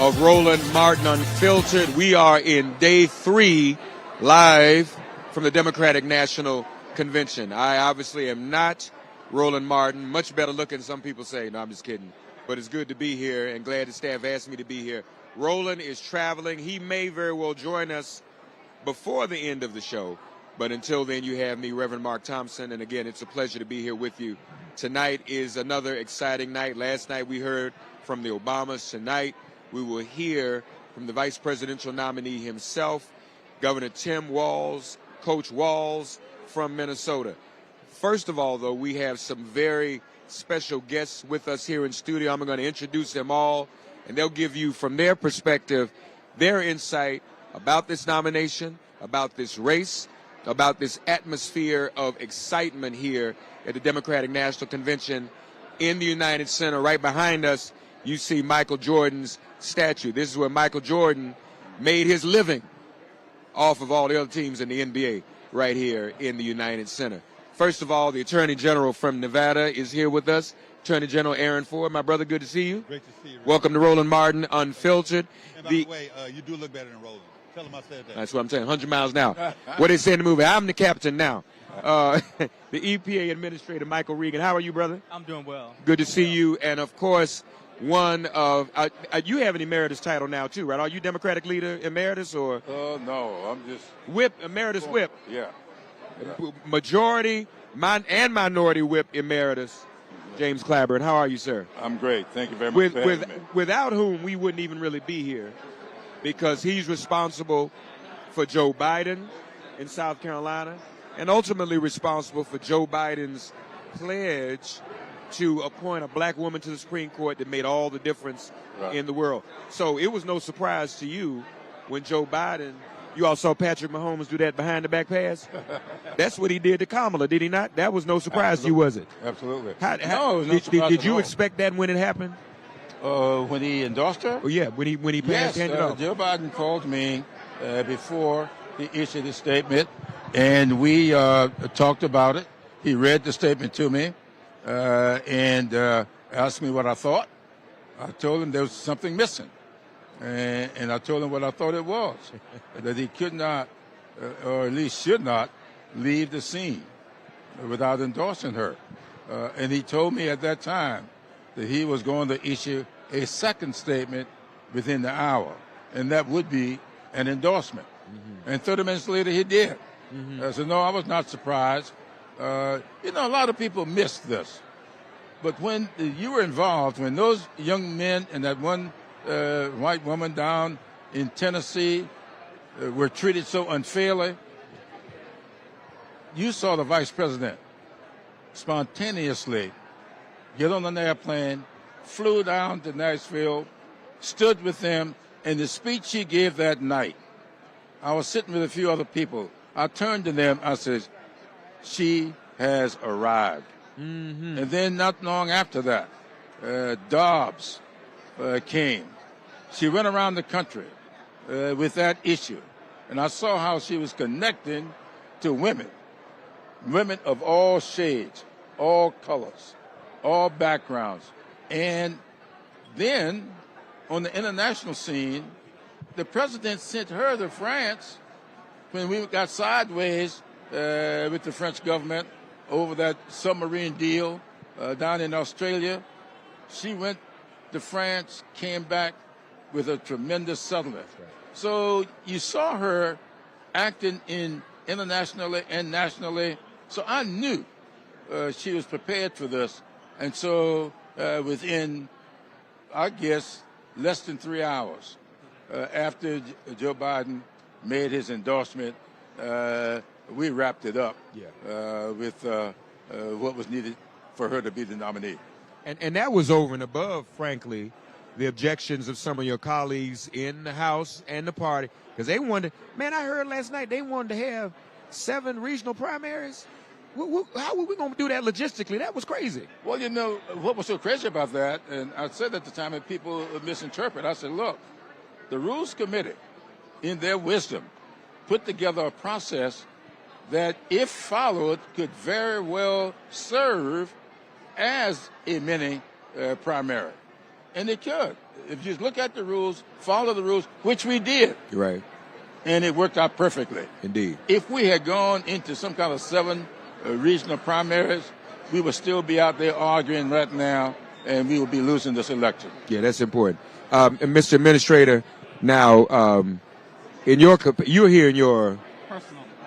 of Roland Martin Unfiltered. We are in day 3 live from the Democratic National Convention. I obviously am not Roland Martin. Much better looking, some people say. No, I'm just kidding. But it's good to be here and glad the staff asked me to be here. Roland is traveling. He may very well join us before the end of the show. But until then, you have me, Reverend Mark Thompson. And again, it's a pleasure to be here with you. Tonight is another exciting night. Last night we heard from the Obamas. Tonight we will hear from the vice presidential nominee himself, Governor Tim Walz, Coach Walz from Minnesota. First of all, though, we have some very special guests with us here in studio. I'm going to introduce them all, and they'll give you, from their perspective, their insight about this nomination, about this race, about this atmosphere of excitement here at the Democratic National Convention in the United Center. Right behind us, you see Michael Jordan's statue. This is where Michael Jordan made his living off of all the other teams in the NBA right here in the United Center. First of all, the Attorney General from Nevada is here with us. Attorney General Aaron Ford, my brother, good to see you. Great to see you. Ray. Welcome to Roland Martin Unfiltered. And by the way, you do look better than Roland. Tell him I said that. That's what I'm saying, 100 miles an hour. What they say in the movie, I'm the captain now. The EPA Administrator, Michael Regan. How are you, brother? I'm doing well. Good to see you. And, of course, one of you have an emeritus title now, too, right? Are you Democratic leader emeritus or? No, I'm just. Whip, emeritus whip. Yeah. Majority and minority whip emeritus, James Cliburn. How are you, sir? I'm great. Thank you very much for having me. Without whom we wouldn't even really be here, because he's responsible for Joe Biden in South Carolina and ultimately responsible for Joe Biden's pledge to appoint a black woman to the Supreme Court that made all the difference in the world. So it was no surprise to you when Joe Biden, you all saw Patrick Mahomes do that behind-the-back pass? That's what he did to Kamala, did he not? That was no surprise to you, was it? Absolutely. No, it was no surprise did you expect that when it happened? When he endorsed her? Oh, yeah, when he passed it off. Joe Biden called me before he issued his statement, and we talked about it. He read the statement to me and asked me what I thought. I told him there was something missing, and I told him what I thought it was, that he could not, or at least should not, leave the scene without endorsing her. And he told me at that time that he was going to issue a second statement within the hour, and that would be an endorsement. Mm-hmm. And 30 minutes later, he did. Mm-hmm. So, no, I was not surprised. A lot of people missed this. But when you were involved, when those young men and that one white woman down in Tennessee were treated so unfairly, you saw the vice president spontaneously get on an airplane, flew down to Nashville, stood with them, and the speech he gave that night, I was sitting with a few other people. I turned to them, I said, she has arrived. Mm-hmm. And then not long after that, Dobbs came. She went around the country with that issue. And I saw how she was connecting to women of all shades, all colors, all backgrounds. And then on the international scene, the president sent her to France when we got sideways with the French government over that submarine deal down in Australia. She went to France, came back with a tremendous settlement. Right. So you saw her acting internationally and nationally. So I knew she was prepared for this. And so within, I guess, less than 3 hours after Joe Biden made his endorsement, we wrapped it up with what was needed for her to be the nominee. And that was over and above, frankly, the objections of some of your colleagues in the House and the party. Because they wanted, man, I heard last night they wanted to have 7 regional primaries. How were we going to do that logistically? That was crazy. Well, what was so crazy about that, and I said at the time that people misinterpret, I said, look, the Rules Committee, in their wisdom, put together a process that, if followed, could very well serve as a mini primary. And they could. If you just look at the rules, follow the rules, which we did. Right. And it worked out perfectly. Indeed. If we had gone into some kind of 7 regional primaries, we would still be out there arguing right now, and we would be losing this election. Yeah, that's important. And Mr. Administrator, now, you're here in your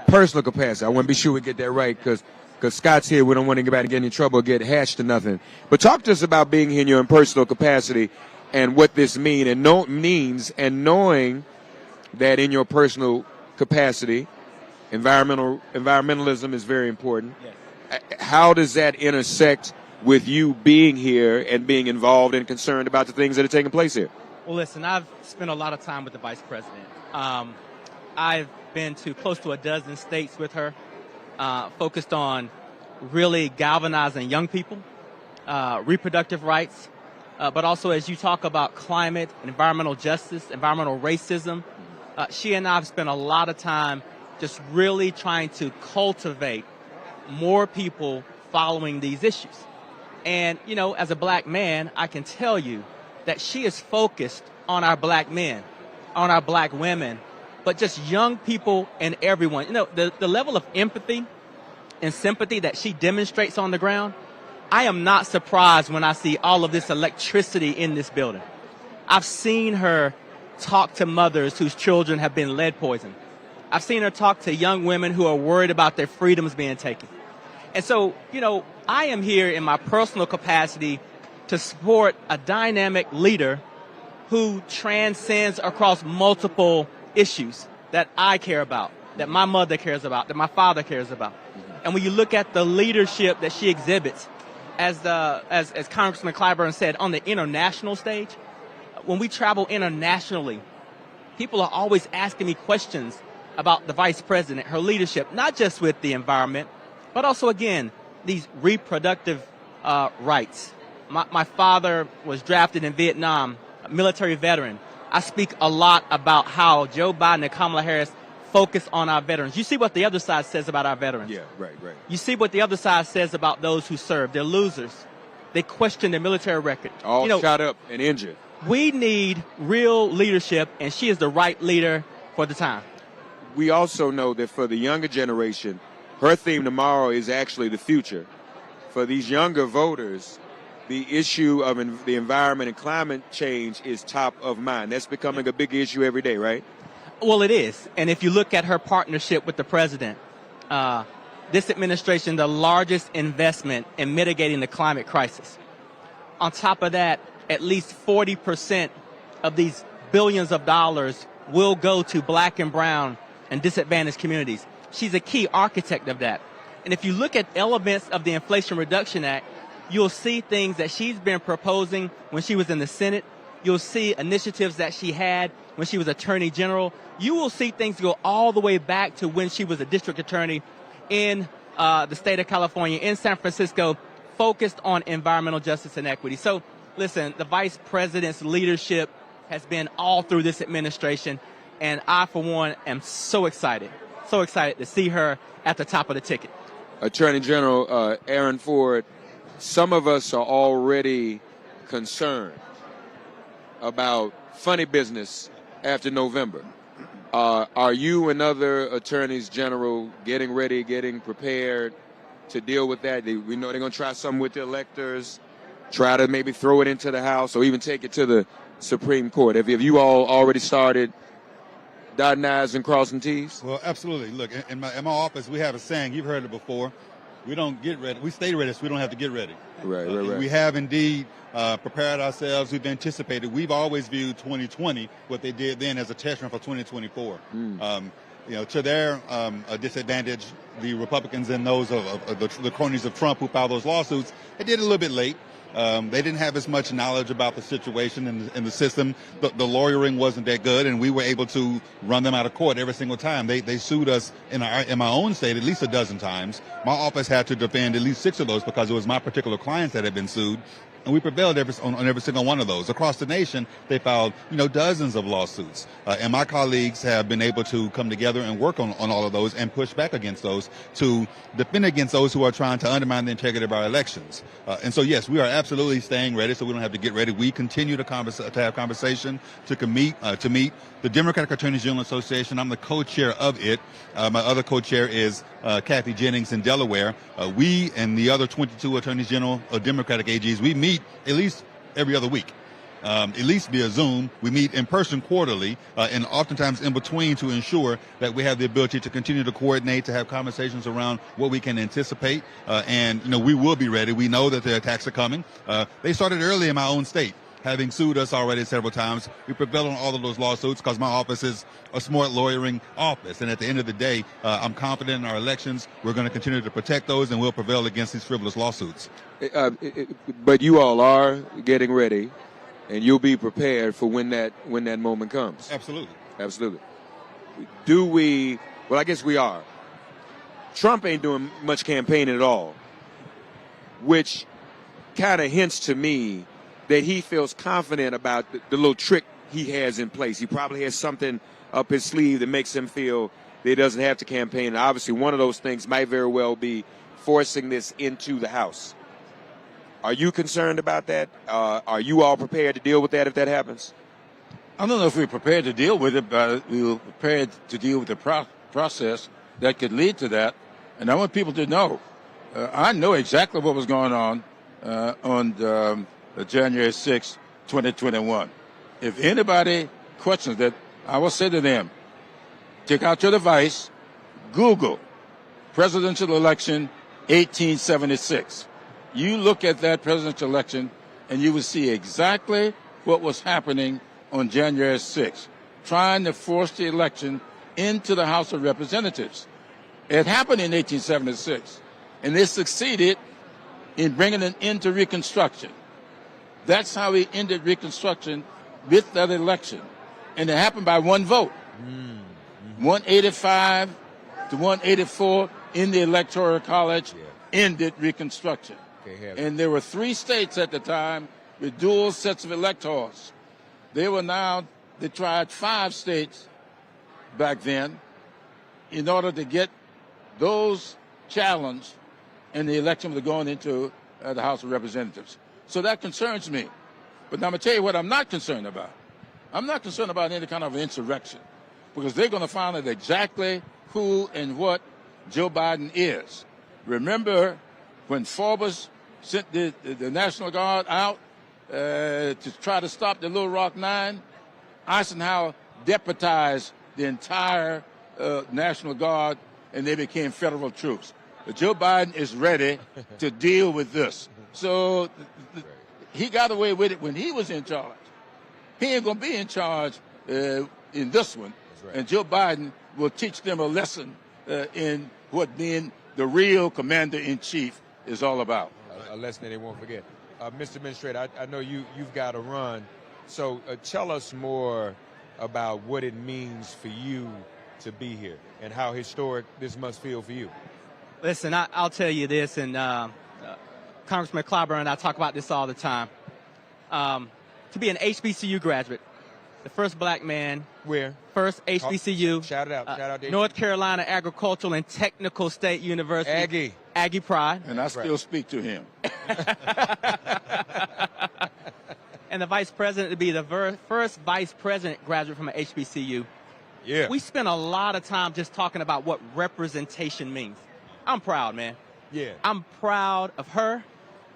personal capacity. I want to be sure we get that right, because Scott's here. We don't want anybody to get in trouble or get hashed or nothing. But talk to us about being here in your personal capacity and what this means and knowing that in your personal capacity, environmentalism is very important. Yes. How does that intersect with you being here and being involved and concerned about the things that are taking place here? Well, listen, I've spent a lot of time with the Vice President. I've been to close to a dozen states with her, focused on really galvanizing young people, reproductive rights, but also as you talk about climate, environmental justice, environmental racism, she and I have spent a lot of time just really trying to cultivate more people following these issues. And, you know, as a black man, I can tell you that she is focused on our black men, on our black women, but just young people and everyone. You know, the level of empathy and sympathy that she demonstrates on the ground, I am not surprised when I see all of this electricity in this building. I've seen her talk to mothers whose children have been lead poisoned. I've seen her talk to young women who are worried about their freedoms being taken. And so, you know, I am here in my personal capacity to support a dynamic leader who transcends across multiple issues that I care about, that my mother cares about, that my father cares about. And when you look at the leadership that she exhibits, as Congressman Cliburn said, on the international stage, when we travel internationally, people are always asking me questions about the Vice President, her leadership, not just with the environment, but also, again, these reproductive rights. My father was drafted in Vietnam, a military veteran. I speak a lot about how Joe Biden and Kamala Harris focus on our veterans. You see what the other side says about our veterans. Yeah, right. You see what the other side says about those who serve. They're losers. They question their military record. All shot up and injured. We need real leadership, and she is the right leader for the time. We also know that for the younger generation, her theme tomorrow is actually the future. For these younger voters, the issue of the environment and climate change is top of mind. That's becoming a big issue every day, right? Well, it is. And if you look at her partnership with the president, this administration, the largest investment in mitigating the climate crisis. On top of that, at least 40% of these billions of dollars will go to black and brown and disadvantaged communities. She's a key architect of that. And if you look at elements of the Inflation Reduction Act, you'll see things that she's been proposing when she was in the Senate. You'll see initiatives that she had when she was Attorney General. You will see things go all the way back to when she was a district attorney in the state of California, in San Francisco, focused on environmental justice and equity. So, listen, the Vice President's leadership has been all through this administration, and I, for one, am so excited to see her at the top of the ticket. Attorney General Aaron Ford, some of us are already concerned about funny business after November. Are you and other attorneys general getting ready, getting prepared to deal with that? We know they're going to try something with the electors, try to maybe throw it into the House or even take it to the Supreme Court. Have you all already started dotting I's and crossing T's? Well, absolutely. Look, in my office, we have a saying. You've heard it before. We don't get ready. We stay ready so we don't have to get ready. Right. We have indeed prepared ourselves. We've anticipated. We've always viewed 2020, what they did then, as a test run for 2024. To their disadvantage, the Republicans and those of the cronies of Trump who filed those lawsuits, they did it a little bit late. They didn't have as much knowledge about the situation in the system. The lawyering wasn't that good, and we were able to run them out of court every single time. They sued us in my own state at least a dozen times. My office had to defend at least 6 of those because it was my particular clients that had been sued. And we prevailed on every single one of those. Across the nation, they filed, dozens of lawsuits. And my colleagues have been able to come together and work on all of those and push back against those to defend against those who are trying to undermine the integrity of our elections. And so, yes, we are absolutely staying ready so we don't have to get ready. We continue to have conversation to meet the Democratic Attorneys General Association. I'm the co-chair of it. My other co-chair is Kathy Jennings in Delaware. We and the other 22 Attorneys General of Democratic AGs, we meet at least every other week. At least via Zoom. We meet in person quarterly, and oftentimes in between to ensure that we have the ability to continue to coordinate, to have conversations around what we can anticipate. And we will be ready. We know that the attacks are coming. They started early in my own state, having sued us already several times. We prevailed on all of those lawsuits because my office is a smart lawyering office. And at the end of the day, I'm confident in our elections. We're going to continue to protect those, and we'll prevail against these frivolous lawsuits. But you all are getting ready, and you'll be prepared for when that moment comes. Absolutely. Well, I guess we are. Trump ain't doing much campaigning at all, which kind of hints to me that he feels confident about the little trick he has in place. He probably has something up his sleeve that makes him feel that he doesn't have to campaign. And obviously, one of those things might very well be forcing this into the House. Are you concerned about that? Are you all prepared to deal with that if that happens? I don't know if we're prepared to deal with it, but we were prepared to deal with the process that could lead to that. And I want people to know, I know exactly what was going on January 6, 2021. If anybody questions that, I will say to them, take out your device, Google presidential election 1876. You look at that presidential election, and you will see exactly what was happening on January 6th, trying to force the election into the House of Representatives. It happened in 1876, and they succeeded in bringing an end to Reconstruction. That's how he ended Reconstruction with that election. And it happened by one vote. 185 to 184 in the Electoral College ended Reconstruction. And there were 3 states at the time with dual sets of electors. They tried 5 states back then in order to get those challenged, and the election was going into the House of Representatives. So that concerns me. But now I'm going to tell you what I'm not concerned about. I'm not concerned about any kind of insurrection, because they're going to find out exactly who and what Joe Biden is. Remember when Forbes sent the National Guard out to try to stop the Little Rock Nine? Eisenhower deputized the entire National Guard, and they became federal troops. But Joe Biden is ready to deal with this. So he got away with it when he was in charge. He ain't going to be in charge in this one. Right. And Joe Biden will teach them a lesson in what being the real commander-in-chief is all about. A lesson that they won't forget. Mr. Administrator, I know you've got to run. So tell us more about what it means for you to be here and how historic this must feel for you. Listen, I'll tell you this, and Congressman Cliburn and I talk about this all the time. To be an HBCU graduate, the first black man. Where? First HBCU. Shout it out. Shout out. North Carolina Agricultural and Technical State University. Aggie pride. And I still speak to him. And the vice president to be the first vice president graduate from an HBCU. Yeah. We spent a lot of time just talking about what representation means. I'm proud, man. Yeah. I'm proud of her.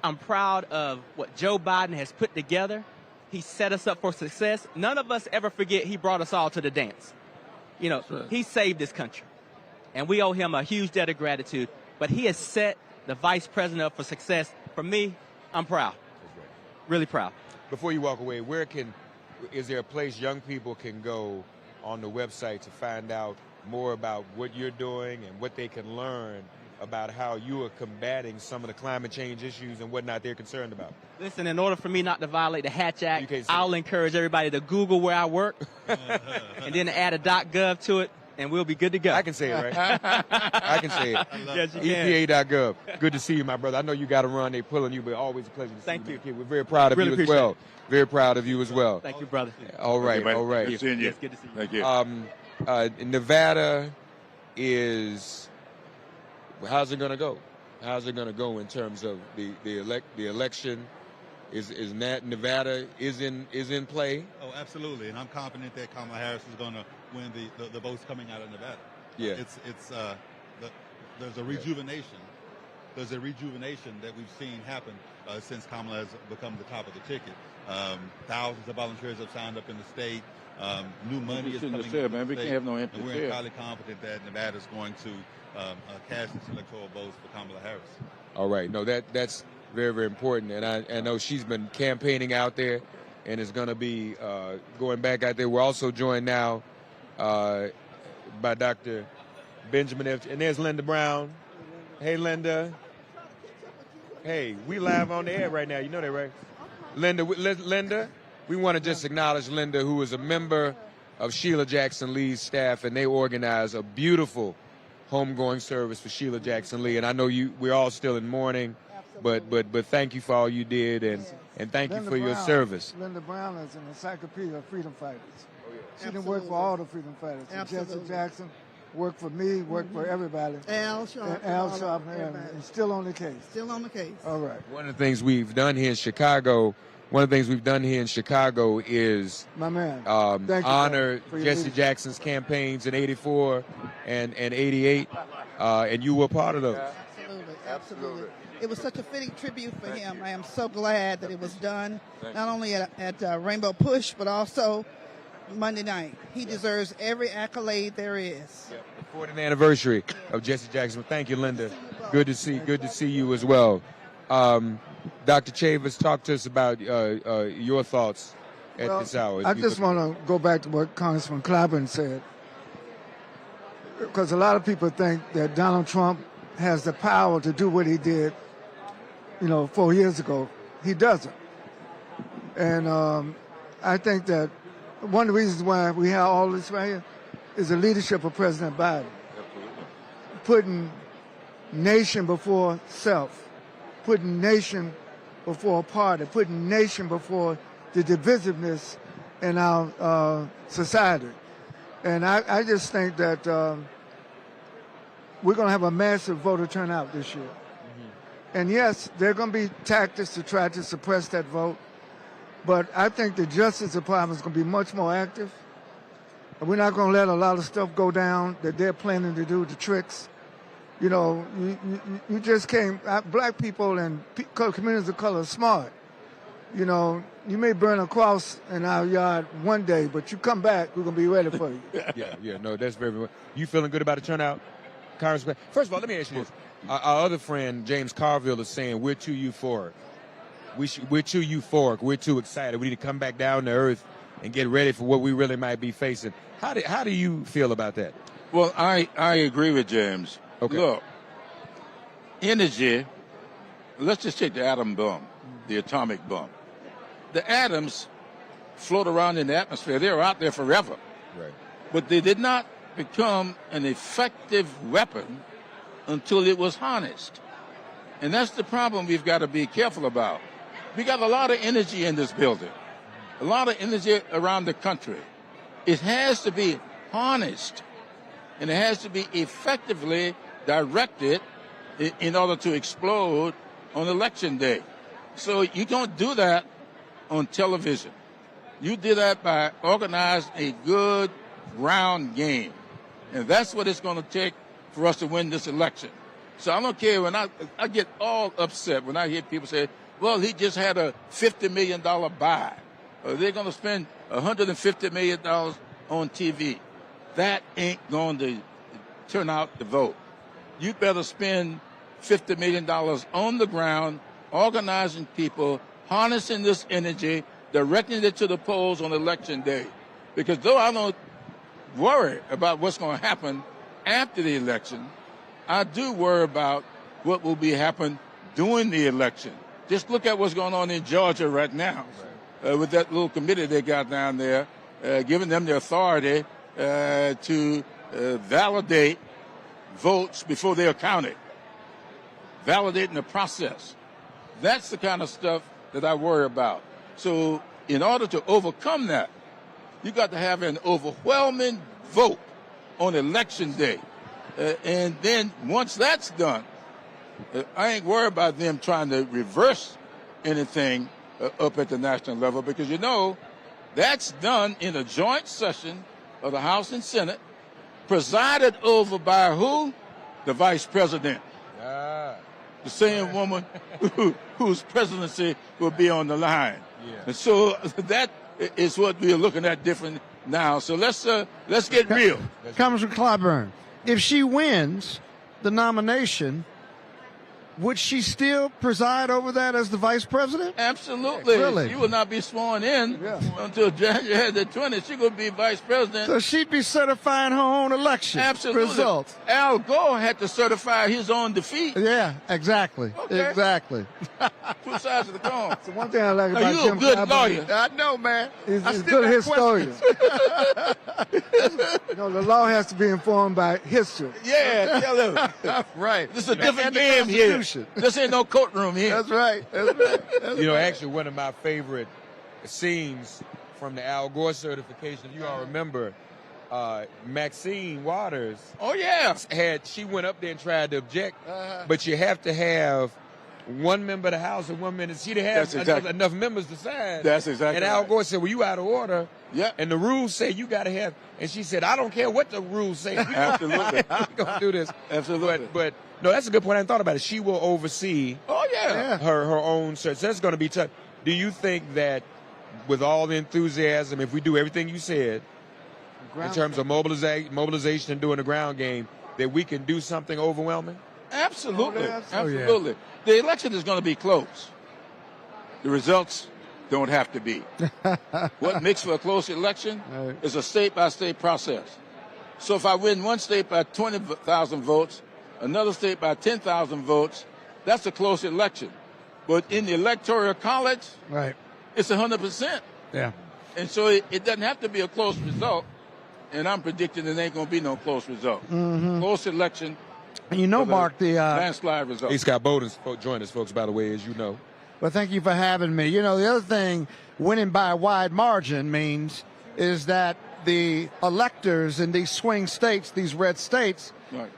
I'm proud of what Joe Biden has put together. He set us up for success. None of us ever forget he brought us all to the dance. You know, right. He saved this country. And we owe him a huge debt of gratitude. But he has set the vice president up for success. For me, I'm proud. Really proud. Before you walk away, is there a place young people can go on the website to find out more about what you're doing and what they can learn about how you are combating some of the climate change issues and whatnot they're concerned about? Listen, in order for me not to violate the Hatch Act, I'll encourage everybody to Google where I work and then add a .gov to it. and we'll be good to go. I can say it, right? I can say it. Yes, you can. EPA.gov. Good to see you, my brother. I know you got to run. They're pulling you, but always a pleasure to see Thank you. you. We're very proud of Really you as appreciate well. it. Very proud of you as well. Thank you, brother. All right, all right. Good seeing you. Yes, good to see you. Thank you. Nevada is, how's it going to go? How's it going to go in terms of the election? Is Nevada is in play? Oh, absolutely, and I'm confident that Kamala Harris is going to win the votes coming out of Nevada. Yeah, there's a rejuvenation. There's a rejuvenation that we've seen happen since Kamala has become the top of the ticket. Thousands of volunteers have signed up in the state. New money is coming into the man. We state, can't have no empty and we're chair. entirely confident that Nevada is going to cast its electoral votes for Kamala Harris. all right. No, that's very, very important, and I know she's been campaigning out there, and is going to be going back out there. We're also joined now by Dr. Benjamin F. And there's Linda Brown. Hey, Linda. Hey, we live on the air right now. You know that, right? Linda, we want to just acknowledge Linda, who is a member of Sheila Jackson Lee's staff, and they organize a beautiful homegoing service for Sheila Jackson Lee. And I know we're all still in mourning, but thank you for all you did, and thank you for your service. Linda Brown is an encyclopedia of freedom fighters. She didn't work for all the freedom fighters. Jesse Jackson worked for me, worked for everybody. Al Sharpton. Al Sharpton, and still on the case. Still on the case. All right. One of the things we've done here in Chicago, is My man. Thank you, honor for your Jesse leadership. Jackson's campaigns in '84 and '88, and you were part of those. Absolutely. It was such a fitting tribute for him. I am so glad that it was done, not only at Rainbow Push, but also Monday night. He deserves every accolade there is. The 40th anniversary of Jesse Jackson. Thank you, Linda. Good to see you as well. Dr. Chavez, talk to us about your thoughts at this hour. I just want to go back to what Congressman Cliburn said, because a lot of people think that Donald Trump has the power to do what he did, 4 years ago. He doesn't. And I think that one of the reasons why we have all this right here is the leadership of President Biden. Absolutely. Putting nation before self, putting nation before party, putting nation before the divisiveness in our society. And I just think that we're going to have a massive voter turnout this year. Mm-hmm. And yes, there are going to be tactics to try to suppress that vote. But I think the Justice Department is going to be much more active. And we're not going to let a lot of stuff go down that they're planning to do, the tricks. You just can't. Black people and communities of color are smart. You may burn a cross in our yard one day, but you come back, we're going to be ready for you. Yeah, no, that's very. You feeling good about the turnout, Congressman? First of all, let me ask you this. Our other friend, James Carville, is saying we're too euphoric. We're too euphoric. We're too excited. We need to come back down to earth and get ready for what we really might be facing. How do you feel about that? Well, I agree with James. Okay. Look, energy, let's just take the atom bomb, the atomic bomb. The atoms float around in the atmosphere. They're out there forever. Right. But they did not become an effective weapon until it was harnessed. And that's the problem we've got to be careful about. We got a lot of energy in this building, a lot of energy around the country. It has to be harnessed, and it has to be effectively directed in order to explode on election day. So you don't do that on television. You do that by organizing a good ground game. And that's what it's going to take for us to win this election. So I don't care when I get all upset when I hear people say, well, he just had a $50 million buy. Or they're going to spend $150 million on TV. That ain't going to turn out the vote. You better spend $50 million on the ground, organizing people, harnessing this energy, directing it to the polls on election day. Because though I don't worry about what's going to happen after the election, I do worry about what will be happen during the election. Just look at what's going on in Georgia right now with that little committee they got down there, giving them the authority to validate votes before they are counted, validating the process. That's the kind of stuff that I worry about. So in order to overcome that, you got to have an overwhelming vote on election day. And then once that's done, I ain't worried about them trying to reverse anything up at the national level, because, you know, that's done in a joint session of the House and Senate, presided over by who? The Vice President. The same woman whose presidency will be on the line. Yeah. And so that is what we are looking at different now. So let's get real. Congressman Cliburn, if she wins the nomination, would she still preside over that as the vice president? Absolutely. Really? She will not be sworn in until January the 20th. She's going to be vice president. So she'd be certifying her own election results. Al Gore had to certify his own defeat. Yeah, exactly. Okay. Exactly. Two sides of the coin. So one thing I like about you're a good lawyer. I know, man. He's a good historian. You know, the law has to be informed by history. Yeah, tell him. Right. This is a different game here. This ain't no courtroom here. That's right. That's right. You know, actually, one of my favorite scenes from the Al Gore certification, if you all remember, Maxine Waters. Oh, yeah. She went up there and tried to object, but you have to have one member of the House and 1 minute. She didn't have enough members to sign. That's exactly And Al right. Gore said, well, you out of order. Yeah. And the rules say you got to have. And she said, I don't care what the rules say. Absolutely. We're going to do this. Absolutely. But no, that's a good point. I hadn't thought about it. She will oversee her own search. So that's going to be tough. Do you think that with all the enthusiasm, if we do everything you said, in terms of mobilization and doing the ground game, that we can do something overwhelming? Absolutely. Absolutely. The election is going to be close. The results don't have to be. What makes for a close election is a state-by-state process. So if I win one state by 20,000 votes, another state by 10,000 votes, that's a close election. But in the Electoral College, it's 100%. Yeah. And so it doesn't have to be a close result. And I'm predicting there ain't going to be no close result. Mm-hmm. Close election. And you know, Mark, the landslide result. Hey, Scott Bowden joined us, folks, by the way, as you know. Well, thank you for having me. You know, the other thing winning by a wide margin means is that the electors in these swing states, these red states,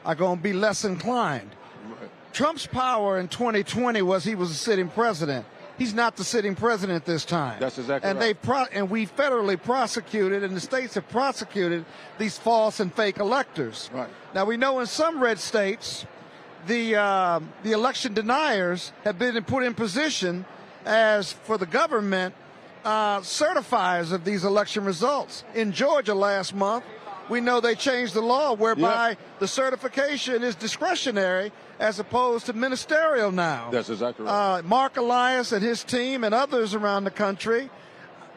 are going to be less inclined. Right. Trump's power in 2020 was he was a sitting president. He's not the sitting president this time. That's exactly and right. And we federally prosecuted, and the states have prosecuted these false and fake electors. Right. Now, we know in some red states, the election deniers have been put in position as, for the government, certifiers of these election results. In Georgia last month, we know they changed the law whereby the certification is discretionary as opposed to ministerial now. That's exactly right. Mark Elias and his team and others around the country,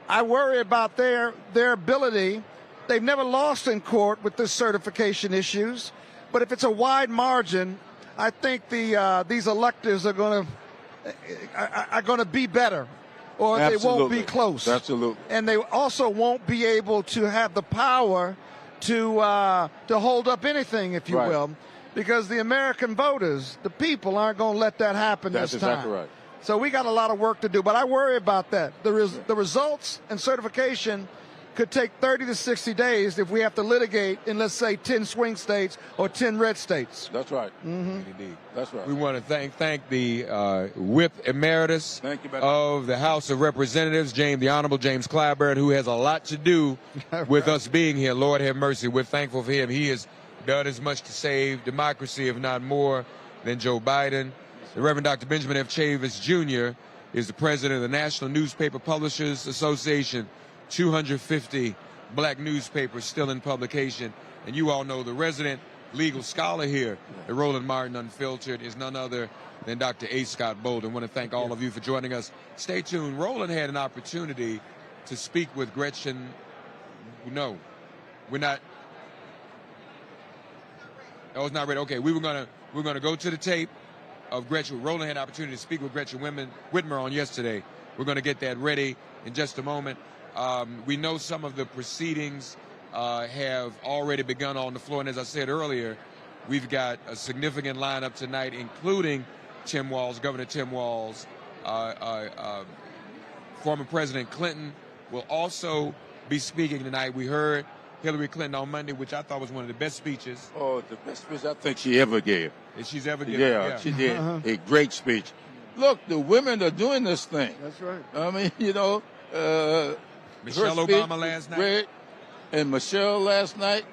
I worry about their ability. They've never lost in court with this certification issues, but if it's a wide margin, I think these electors are going to be better, or they won't be close. Absolutely. And they also won't be able to have the power to hold up anything, if you will, because the American voters, the people, aren't going to let that happen this time. That's exactly right. So we got a lot of work to do, but I worry about that. The results and certification could take 30 to 60 days if we have to litigate in, let's say, 10 swing states or 10 red states. That's right. Mm-hmm. Indeed. That's right. We want to thank the Whip Emeritus of the House of Representatives, the Honorable James Cliburn, who has a lot to do with us being here. Lord have mercy. We're thankful for him. He has done as much to save democracy, if not more, than Joe Biden. The Reverend Dr. Benjamin F. Chavis, Jr. is the president of the National Newspaper Publishers Association. 250 black newspapers still in publication. And you all know the resident legal scholar here at Roland Martin Unfiltered is none other than Dr. A. Scott Bolden. I want to thank all of you for joining us. Stay tuned. Roland had an opportunity to speak with Gretchen. No, we're not. Oh, it's not ready. Okay, we're gonna go to the tape of Gretchen. Roland had an opportunity to speak with Gretchen Whitmer on yesterday. We're going to get that ready in just a moment. We know some of the proceedings have already begun on the floor. And as I said earlier, we've got a significant lineup tonight, including Tim Walz, Governor Tim Walz. Former President Clinton will also be speaking tonight. We heard Hillary Clinton on Monday, which I thought was one of the best speeches. Oh, the best speech I think she ever gave. That she's ever given. Yeah, she did a great speech. Look, the women are doing this thing. That's right. I mean, you know, Michelle her speech Obama last night. Great. And Michelle last night,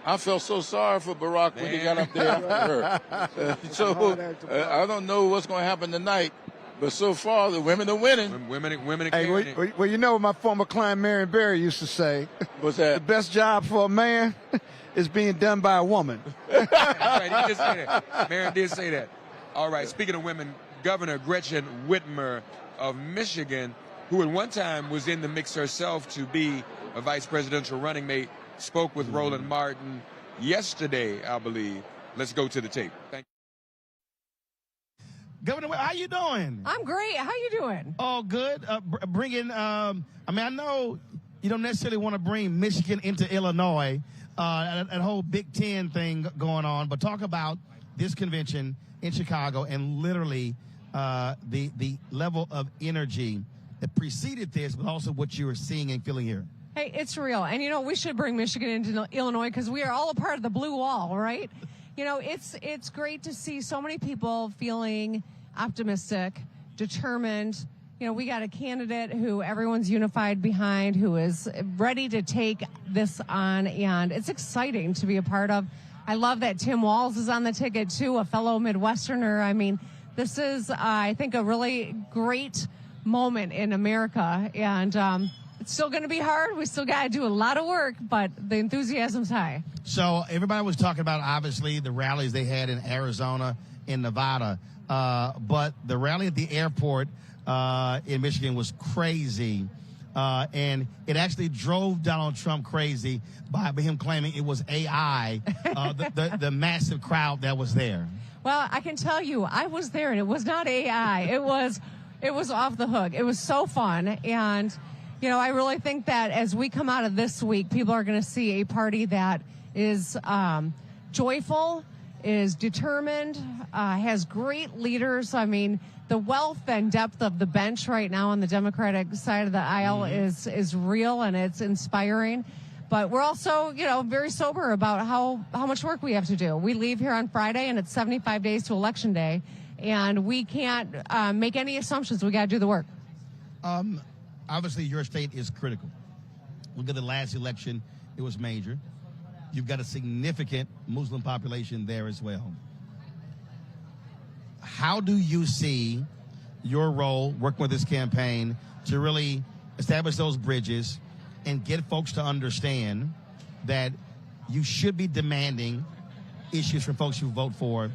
I felt so sorry for Barack when he got up there after her. I don't know what's going to happen tonight, but so far the women are winning. Women are Hey, carrying it. well, you know what my former client Marion Barry used to say? What's The that? best job for a man is being done by a woman. That's right, he did say that. Marion did say that. All right, speaking of women, Governor Gretchen Whitmer of Michigan, who at one time was in the mix herself to be a vice presidential running mate, spoke with Roland Martin yesterday, I believe. Let's go to the tape. Thank you. Governor, how you doing? I'm great. How you doing? All good. Bringing, I know you don't necessarily want to bring Michigan into Illinois, that whole Big Ten thing going on, but talk about this convention in Chicago and literally the level of energy that preceded this, but also what you were seeing and feeling here. Hey, it's real. And, you know, we should bring Michigan into Illinois because we are all a part of the blue wall, right? You know, it's great to see so many people feeling optimistic, determined. You know, we got a candidate who everyone's unified behind, who is ready to take this on, and it's exciting to be a part of. I love that Tim Walz is on the ticket, too, a fellow Midwesterner. I mean, this is, I think, a really great moment in America, and it's still going to be hard. We still got to do a lot of work, but the enthusiasm's high. So everybody was talking about, obviously, the rallies they had in Arizona and Nevada, but the rally at the airport in Michigan was crazy, and it actually drove Donald Trump crazy by him claiming it was AI, the massive crowd that was there. Well, I can tell you, I was there, and it was not AI. It was off the hook. It was so fun, and you know, I really think that as we come out of this week, people are going to see a party that is joyful, is determined, has great leaders. I mean, the wealth and depth of the bench right now on the Democratic side of the aisle is real, and it's inspiring. But we're also, you know, very sober about how much work we have to do. We leave here on Friday, and it's 75 days to Election Day, and we can't make any assumptions. We got to do the work. Obviously, your state is critical. Look at the last election. It was major. You've got a significant Muslim population there as well. How do you see your role working with this campaign to really establish those bridges and get folks to understand that you should be demanding issues from folks you vote for,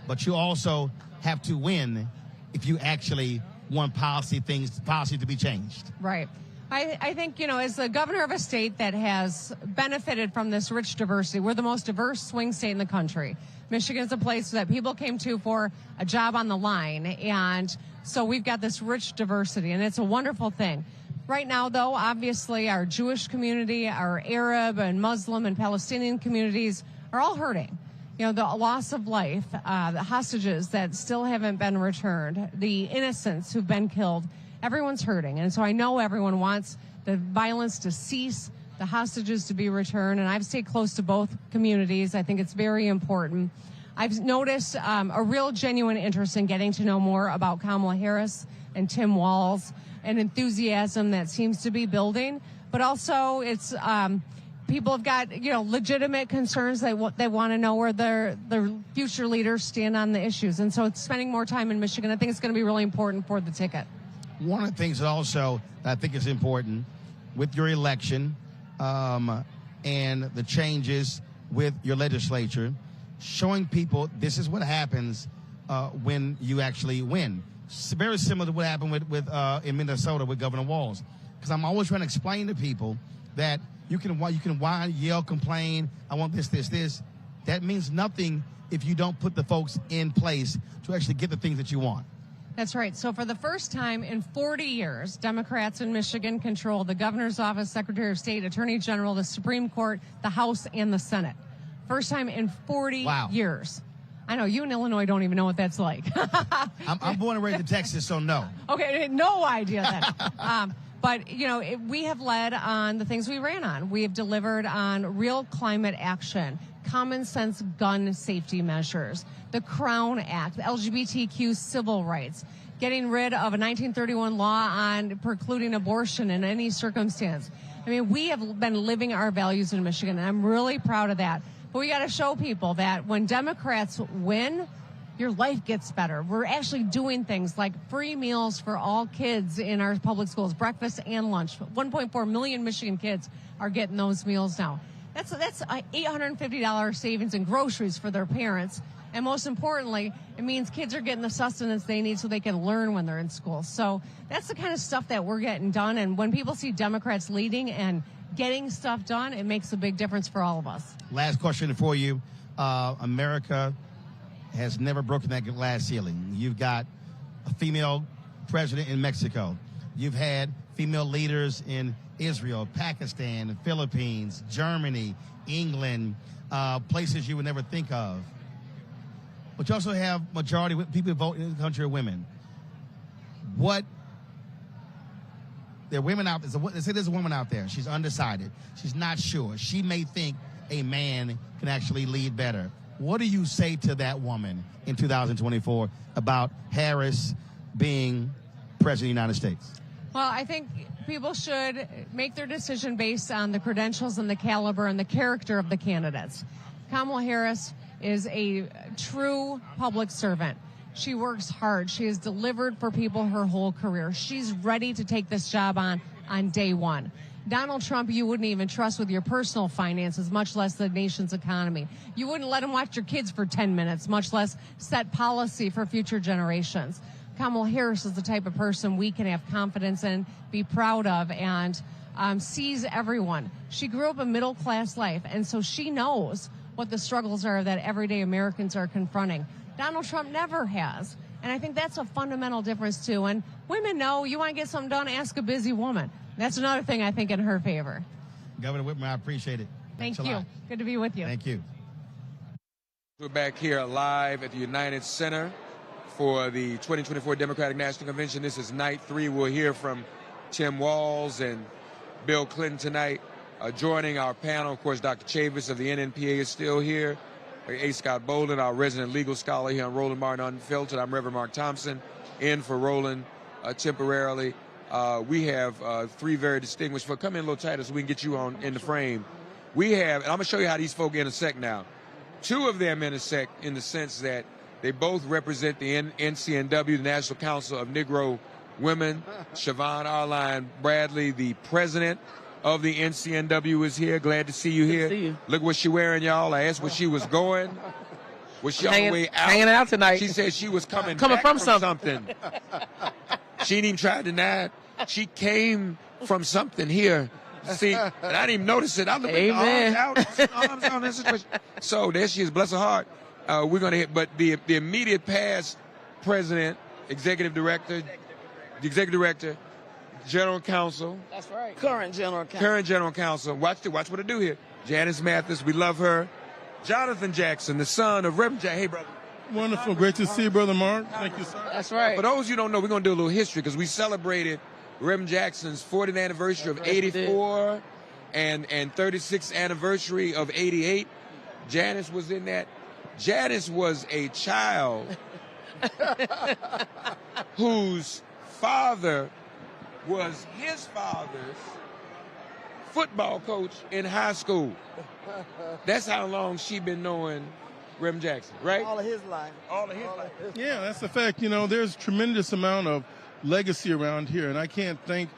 but you also have to win if you actually want policy to be changed? Right. I think, you know, as the governor of a state that has benefited from this rich diversity, we're the most diverse swing state in the country. Michigan is a place that people came to for a job on the line, and so we've got this rich diversity, and it's a wonderful thing. Right now, though, obviously our Jewish community, our Arab and Muslim and Palestinian communities are all hurting. You know, the loss of life, the hostages that still haven't been returned, the innocents who've been killed, everyone's hurting. And so I know everyone wants the violence to cease, the hostages to be returned, and I've stayed close to both communities. I think it's very important. I've noticed a real genuine interest in getting to know more about Kamala Harris and Tim Walz, an enthusiasm that seems to be building, but also it's people have got, you know, legitimate concerns. They want to know where their future leaders stand on the issues. And so it's spending more time in Michigan. I think it's going to be really important for the ticket. One of the things that also I think is important with your election and the changes with your legislature, showing people this is what happens when you actually win. It's very similar to what happened with in Minnesota with Governor Walz. Because I'm always trying to explain to people that you can whine, yell, complain, I want this. That means nothing if you don't put the folks in place to actually get the things that you want. That's right. So for the first time in 40 years, Democrats in Michigan control the governor's office, Secretary of State, Attorney General, the Supreme Court, the House, and the Senate. First time in 40 years. I know you in Illinois don't even know what that's like. I'm born and raised in Texas, so no. Okay, no idea then. But, we have led on the things we ran on. We have delivered on real climate action, common sense gun safety measures, the Crown Act, the LGBTQ civil rights, getting rid of a 1931 law on precluding abortion in any circumstance. I mean, we have been living our values in Michigan, and I'm really proud of that. But we got to show people that when Democrats win, your life gets better. We're actually doing things like free meals for all kids in our public schools, breakfast and lunch. 1.4 million Michigan kids are getting those meals now. That's a $850 savings in groceries for their parents. And most importantly, it means kids are getting the sustenance they need so they can learn when they're in school. So that's the kind of stuff that we're getting done. And when people see Democrats leading and getting stuff done, it makes a big difference for all of us. Last question for you. America has never broken that glass ceiling. You've got a female president in Mexico. You've had female leaders in Israel, Pakistan, the Philippines, Germany, England, places you would never think of. But you also have majority of people who vote in the country are women. There are women out there. Let's say there's a woman out there. She's undecided. She's not sure. She may think a man can actually lead better. What do you say to that woman in 2024 about Harris being president of the United States? Well, I think people should make their decision based on the credentials and the caliber and the character of the candidates. Kamala Harris is a true public servant. She works hard. She has delivered for people her whole career. She's ready to take this job on day one. Donald Trump, you wouldn't even trust with your personal finances, much less the nation's economy. You wouldn't let him watch your kids for 10 minutes, much less set policy for future generations. Kamala Harris is the type of person we can have confidence in, be proud of, and sees everyone. She grew up a middle-class life, and so she knows what the struggles are that everyday Americans are confronting. Donald Trump never has. And I think that's a fundamental difference, too. And women know you want to get something done, ask a busy woman. That's another thing I think in her favor. Governor Whitmer, I appreciate it. Thank you. Good to be with you. Thank you. We're back here live at the United Center for the 2024 Democratic National Convention. This is night 3. We'll hear from Tim Walz and Bill Clinton tonight. Joining our panel, of course, Dr. Chavis of the NNPA is still here. A. Scott Bolden, our resident legal scholar here on Roland Martin Unfiltered. I'm Reverend Mark Thompson, in for Roland temporarily. We have 3 very distinguished folks. Come in a little tighter so we can get you on in the frame. We have, and I'm going to show you how these folk intersect now. 2 of them intersect in the sense that they both represent the NCNW, the National Council of Negro Women. Siobhan Arline Bradley, the president of the NCNW, is here. Glad to see you here. See you. Look what she wearing, y'all. I asked where she was going. Was she on the way out? Hanging out tonight. She said she was coming back from something. She didn't even try to deny it. She came from something here. See, and I didn't even notice it. I looked at the arms out in situation. So there she is, bless her heart. We're going to hit, but the immediate past president, executive director, general counsel. That's right. Current general counsel. Watch what I do here. Janice Mathis, we love her. Jonathan Jackson, the son of Reverend Jackson. Hey, brother. Wonderful. Great to see you, Brother Mark. Thank you, sir. That's right. For those you don't know, we're going to do a little history because we celebrated Reverend Jackson's 40th anniversary of 84 and 36th anniversary of 88. Janice was in that. Janice was a child whose father was his father's football coach in high school. That's how long she been knowing Reverend Jackson, right? All of his life. Yeah, that's the fact. You know, there's tremendous amount of legacy around here, and I can't thank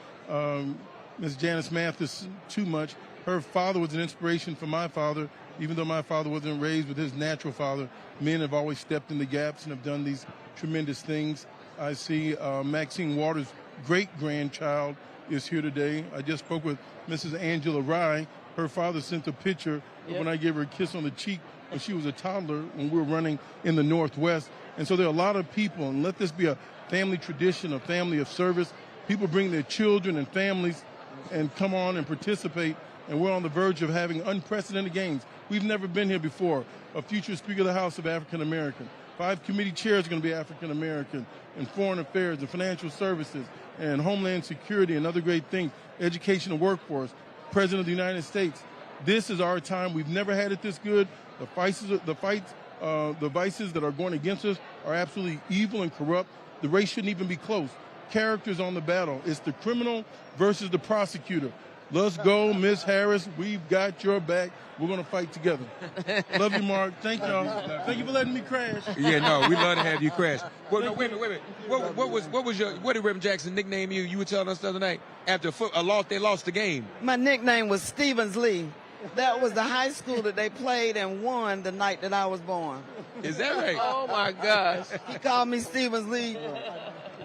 Ms. Janice Mathis too much. Her father was an inspiration for my father. Even though my father wasn't raised with his natural father, men have always stepped in the gaps and have done these tremendous things. I see Maxine Waters' great-grandchild is here today. I just spoke with Mrs. Angela Rye, Her father sent a picture of when I gave her a kiss on the cheek when she was a toddler when we were running in the Northwest. And so there are a lot of people, and let this be a family tradition, a family of service. People bring their children and families and come on and participate, and we're on the verge of having unprecedented gains. We've never been here before. A future Speaker of the House of African American. 5 committee chairs are going to be African American, in foreign affairs and financial services and homeland security and other great things, education and workforce, President of the United States. This is our time. We've never had it this good. The vices that are going against us are absolutely evil and corrupt. The race shouldn't even be close. Characters on the battle. It's the criminal versus the prosecutor. Let's go, Miss Harris. We've got your back. We're going to fight together. Love you, Mark. Thank y'all. Thank you for letting me crash. Yeah, no, we love to have you crash. Well, no, wait a minute. What did Reverend Jackson nickname you? You were telling us the other night after they lost the game. My nickname was Stevens Lee. That was the high school that they played and won the night that I was born. Is that right? Oh my gosh. He called me Stevens Lee.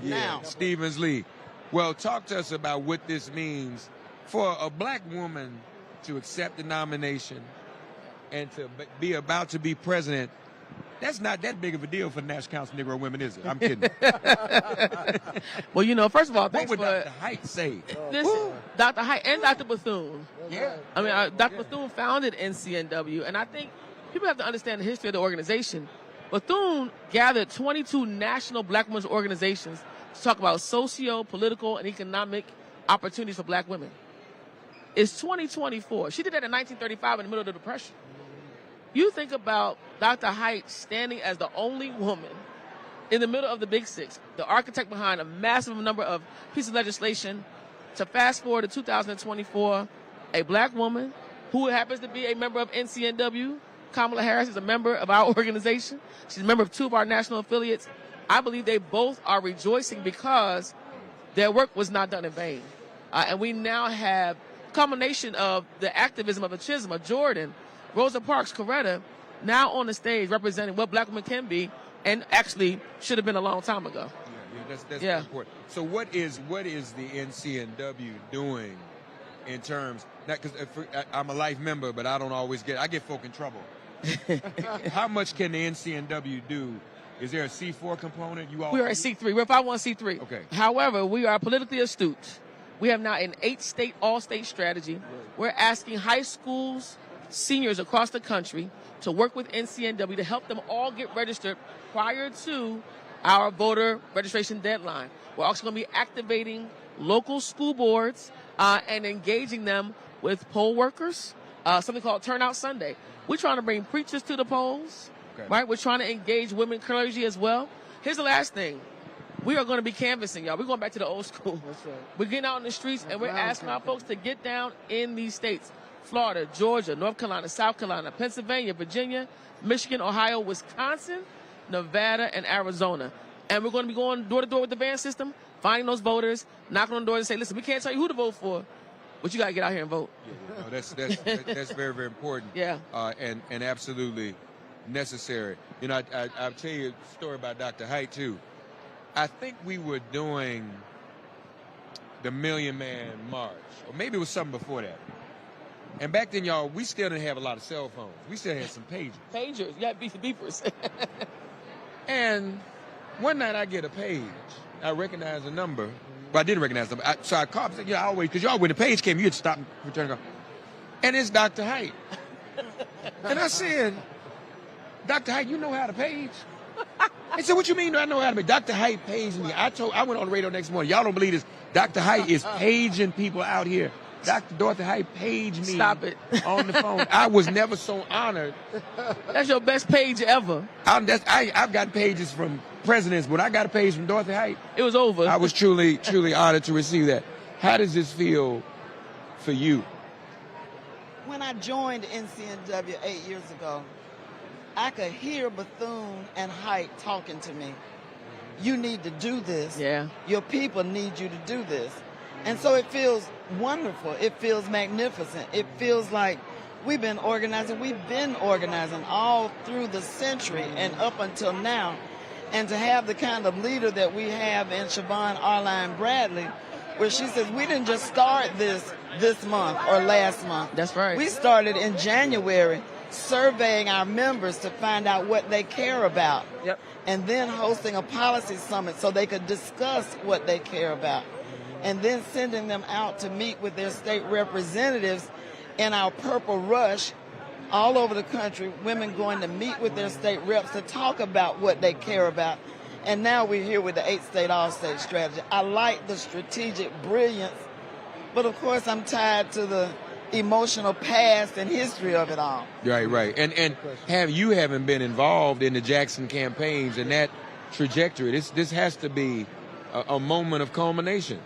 Yeah, Stevens Lee. Well, talk to us about what this means for a black woman to accept the nomination and to be about to be president. That's not that big of a deal for the National Council of Negro Women, is it? I'm kidding. Well, you know, first of all, thanks what would for Dr. Height say? Dr. Height and Dr. Bethune. Yeah. I mean, Dr. Bethune founded NCNW, and I think people have to understand the history of the organization. Bethune gathered 22 national black women's organizations to talk about socio, political, and economic opportunities for black women. It's 2024. She did that in 1935 in the middle of the Depression. You think about Dr. Height standing as the only woman in the middle of the Big Six, the architect behind a massive number of pieces of legislation, to fast forward to 2024, a black woman who happens to be a member of NCNW. Kamala Harris is a member of our organization. She's a member of 2 of our national affiliates. I believe they both are rejoicing because their work was not done in vain. And we now have a combination of the activism of a Chisholm, Jordan, Rosa Parks, Coretta, now on the stage representing what black women can be, and actually should have been a long time ago. That's important. So what is the NCNW doing in terms, because I'm a life member, but I don't always I get folk in trouble. How much can the NCNW do? Is there a C4 component? We are a C3. We're a 501c3. Okay. However, we are politically astute. We have now an 8-state, all-state strategy. We're asking high schools, seniors across the country to work with NCNW to help them all get registered prior to our voter registration deadline. We're also going to be activating local school boards and engaging them with poll workers, something called Turnout Sunday. We're trying to bring preachers to the polls, right? We're trying to engage women clergy as well. Here's the last thing. We are going to be canvassing, y'all. We're going back to the old school. That's right. We're getting out in the streets, and we're asking our folks to get down in these states. Florida, Georgia, North Carolina, South Carolina, Pennsylvania, Virginia, Michigan, Ohio, Wisconsin, Nevada, and Arizona. And we're going to be going door to door with the van system, finding those voters, knocking on the doors and say, listen, we can't tell you who to vote for, but you got to get out here and vote. Yeah, no, that's very, very important. Yeah. And absolutely necessary. You know, I'll tell you a story about Dr. Height, too. I think we were doing the Million Man March, or maybe it was something before that. And back then, y'all, we still didn't have a lot of cell phones. We still had some pagers. Pagers, yeah, beepers. And one night I get a page. I recognize the number. Well, I didn't recognize the number. So I called and said, yeah, always, because y'all, when the page came, you'd stop and return the call. And it's Dr. Height. And I said, Dr. Height, you know how to page? He said, what you mean do I know how to page? Dr. Height paged me. I went on the radio next morning. Y'all don't believe this. Dr. Height is paging people out here. Dr. Dorothy Height paged me. Stop it. On the phone. I was never so honored. That's your best page ever. I've got pages from presidents, but I got a page from Dorothy Height. It was over. I was truly honored to receive that. How does this feel for you? When I joined NCNW 8 years ago, I could hear Bethune and Height talking to me. You need to do this. Yeah. Your people need you to do this. And so it feels wonderful. It feels magnificent. It feels like we've been organizing all through the century and up until now. And to have the kind of leader that we have in Siobhan Arline Bradley, where she says, we didn't just start this this month or last month. That's right. We started in January surveying our members to find out what they care about. Yep. And then hosting a policy summit so they could discuss what they care about. And then sending them out to meet with their state representatives in our Purple Rush all over the country, women going to meet with their state reps to talk about what they care about. And now we're here with the 8-state all-state strategy. I like the strategic brilliance, but of course I'm tied to the emotional past and history of it all. Right. And haven't been involved in the Jackson campaigns and that trajectory. This has to be a moment of culmination.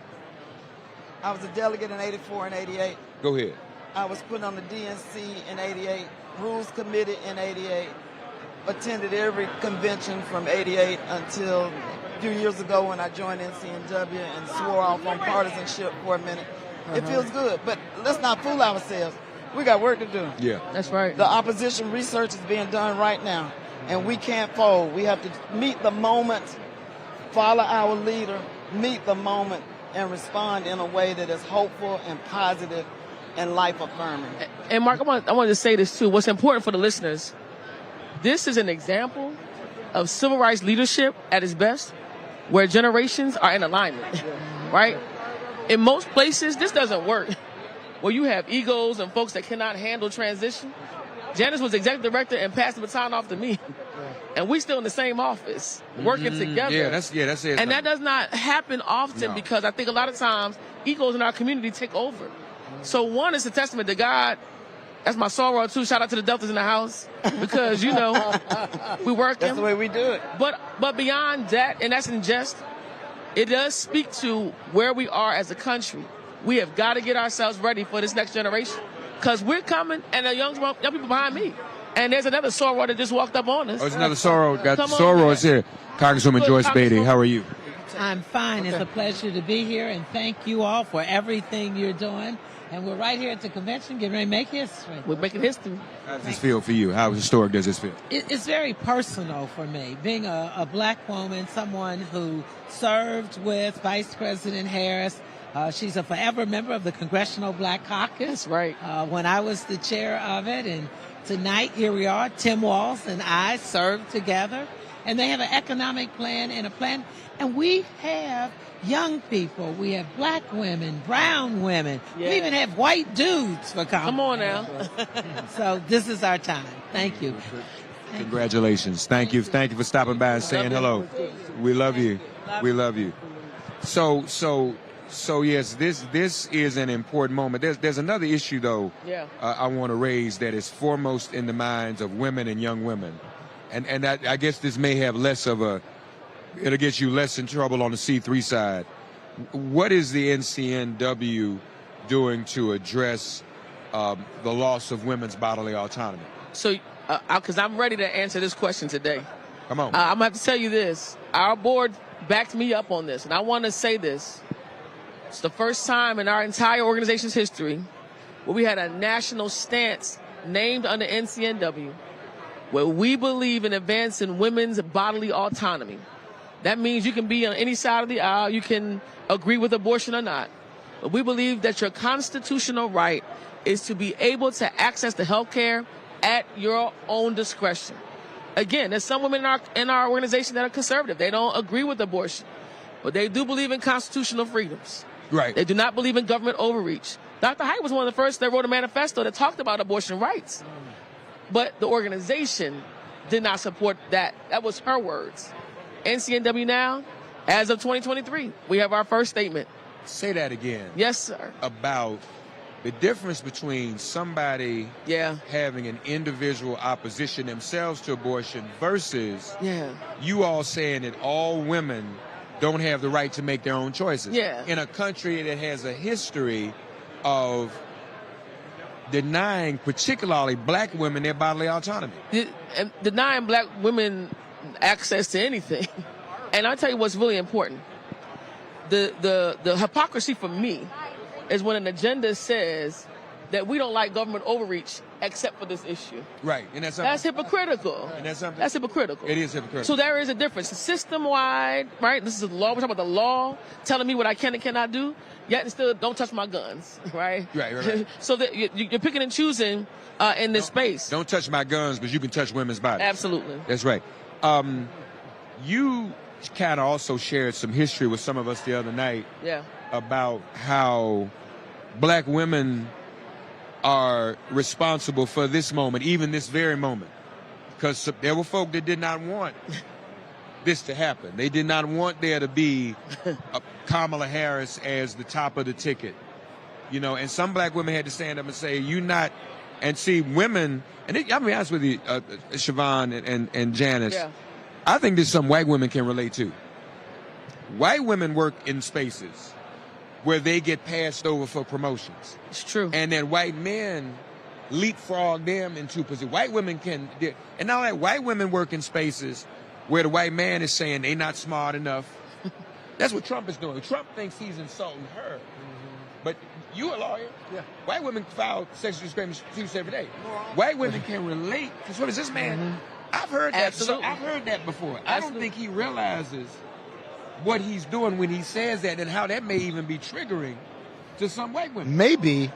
I was a delegate in 84 and 88. Go ahead. I was put on the DNC in 88, Rules Committee in 88, attended every convention from 88 until a few years ago when I joined NCNW and swore off on partisanship for a minute. It feels good, but let's not fool ourselves. We got work to do. Yeah. That's right. The opposition research is being done right now, and we can't fold. We have to meet the moment, follow our leader, meet the moment, and respond in a way that is hopeful and positive and life-affirming. And Mark, I wanted to say this too. What's important for the listeners, this is an example of civil rights leadership at its best, where generations are in alignment, right? In most places, this doesn't work. Where you have egos and folks that cannot handle transition. Janice was executive director and passed the baton off to me. And we still in the same office, working together. Yeah, that's it. And that does not happen often because I think a lot of times egos in our community take over. So one is a testament to God. That's my sorrow too. Shout out to the Deltas in the house because, you know, we work. That's the way we do it. But beyond that, and that's in jest, it does speak to where we are as a country. We have got to get ourselves ready for this next generation because we're coming, and the young people behind me. And there's another sorrow that just walked up on us. Oh, there's another sorrow. Got the sorrows here. Congresswoman Joyce Beatty, how are you? I'm fine. It's a pleasure to be here, and thank you all for everything you're doing. And we're right here at the convention getting ready to make history. We're making history. How does this feel for you? How historic does this feel? It's very personal for me. Being a black woman, someone who served with Vice President Harris. She's a forever member of the Congressional Black Caucus. Right. When I was the chair of it. And tonight, here we are, Tim Walz and I served together. And they have an economic plan and a plan. And we have young people. We have black women, brown women. Yeah. We even have white dudes for Congress. Come on now. So this is our time. Thank you. Congratulations. Thank you for stopping by and saying hello. We love you. We love you. So yes, this is an important moment. There's another issue though. Yeah. I want to raise that is foremost in the minds of women and young women, and that, I guess this may have less of a. It'll get you less in trouble on the C3 side. What is the NCNW doing to address the loss of women's bodily autonomy? So, because I'm ready to answer this question today. Come on. I'm going to have to tell you this. Our board backed me up on this, and I want to say this. It's the first time in our entire organization's history where we had a national stance named under NCNW where we believe in advancing women's bodily autonomy. That means you can be on any side of the aisle. You can agree with abortion or not. But we believe that your constitutional right is to be able to access the health care at your own discretion. Again, there's some women in our organization that are conservative. They don't agree with abortion, but they do believe in constitutional freedoms. Right. They do not believe in government overreach. Dr. Hyde was one of the first that wrote a manifesto that talked about abortion rights. But the organization did not support that. That was her words. NCNW now, as of 2023, we have our first statement. Say that again. Yes, sir. About the difference between somebody having an individual opposition themselves to abortion versus you all saying that all women don't have the right to make their own choices. Yeah. In a country that has a history of denying particularly black women their bodily autonomy. Denying black women access to anything. And I'll tell you what's really important. The hypocrisy for me is when an agenda says that we don't like government overreach except for this issue. Right. And that's hypocritical. And that's something. That's hypocritical. It is hypocritical. So there is a difference. System-wide, right? This is the law. We're talking about the law telling me what I can and cannot do, yet and still don't touch my guns, right? Right. So that you're picking and choosing in this space. Don't touch my guns, but you can touch women's bodies. Absolutely. That's right. You kind of also shared some history with some of us the other night about how black women are responsible for this moment, even this very moment. Because there were folk that did not want this to happen. They did not want there to be a Kamala Harris as the top of the ticket. You know, and some black women had to stand up and say, you not, and see women, and I'll be honest with you, Siobhan and Janice, I think this is something white women can relate to. White women work in spaces where they get passed over for promotions. It's true. And then white men leapfrog them into position. White women can, and now that white women work in spaces where the white man is saying they not smart enough. That's what Trump is doing. Trump thinks he's insulting her. But you a lawyer. Yeah. White women file sexual discrimination every day. White women can relate. Because what is this man? I've heard that. Absolutely. I've heard that before. I don't think he realizes what he's doing when he says that, and how that may even be triggering to some white women. Maybe.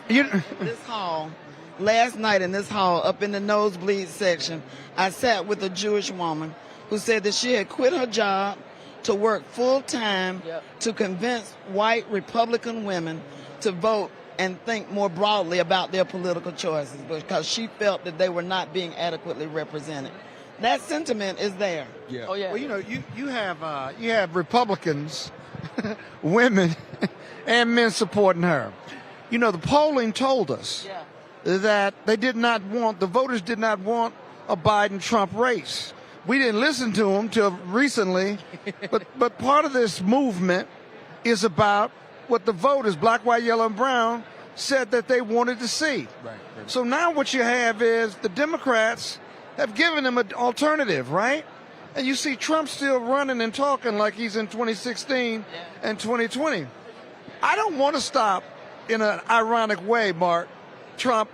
This hall, last night in this hall, up in the nosebleed section, I sat with a Jewish woman who said that she had quit her job to work full-time to convince white Republican women to vote and think more broadly about their political choices because she felt that they were not being adequately represented. That sentiment is there. Yeah. Oh, yeah. Well, you know, you have Republicans, women, and men supporting her. You know, the polling told us that the voters did not want a Biden-Trump race. We didn't listen to them till recently, but part of this movement is about what the voters, black, white, yellow, and brown, said that they wanted to see. Right. So now what you have is the Democrats have given them an alternative, right? And you see Trump still running and talking like he's in 2016 and 2020. I don't want to stop in an ironic way, Mark, Trump.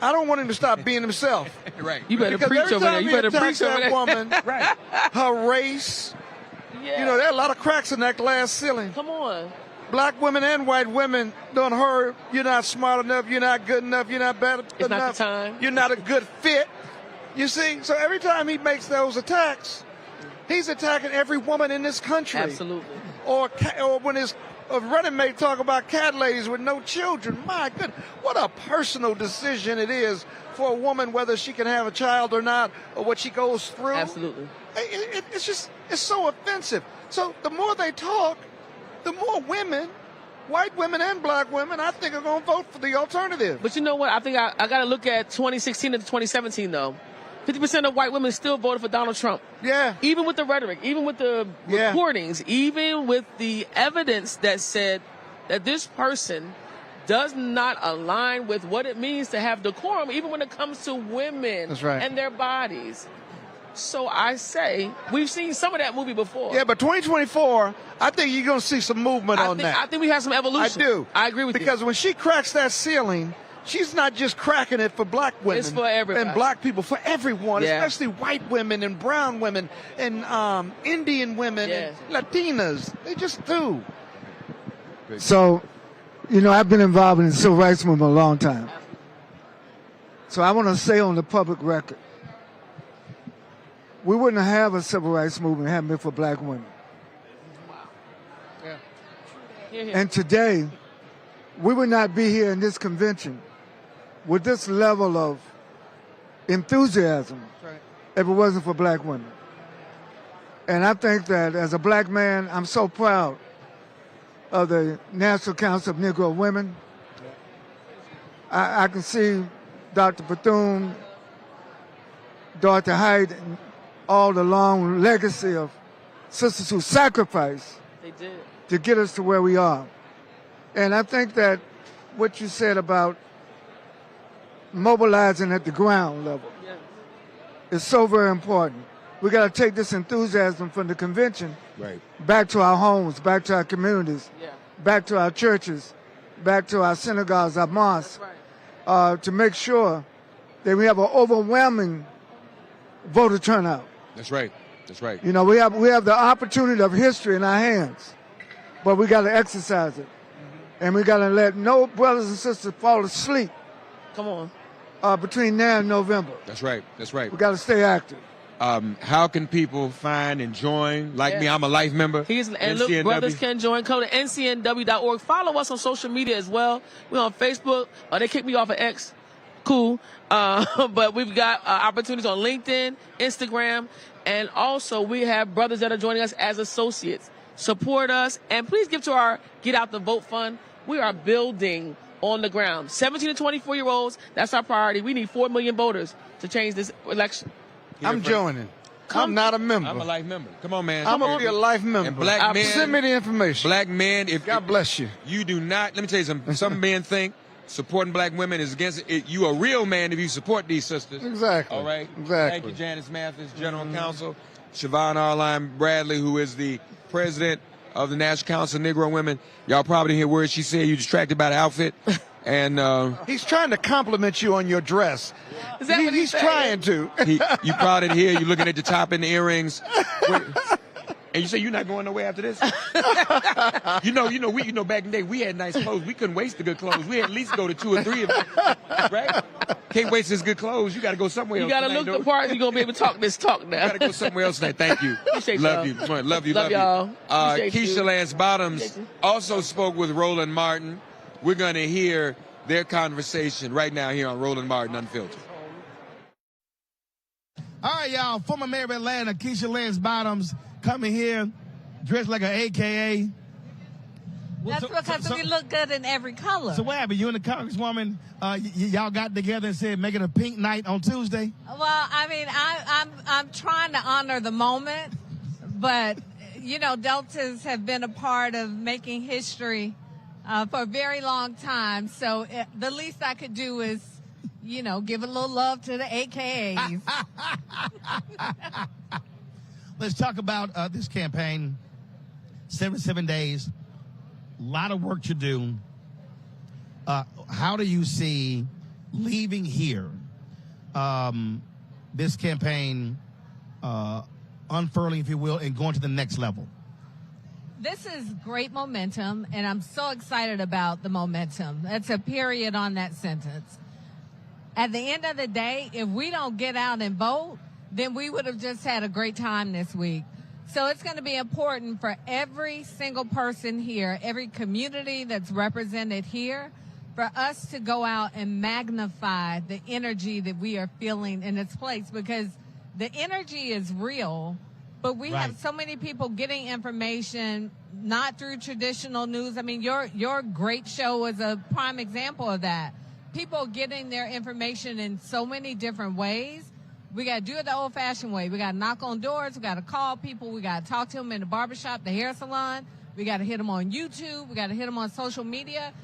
I don't want him to stop being himself. Right. You better preach over there. You better preach over there. Woman, right. Her race. Yeah. You know, there are a lot of cracks in that glass ceiling. Come on. Black women and white women done heard you're not smart enough, you're not good enough, you're not bad enough. It's not the time. You're not a good fit. You see? So every time he makes those attacks, he's attacking every woman in this country. Absolutely. Or when his running mate talk about cat ladies with no children. My goodness, what a personal decision it is for a woman whether she can have a child or not, or what she goes through. Absolutely. It's so offensive. So the more they talk, the more women, white women and black women, I think are going to vote for the alternative. But you know what? I think I got to look at 2016 and 2017, though. 50% of white women still voted for Donald Trump. Yeah. Even with the rhetoric, even with the recordings, even with the evidence that said that this person does not align with what it means to have decorum, even when it comes to women and their bodies. So I say, we've seen some of that movie before. Yeah, but 2024, I think you're going to see some movement on that. I think we have some evolution. I do. I agree with you. Because when she cracks that ceiling, she's not just cracking it for black women. It's for everybody. And black people, for everyone, especially white women and brown women and Indian women and Latinas. They just do. So, you know, I've been involved in the civil rights movement a long time. So I want to say on the public record, we wouldn't have a civil rights movement had it been for black women. Wow. Yeah. And today, we would not be here in this convention with this level of enthusiasm if it wasn't for black women. And I think that as a black man, I'm so proud of the National Council of Negro Women. I can see Dr. Bethune, Dorothy Height, and all the long legacy of sisters who sacrificed to get us to where we are. And I think that what you said about mobilizing at the ground level is so very important. We got to take this enthusiasm from the convention back to our homes, back to our communities, back to our churches, back to our synagogues, our mosques, to make sure that we have an overwhelming voter turnout. That's right. That's right. You know, we have the opportunity of history in our hands, but we got to exercise it, and we got to let no brothers and sisters fall asleep. Come on. Between now and November. That's right. That's right. We got to stay active. How can people find and join? Like me, I'm a life member. And look, brothers can join. Go to ncnw.org. Follow us on social media as well. We're on Facebook. They kicked me off of X. Cool. But we've got opportunities on LinkedIn, Instagram, and also we have brothers that are joining us as associates. Support us, and please give to our Get Out the Vote Fund. We are building on the ground. 17 to 24-year-olds, that's our priority. We need 4 million voters to change this election. I'm joining. I'm not a member. I'm a life member. Come on, man. I'm going to be a life member. And black men, send me the information. Black men, God bless you. You do not, let me tell you something. Some men think supporting black women is against it. You a real man if you support these sisters. Exactly. All right? Exactly. Thank you, Janice Mathis, General Counsel. Siobhan Arline Bradley, who is the president of the National Council of Negro Women. Y'all probably didn't hear words she said. You distracted by the outfit. And he's trying to compliment you on your dress. Is that what he's trying to. You probably didn't hear. You looking at the top and the earrings. And you say you're not going nowhere after this? you know, back in the day we had nice clothes. We couldn't waste the good clothes. We had at least go to 2 or 3 of them, right? Can't waste this good clothes. You got to go somewhere else. You got to look the part. You're going to be able to talk this talk now. You got to go somewhere else tonight. Thank you. Love you. Love you. Love y'all. Keisha Lance Bottoms also spoke with Roland Martin. We're going to hear their conversation right now here on Roland Martin Unfiltered. All right, y'all. Former mayor of Atlanta, Keisha Lance Bottoms, coming here dressed like an AKA. That's because we look good in every color. So what happened? You and the congresswoman, y'all got together and said make it a pink night on Tuesday? Well, I mean, I'm trying to honor the moment, but you know, Deltas have been a part of making history for a very long time. So the least I could do is, you know, give a little love to the AKAs. Let's talk about this campaign. 77 days. A lot of work to do. How do you see leaving here, this campaign unfurling, if you will, and going to the next level? This is great momentum, and I'm so excited about the momentum. That's a period on that sentence. At the end of the day, if we don't get out and vote, then we would have just had a great time this week. So it's going to be important for every single person here, every community that's represented here, for us to go out and magnify the energy that we are feeling in this place, because the energy is real, but we have so many people getting information not through traditional news. I mean, your great show is a prime example of that. People getting their information in so many different ways. We got to do it the old-fashioned way. We got to knock on doors. We got to call people. We got to talk to them in the barbershop, the hair salon. We got to hit them on YouTube. We got to hit them on social media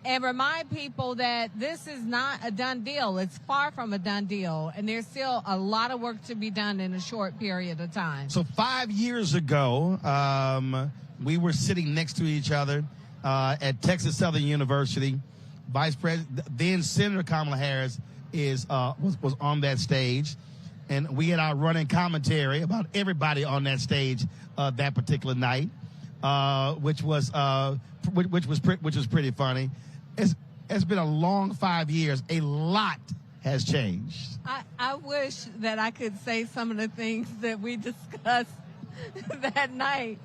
and remind people that this is not a done deal. It's far from a done deal, and there's still a lot of work to be done in a short period of time. So 5 years ago, we were sitting next to each other at Texas Southern University. Vice President, then Senator Kamala Harris was on that stage. And we had our running commentary about everybody on that stage that particular night, which was pretty funny. It's been a long 5 years. A lot has changed. I wish that I could say some of the things that we discussed that night,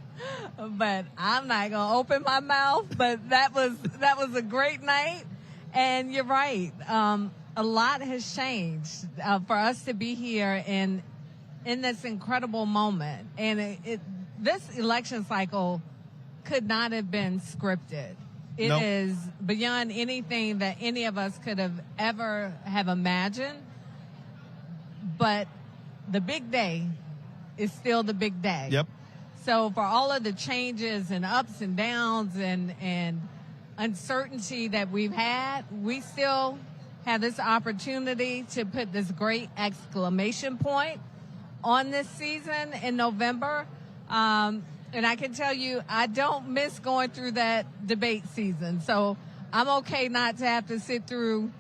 but I'm not gonna open my mouth. But that was a great night, and you're right. A lot has changed for us to be here in this incredible moment. And this election cycle could not have been scripted. It is beyond anything that any of us could have ever have imagined. But the big day is still the big day. Yep. So for all of the changes and ups and downs and uncertainty that we've had, we still have this opportunity to put this great exclamation point on this season in November. And I can tell you, I don't miss going through that debate season. So I'm okay not to have to sit through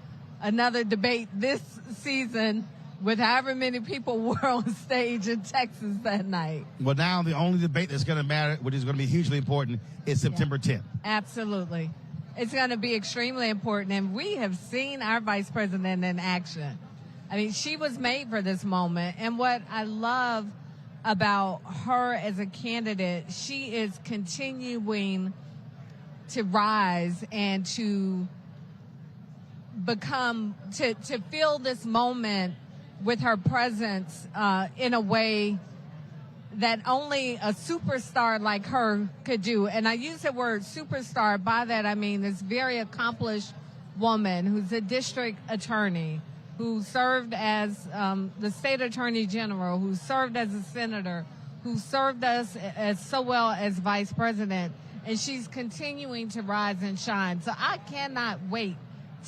another debate this season with however many people were on stage in Texas that night. Well, now the only debate that's going to matter, which is going to be hugely important, is September 10th. Absolutely. It's going to be extremely important, and we have seen our vice president in action. I mean, she was made for this moment, and what I love about her as a candidate, she is continuing to rise and to become, to fill this moment with her presence in a way that only a superstar like her could do. And I use the word superstar. By that, I mean this very accomplished woman who's a district attorney, who served as the state attorney general, who served as a senator, who served us as so well as vice president. And she's continuing to rise and shine. So I cannot wait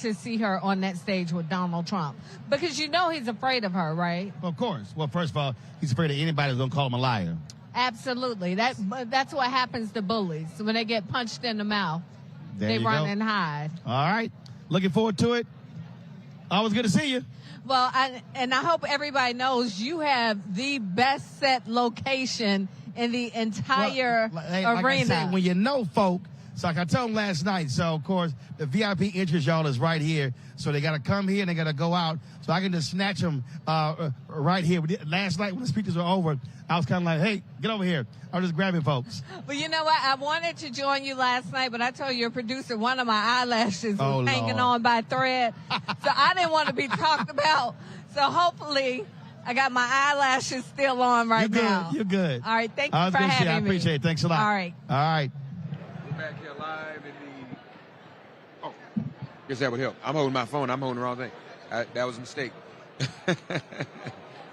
to see her on that stage with Donald Trump, because you know he's afraid of her, right? Well, of course. Well, first of all, he's afraid of anybody who's going to call him a liar. Absolutely. That's what happens to bullies. When they get punched in the mouth, they run and hide. All right. Looking forward to it. Always good to see you. Well, I hope everybody knows you have the best set location in the entire arena. Like I said, when you know folk, so like I told them last night, so of course the VIP entrance, y'all, is right here. So they got to come here and they got to go out. So I can just snatch them right here. Last night when the speeches were over, I was kind of like, hey, get over here. I was just grabbing folks. But you know what? I wanted to join you last night, but I told your producer one of my eyelashes was hanging on by a thread. So I didn't want to be talked about. So hopefully I got my eyelashes still on right now. You're good. All right. Thank you for having me. I appreciate it. Thanks a lot. All right. All right. We're back here live in the... Oh, guess that would help. I'm holding my phone. I'm holding the wrong thing. That was a mistake.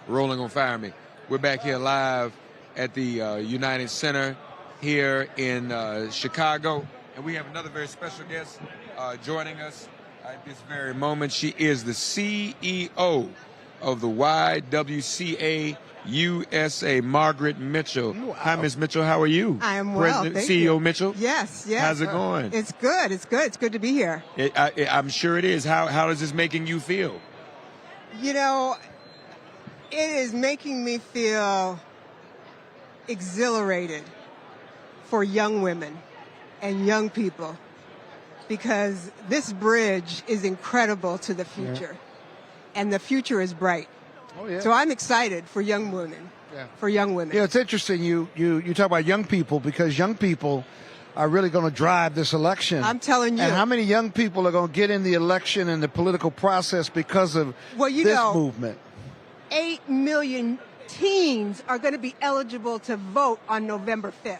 Roland gonna fire me. We're back here live at the United Center here in Chicago. And we have another very special guest joining us at this very moment. She is the CEO of the YWCA USA, Margaret Mitchell. Wow. Hi, Ms. Mitchell. How are you? I am well. President, Thank CEO you. Mitchell. Yes, yes. How's it going? It's good. It's good. It's good to be here. I'm sure it is. How is this making you feel? You know, it is making me feel exhilarated for young women and young people, because this bridge is incredible to the future, and the future is bright. Oh, yeah. So I'm excited for young women. Yeah. For young women. Yeah, it's interesting you talk about young people, because young people are really going to drive this election. I'm telling you. And how many young people are going to get in the election and the political process because of this movement? 8 million teens are going to be eligible to vote on November 5th.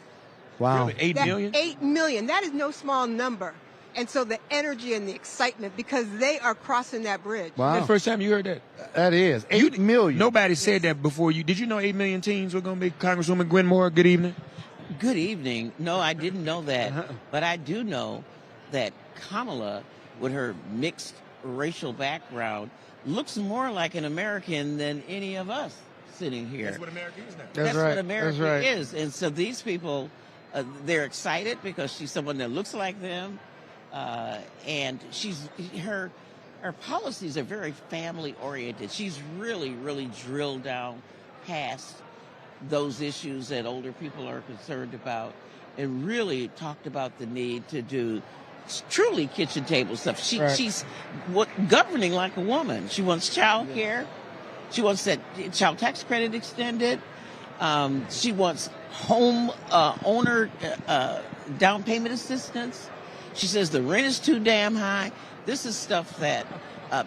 Wow. Really? 8 million? 8 million. That is no small number. And so the energy and the excitement, because they are crossing that bridge. Wow. That's the first time you heard that? That is. 8 million. Nobody said that before you. Did you know 8 million teens were going to be Congresswoman Gwen Moore? Good evening. Good evening. No, I didn't know that. But I do know that Kamala, with her mixed racial background, looks more like an American than any of us sitting here. That's what America is now. That's what America is. And so these people, they're excited because she's someone that looks like them. And her policies are very family oriented. She's really, really drilled down past those issues that older people are concerned about, and really talked about the need to do truly kitchen table stuff. She's governing like a woman. She wants child care. She wants that child tax credit extended. She wants home owner down payment assistance. She says the rent is too damn high. This is stuff that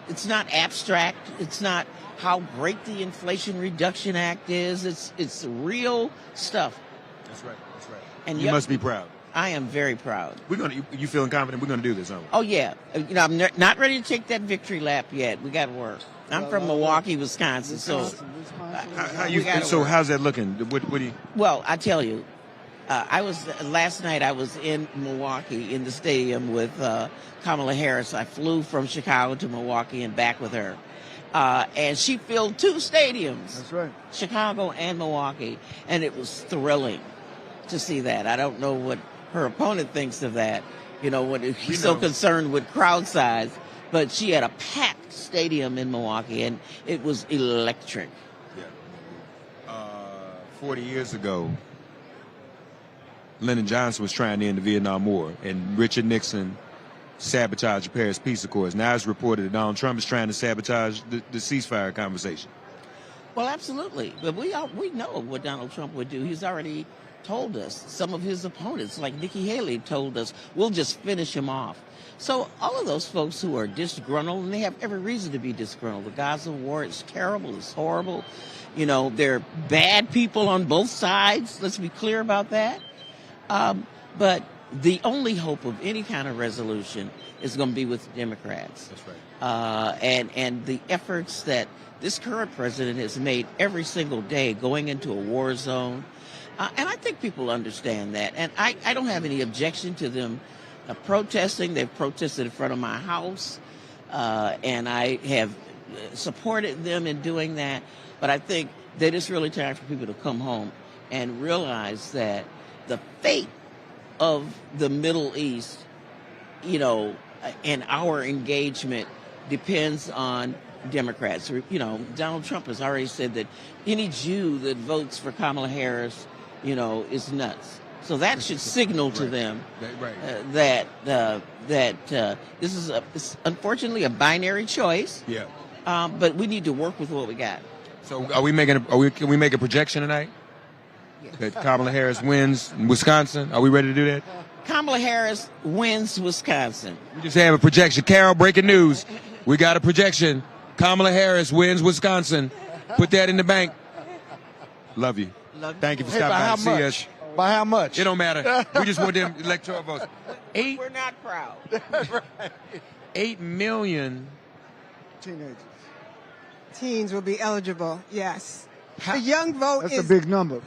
it's not abstract. It's not how great the Inflation Reduction Act is. It's real stuff. That's right. That's right. And you must be proud. I am very proud. You feeling confident? We're going to do this, aren't we? Oh, yeah. I'm not ready to take that victory lap yet. We got to work. I'm from Milwaukee, Wisconsin. So how's that looking? What do you? Well, I tell you, last night I was in Milwaukee in the stadium with Kamala Harris. I flew from Chicago to Milwaukee and back with her. And she filled 2 stadiums. That's right. Chicago and Milwaukee. And it was thrilling to see that. I don't know what her opponent thinks of that, when he's so concerned with crowd size. But she had a packed stadium in Milwaukee, and it was electric. 40 years ago, Lyndon Johnson was trying to end the Vietnam War, and Richard Nixon sabotaged the Paris Peace Accords. Now it's reported that Donald Trump is trying to sabotage the ceasefire conversation. Well, absolutely. But we know what Donald Trump would do. He's already told us. Some of his opponents, like Nikki Haley, told us, we'll just finish him off. So all of those folks who are disgruntled, and they have every reason to be disgruntled. The Gaza war is terrible. It's horrible. They're bad people on both sides. Let's be clear about that. But the only hope of any kind of resolution is going to be with the Democrats. That's right. And the efforts that this current president has made every single day going into a war zone. And I think people understand that. And I don't have any objection to them protesting. They've protested in front of my house. And I have supported them in doing that. But I think that it's really time for people to come home and realize that the fate of the Middle East, and our engagement depends on Democrats. Donald Trump has already said that any Jew that votes for Kamala Harris, is nuts. So that should signal to them that this is it's unfortunately a binary choice. Yeah. But we need to work with what we got. So can we make a projection tonight? Yes. That Kamala Harris wins Wisconsin? Are we ready to do that? Kamala Harris wins Wisconsin. We just have a projection. Carol, breaking news. We got a projection. Kamala Harris wins Wisconsin. Put that in the bank. Love you. Thank you for stopping by to see us. By how much? It don't matter. We just want them electoral votes. We're not proud. 8 million teenagers. Teens will be eligible, yes. The young vote That's a big number.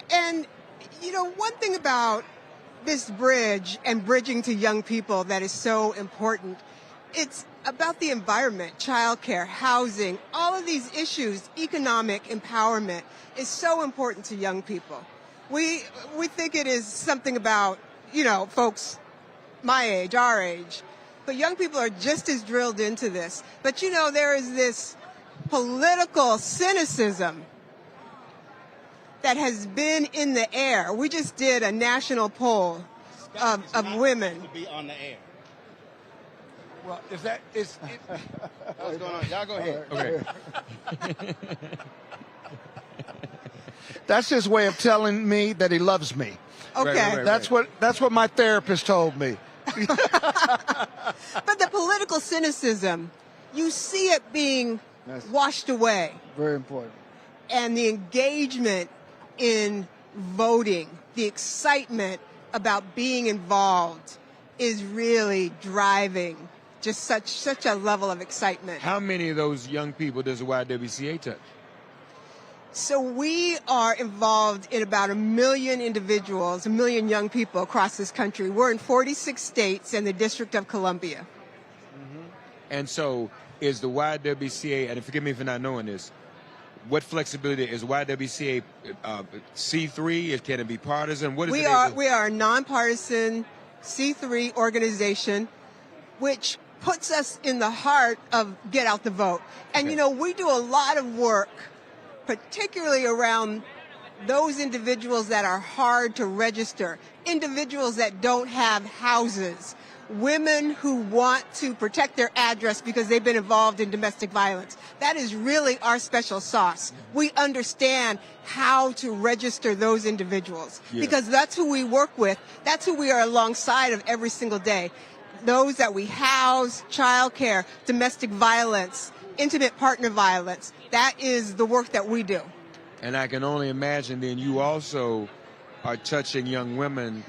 And one thing about this bridge and bridging to young people that is so important, it's about the environment, childcare, housing, all of these issues. Economic empowerment is so important to young people. We think it is something about, folks my age, our age. But young people are just as drilled into this. But, there is this political cynicism that has been in the air. We just did a national poll of women. To be on the air. Well, what's going on? Y'all go ahead. Okay. That's his way of telling me that he loves me. Okay. That's what my therapist told me. But the political cynicism, you see it being washed away. Very important. And the engagement in voting, the excitement about being involved is really driving just such a level of excitement. How many of those young people does the YWCA touch? So we are involved in about 1 million individuals, 1 million young people across this country. We're in 46 states and the District of Columbia. Mm-hmm. And so is the YWCA, and forgive me for not knowing this, what flexibility is YWCA C3? Can it be partisan? What is we are a nonpartisan C3 organization, which puts us in the heart of Get Out the Vote. And, we do a lot of work, particularly around those individuals that are hard to register, individuals that don't have houses, women who want to protect their address because they've been involved in domestic violence. That is really our special sauce. We understand how to register those individuals because that's who we work with. That's who we are alongside of every single day. Those that we house, childcare, domestic violence, intimate partner violence. That is the work that we do. And I can only imagine then you also are touching young women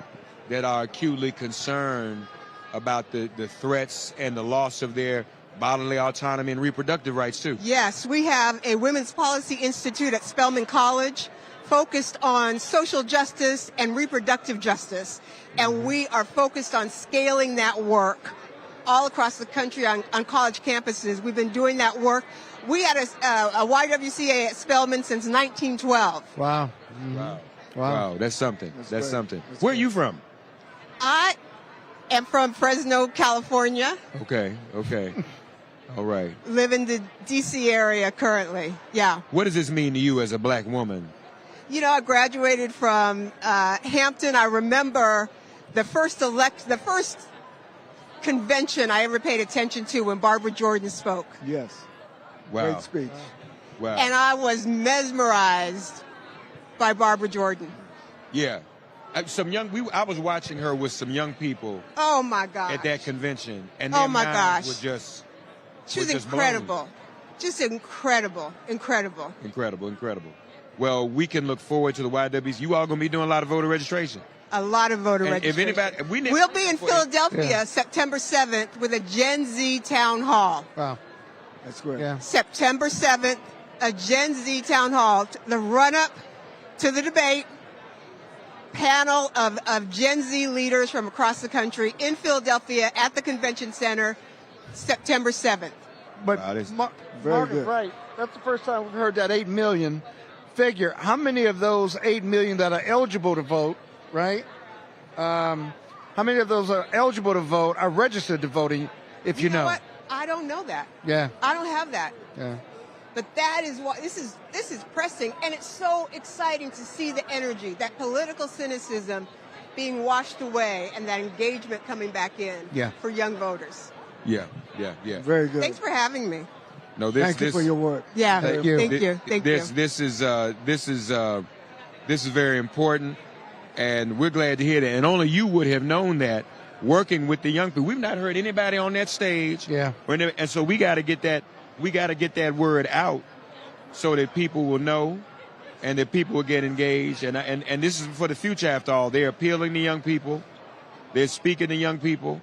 that are acutely concerned about the threats and the loss of their bodily autonomy and reproductive rights too. Yes, we have a Women's Policy Institute at Spelman College focused on social justice and reproductive justice. And we are focused on scaling that work all across the country on college campuses. We've been doing that work. We had a YWCA at Spelman since 1912. Wow. Wow. That's something. That's something. Where are you from? I am from Fresno, California. Okay. All right. Live in the D.C. area currently. Yeah. What does this mean to you as a black woman? You know, I graduated from Hampton. I remember the first convention I ever paid attention to when Barbara Jordan spoke. Yes. Wow. Great speech. Wow. And I was mesmerized by Barbara Jordan. Yeah. I was watching her with some young people. Oh my gosh. At that convention, and oh their my minds gosh. were just. She was just incredible. blown. Just incredible. Incredible. Well, we can look forward to the YWs. You all going to be doing a lot of voter registration. A lot of voter registration. If anybody, we'll be in Philadelphia September 7th with a Gen Z town hall. Wow. That's great. Yeah. September 7th, a Gen Z town hall. The run-up to the debate. Panel of Gen Z leaders from across the country in Philadelphia at the convention center, September 7th. But Wow, Mark is right. That's the first time we've heard that 8 million figure. How many of those 8 million that are eligible to vote, right? How many of those are eligible to vote are registered to voting, if you know? What? I don't know that. Yeah. I don't have that. Yeah. But that is what this is pressing, and it's so exciting to see the energy, that political cynicism being washed away, and that engagement coming back in for young voters. Yeah. Very good. Thanks for having me. No, Thank you for your work. Yeah, Thank you. Thank you. This is very important, and we're glad to hear that. And only you would have known that working with the young people. We've not heard anybody on that stage. Yeah. And so we got to get that. We got to get that word out so that people will know and that people will get engaged. And this is for the future, after all. They're appealing to young people. They're speaking to young people.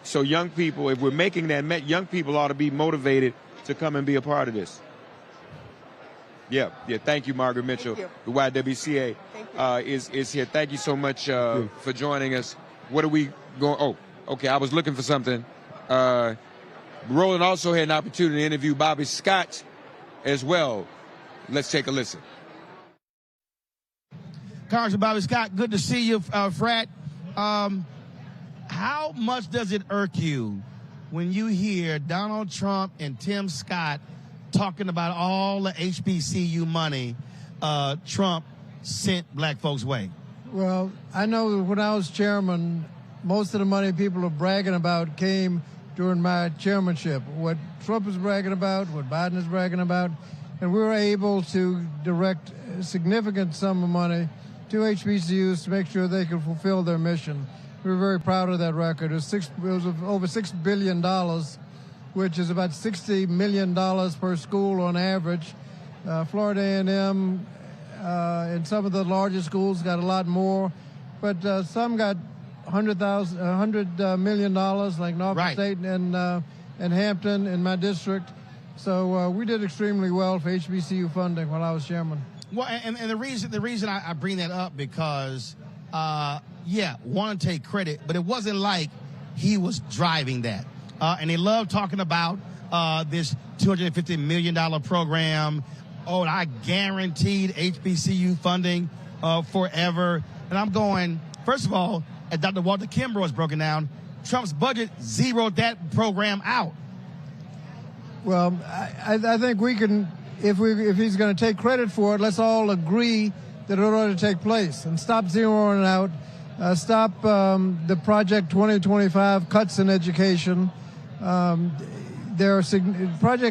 So young people, if we're making that, young people ought to be motivated to come and be a part of this. Yeah. Thank you, Margaret Mitchell. Thank The YWCA is here. Thank you so much for joining us. What are we going? Oh, okay. I was looking for something. Roland also had an opportunity to interview Bobby Scott as well. Let's take a listen. Congressman Bobby Scott, good to see you, Frat. How much does it irk you when you hear Donald Trump and Tim Scott talking about all the HBCU money Trump sent black folks' way? Well, I know when I was chairman, most of the money people are bragging about came during my chairmanship. What Trump is bragging about, what Biden is bragging about, and we were able to direct a significant sum of money to HBCUs to make sure they could fulfill their mission. We were very proud of that record. It was over $6 billion, which is about $60 million per school on average. Florida A&M and some of the larger schools got a lot more, but some got $100 million, like Norfolk State and Hampton in my district. So we did extremely well for HBCU funding while I was chairman. Well, and the reason I bring that up because, want to take credit, but it wasn't like he was driving that. And they love talking about this $250 million program. Oh, I guaranteed HBCU funding forever. And I'm going, first of all, as Dr. Walter Kimbrough has broken down, Trump's budget zeroed that program out. Well, I think we can, if he's going to take credit for it, let's all agree that it ought to take place and stop zeroing it out. Stop the Project 2025 cuts in education. Project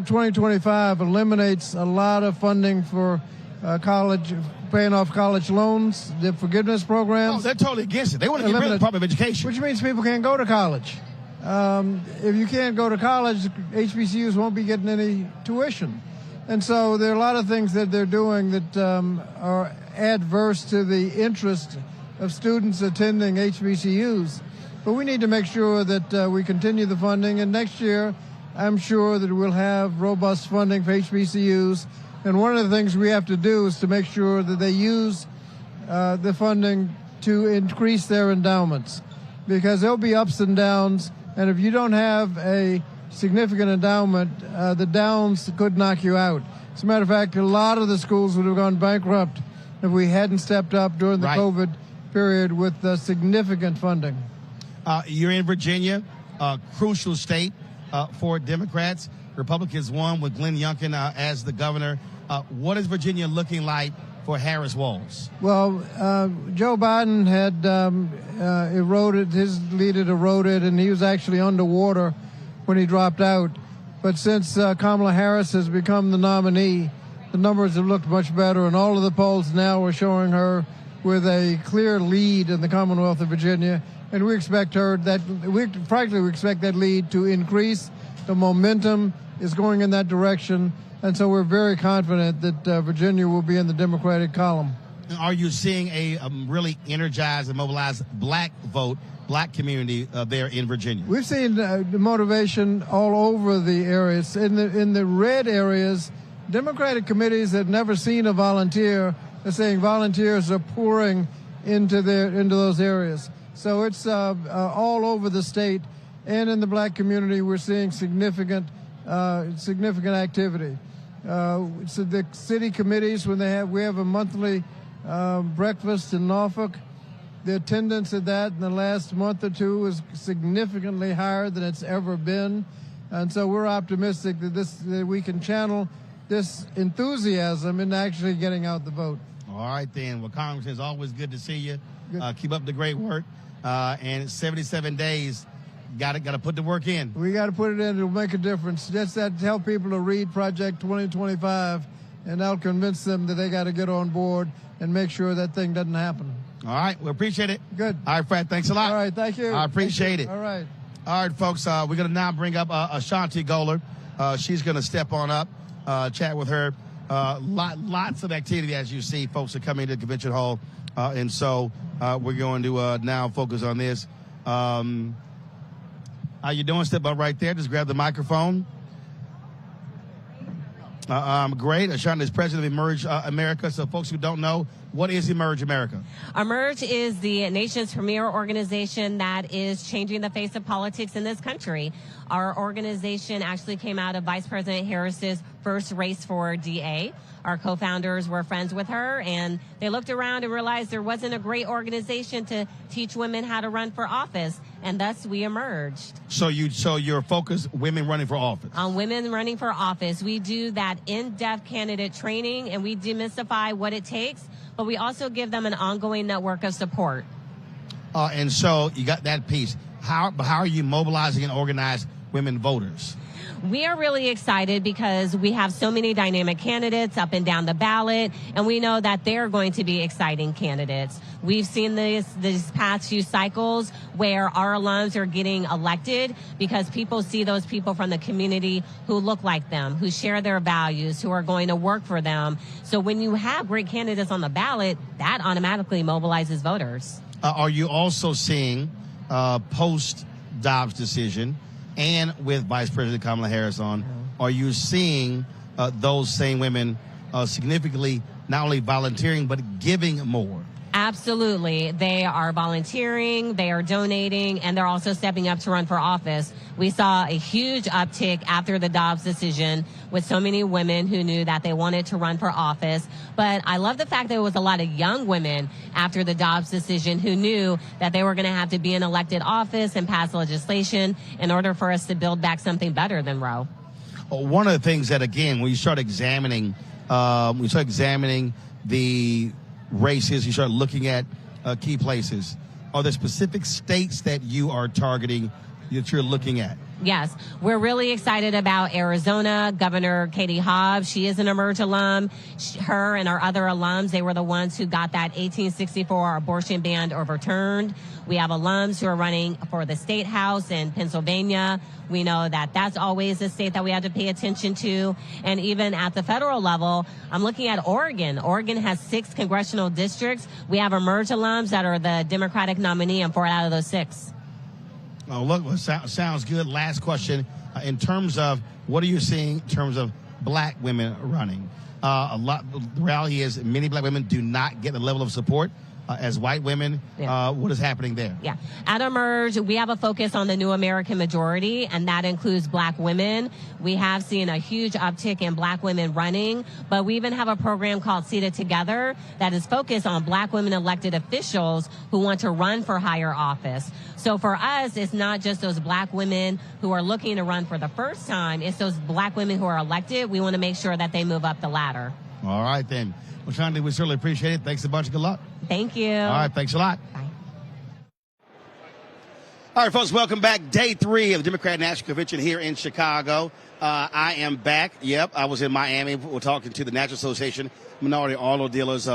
2025 eliminates a lot of funding for college, paying off college loans, the forgiveness programs. Oh, they're totally against it. They want to get rid of the Department of Education. Which means people can't go to college. If you can't go to college, HBCUs won't be getting any tuition. And so there are a lot of things that they're doing that are adverse to the interest of students attending HBCUs. But we need to make sure that we continue the funding. And next year, I'm sure that we'll have robust funding for HBCUs. And one of the things we have to do is to make sure that they use the funding to increase their endowments, because there'll be ups and downs. And if you don't have a significant endowment, the downs could knock you out. As a matter of fact, a lot of the schools would have gone bankrupt if we hadn't stepped up during the COVID period with significant funding. You're in Virginia, crucial state for Democrats. Republicans won with Glenn Youngkin as the governor. What is Virginia looking like for Harris Walz? Well, Joe Biden had eroded, his lead had eroded, and he was actually underwater when he dropped out. But since Kamala Harris has become the nominee, the numbers have looked much better, and all of the polls now are showing her with a clear lead in the Commonwealth of Virginia. And we expect we expect that lead to increase. The momentum is going in that direction. And so we're very confident that Virginia will be in the Democratic column. Are you seeing a really energized and mobilized black vote, black community there in Virginia? We've seen the motivation all over the areas. In the red areas, Democratic committees that never seen a volunteer are saying volunteers are pouring into those areas. So it's all over the state, and in the black community, we're seeing significant activity. So the city committees, we have a monthly breakfast in Norfolk. The attendance at that in the last month or two is significantly higher than it's ever been, and so we're optimistic that we can channel this enthusiasm into actually getting out the vote. All right, then. Well, Congressman, it's always good to see you. Keep up the great work. And it's 77 days. Got to put the work in. We got to put it in. It'll make a difference. Just that, tell people to read Project 2025, and that'll convince them that they got to get on board and make sure that thing doesn't happen. All right. We appreciate it. Good. All right, Fred. Thanks a lot. All right. Thank you. I appreciate it. All right. All right, folks. We're going to now bring up Ashanti Goler. She's going to step on up, chat with her. Lots of activity, as you see. Folks are coming to the convention hall. And so we're going to now focus on this. How you doing? Step up right there. Just grab the microphone. Great. Ashanti is president of Emerge America. So folks who don't know, what is Emerge America? Emerge is the nation's premier organization that is changing the face of politics in this country. Our organization actually came out of Vice President Harris's first race for DA. Our co-founders were friends with her, and they looked around and realized there wasn't a great organization to teach women how to run for office, and thus we emerged. So you're focused women running for office? On women running for office. We do that in-depth candidate training, and we demystify what it takes, but we also give them an ongoing network of support. And so you got that piece. How are you mobilizing and organizing women voters? We are really excited because we have so many dynamic candidates up and down the ballot, and we know that they're going to be exciting candidates. We've seen these past few cycles where our alums are getting elected because people see those people from the community who look like them, who share their values, who are going to work for them. So when you have great candidates on the ballot, that automatically mobilizes voters. Are you also seeing post-Dobbs decision and with Vice President Kamala Harris on, are you seeing those same women significantly not only volunteering but giving more? Absolutely. They are volunteering, they are donating, and they're also stepping up to run for office. We saw a huge uptick after the Dobbs decision with so many women who knew that they wanted to run for office. But I love the fact that there was a lot of young women after the Dobbs decision who knew that they were going to have to be in elected office and pass legislation in order for us to build back something better than Roe. One of the things that, again, when you start examining the races, you start looking at key places. Are there specific states that you are targeting, that you're looking at? Yes, we're really excited about Arizona. Governor Katie Hobbs, she is an Emerge alum. Her and our other alums, they were the ones who got that 1864 abortion ban overturned. We have alums who are running for the state house in Pennsylvania. We know that that's always a state that we have to pay attention to. And even at the federal level, I'm looking at Oregon. Oregon has 6 congressional districts. We have Emerge alums that are the Democratic nominee in 4 out of those 6. Oh, look, sounds good. Last question. In terms of what are you seeing in terms of black women running? The reality is many black women do not get the level of support as white women. What is happening there? Yeah. At Emerge, we have a focus on the new American majority, and that includes black women. We have seen a huge uptick in black women running, but we even have a program called Seated Together that is focused on black women elected officials who want to run for higher office. So for us, it's not just those black women who are looking to run for the first time. It's those black women who are elected. We want to make sure that they move up the ladder. All right, then. Well, Shandi, we certainly appreciate it. Thanks a bunch. Good luck. Thank you. All right, thanks a lot. Bye. All right, folks, welcome back. Day 3 of the Democrat National Convention here in Chicago. I am back. Yep, I was in Miami. We're talking to the National Association Minority Auto Dealers,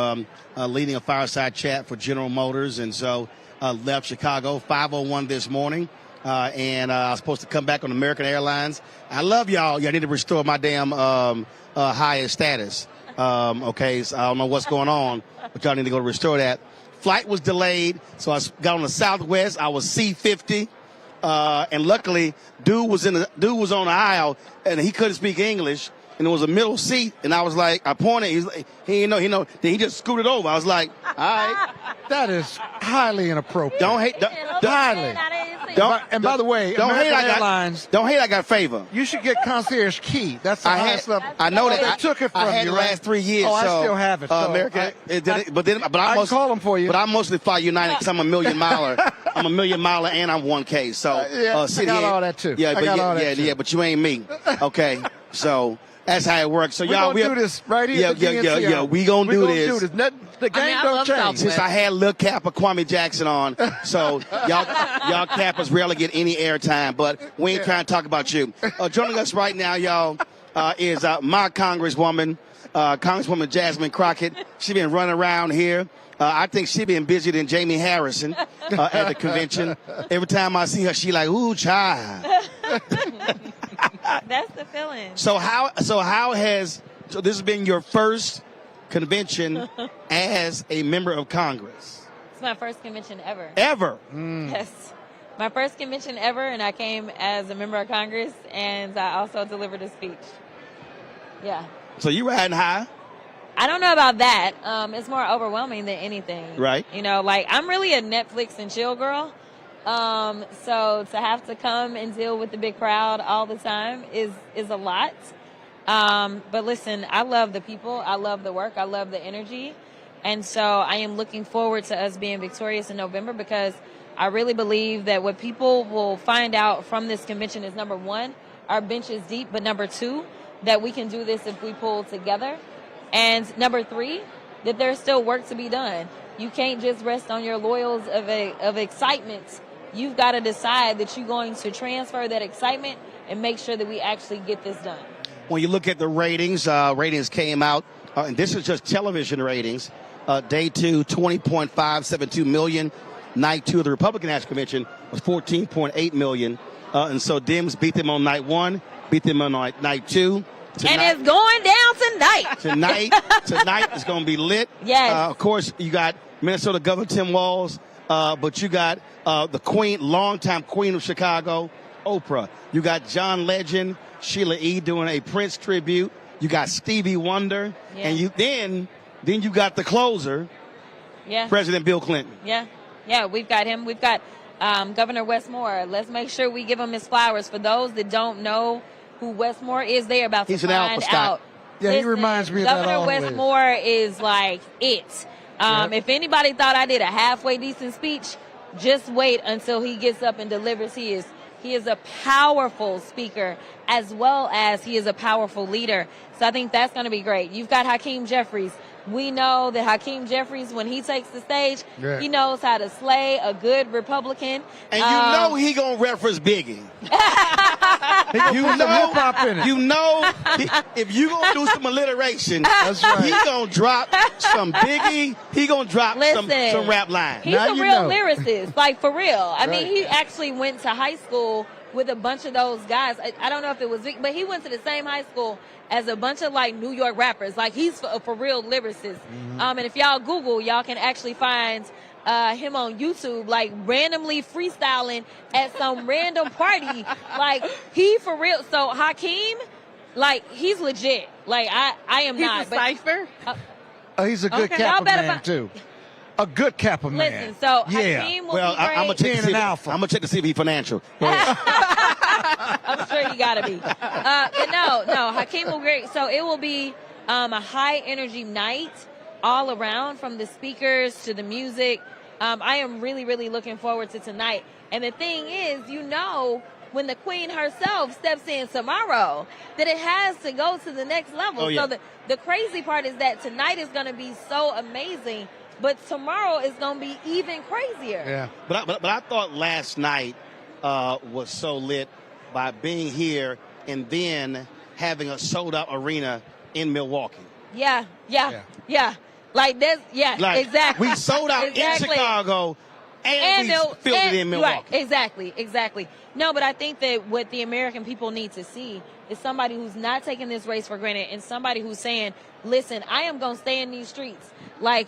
leading a fireside chat for General Motors. And so left Chicago, 5:01 this morning. And I was supposed to come back on American Airlines. I love y'all. Y'all need to restore my damn highest status. Okay, so I don't know what's going on, but y'all need to go restore that. Flight was delayed, so I got on the Southwest. I was C50, and luckily, dude was on the aisle, and he couldn't speak English, and it was a middle seat, and I was like, I pointed, he's like, he know, then he just scooted over. I was like, all right. That is highly inappropriate. Don't hate, highly. And by the way, don't hate Airlines. Don't hate I got favor. You should get concierge key. That's the highest level. I know that. They took it from I had you, the right? last 3 years. Oh, I so, still have it. So American, but I can call them for you. But I mostly fly United because I'm a million miler. I'm a million miler and I'm 1K. So I got all that too. Yeah, but you ain't me. Okay, so. That's how it works. So y'all, we're gonna do this right here. Yeah. We gonna do this. The game don't change. Since I had Lil Cap or Kwame Jackson on, so y'all Cappers rarely get any airtime. But we ain't trying to talk about you. Joining us right now, y'all, is my Congresswoman, Congresswoman Jasmine Crockett. She been running around here. I think she been busier than Jamie Harrison at the convention. Every time I see her, she like, ooh, child. That's the feeling. So this has been your first convention as a member of Congress? It's my first convention ever. Ever? Yes. My first convention ever, and I came as a member of Congress, and I also delivered a speech. Yeah. So you riding high? I don't know about that. It's more overwhelming than anything. Right. You know, like, I'm really a Netflix and chill girl. So to have to come and deal with the big crowd all the time is a lot. But listen, I love the people. I love the work. I love the energy. And so I am looking forward to us being victorious in November, because I really believe that what people will find out from this convention is, number one, our bench is deep, but number two, that we can do this if we pull together. And number three, that there's still work to be done. You can't just rest on your laurels of excitement. You've got to decide that you're going to transfer that excitement and make sure that we actually get this done. When you look at the ratings, ratings came out, and this is just television ratings. Day 2, 20.572 million. Night 2 of the Republican National Convention was 14.8 million. And so Dems beat them on night 1, beat them on night 2. Tonight, and it's going down tonight. Tonight is going to be lit. Yes. Of course, you got Minnesota Governor Tim Walz, but you got the queen, longtime queen of Chicago, Oprah. You got John Legend, Sheila E. doing a Prince tribute. You got Stevie Wonder, and then you got the closer, President Bill Clinton. Yeah, we've got him. We've got Governor Westmore. Let's make sure we give him his flowers. For those that don't know who Westmore is, they're about to find out. Yeah, he reminds me of that Governor Westmore is like it. If anybody thought I did a halfway decent speech, just wait until he gets up and delivers. He is a powerful speaker, as well as he is a powerful leader. So I think that's going to be great. You've got Hakeem Jeffries. We know that Hakeem Jeffries, when he takes the stage, he knows how to slay a good Republican. And you know he going to reference Biggie. You know, if you going to do some alliteration, he going to drop some Biggie. He going to drop some rap lines. He's a real lyricist, like, for real. I mean, he actually went to high school with a bunch of those guys. I don't know if it was Vic, but he went to the same high school as a bunch of, like, New York rappers. Like, he's for real lyricist. And if y'all Google, y'all can actually find him on YouTube, like, randomly freestyling at some random party. Like, he for real. So Hakeem, like, he's legit. Like, I am not. He's a cipher? He's a good Kappa man, too. a good Kappa man. Listen, so Hakeem will be great. I'm gonna check to see if he's financial. I'm sure you gotta be. No, Hakeem will be great. So it will be a high energy night all around, from the speakers to the music. I am really, really looking forward to tonight. And the thing is, when the queen herself steps in tomorrow, that it has to go to the next level. Oh, yeah. So the crazy part is that tonight is going to be so amazing, but tomorrow is going to be even crazier. Yeah. But I thought last night was so lit by being here and then having a sold-out arena in Milwaukee. Yeah. Like this, exactly. We sold out in Chicago, and we filled it in Milwaukee. Right, exactly. No, but I think that what the American people need to see is somebody who's not taking this race for granted, and somebody who's saying, listen, I am going to stay in these streets. Like,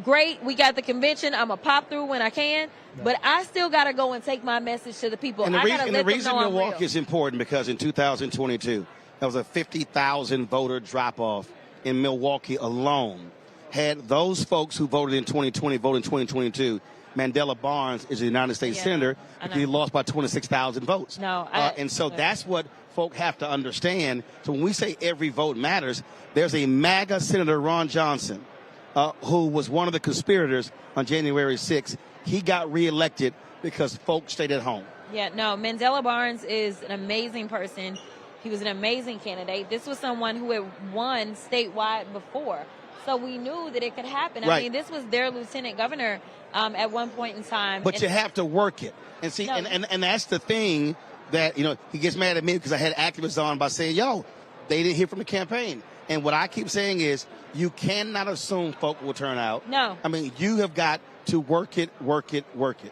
great, we got the convention, I'm going to pop through when I can, but I still got to go and take my message to the people. And the reason Milwaukee Milwaukee is important because in 2022, there was a 50,000 voter drop-off in Milwaukee alone. Had those folks who voted in 2020 voted in 2022, Mandela Barnes is a United States senator. He lost by 26,000 votes. And so that's what folk have to understand. So when we say every vote matters, there's a MAGA Senator, Ron Johnson, who was one of the conspirators on January 6th. He got reelected because folks stayed at home. Yeah, no, Mandela Barnes is an amazing person. He was an amazing candidate. This was someone who had won statewide before. So we knew that it could happen. Right. I mean, this was their lieutenant governor at one point in time. But you have to work it. And see, and that's the thing that, he gets mad at me because I had activists on by saying, they didn't hear from the campaign. And what I keep saying is, you cannot assume folk will turn out. No. I mean, you have got to work it.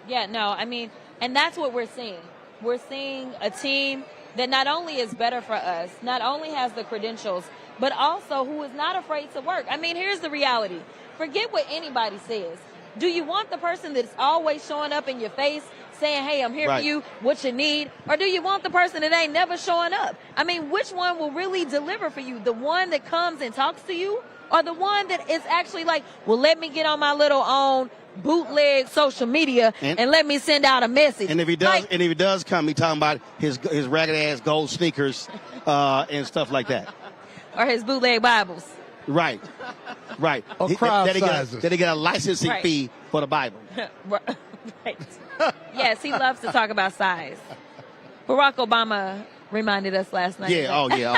Yeah, no, I mean, and that's what we're seeing. We're seeing a team that not only is better for us, not only has the credentials, but also who is not afraid to work. I mean, here's the reality. Forget what anybody says. Do you want the person that's always showing up in your face saying, hey, I'm here for you, what you need? Or do you want the person that ain't never showing up? I mean, which one will really deliver for you? The one that comes and talks to you, or the one that is actually like, well, let me get on my little own bootleg social media and let me send out a message. And if he does, come, he talking about his ragged ass gold sneakers and stuff like that. Or his bootleg Bibles. Right. Or crowd sizes. That he get a licensing fee for the Bible. Right. Yes, he loves to talk about size. Barack Obama reminded us last night. Yeah, oh no.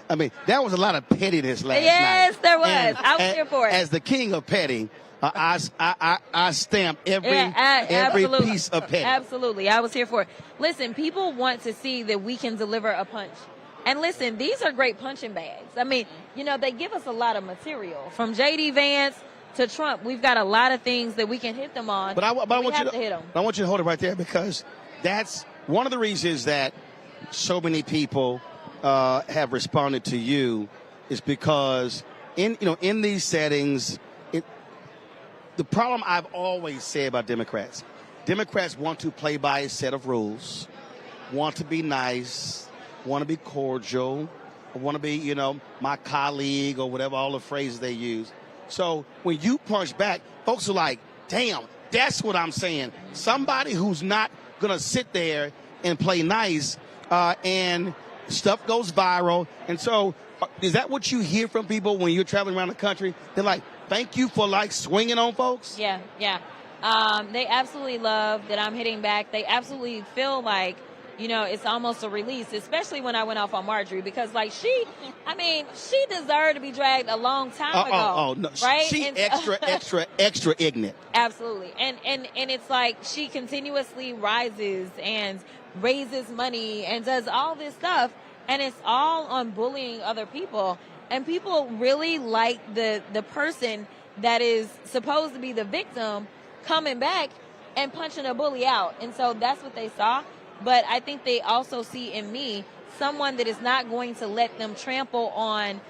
I mean, that was a lot of pettiness last night. Yes, there was. I was here for it. As the king of petty, I stamped every piece of petty. Absolutely, I was here for it. Listen, people want to see that we can deliver a punch. And listen, these are great punching bags. I mean, they give us a lot of material. From J.D. Vance to Trump, we've got a lot of things that we can hit them on. But I want you to hit them. I want you to hold it right there, because that's one of the reasons that so many people have responded to you, is because in these settings, the problem I've always said about Democrats want to play by a set of rules, want to be nice, want to be cordial, want to be, my colleague, or whatever, all the phrases they use. So when you punch back, folks are like, damn, that's what I'm saying. Somebody who's not going to sit there and play nice, and stuff goes viral. And so is that what you hear from people when you're traveling around the country? They're like, thank you for swinging on folks? Yeah. They absolutely love that I'm hitting back. They absolutely feel like, it's almost a release, especially when I went off on Marjorie, because she deserved to be dragged a long time ago. No. Right? She extra ignorant. Absolutely. And it's like she continuously rises and raises money and does all this stuff, and it's all on bullying other people. And people really like the person that is supposed to be the victim coming back and punching a bully out. And so that's what they saw. But I think they also see in me someone that is not going to let them trample on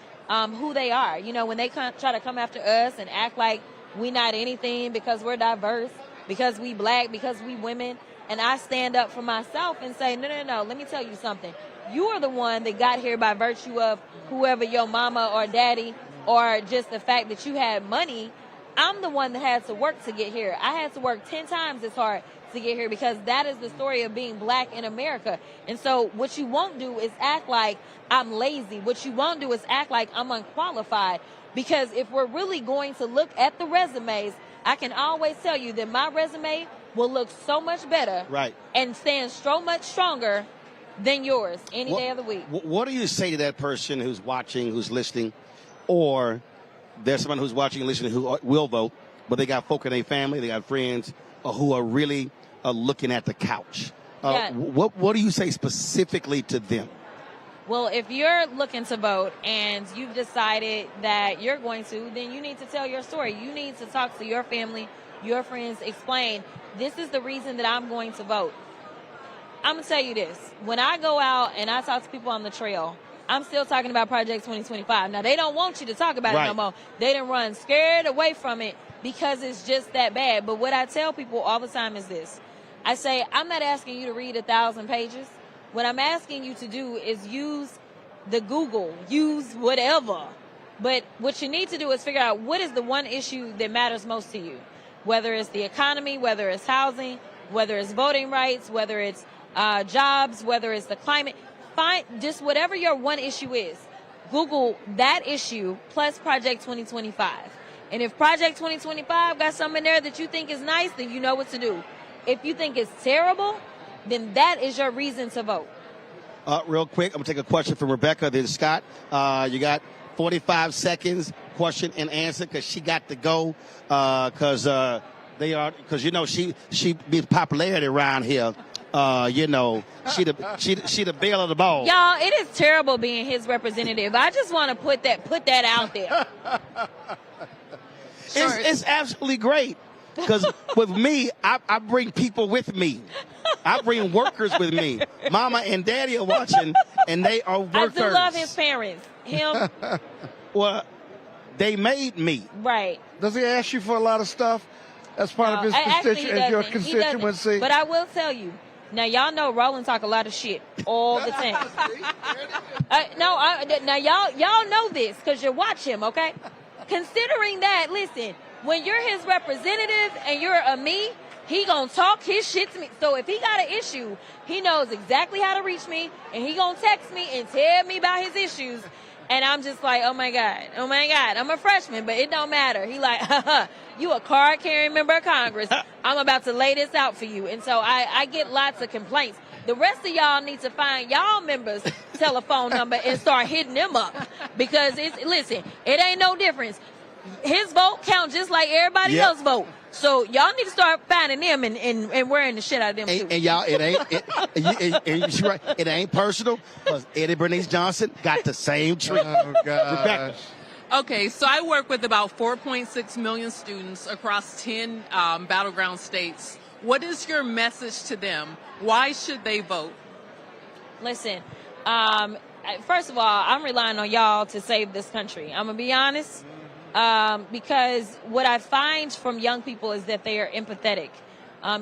who they are. When they try to come after us and act like we not anything because we're diverse, because we black, because we women, and I stand up for myself and say, no, let me tell you something. You are the one that got here by virtue of whoever your mama or daddy, or just the fact that you had money I'm the one that had to work to get here. I had to work 10 times as hard to get here because that is the story of being black in America. And so what you won't do is act like I'm lazy. What you won't do is act like I'm unqualified. Because if we're really going to look at the resumes, I can always tell you that my resume will look so much better and stand so much stronger than yours any day of the week. What do you say to that person who's watching, who's listening, or there's someone who's watching and listening who will vote, but they got folk in their family, they got friends who are really looking at the couch? What do you say specifically to them? Well, if you're looking to vote and you've decided that you're going to, then you need to tell your story. You need to talk to your family, your friends, explain, this is the reason that I'm going to vote. I'm going to tell you this. When I go out and I talk to people on the trail, I'm still talking about Project 2025. Now, they don't want you to talk about it no more. They done run scared away from it because it's just that bad. But what I tell people all the time is this. I say, I'm not asking you to read 1,000 pages. What I'm asking you to do is use the Google, use whatever. But what you need to do is figure out what is the one issue that matters most to you, whether it's the economy, whether it's housing, whether it's voting rights, whether it's jobs, whether it's the climate. Find just whatever your one issue is. Google that issue plus Project 2025. And if Project 2025 got something in there that you think is nice, then you know what to do. If you think it's terrible, then that is your reason to vote. Real quick, I'm going to take a question from Rebecca, then Scott. You got 45 seconds, question and answer, because she got to go, because she be popularity around here. She the belle of the ball. Y'all, it is terrible being his representative. I just want to put that out there. It's absolutely great. Because with me, I bring people with me. I bring workers with me. Mama and Daddy are watching, and they are workers. I do love his parents. Him. Well, they made me. Right. Does he ask you for a lot of stuff as part of your constituency? But I will tell you. Now, y'all know Roland talk a lot of shit all the time. Now, y'all know this because you watch him, okay? Considering that, listen, when you're his representative and you're a me, he gonna talk his shit to me. So if he got an issue, he knows exactly how to reach me, and he gonna text me and tell me about his issues. And I'm just like, oh my God, I'm a freshman, but it don't matter. He like, you a card-carrying member of Congress. I'm about to lay this out for you. And so I get lots of complaints. The rest of y'all need to find y'all members' telephone number and start hitting them up. Because listen, it ain't no difference. His vote count just like everybody else's vote. So y'all need to start finding them and wearing the shit out of them too. And y'all, it ain't personal, because Eddie Bernice Johnson got the same treat. Oh, gosh. Rebecca. Okay, so I work with about 4.6 million students across 10 battleground states. What is your message to them? Why should they vote? Listen, first of all, I'm relying on y'all to save this country. I'm going to be honest. Because what I find from young people is that they are empathetic.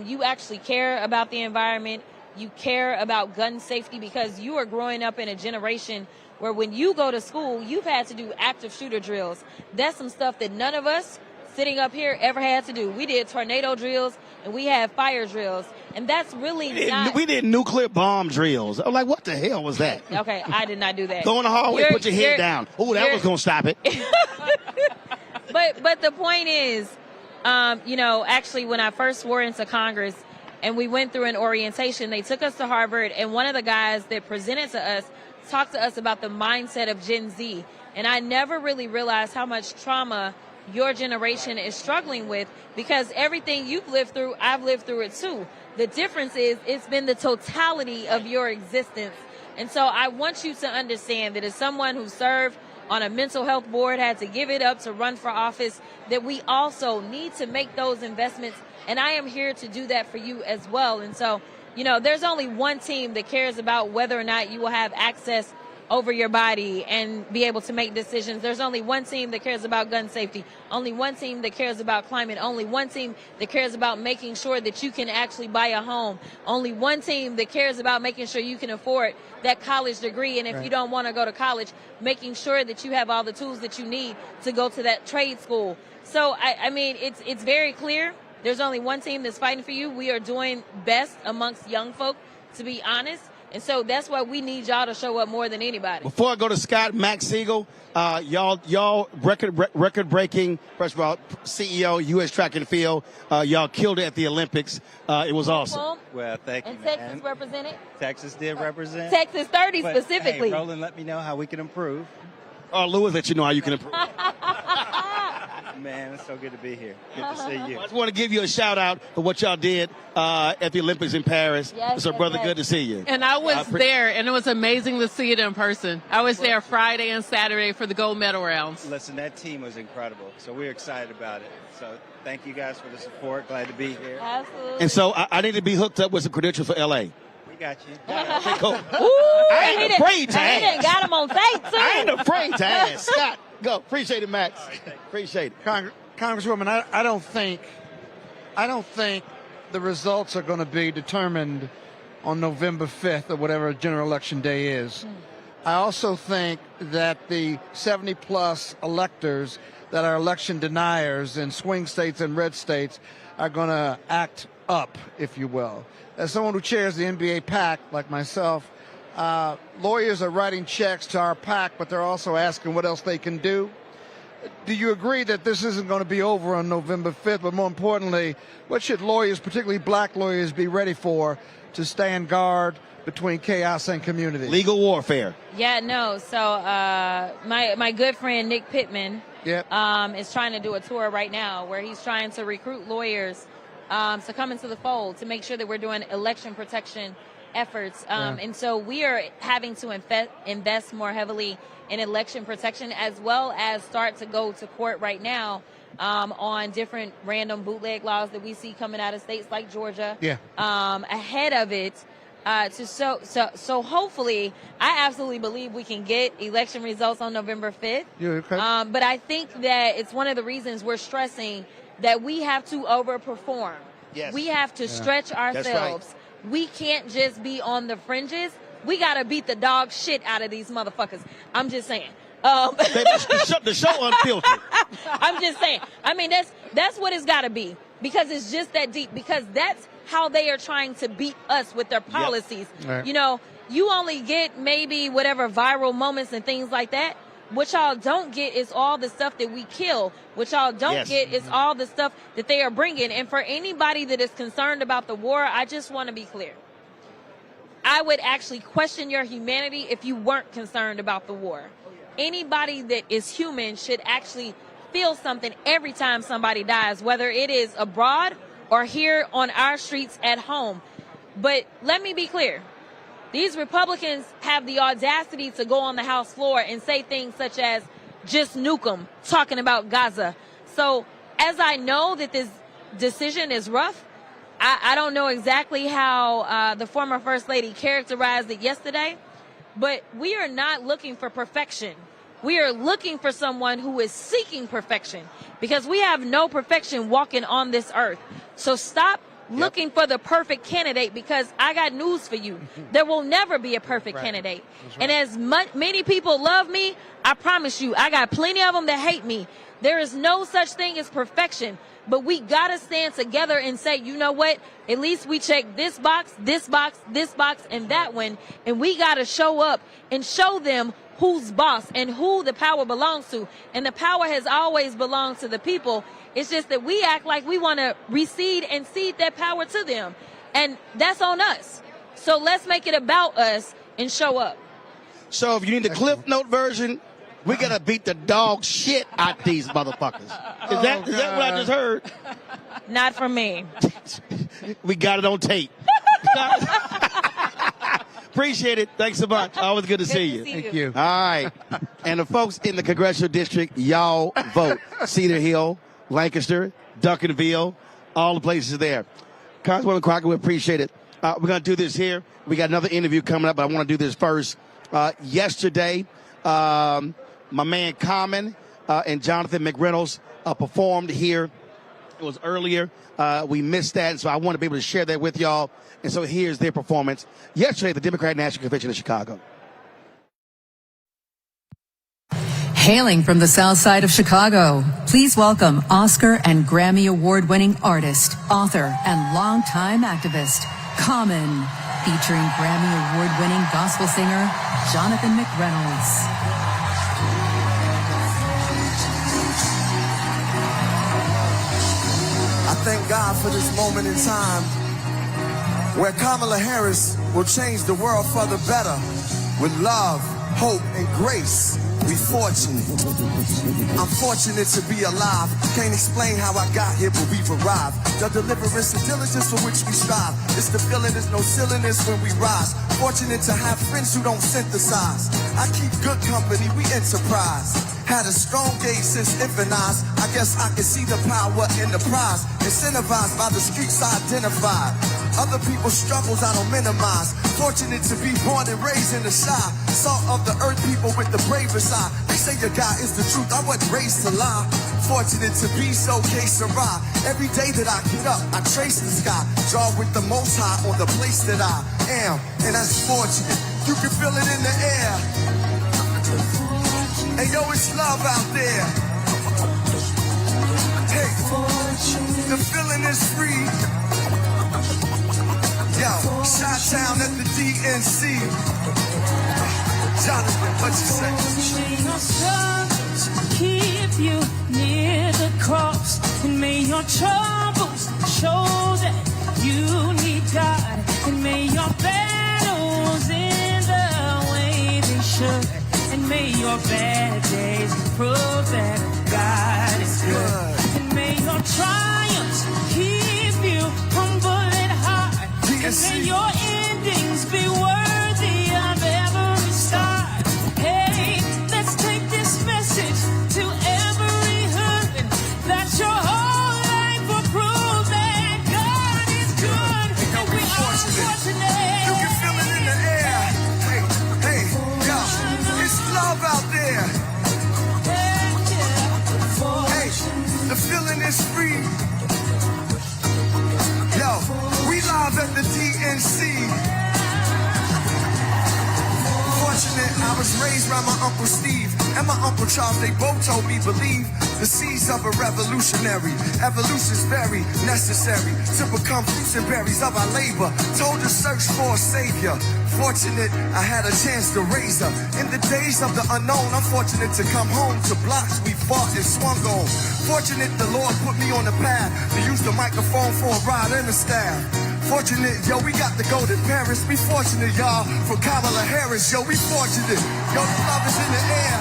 You actually care about the environment. You care about gun safety because you are growing up in a generation where when you go to school, you've had to do active shooter drills. That's some stuff that none of us sitting up here ever had to do. We did tornado drills and we had fire drills. And that's really we did nuclear bomb drills. I'm like, what the hell was that? Okay, I did not do that. Go in the hallway, put your head down. Oh, that was going to stop it. But the point is, actually when I first swore into Congress and we went through an orientation, they took us to Harvard, and one of the guys that presented to us talked to us about the mindset of Gen Z. And I never really realized how much trauma your generation is struggling with, because everything you've lived through, I've lived through it too. The difference is it's been the totality of your existence. And so I want you to understand that as someone who served on a mental health board, had to give it up to run for office, that we also need to make those investments. And I am here to do that for you as well. And so, there's only one team that cares about whether or not you will have access over your body and be able to make decisions. There's only one team that cares about gun safety, only one team that cares about climate, only one team that cares about making sure that you can actually buy a home, only one team that cares about making sure you can afford that college degree, and if you don't want to go to college, making sure that you have all the tools that you need to go to that trade school. So, I mean, it's very clear. There's only one team that's fighting for you. We are doing best amongst young folk, to be honest. And so that's why we need y'all to show up more than anybody. Before I go to Scott, Max Siegel, y'all record breaking. First of all, CEO, U.S. Track and Field. Y'all killed it at the Olympics. It was awesome. Well, thank you. And Texas represented. Texas did represent. Texas 30 but, specifically. Hey, Roland, let me know how we can improve. Lewis, let you know how you can improve. Man, it's so good to be here. Good to see you. I just want to give you a shout out for what y'all did at the Olympics in Paris. Yes, so, brother, yes. good to see you. And I was there, and it was amazing to see it in person. I was there Friday and Saturday for the gold medal rounds. Listen, that team was incredible. So we're excited about it. So thank you guys for the support. Glad to be here. Absolutely. And so I need to be hooked up with some credentials for L.A. We got you. Okay, cool. I ain't afraid to ask. He done got him on tape, too. I ain't afraid to ask. Scott, go. Appreciate it, Max. Appreciate it. Congresswoman, I don't think the results are going to be determined on November 5th or whatever general election day is. I also think that the 70-plus electors that are election deniers in swing states and red states are going to act up, if you will. As someone who chairs the NBA PAC, like myself, lawyers are writing checks to our PAC, but they're also asking what else they can do. Do you agree that this isn't going to be over on November 5th? But more importantly, what should lawyers, particularly black lawyers, be ready for to stand guard between chaos and community? Legal warfare. Yeah, no. So my good friend Nick Pittman is trying to do a tour right now where he's trying to recruit lawyers to come into the fold to make sure that we're doing election protection efforts. And so we are having to invest more heavily in election protection, as well as start to go to court right now on different random bootleg laws that we see coming out of states like Georgia. Ahead of it, so hopefully, I absolutely believe we can get election results on November 5th. But I think that it's one of the reasons we're stressing that we have to overperform. Yes. We have to stretch ourselves. Right. We can't just be on the fringes. We got to beat the dog shit out of these motherfuckers. I'm just saying. The show unfiltered. I'm just saying. I mean, that's what it's got to be, because it's just that deep, because that's how they are trying to beat us with their policies. Right. You know, you only get maybe whatever viral moments and things like that. What y'all don't get is all the stuff that we kill. What y'all don't get is all the stuff that they are bringing. And for anybody that is concerned about the war, I just want to be clear. I would actually question your humanity if you weren't concerned about the war. Anybody that is human should actually feel something every time somebody dies, whether it is abroad or here on our streets at home. But let me be clear. These Republicans have the audacity to go on the House floor and say things such as, just nuke them, talking about Gaza. So as I know that this decision is rough, I don't know exactly how the former First Lady characterized it yesterday, but we are not looking for perfection. We are looking for someone who is seeking perfection, because we have no perfection walking on this earth. So stop looking for the perfect candidate, because I got news for you. There will never be a perfect candidate. And as many people love me, I promise you, I got plenty of them that hate me. There is no such thing as perfection. But we got to stand together and say, you know what? At least we check this box, this box, this box, and that one. And we got to show up and show them who's boss and who the power belongs to. And the power has always belonged to the people. It's just that we act like we want to recede and cede that power to them. And that's on us. So let's make it about us and show up. So if you need the Cliff Note version, we got to beat the dog shit out these motherfuckers. Is that what I just heard? Not from me. We got it on tape. Appreciate it. Thanks so much. Always good to see you. Thank you. All right. And the folks in the congressional district, y'all vote. Cedar Hill, Lancaster, Duncanville, all the places there. Congresswoman Crockett, we appreciate it. We're going to do this here. We got another interview coming up, but I want to do this first. Yesterday, my man Common and Jonathan McReynolds performed here. It was earlier. We missed that, and so I want to be able to share that with y'all. And so here's their performance yesterday at the Democratic National Convention in Chicago. Hailing from the south side of Chicago, please welcome Oscar and Grammy Award-winning artist, author, and longtime activist, Common, featuring Grammy Award-winning gospel singer, Jonathan McReynolds. I thank God for this moment in time where Kamala Harris will change the world for the better with love, hope, and grace. We fortunate. I'm fortunate to be alive. Can't explain how I got here, but we've arrived. The deliverance and diligence for which we strive. It's the feeling, there's no silliness when we rise. Fortunate to have friends who don't synthesize. I keep good company, we enterprise. Had a strong gaze since infant eyes. I guess I can see the power in the prize. Incentivized by the streets I identified. Other people's struggles I don't minimize. Fortunate to be born and raised in the shy. Salt of the earth, people with the bravest eye. They say your God is the truth, I wasn't raised to lie. Fortunate to be so K-Sarah. Every day that I get up, I trace the sky. Draw with the most high on the place that I am. And that's fortunate. You can feel it in the air. Hey yo, it's love out there. Hey, the feeling is free. Yo, Chi-Town at the DNC. Jonathan, what you say? May your struggles keep you near the cross, and may your troubles show that you need God, and may your battles end the way they should. And may your bad days prove that God is good. And may your triumphs keep you humble at heart. And may your endings be worthy of every start. Hey, let's take this message to every hood. That your whole life will prove that God is good. And we are fortunate. You can feel it in the air. Hey, hey, yo. Love out there. Hey, the feeling is free. Yo, we live at the DNC. Fortunate, I was raised by my Uncle Steve and my Uncle Charles. They both told me believe the seeds of a revolutionary. Evolution's very necessary to become fruits and berries of our labor. Told to search for a savior. Fortunate, I had a chance to raise her. In the days of the unknown, I'm fortunate to come home to blocks we fought and swung on. Fortunate the Lord put me on the path to use the microphone for a ride and a staff. Fortunate, yo, we got to go to Paris. Be fortunate, y'all, for Kamala Harris. Yo, we fortunate. Yo, the love is in the air.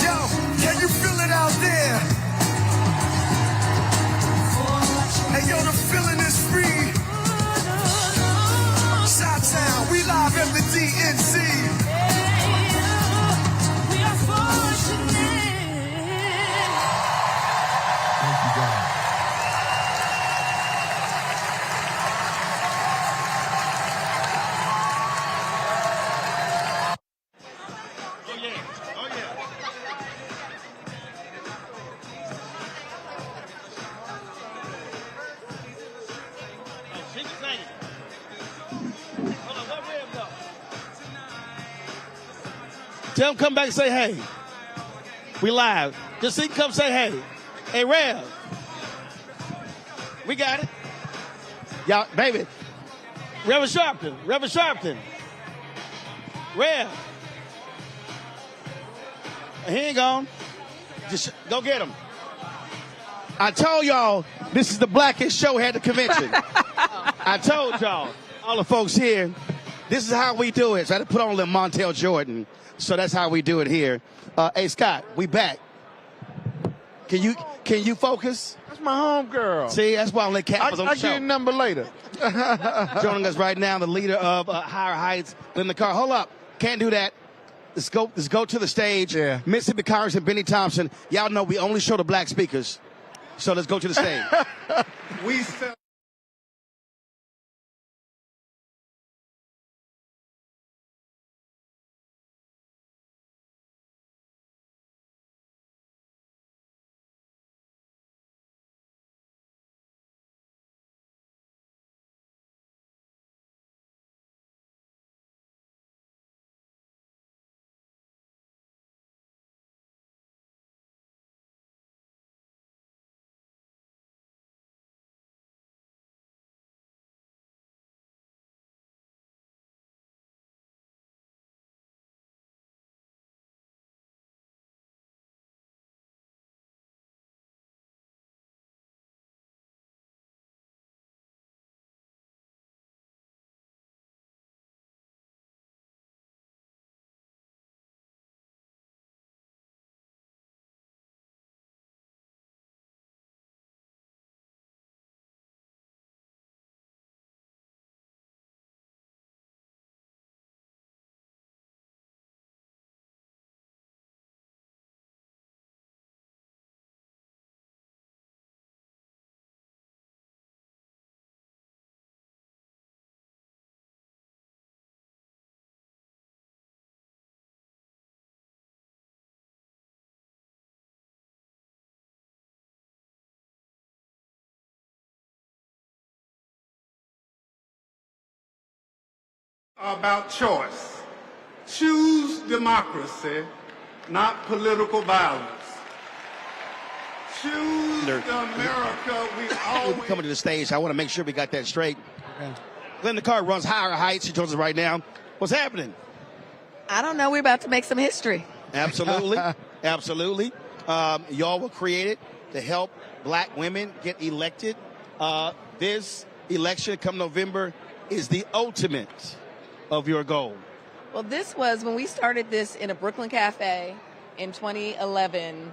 Yo, can you feel it out there? Hey, yo, the feeling is free. Chi-Town, we live at the DNC. We are fortunate. Thank you, God. Tell him come back and say, hey. We live. Just see, come say, hey. Hey, Rev. We got it. Y'all, baby. Reverend Sharpton. Reverend Sharpton. Rev. He ain't gone. Just go get him. I told y'all this is the blackest show at the convention. I told y'all, all the folks here, this is how we do it. So I had to put on a little Montel Jordan. So that's how we do it here. Hey, Scott, we back. Can you focus? That's my home girl. See, that's why I let Cat was on the show. I'll get a number later. Joining us right now, the leader of Higher Heights, in the car. Hold up. Can't do that. Let's go to the stage. Yeah. Mississippi Congressman Benny Thompson. Y'all know we only show the black speakers. So let's go to the stage. We About choice. Choose democracy, not political violence. Choose the America we always... Coming to the stage, I want to make sure we got that straight. Glenda Carr runs Higher Heights. She joins us right now. What's happening? I don't know. We're about to make some history. Absolutely. Absolutely. Y'all were created to help black women get elected. This election come November is the ultimate of your goal. Well, this was when we started this in a Brooklyn cafe in 2011.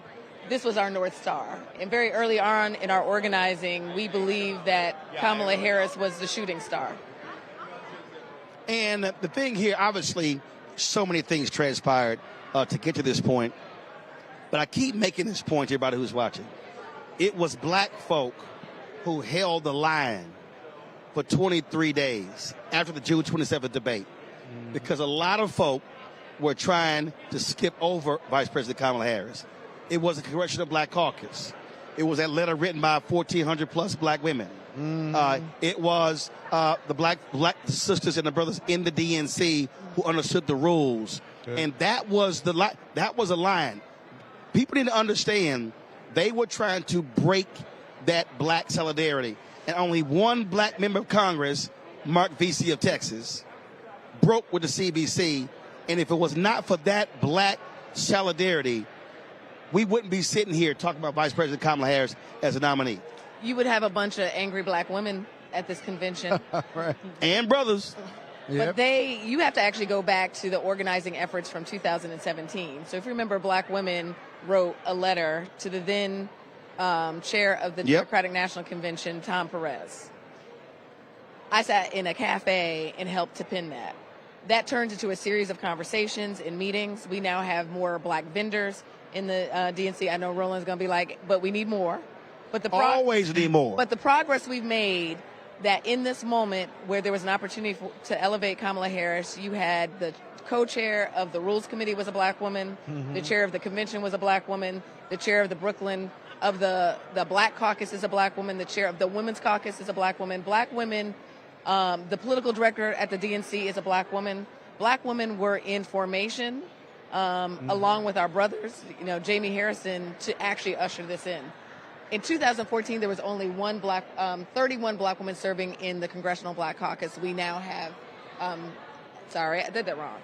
This was our North Star. And very early on in our organizing, we believed that Kamala Harris was the shooting star. And the thing here, obviously, so many things transpired to get to this point. But I keep making this point to everybody who's watching. It was black folk who held the line for 23 days after the June 27th debate. Because a lot of folk were trying to skip over Vice President Kamala Harris. It was a Congressional Black Caucus. It was that letter written by 1,400 plus black women. It was the black sisters and the brothers in the DNC who understood the rules. And that was that was a line. People didn't understand they were trying to break that black solidarity. And only one black member of Congress, Mark Vesey of Texas, broke with the CBC. And if it was not for that black solidarity, we wouldn't be sitting here talking about Vice President Kamala Harris as a nominee. You would have a bunch of angry black women at this convention. Right. And brothers. But you have to actually go back to the organizing efforts from 2017. So if you remember, black women wrote a letter to the then chair of the Democratic National Convention, Tom Perez. I sat in a cafe and helped to pin that. That turned into a series of conversations and meetings. We now have more black vendors in the DNC. I know Roland's going to be like, but we need more. But the always need more. But the progress we've made, that in this moment where there was an opportunity to elevate Kamala Harris, you had the co-chair of the Rules Committee was a black woman, the chair of the convention was a black woman, the chair of the Brooklyn of the Black Caucus is a black woman, the chair of the Women's Caucus is a black woman. Black women, the political director at the DNC is a black woman. Black women were in formation along with our brothers, Jamie Harrison, to actually usher this in. In 2014, there was only 31 black women serving in the Congressional Black Caucus. We now have, sorry, I did that wrong.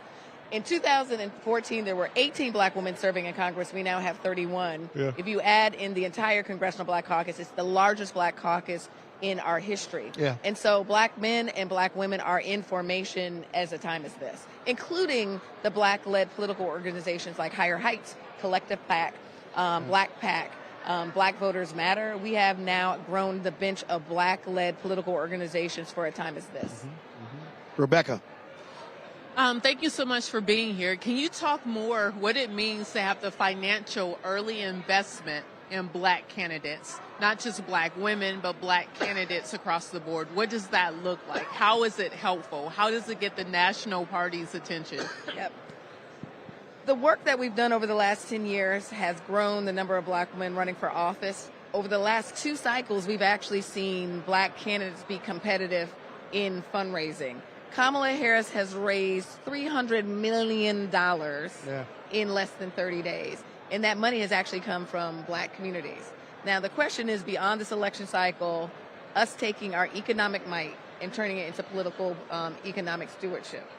In 2014, there were 18 black women serving in Congress. We now have 31. Yeah. If you add in the entire Congressional Black Caucus, it's the largest black caucus in our history. Yeah. And so black men and black women are in formation as a time as this, including the black-led political organizations like Higher Heights, Collective PAC, Black PAC, Black Voters Matter. We have now grown the bench of black-led political organizations for a time as this. Rebecca. Thank you so much for being here. Can you talk more what it means to have the financial early investment in black candidates, not just black women, but black candidates across the board? What does that look like? How is it helpful? How does it get the national party's attention? Yep. The work that we've done over the last 10 years has grown the number of black women running for office. Over the last 2 cycles, we've actually seen black candidates be competitive in fundraising. Kamala Harris has raised $300 million in less than 30 days. And that money has actually come from black communities. Now, the question is, beyond this election cycle, us taking our economic might and turning it into political economic stewardship.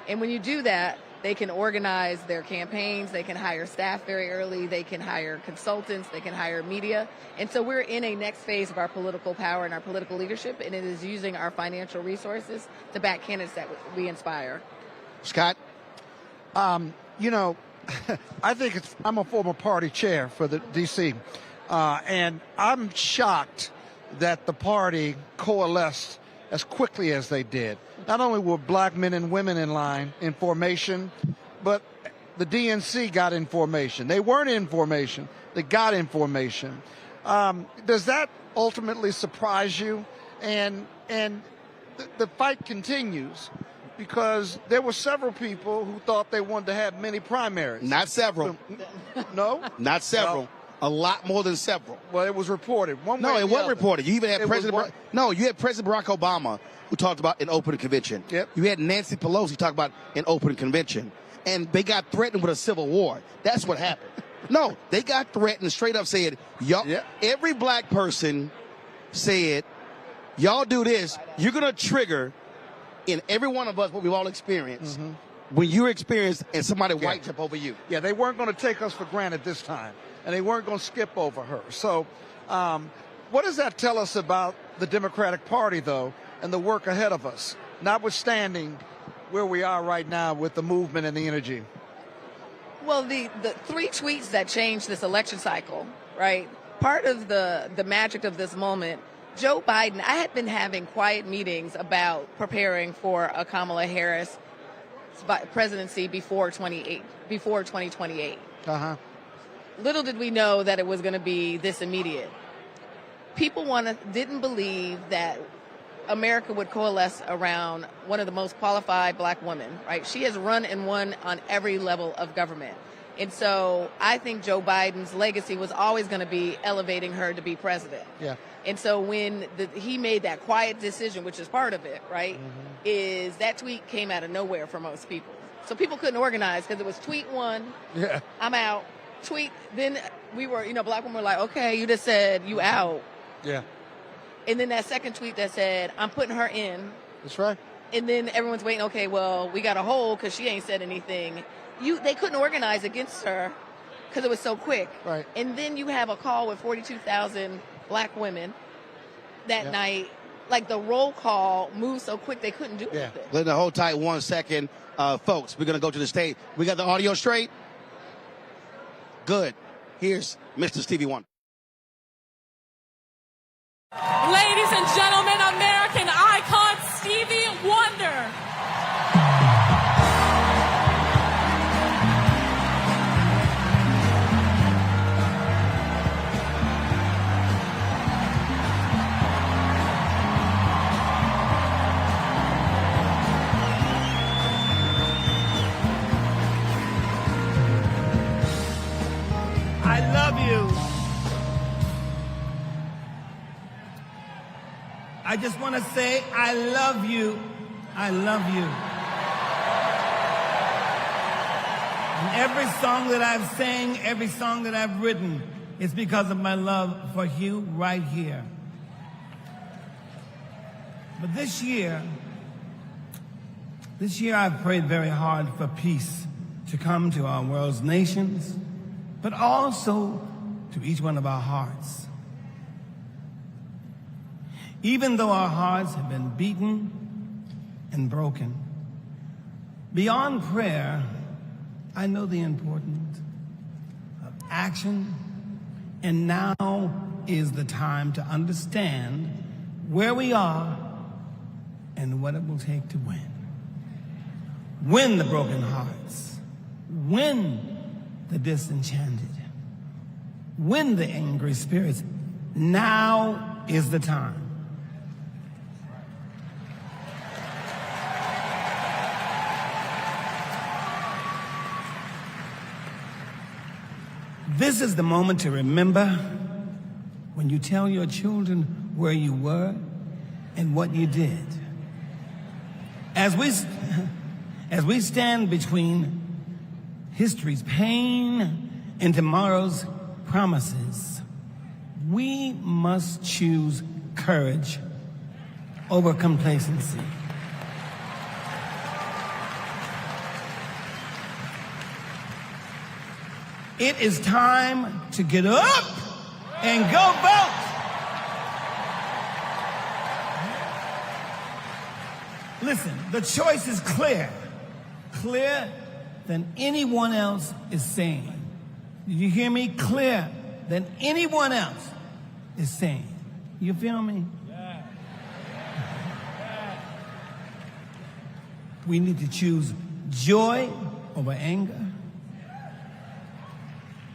And when you do that, they can organize their campaigns, they can hire staff very early, they can hire consultants, they can hire media. And so we're in a next phase of our political power and our political leadership, and it is using our financial resources to back candidates that we inspire. Scott? I think I'm a former party chair for the D.C., and I'm shocked that the party coalesced as quickly as they did. Not only were black men and women in line in formation, but the DNC got in formation. They weren't in formation. They got in formation. Does that ultimately surprise you? And the fight continues because there were several people who thought they wanted to have many primaries. Not several. No? Not several. A lot more than several. Well, it was reported. One way No, or it the wasn't other. reported. You even had It was what? you had President Barack Obama who talked about an open convention. Yep. You had Nancy Pelosi talk about an open convention. And they got threatened with a civil war. That's what happened. No, they got threatened, straight up said, y'all, every black person said, y'all do this, you're going to trigger in every one of us what we've all experienced. When you experience and somebody white jump over you. Yeah, they weren't going to take us for granted this time, and they weren't going to skip over her. So what does that tell us about the Democratic Party, though, and the work ahead of us, notwithstanding where we are right now with the movement and the energy? Well, the 3 tweets that changed this election cycle, right? Part of the magic of this moment, Joe Biden, I had been having quiet meetings about preparing for a Kamala Harris presidency before 2028. Little did we know that it was going to be this immediate. People didn't believe that America would coalesce around one of the most qualified black women, right? She has run and won on every level of government. And so I think Joe Biden's legacy was always going to be elevating her to be president. Yeah. And so when he made that quiet decision, which is part of it, right, is that tweet came out of nowhere for most people. So people couldn't organize because it was tweet 1, I'm out, tweet, then we were, black women were like, okay, you just said you out. Yeah. And then that second tweet that said, I'm putting her in. That's right. And then everyone's waiting, okay, well, we got a hold because she ain't said anything. They couldn't organize against her because it was so quick. Right. And then you have a call with 42,000 black women that night. Like the roll call moved so quick they couldn't do anything. Let the hold tight 1 second. Folks, we're going to go to the stage. We got the audio straight? Good. Here's Mr. Stevie Wonder. Ladies and gentlemen, American icon Stevie Wonder. I love you. I just want to say, I love you. I love you. And every song that I've sang, every song that I've written, is because of my love for you right here. But this year I've prayed very hard for peace to come to our world's nations, but also to each one of our hearts. Even though our hearts have been beaten and broken, beyond prayer, I know the importance of action, and now is the time to understand where we are and what it will take to win. Win the broken hearts. Win the disenchanted. Win the angry spirits. Now is the time. This is the moment to remember when you tell your children where you were and what you did. As we stand between history's pain and tomorrow's promises, we must choose courage over complacency. It is time to get up and go vote. Listen, the choice is clear. Clearer than anyone else is saying. Did you hear me? Clearer than anyone else is saying. You feel me? Yeah. We need to choose joy over anger,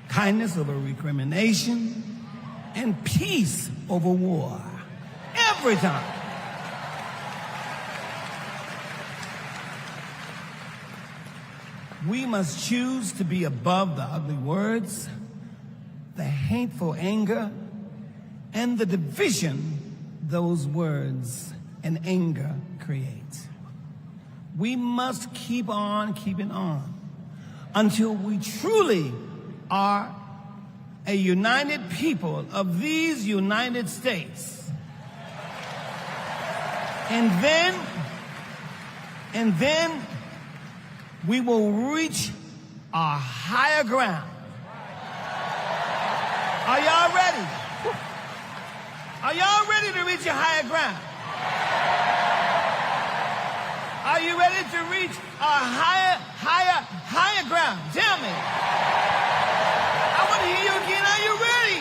kindness over recrimination, and peace over war. Every time. We must choose to be above the ugly words, the hateful anger, and the division those words and anger create. We must keep on keeping on until we truly are a united people of these United States. And then we will reach our higher ground. Are y'all ready? Are y'all ready to reach your higher ground? Are you ready to reach our higher ground? Tell me. I want to hear you again. Are you ready?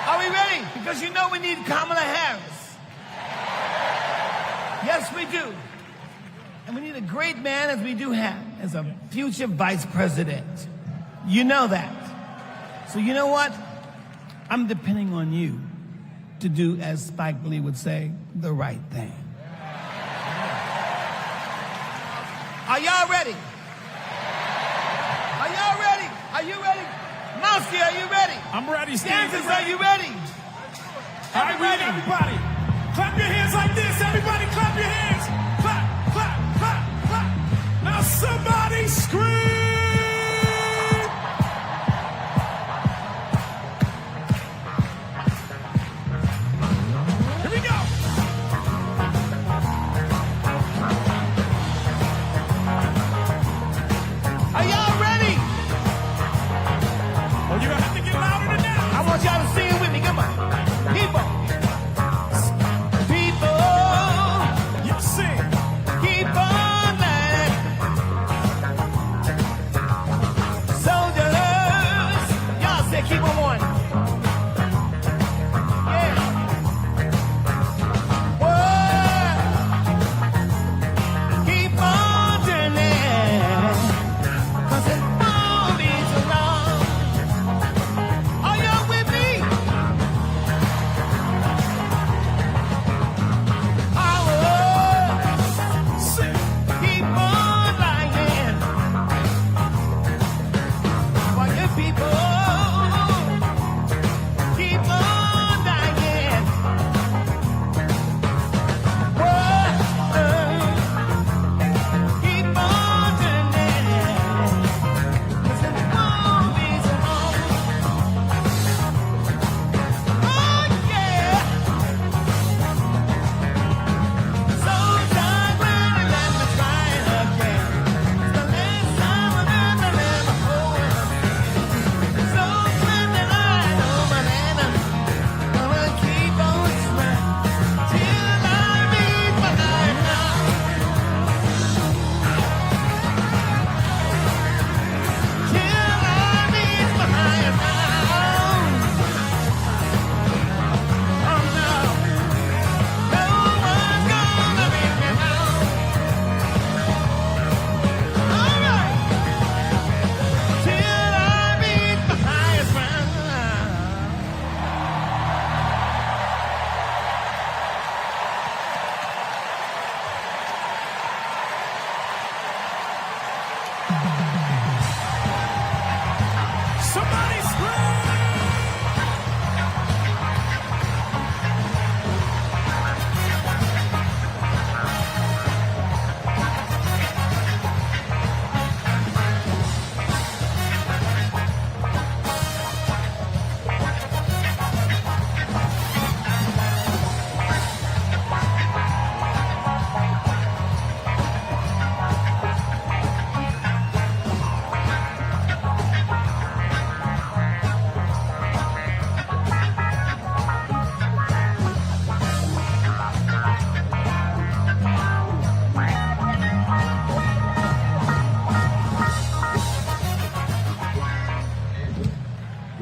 Are we ready? Because you know we need Kamala Harris. Yes, we do. And we need a great man, as we do have, as a future vice president. You know that. So you know what? I'm depending on you to do, as Spike Lee would say, the right thing. Are y'all ready? Are y'all ready? Are you ready? Mousy, are you ready? I'm ready, Steve. Kansas, are you ready? All right, ready, everybody. Clap your hands like this. Everybody clap your hands. Clap, clap, clap, clap. Now somebody scream.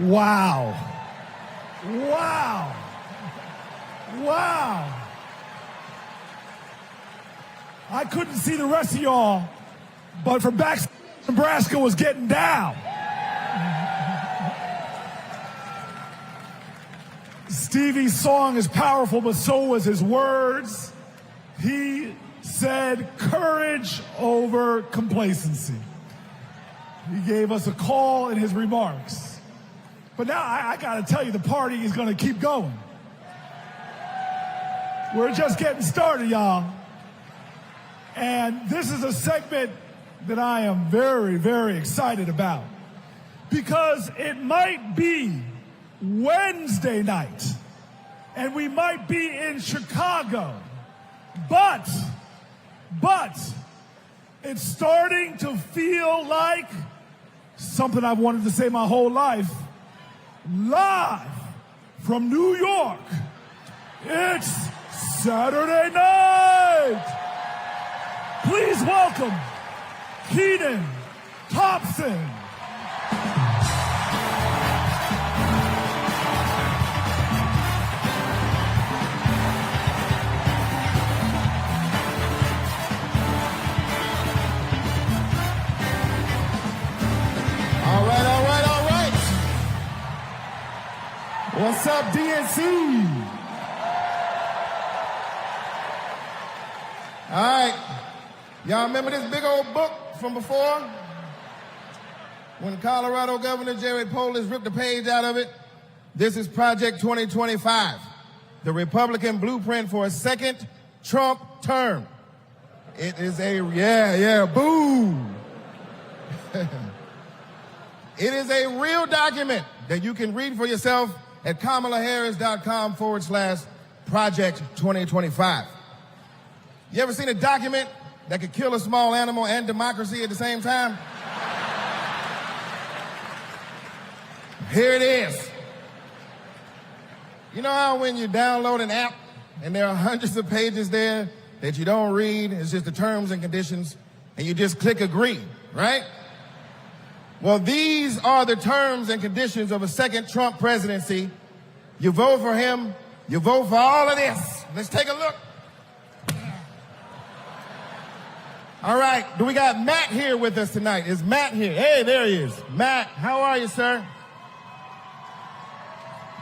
Wow. Wow. Wow. I couldn't see the rest of y'all, but from back, Nebraska was getting down. Stevie's song is powerful, but so was his words. He said courage over complacency. He gave us a call in his remarks. But now I got to tell you, the party is going to keep going. We're just getting started, y'all. And this is a segment that I am very, very excited about, because it might be Wednesday night and we might be in Chicago, but it's starting to feel like something I've wanted to say my whole life. Live from New York, it's Saturday night. Please welcome Kenan, Thompson. All right. What's up, DNC? All right. Y'all remember this big old book from before? When Colorado Governor Jared Polis ripped a page out of it? This is Project 2025, the Republican blueprint for a second Trump term. It is boo. It is a real document that you can read for yourself at KamalaHarris.com/Project 2025. You ever seen a document that could kill a small animal and democracy at the same time? Here it is. You know how when you download an app and there are hundreds of pages there that you don't read, it's just the terms and conditions, and you just click agree, right? Well, these are the terms and conditions of a second Trump presidency. You vote for him, you vote for all of this. Let's take a look. All right, do we got Matt here with us tonight? Is Matt here? Hey, there he is. Matt, how are you, sir?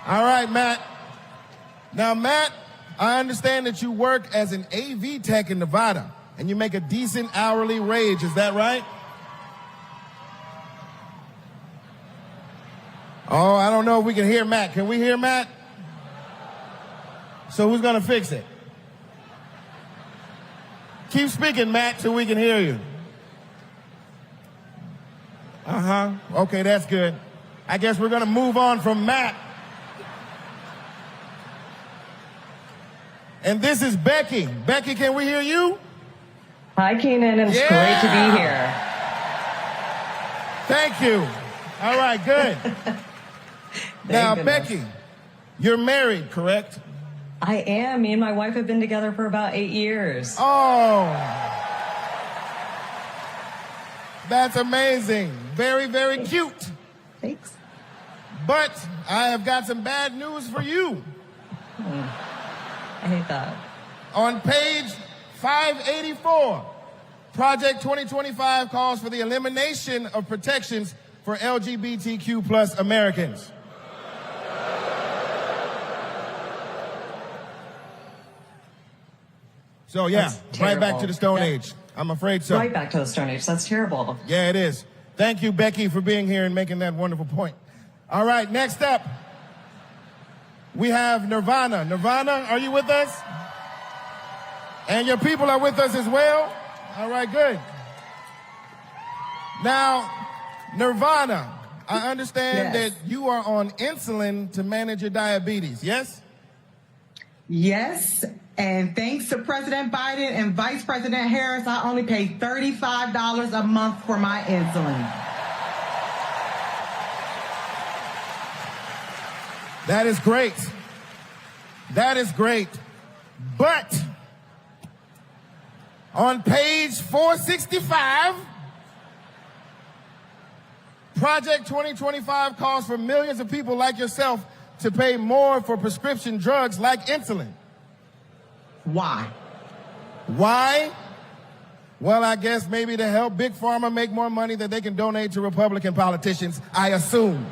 All right, Matt. Now, Matt, I understand that you work as an AV tech in Nevada, and you make a decent hourly wage. Is that right? Oh, I don't know if we can hear Matt. Can we hear Matt? So who's going to fix it? Keep speaking, Matt, till we can hear you. Okay, that's good. I guess we're going to move on from Matt. And this is Becky. Becky, can we hear you? Hi, Kenan. It's great to be here. Thank you. All right, good. Now, Becky, you're married, correct? I am. Me and my wife have been together for about 8 years. Oh, that's amazing. Very, very cute. Thanks. But I have got some bad news for you. I hate that. On page 584, Project 2025 calls for the elimination of protections for LGBTQ plus Americans. So, yeah, right back to the Stone Age. I'm afraid so. Right back to the Stone Age. That's terrible. Yeah, it is. Thank you, Becky, for being here and making that wonderful point. All right, next up, we have Nirvana. Nirvana, are you with us? And your people are with us as well? All right, good. Now, Nirvana, I understand that you are on insulin to manage your diabetes, yes? Yes, and thanks to President Biden and Vice President Harris, I only pay $35 a month for my insulin. That is great. That is great. But on page 465, Project 2025 calls for millions of people like yourself to pay more for prescription drugs like insulin. Why? Why? Well, I guess maybe to help Big Pharma make more money that they can donate to Republican politicians, I assume.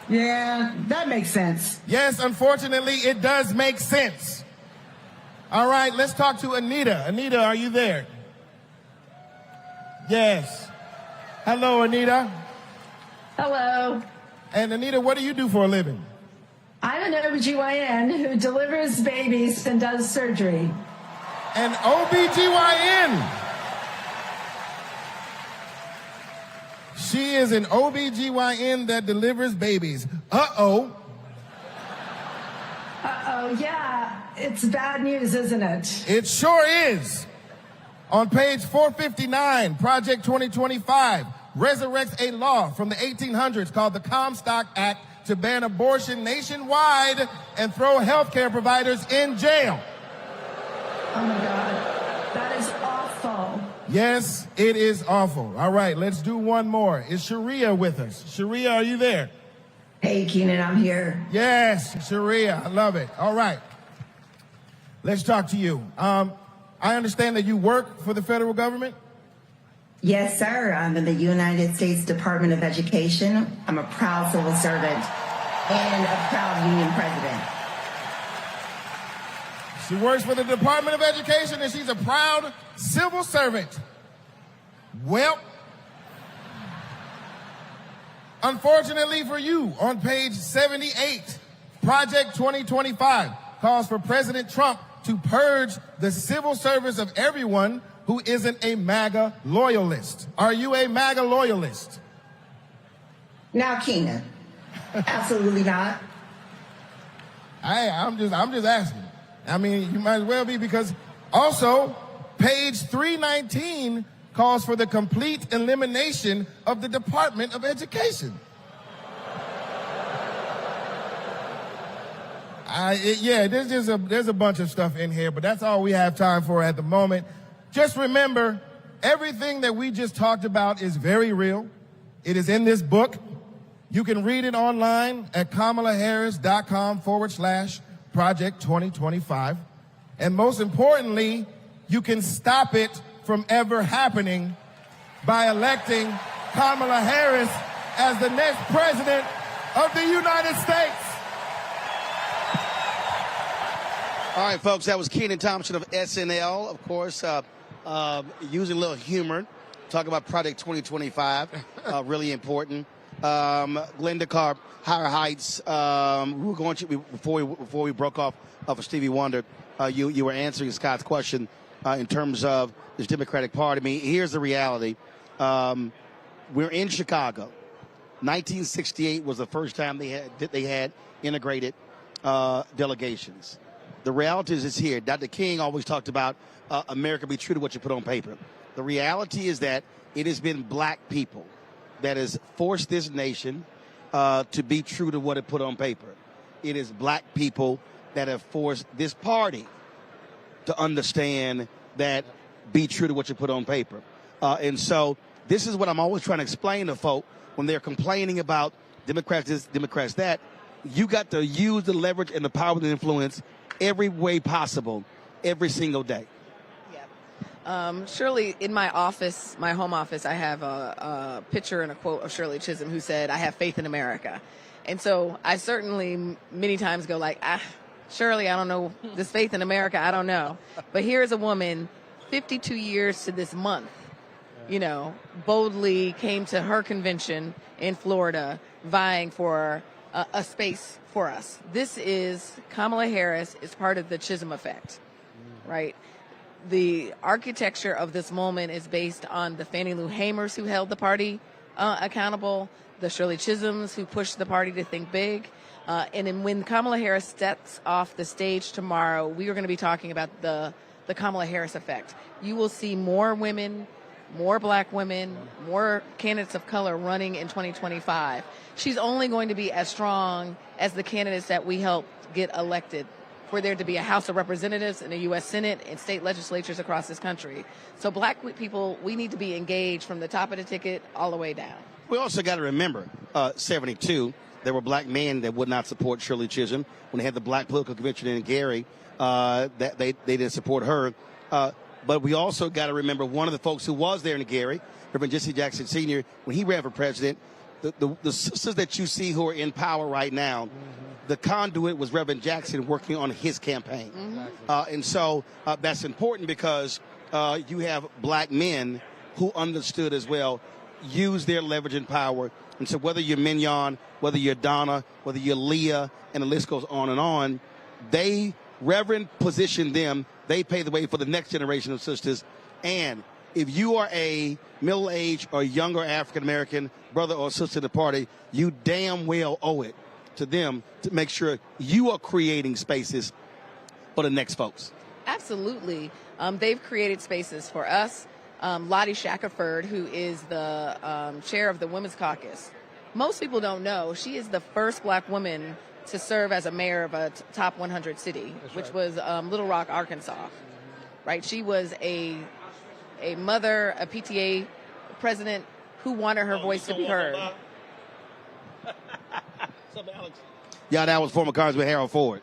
Yeah, that makes sense. Yes, unfortunately, it does make sense. All right, let's talk to Anita. Anita, are you there? Yes. Hello, Anita. Hello. And Anita, what do you do for a living? I'm an OBGYN who delivers babies and does surgery. An OBGYN. She is an OBGYN that delivers babies. Uh-oh. Uh-oh, yeah. It's bad news, isn't it? It sure is. On page 459, Project 2025 resurrects a law from the 1800s called the Comstock Act to ban abortion nationwide and throw healthcare providers in jail. Oh my God, that is awful. Yes, it is awful. All right, let's do one more. Is Sharia with us? Sharia, are you there? Hey, Kenan, I'm here. Yes, Sharia, I love it. All right, let's talk to you. I understand that you work for the federal government? Yes, sir. I'm in the United States Department of Education. I'm a proud civil servant and a proud union president. She works for the Department of Education and she's a proud civil servant. Well, unfortunately for you, on page 78, Project 2025 calls for President Trump to purge the civil service of everyone who isn't a MAGA loyalist. Are you a MAGA loyalist? Now, Kenan, absolutely not. I'm just asking. I mean, you might as well be, because also page 319 calls for the complete elimination of the Department of Education. There's a bunch of stuff in here, but that's all we have time for at the moment. Just remember, everything that we just talked about is very real. It is in this book. You can read it online at kamalaharris.com/Project 2025. And most importantly, you can stop it from ever happening by electing Kamala Harris as the next president of the United States. All right, folks, that was Kenan Thompson of SNL, of course, using a little humor, talk about Project 2025, really important. Glenda Carr, Higher Heights, we were going to, before we broke off for Stevie Wonder, you were answering Scott's question in terms of this Democratic Party. I mean, here's the reality. We're in Chicago. 1968 was the first time they had integrated delegations. The reality is it's here. Dr. King always talked about America be true to what you put on paper. The reality is that it has been black people that has forced this nation to be true to what it put on paper. It is black people that have forced this party to understand that be true to what you put on paper. And so this is what I'm always trying to explain to folk when they're complaining about Democrats this, Democrats that. You got to use the leverage and the power and influence every way possible, every single day. Shirley, in my office, my home office, I have a picture and a quote of Shirley Chisholm, who said, "I have faith in America." And so I certainly many times go like, Shirley, I don't know, this faith in America, I don't know. But here's a woman, 52 years to this month, boldly came to her convention in Florida, vying for a space for us. This is, Kamala Harris is part of the Chisholm effect, right? The architecture of this moment is based on the Fannie Lou Hamers who held the party accountable, the Shirley Chisholms who pushed the party to think big. And then when Kamala Harris steps off the stage tomorrow, we are going to be talking about the Kamala Harris effect. You will see more women, more black women, more candidates of color running in 2025. She's only going to be as strong as the candidates that we helped get elected, for there to be a House of Representatives and a U.S. Senate and state legislatures across this country. So black people, we need to be engaged from the top of the ticket all the way down. We also got to remember, 72, there were black men that would not support Shirley Chisholm. When they had the black political convention in Gary, that they didn't support her. But we also got to remember one of the folks who was there in Gary, Reverend Jesse Jackson Sr., when he ran for president, the sisters that you see who are in power right now, the conduit was Reverend Jackson working on his campaign. And so that's important because you have black men who understood as well, use their leverage and power. And so whether you're Mignon, whether you're Donna, whether you're Leah, and the list goes on, they reverend position them. They pay the way for the next generation of sisters. And if you are a middle-aged or younger African-American brother or sister in the party, you damn well owe it to them to make sure you are creating spaces for the next folks. Absolutely. They've created spaces for us. Lottie Shackelford, who is the chair of the Women's Caucus. Most people don't know she is the first black woman to serve as a mayor of a top 100 city, which was Little Rock, Arkansas. Right? She was a mother, a PTA president who wanted her voice to be heard. Yeah, that was former Congressman Harold Ford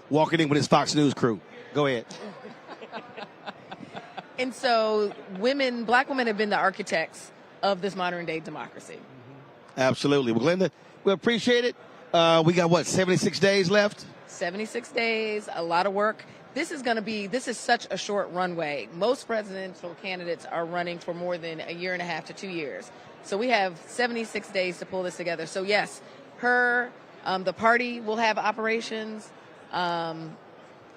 walking in with his Fox News crew. Go ahead. And so black women have been the architects of this modern day democracy. Absolutely. Well, Glenda, we appreciate it. We got, 76 days left? 76 days, a lot of work. This is such a short runway. Most presidential candidates are running for more than a year and a half to 2 years. So we have 76 days to pull this together. So yes, the party will have operations.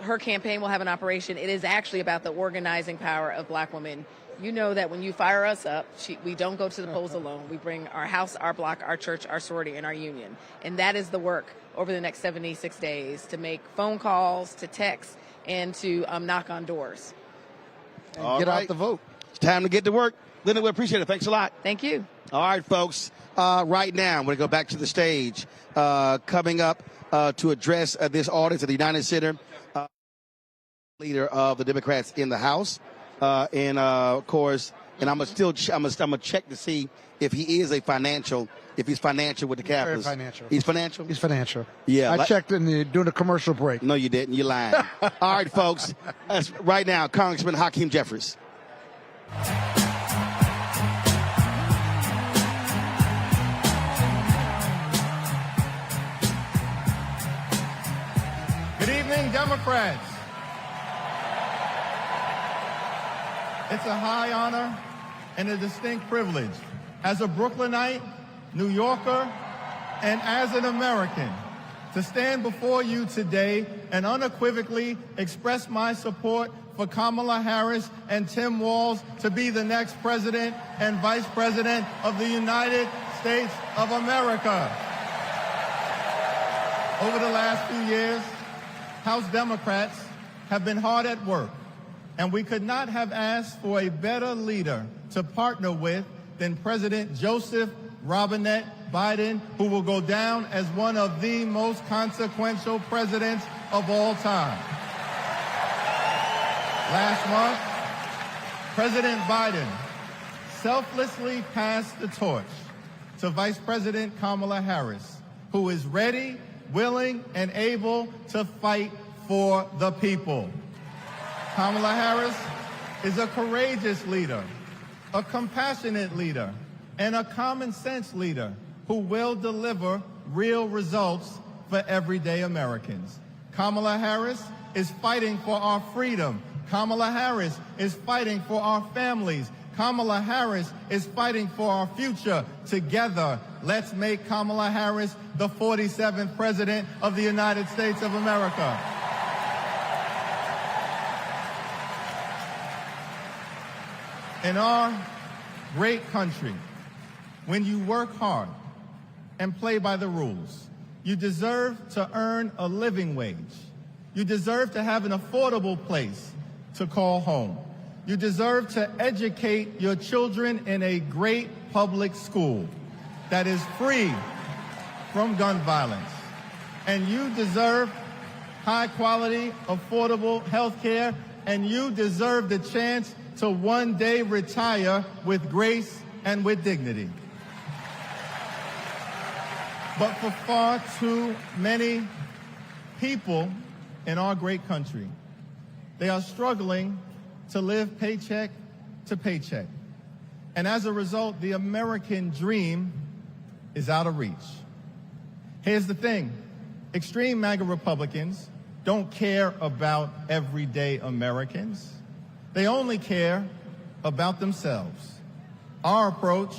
Her campaign will have an operation. It is actually about the organizing power of black women. You know that when you fire us up, we don't go to the polls alone. We bring our house, our block, our church, our sorority, and our union. And that is the work over the next 76 days, to make phone calls, to text, and to knock on doors. And get out the vote. It's time to get to work. Linda, we appreciate it. Thanks a lot. Thank you. All right, folks. Right now, I'm going to go back to the stage. Coming up to address this audience at the United Center, leader of the Democrats in the House. Of course, and I'm gonna check to see if he is if he's financial with the capitalists. Very financial. He's financial? He's financial. Yeah. I checked during the commercial break. No, you didn't. You're lying. All right, folks. Right now, Congressman Hakeem Jeffries. Good evening, Democrats. It's a high honor and a distinct privilege as a Brooklynite, New Yorker, and as an American to stand before you today and unequivocally express my support for Kamala Harris and Tim Walz to be the next president and vice president of the United States of America. Over the last few years, House Democrats have been hard at work, and we could not have asked for a better leader to partner with than President Joseph Robinette Biden, who will go down as one of the most consequential presidents of all time. Last month, President Biden selflessly passed the torch to Vice President Kamala Harris, who is ready, willing, and able to fight for the people. Kamala Harris is a courageous leader, a compassionate leader, and a common sense leader who will deliver real results for everyday Americans. Kamala Harris is fighting for our freedom. Kamala Harris is fighting for our families. Kamala Harris is fighting for our future. Together, let's make Kamala Harris the 47th President of the United States of America. In our great country, when you work hard and play by the rules, you deserve to earn a living wage. You deserve to have an affordable place to call home. You deserve to educate your children in a great public school that is free from gun violence. And you deserve high quality, affordable health care, and you deserve the chance to one day retire with grace and with dignity. But for far too many people in our great country, they are struggling to live paycheck to paycheck. And as a result, the American dream is out of reach. Here's the thing. Extreme MAGA Republicans don't care about everyday Americans. They only care about themselves. Our approach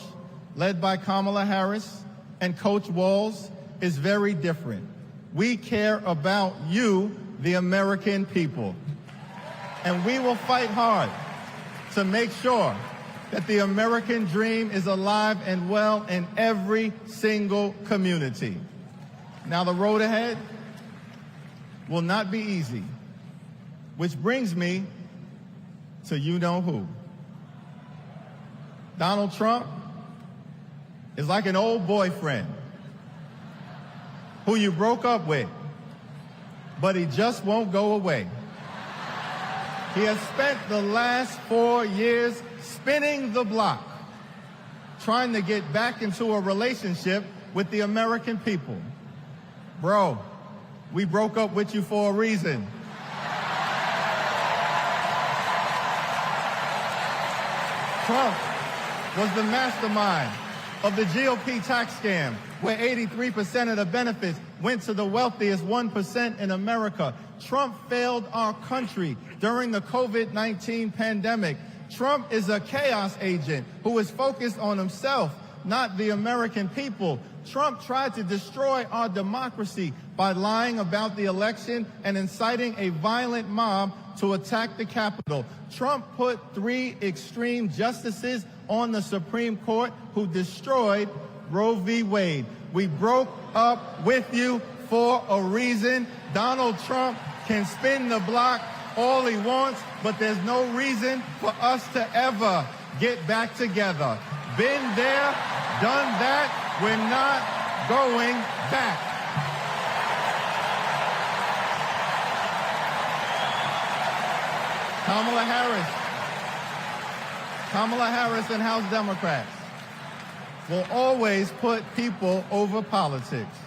led by Kamala Harris and Coach Walz, is very different. We care about you, the American people. And we will fight hard to make sure that the American dream is alive and well in every single community. Now, the road ahead will not be easy, which brings me to you-know-who. Donald Trump is like an old boyfriend who you broke up with, but he just won't go away. He has spent the last 4 years spinning the block, trying to get back into a relationship with the American people. Bro, we broke up with you for a reason. Trump was the mastermind of the GOP tax scam, where 83% of the benefits went to the wealthiest 1% in America. Trump failed our country during the COVID-19 pandemic. Trump is a chaos agent who is focused on himself, not the American people. Trump tried to destroy our democracy by lying about the election and inciting a violent mob to attack the Capitol. Trump put 3 extreme justices on the Supreme Court who destroyed Roe v. Wade. We broke up with you for a reason. Donald Trump can spin the block all he wants, but there's no reason for us to ever get back together. Been there, done that. We're not going back. Kamala Harris and House Democrats will always put people over politics.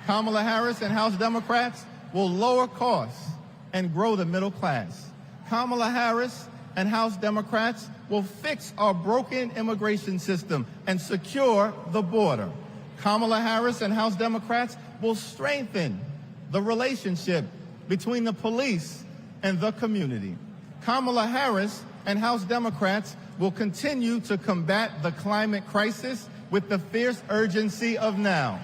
Kamala Harris and House Democrats will lower costs and grow the middle class. Kamala Harris and House Democrats will fix our broken immigration system and secure the border. Kamala Harris and House Democrats will strengthen the relationship between the police and the community. Kamala Harris and House Democrats will continue to combat the climate crisis with the fierce urgency of now.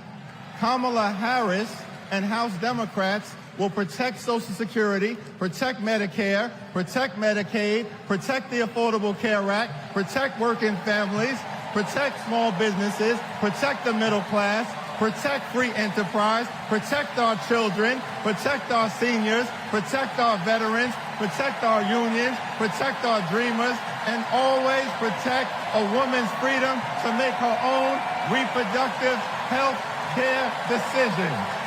Kamala Harris and House Democrats will protect Social Security, protect Medicare, protect Medicaid, protect the Affordable Care Act, protect working families, protect small businesses, protect the middle class, protect free enterprise, protect our children, protect our seniors, protect our veterans, protect our unions, protect our dreamers, and always protect a woman's freedom to make her own reproductive health care decisions.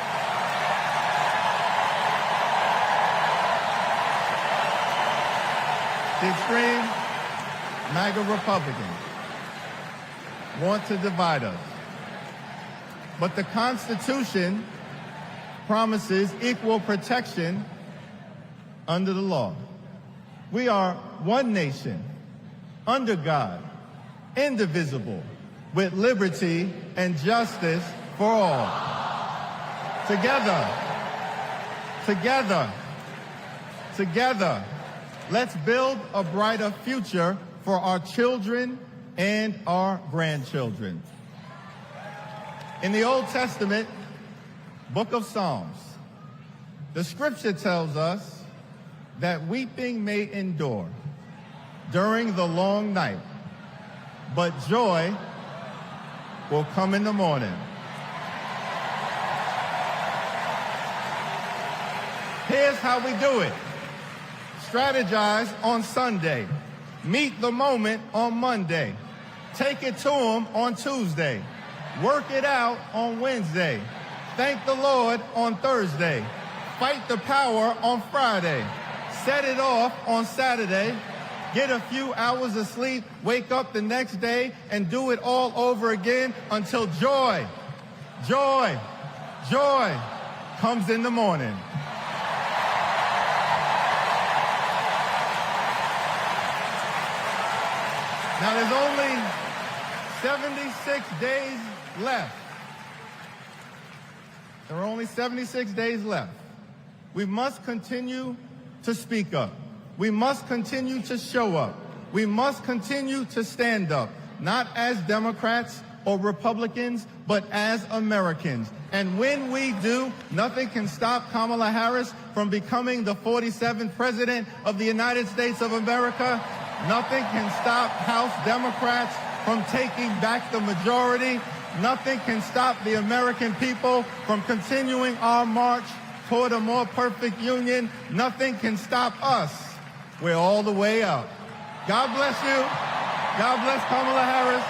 The extreme MAGA Republicans want to divide us. But the Constitution promises equal protection under the law. We are one nation, under God, indivisible, with liberty and justice for all. Together, let's build a brighter future for our children and our grandchildren. In the Old Testament, book of Psalms, the scripture tells us that weeping may endure during the long night, but joy will come in the morning. Here's how we do it. Strategize on Sunday. Meet the moment on Monday. Take it to them on Tuesday. Work it out on Wednesday. Thank the Lord on Thursday. Fight the power on Friday. Set it off on Saturday. Get a few hours of sleep, wake up the next day, and do it all over again until joy comes in the morning. Now, there's only 76 days left. There are only 76 days left. We must continue to speak up. We must continue to show up. We must continue to stand up, not as Democrats or Republicans, but as Americans. And when we do, nothing can stop Kamala Harris from becoming the 47th President of the United States of America. Nothing can stop House Democrats from taking back the majority. Nothing can stop the American people from continuing our march toward a more perfect union. Nothing can stop us. We're all the way up. God bless you. God bless Kamala Harris.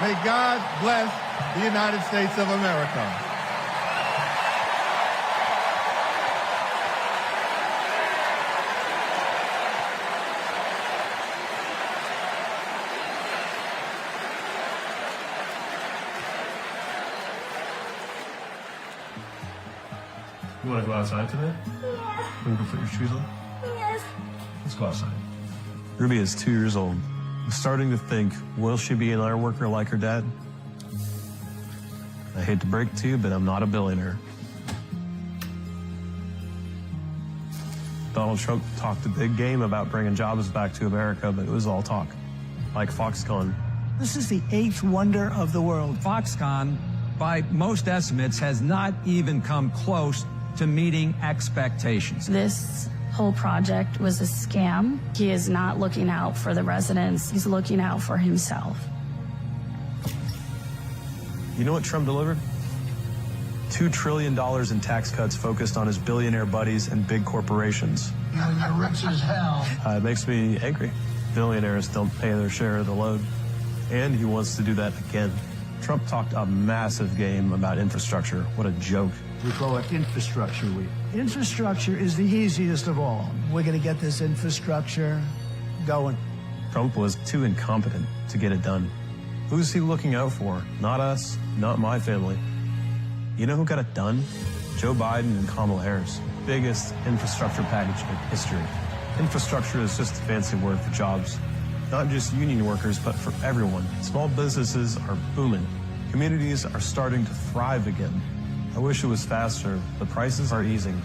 May God bless the United States of America. You want to go outside today? Yeah. Want to go put your shoes on? Yes. Let's go outside. Ruby is 2 years old. I'm starting to think, will she be an iron worker like her dad? I hate to break it to you, but I'm not a billionaire. Donald Trump talked a big game about bringing jobs back to America, but it was all talk, like Foxconn. This is the 8th wonder of the world. Foxconn, by most estimates, has not even come close to meeting expectations. This whole project was a scam. He is not looking out for the residents. He's looking out for himself. You know what Trump delivered? $2 trillion in tax cuts focused on his billionaire buddies and big corporations. You're rich as hell. It makes me angry. Billionaires don't pay their share of the load. And he wants to do that again. Trump talked a massive game about infrastructure. What a joke. We call it Infrastructure Week. Infrastructure is the easiest of all. We're going to get this infrastructure going. Trump was too incompetent to get it done. Who's he looking out for? Not us, not my family. You know who got it done? Joe Biden and Kamala Harris. Biggest infrastructure package in history. Infrastructure is just a fancy word for jobs. Not just union workers, but for everyone. Small businesses are booming. Communities are starting to thrive again. I wish it was faster. The prices are easing.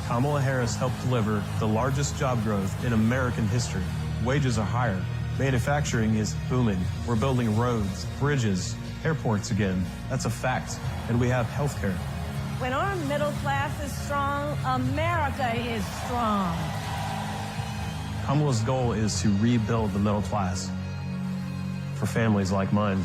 Kamala Harris helped deliver the largest job growth in American history. Wages are higher. Manufacturing is booming. We're building roads, bridges, airports again. That's a fact. And we have healthcare. When our middle class is strong, America is strong. Kamala's goal is to rebuild the middle class for families like mine.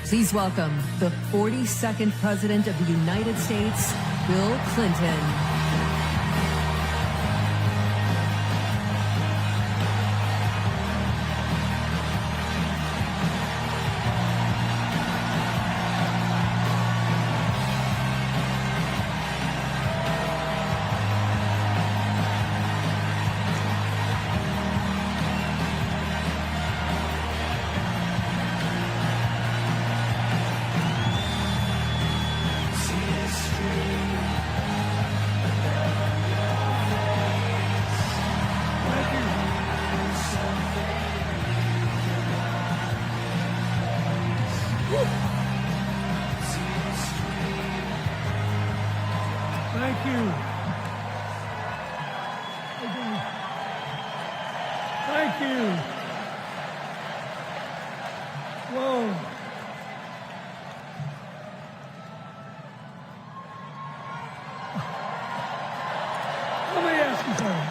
Please welcome the 42nd President of the United States, Bill Clinton. Thank you. Thank you. Whoa. Let me ask you something.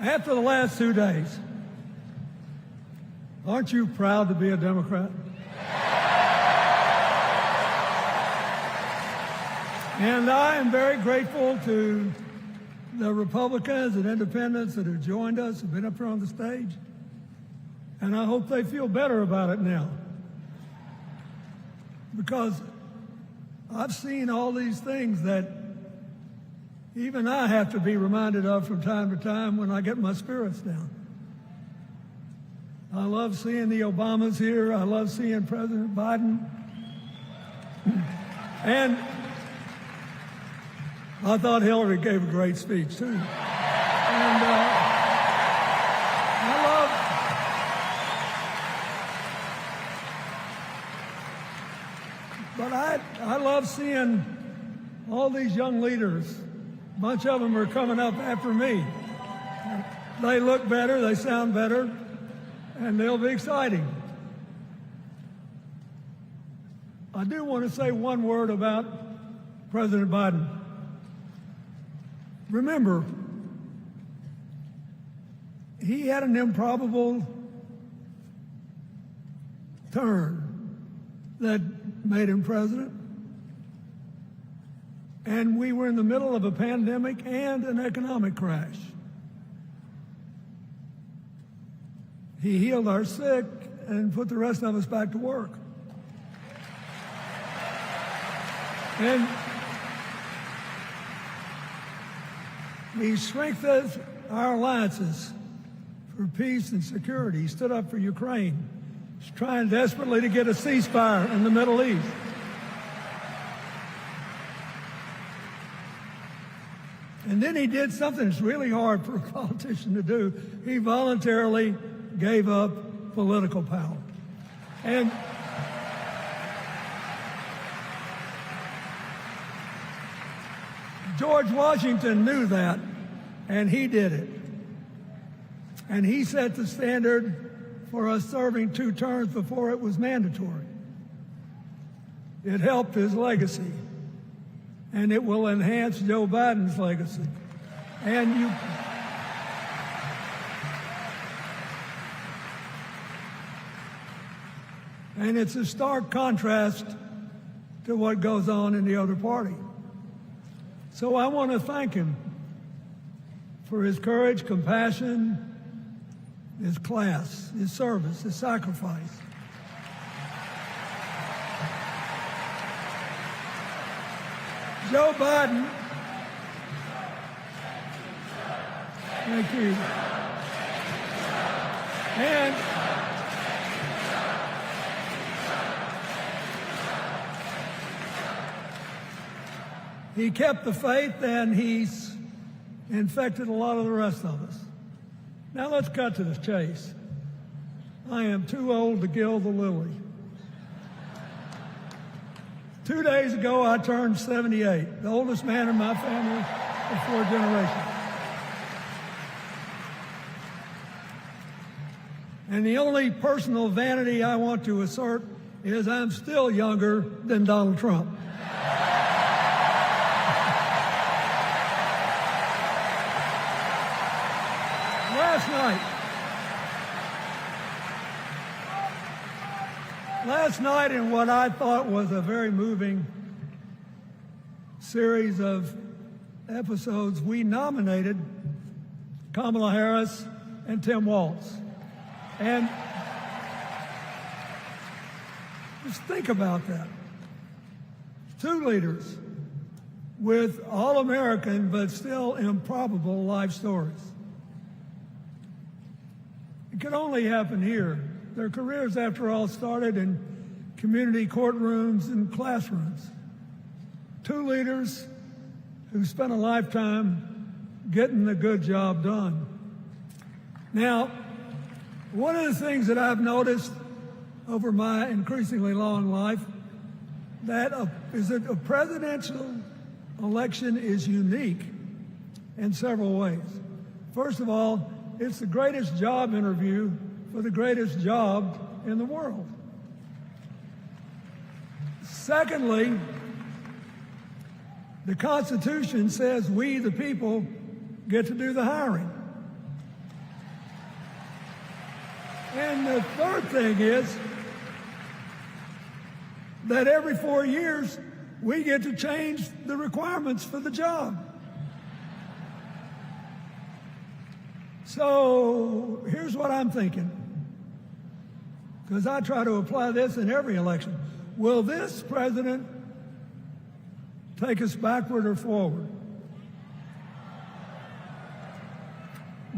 After the last 2 days, aren't you proud to be a Democrat? And I am very grateful to the Republicans and independents that have joined us, have been up here on the stage. And I hope they feel better about it now. Because I've seen all these things that even I have to be reminded of from time to time when I get my spirits down. I love seeing the Obamas here. I love seeing President Biden. And I thought Hillary gave a great speech, too. And But I love seeing all these young leaders. A bunch of them are coming up after me. They look better, they sound better, and they'll be exciting. I do want to say one word about President Biden. Remember, he had an improbable turn that made him president. And we were in the middle of a pandemic and an economic crash. He healed our sick and put the rest of us back to work. And he strengthened our alliances for peace and security. He stood up for Ukraine. He's trying desperately to get a ceasefire in the Middle East. And then he did something that's really hard for a politician to do. He voluntarily gave up political power. And George Washington knew that, and he did it. And he set the standard for us serving 2 terms before it was mandatory. It helped his legacy, and it will enhance Joe Biden's legacy. And it's a stark contrast to what goes on in the other party. So I want to thank him for his courage, compassion, his class, his service, his sacrifice. Joe Biden, thank you. And he kept the faith, and he's infected a lot of the rest of us. Now let's cut to the chase. I am too old to gild the lily. 2 days ago, I turned 78, the oldest man in my family of 4 generations. And the only personal vanity I want to assert is I'm still younger than Donald Trump. Last night, in what I thought was a very moving series of episodes, we nominated Kamala Harris and Tim Walz. And just think about that. 2 leaders with all-American but still improbable life stories. It could only happen here. Their careers, after all, started in community courtrooms and classrooms. 2 leaders who spent a lifetime getting the good job done. Now, one of the things that I've noticed over my increasingly long life is that a presidential election is unique in several ways. First of all, it's the greatest job interview for the greatest job in the world. Secondly, the Constitution says we, the people, get to do the hiring. And the third thing is that every 4 years, we get to change the requirements for the job. So here's what I'm thinking, because I try to apply this in every election. Will this president take us backward or forward?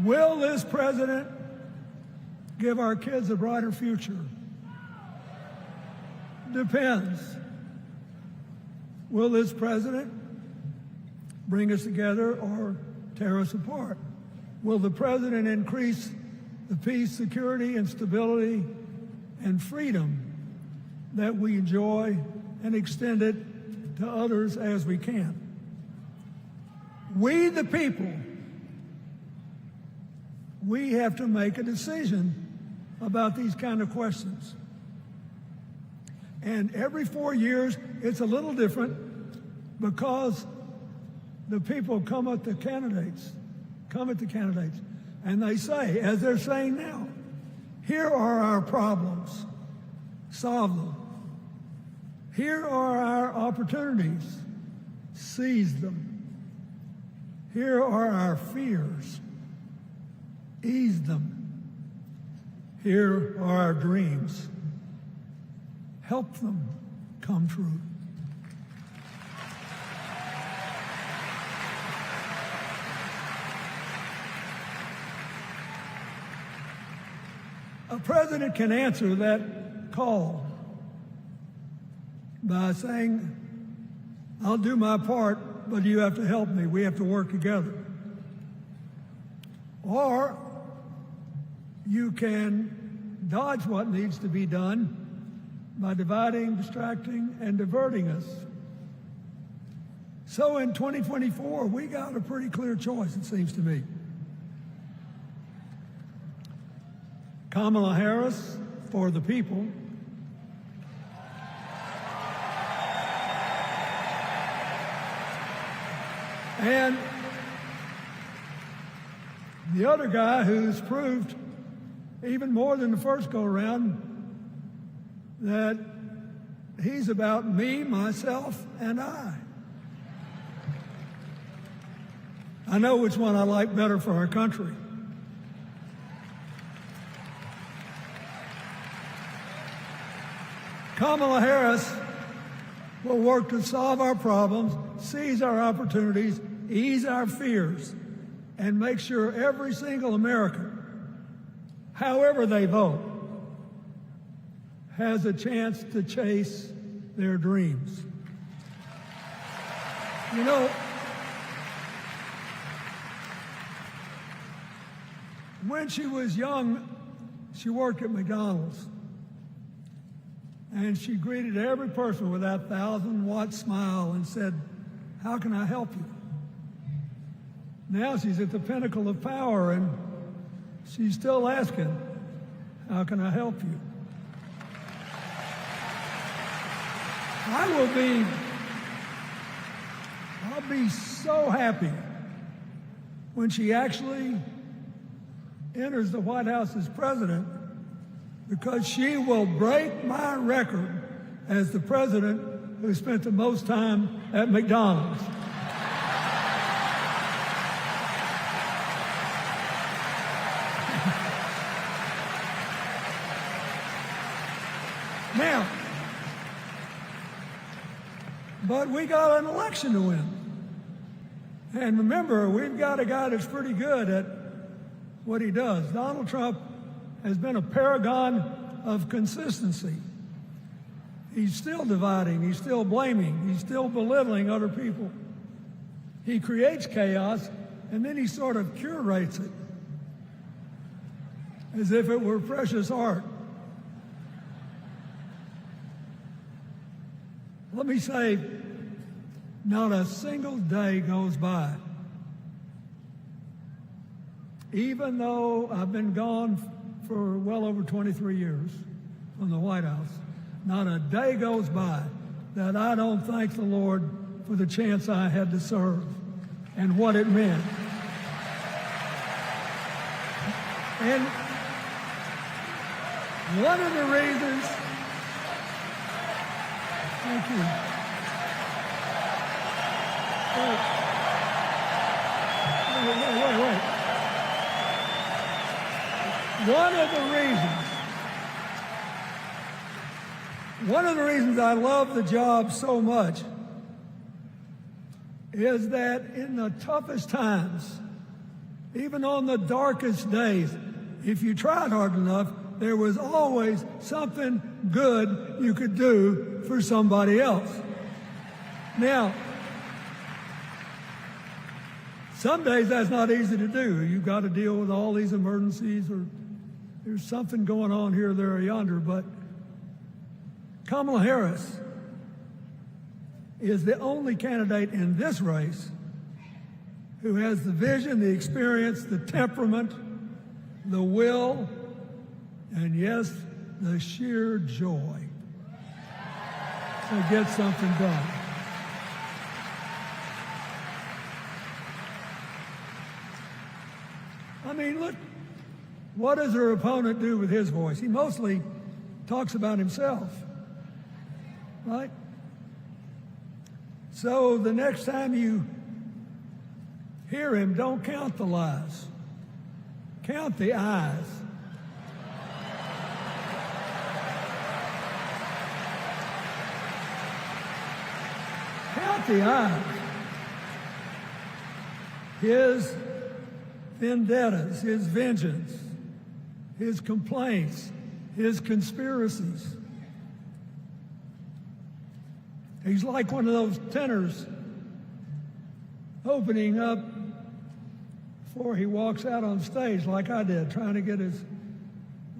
Will this president give our kids a brighter future? Depends. Will this president bring us together or tear us apart? Will the president increase the peace, security, and stability and freedom that we enjoy and extend it to others as we can. We, the people, we have to make a decision about these kind of questions. And every 4 years, it's a little different because the people come at the candidates, and they say, as they're saying now, here are our problems, solve them. Here are our opportunities, seize them. Here are our fears, ease them. Here are our dreams, help them come true. A president can answer that call by saying, I'll do my part, but you have to help me. We have to work together. Or you can dodge what needs to be done by dividing, distracting, and diverting us. So in 2024, we got a pretty clear choice, it seems to me. Kamala Harris for the people, and the other guy who's proved even more than the first go-around that he's about me, myself, and I. I know which one I like better for our country. Kamala Harris will work to solve our problems, seize our opportunities, ease our fears, and make sure every single American, however they vote, has a chance to chase their dreams. You know, when she was young, she worked at McDonald's. And she greeted every person with that 1,000-watt smile and said, how can I help you? Now she's at the pinnacle of power and she's still asking, how can I help you? I'll be so happy when she actually enters the White House as president, because she will break my record as the president who spent the most time at McDonald's. Now, but we got an election to win. And remember, we've got a guy that's pretty good at what he does. Donald Trump has been a paragon of consistency. He's still dividing, he's still blaming, he's still belittling other people. He creates chaos, and then he sort of curates it as if it were precious art. Let me say, not a single day goes by, even though I've been gone for well over 23 years from the White House, not a day goes by that I don't thank the Lord for the chance I had to serve and what it meant. And one of the reasons, thank you. Wait. One of the reasons I love the job so much is that in the toughest times, even on the darkest days, if you tried hard enough, there was always something good you could do for somebody else. Now, some days that's not easy to do. You've got to deal with all these emergencies, or there's something going on here, there, or yonder. But Kamala Harris is the only candidate in this race who has the vision, the experience, the temperament, the will, and yes, the sheer joy to get something done. I mean, look, what does her opponent do with his voice? He mostly talks about himself, right? So the next time you hear him, don't count the lies. Count the eyes. Count the eyes. His vendettas, his vengeance, his complaints, his conspiracies. He's like one of those tenors opening up before he walks out on stage, like I did, trying to get his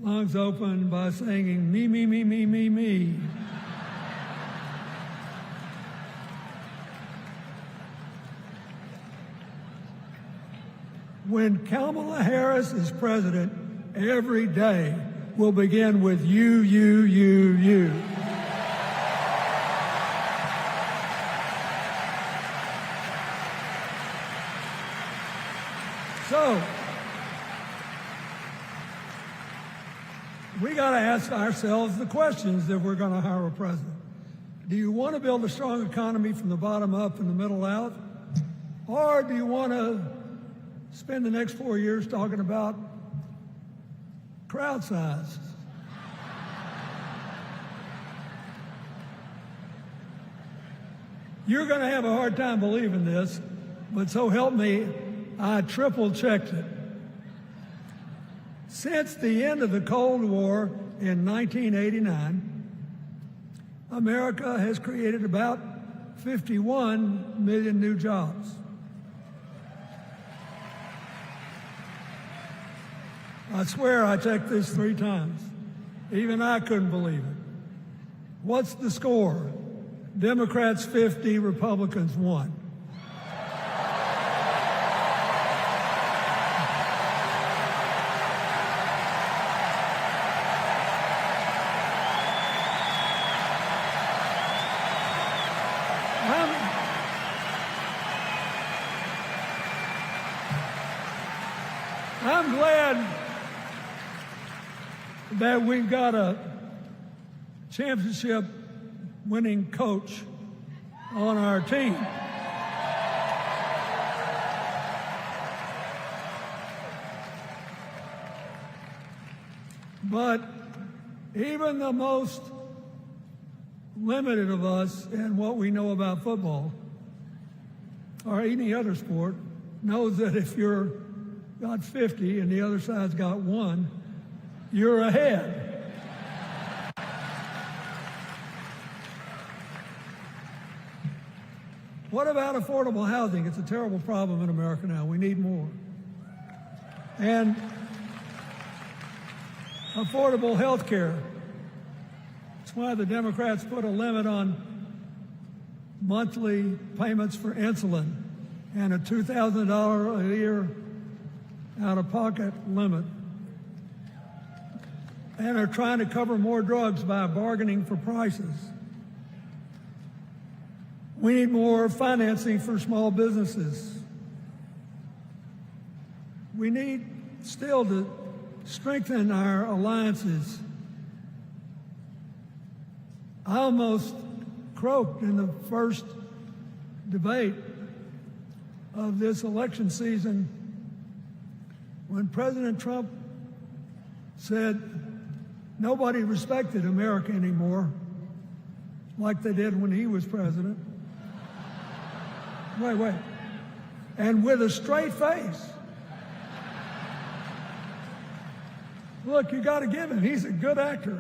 lungs open by singing me, me, me, me, me, me. When Kamala Harris is president, every day will begin with you, you, you, you. So, we got to ask ourselves the questions if we're going to hire a president. Do you want to build a strong economy from the bottom up and the middle out? Or do you want to spend the next 4 years talking about crowd size? You're going to have a hard time believing this, but so help me, I triple-checked it. Since the end of the Cold War in 1989, America has created about 51 million new jobs. I swear I checked this 3 times. Even I couldn't believe it. What's the score? Democrats 50, Republicans 1. I'm glad that we've got a championship-winning coach on our team. But even the most limited of us in what we know about football or any other sport knows that if you're got 50 and the other side's got 1, you're ahead. What about affordable housing? It's a terrible problem in America now. We need more. And affordable health care. That's why the Democrats put a limit on monthly payments for insulin and a $2,000 a year out-of-pocket limit. And are trying to cover more drugs by bargaining for prices. We need more financing for small businesses. We need still to strengthen our alliances. I almost croaked in the first debate of this election season when President Trump said nobody respected America anymore like they did when he was president. Wait. And with a straight face. Look, you got to give him. He's a good actor.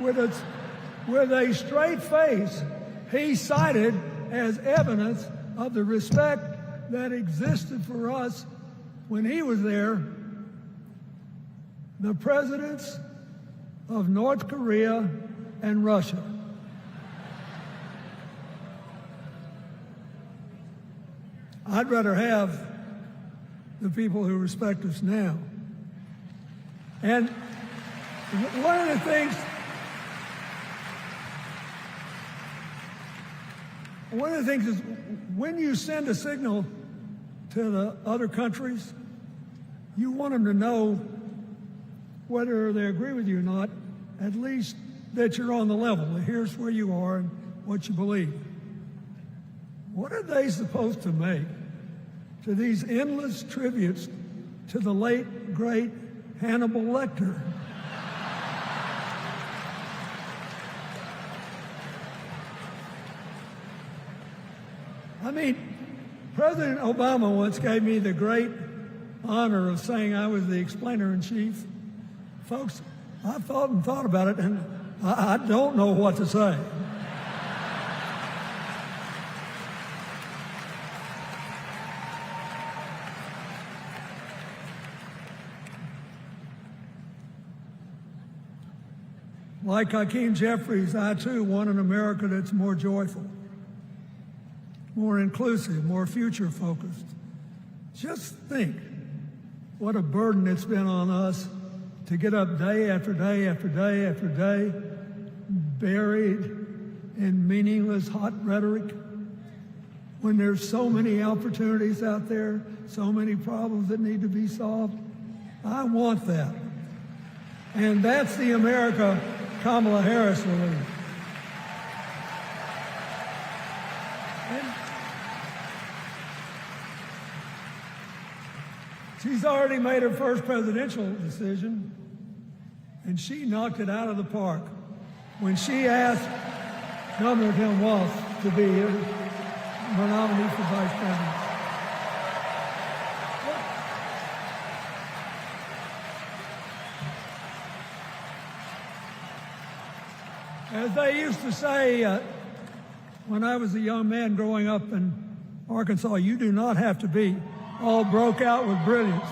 With a straight face, he cited as evidence of the respect that existed for us when he was there, the presidents of North Korea and Russia. I'd rather have the people who respect us now. And one of the things is when you send a signal to the other countries, you want them to know whether they agree with you or not, at least that you're on the level. Here's where you are and what you believe. What are they supposed to make to these endless tributes to the late, great Hannibal Lecter? I mean, President Obama once gave me the great honor of saying I was the explainer-in-chief. Folks, I thought and thought about it, and I don't know what to say. Like Hakeem Jeffries, I too want an America that's more joyful, more inclusive, more future-focused. Just think what a burden it's been on us to get up day after day after day after day, buried in meaningless hot rhetoric, when there's so many opportunities out there, so many problems that need to be solved. I want that. And that's the America Kamala Harris will lead. She's already made her first presidential decision, and she knocked it out of the park when she asked Governor Tim Walz to be her nominee for vice president. As they used to say when I was a young man growing up in Arkansas, you do not have to be all broke out with brilliance.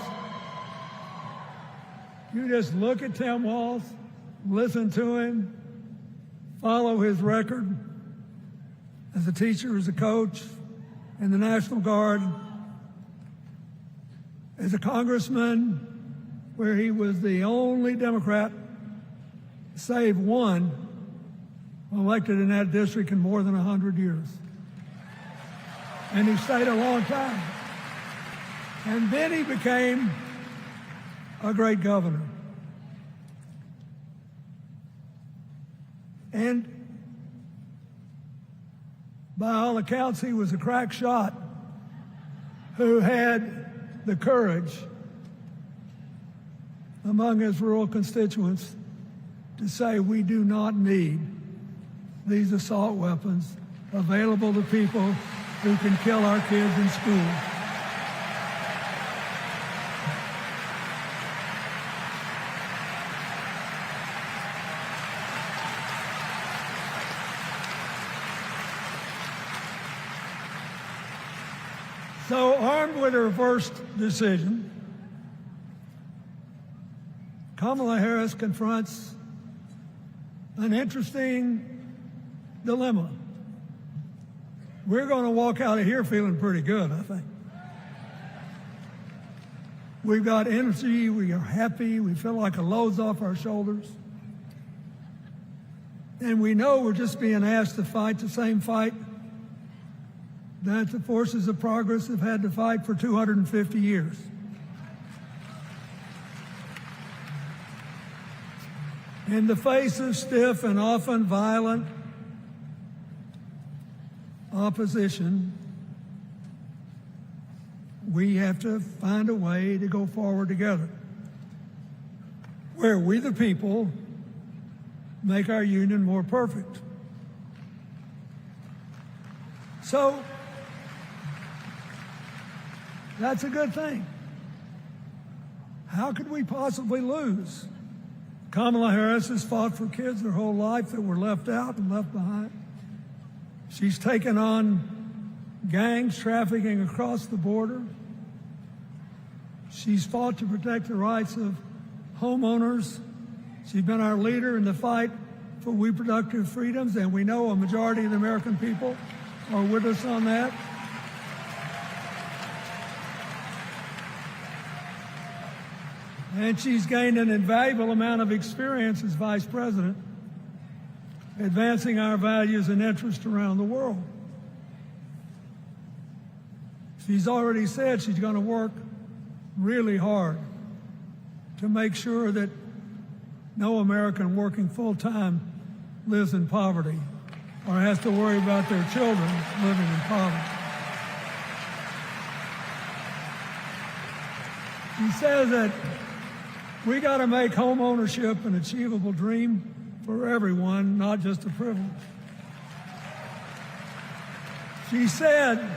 You just look at Tim Walz, listen to him, follow his record as a teacher, as a coach in the National Guard, as a congressman, where he was the only Democrat, save one, elected in that district in more than 100 years. And he stayed a long time. And then he became a great governor. And by all accounts, he was a crack shot who had the courage among his rural constituents to say, we do not need these assault weapons available to people who can kill our kids in school. So, armed with her first decision, Kamala Harris confronts an interesting dilemma. We're going to walk out of here feeling pretty good, I think. We've got energy, we are happy, we feel like a load's off our shoulders. And we know we're just being asked to fight the same fight that the forces of progress have had to fight for 250 years. In the face of stiff and often violent opposition, we have to find a way to go forward together, where we the people make our union more perfect. So that's a good thing. How could we possibly lose? Kamala Harris has fought for kids their whole life that were left out and left behind. She's taken on gangs trafficking across the border. She's fought to protect the rights of homeowners. She's been our leader in the fight for reproductive freedoms, and we know a majority of the American people are with us on that. And she's gained an invaluable amount of experience as vice president, advancing our values and interests around the world. She's already said she's going to work really hard to make sure that no American working full-time lives in poverty or has to worry about their children living in poverty. He says that we got to make home ownership an achievable dream for everyone, not just a privilege. She said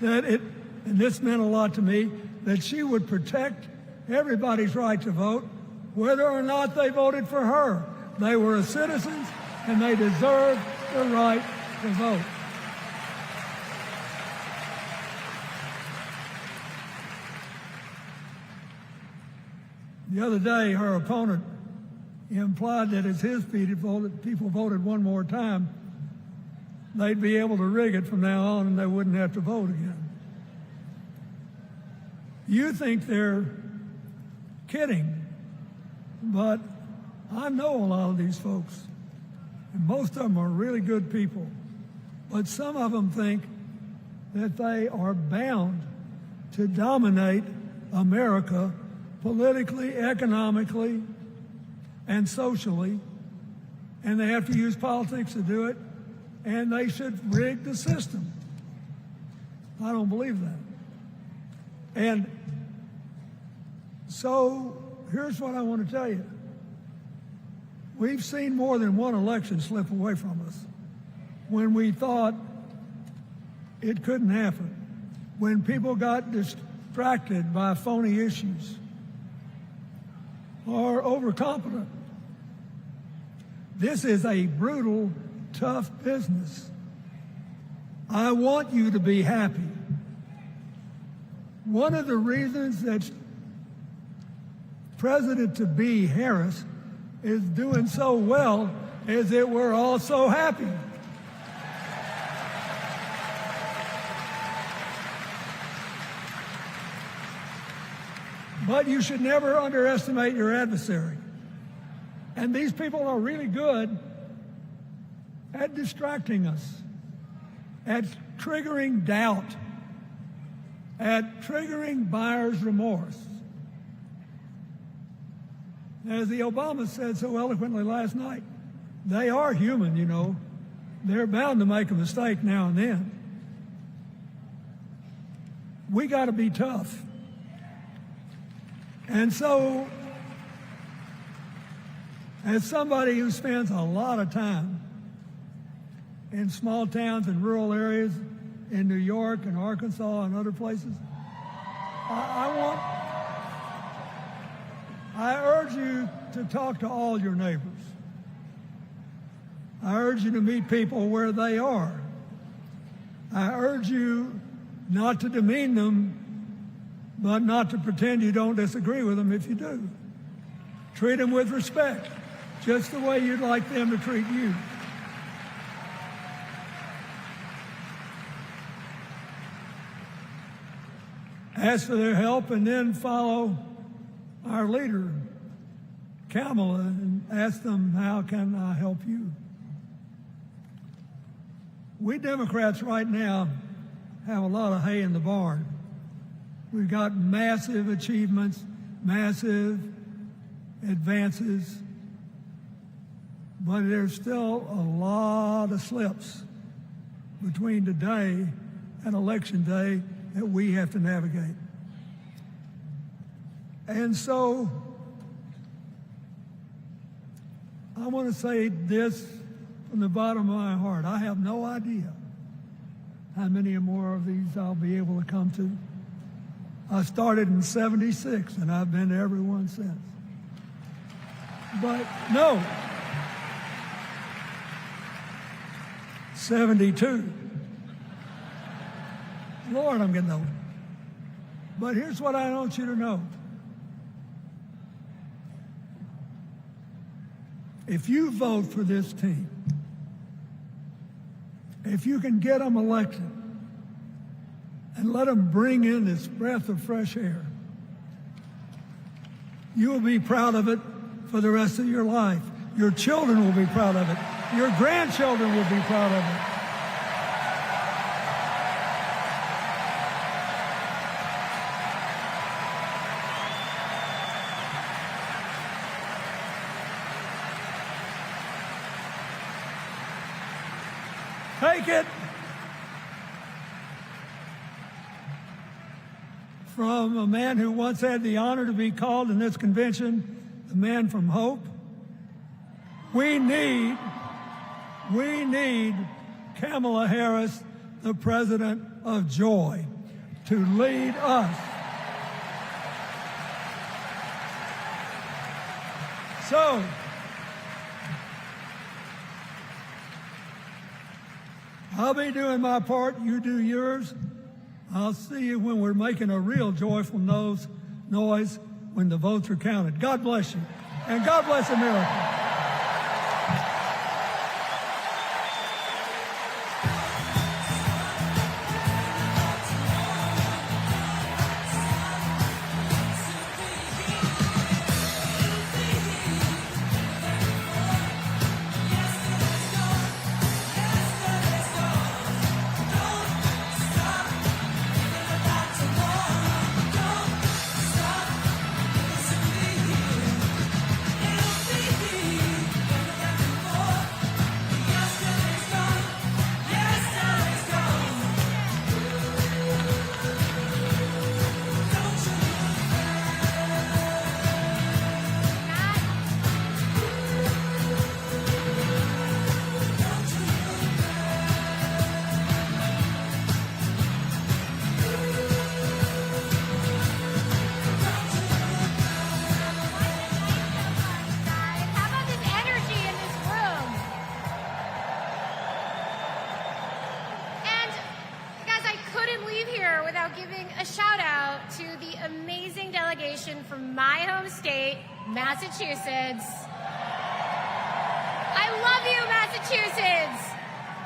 that and this meant a lot to me, that she would protect everybody's right to vote, whether or not they voted for her. They were citizens and they deserved the right to vote. The other day, her opponent implied that as his people voted one more time, they'd be able to rig it from now on and they wouldn't have to vote again. You think they're kidding, but I know a lot of these folks, and most of them are really good people, but some of them think that they are bound to dominate America politically, economically, and socially, and they have to use politics to do it, and they should rig the system. I don't believe that. And so here's what I want to tell you. We've seen more than one election slip away from us when we thought it couldn't happen, when people got distracted by phony issues or overconfident. This is a brutal, tough business. I want you to be happy. One of the reasons that President-to-be Harris is doing so well is that we're all so happy. But you should never underestimate your adversary. And these people are really good at distracting us, at triggering doubt, at triggering buyer's remorse. As the Obama said so eloquently last night, they are human, you know. They're bound to make a mistake now and then. We got to be tough. And so, as somebody who spends a lot of time in small towns and rural areas in New York and Arkansas and other places, I urge you to talk to all your neighbors. I urge you to meet people where they are. I urge you not to demean them, but not to pretend you don't disagree with them if you do. Treat them with respect, just the way you'd like them to treat you. Ask for their help and then follow our leader, Kamala, and ask them, how can I help you? We Democrats right now have a lot of hay in the barn. We've got massive achievements, massive advances, but there's still a lot of slips between today and Election Day that we have to navigate. And so I want to say this from the bottom of my heart. I have no idea how many more of these I'll be able to come to. I started in '76, and I've been to every one since. But no, 72. Lord, I'm getting old. But here's what I want you to know. If you vote for this team, if you can get them elected and let them bring in this breath of fresh air, You will be proud of it for the rest of your life. Your children will be proud of it. Your grandchildren will be proud of it. Take it from a man who once had the honor to be called in this convention the man from hope. We need Kamala Harris, the president of joy, to lead us. So, I'll be doing my part, you do yours. I'll see you when we're making a real joyful noise when the votes are counted. God bless you, and God bless America. From my home state, Massachusetts. I love you, Massachusetts.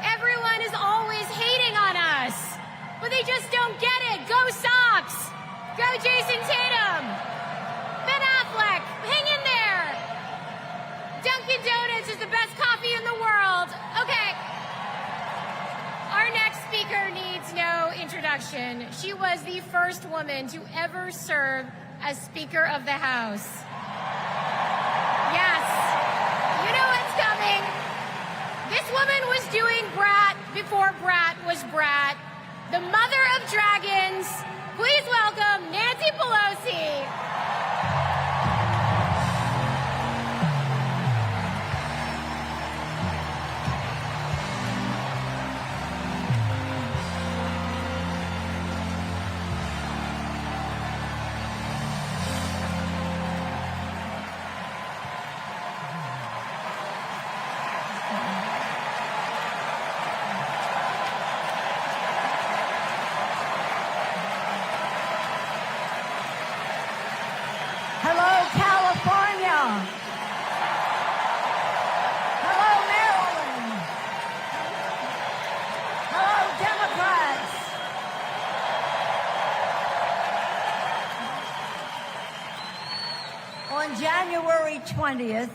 Everyone is always hating on us, but they just don't get it. Go Sox. Go Jason Tatum. Ben Affleck, hang in there. Dunkin' Donuts is the best coffee in the world. Okay. Our next speaker needs no introduction. She was the first woman to ever serve as Speaker of the House. Yes, you know what's coming. This woman was doing Brat before Brat was Brat. The mother of dragons. Please welcome Nancy Pelosi. January 20th,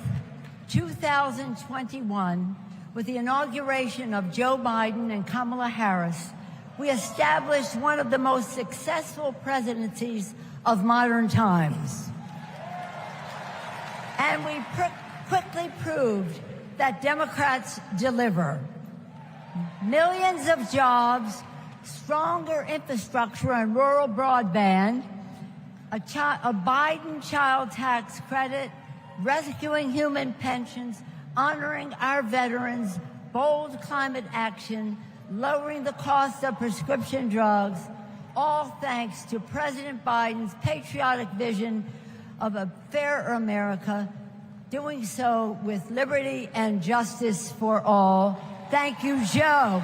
2021, with the inauguration of Joe Biden and Kamala Harris, we established one of the most successful presidencies of modern times. And we quickly proved that Democrats deliver. Millions of jobs, stronger infrastructure and rural broadband, a Biden child tax credit, rescuing human pensions, honoring our veterans, bold climate action, lowering the cost of prescription drugs, all thanks to President Biden's patriotic vision of a fairer America, doing so with liberty and justice for all. Thank you, Joe.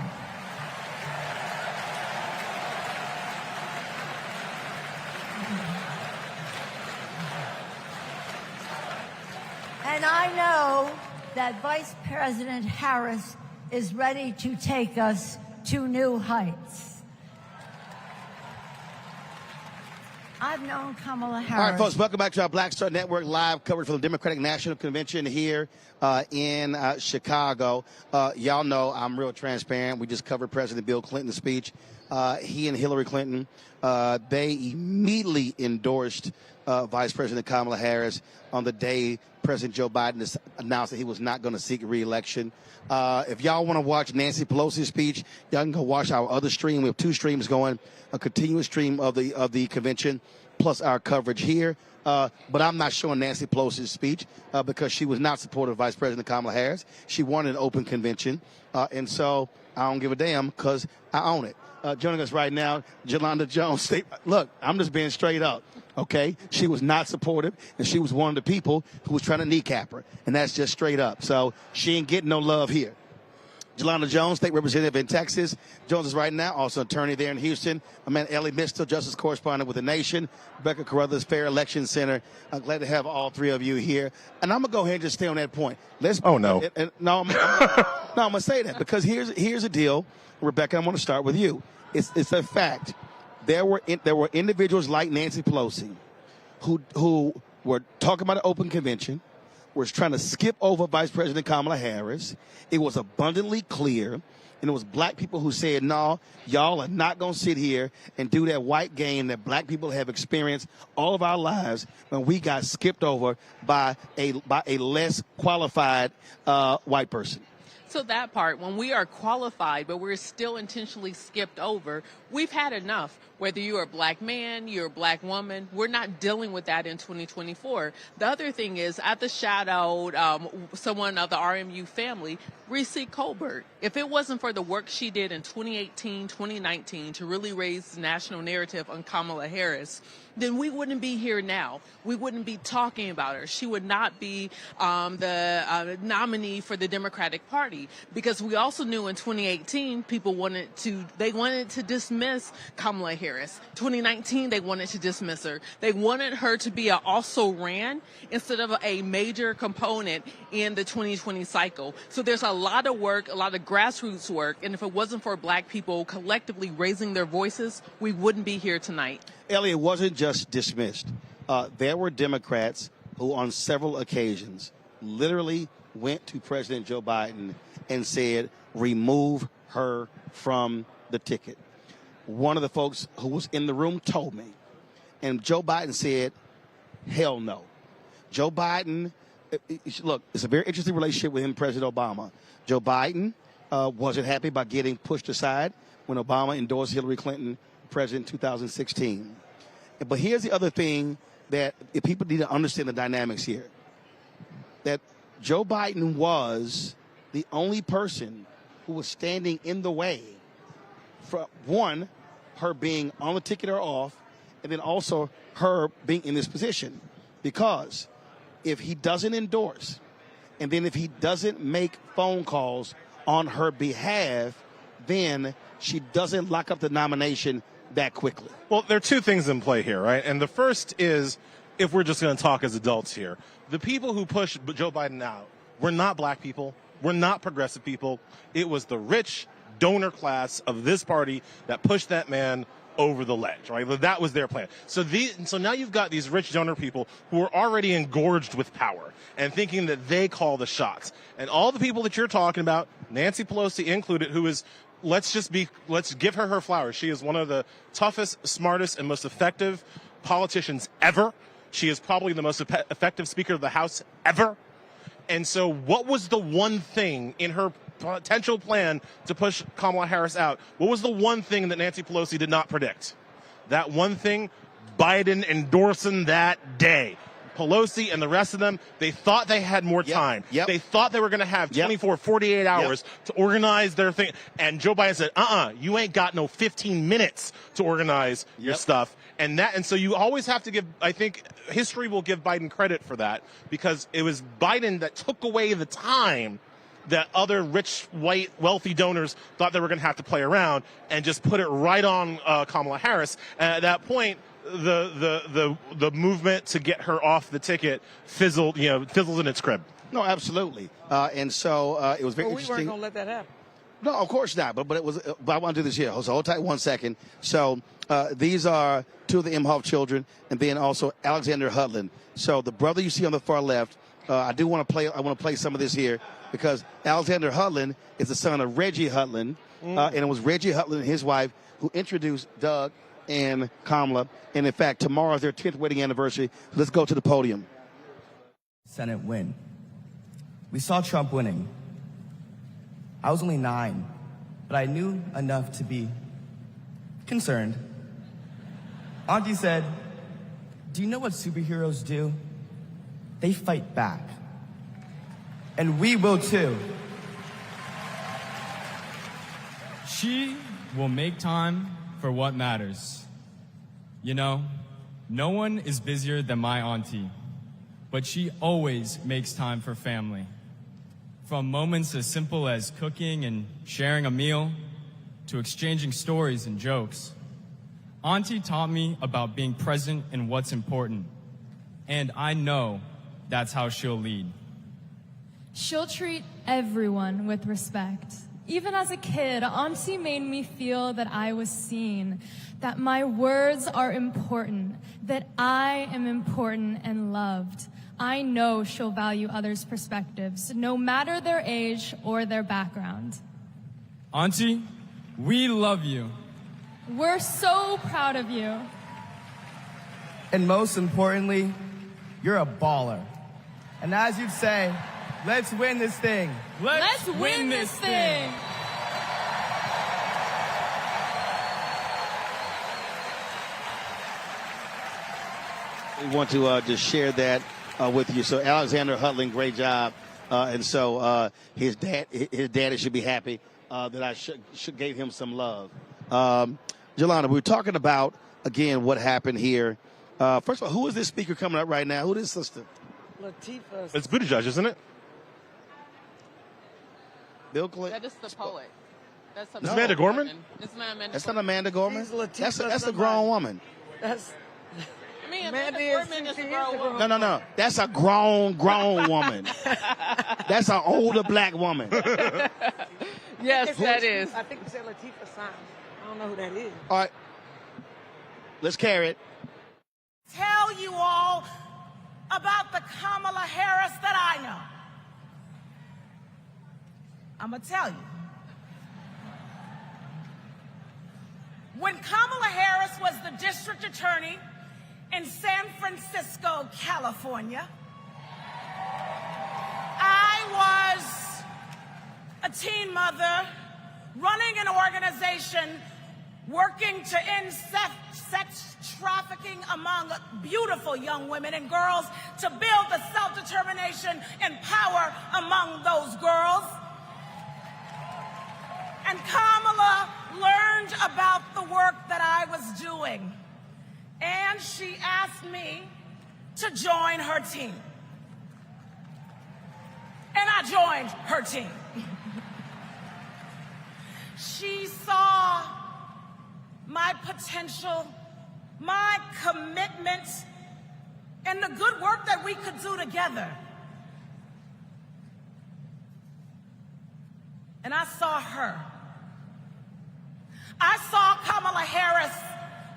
And I know that Vice President Harris is ready to take us to new heights. I've known Kamala Harris. All right, folks, welcome back to our Black Star Network live coverage from the Democratic National Convention here in Chicago. Y'all know I'm real transparent. We just covered President Bill Clinton's speech. He and Hillary Clinton, they immediately endorsed Vice President Kamala Harris on the day President Joe Biden announced that he was not going to seek re-election. If y'all want to watch Nancy Pelosi's speech, y'all can go watch our other stream. We have two streams going, a continuous stream of the convention, plus our coverage here. But I'm not showing Nancy Pelosi's speech because she was not supportive of Vice President Kamala Harris. She wanted an open convention, and so I don't give a damn because I own it. Joining us right now, Jolanda Jones. Look, I'm just being straight up, okay? She was not supportive, and she was one of the people who was trying to kneecap her, and that's just straight up. So she ain't getting no love here. Jolanda Jones, state representative in Texas. Jones is right now also attorney there in Houston. Amanda Ellie Mistel, justice correspondent with The Nation. Rebecca Carruthers, Fair Election Center. I'm glad to have all three of you here. And I'm going to go ahead and just stay on that point. Oh, no. No, I'm going to say that because here's the deal. Rebecca, I'm going to start with you. It's a fact. There were individuals like Nancy Pelosi who were talking about an open convention, was trying to skip over Vice President Kamala Harris. It was abundantly clear, and it was black people who said, no, y'all are not going to sit here and do that white game that black people have experienced all of our lives when we got skipped over by a less qualified white person. So that part, when we are qualified, but we're still intentionally skipped over, we've had enough. Whether you're a black man, you're a black woman, we're not dealing with that in 2024. The other thing is, at the shadowed someone of the RMU family, Reese Colbert. If it wasn't for the work she did in 2018, 2019 to really raise the national narrative on Kamala Harris, then we wouldn't be here now. We wouldn't be talking about her. She would not be the nominee for the Democratic Party, because we also knew in 2018 people wanted to dismiss Kamala Harris. 2019 they wanted to dismiss her. They wanted her to be an also ran instead of a major component in the 2020 cycle. So there's a lot of work, a lot of grassroots work, and if it wasn't for black people collectively raising their voices, we wouldn't be here tonight. Elliot, wasn't just dismissed. There were Democrats who on several occasions literally went to President Joe Biden and said, remove her from the ticket. One of the folks who was in the room told me, and Joe Biden said, hell no. Joe Biden, look, it's a very interesting relationship with him and President Obama. Joe Biden wasn't happy about getting pushed aside when Obama endorsed Hillary Clinton president in 2016. But here's the other thing that people need to understand the dynamics here. That Joe Biden was the only person who was standing in the way for, one, her being on the ticket or off, and then also her being in this position. Because if he doesn't endorse, and then if he doesn't make phone calls on her behalf, then she doesn't lock up the nomination that quickly. Well, there are two things in play here, right? And the first is, if we're just going to talk as adults here, the people who pushed Joe Biden out were not black people, were not progressive people. It was the rich donor class of this party that pushed that man over the ledge, right? That was their plan. So now you've got these rich donor people who are already engorged with power and thinking that they call the shots. And all the people that you're talking about, Nancy Pelosi included, who is, let's give her flowers. She is one of the toughest, smartest, and most effective politicians ever. She is probably the most effective Speaker of the House ever. And so what was the one thing in her potential plan to push Kamala Harris out? What was the one thing that Nancy Pelosi did not predict? That one thing, Biden endorsing that day. Pelosi and the rest of them, they thought they had more time. Yep. They thought they were going to have 24, 48 hours to organize their thing. And Joe Biden said, you ain't got no 15 minutes to organize your stuff. And so you always have to give, I think history will give Biden credit for that, because it was Biden that took away the time that other rich, white, wealthy donors thought they were going to have to play around, and just put it right on Kamala Harris. And at that point, the movement to get her off the ticket fizzled in its crib. No, absolutely. And so it was very interesting. We weren't going to let that happen. No, of course not. But it was. But I want to do this here. So hold tight 1 second. So these are two of the Imhoff children, and then also Alexander Hudlin. So the brother you see on the far left. I do want to play. I want to play some of this here because Alexander Hudlin is the son of Reggie Hudlin, and it was Reggie Hudlin and his wife who introduced Doug and Kamala. And in fact, tomorrow is their 10th wedding anniversary. Let's go to the podium. Senate win. We saw Trump winning. I was only 9, but I knew enough to be concerned. Auntie said, "Do you know what superheroes do? They fight back. And we will too." She will make time for what matters. You know, no one is busier than my auntie, but she always makes time for family. From moments as simple as cooking and sharing a meal to exchanging stories and jokes. Auntie taught me about being present in what's important, and I know that's how she'll lead. She'll treat everyone with respect. Even as a kid, Auntie made me feel that I was seen, that my words are important, that I am important and loved. I know she'll value others' perspectives, no matter their age or their background. Auntie, we love you. We're so proud of you. And most importantly, you're a baller. And as you'd say, let's win this thing. Let's win this thing. We want to just share that with you. So Alexander Hudlin, great job. And so his daddy should be happy that I should gave him some love. Jelana, we were talking about, again, what happened here. First of all, who is this speaker coming up right now? Who is this sister? Latifah. It's Buttigieg, isn't it? Bill Clinton. That is the poet. That's No. Amanda Gorman? It's not Amanda That's Gorman. not Amanda Gorman. That's a somebody. grown woman. That's I mean, Amanda Amanda is- Gorman is she a is grown a woman. No. That's a grown woman. That's an older black woman. Yes, that is. I think it said Latifah Saunders. I don't know who that is. All right. Let's carry it. Tell you all about the Kamala Harris that I know. I'm going to tell you. When Kamala Harris was the district attorney in San Francisco, California, I was a teen mother running an organization working to end sex trafficking among beautiful young women and girls, to build the self-determination and power among those girls. And Kamala learned about the work that I was doing, and she asked me to join her team. And I joined her team. She saw my potential, my commitment, and the good work that we could do together. And I saw her. I saw Kamala Harris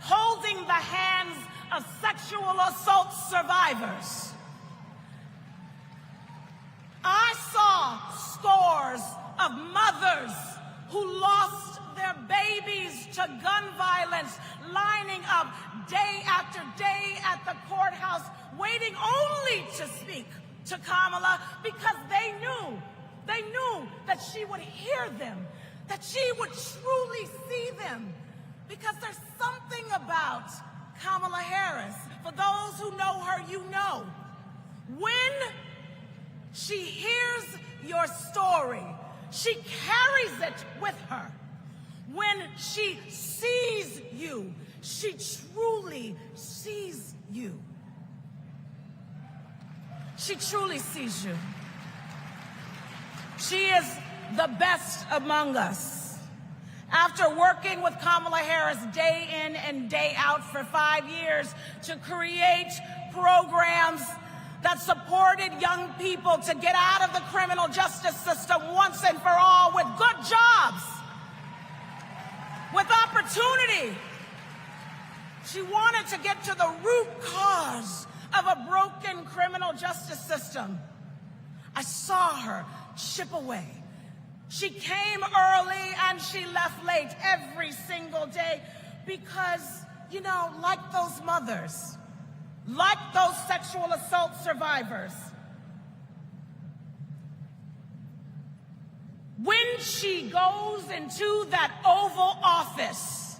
holding the hands of sexual assault survivors. I saw scores of mothers who lost their babies to gun violence, lining up day after day at the courthouse, waiting only to speak to Kamala because they knew that she would hear them, that she would truly see them, because there's something about Kamala Harris. For those who know her, you know. When she hears your story, she carries it with her. When she sees you, she truly sees you. She truly sees you. She is the best among us. After working with Kamala Harris day in and day out for 5 years to create programs that supported young people to get out of the criminal justice system once and for all with good jobs, with opportunity. She wanted to get to the root cause of a broken criminal justice system. I saw her chip away. She came early and she left late every single day because, you know, like those mothers, like those sexual assault survivors, when she goes into that Oval Office,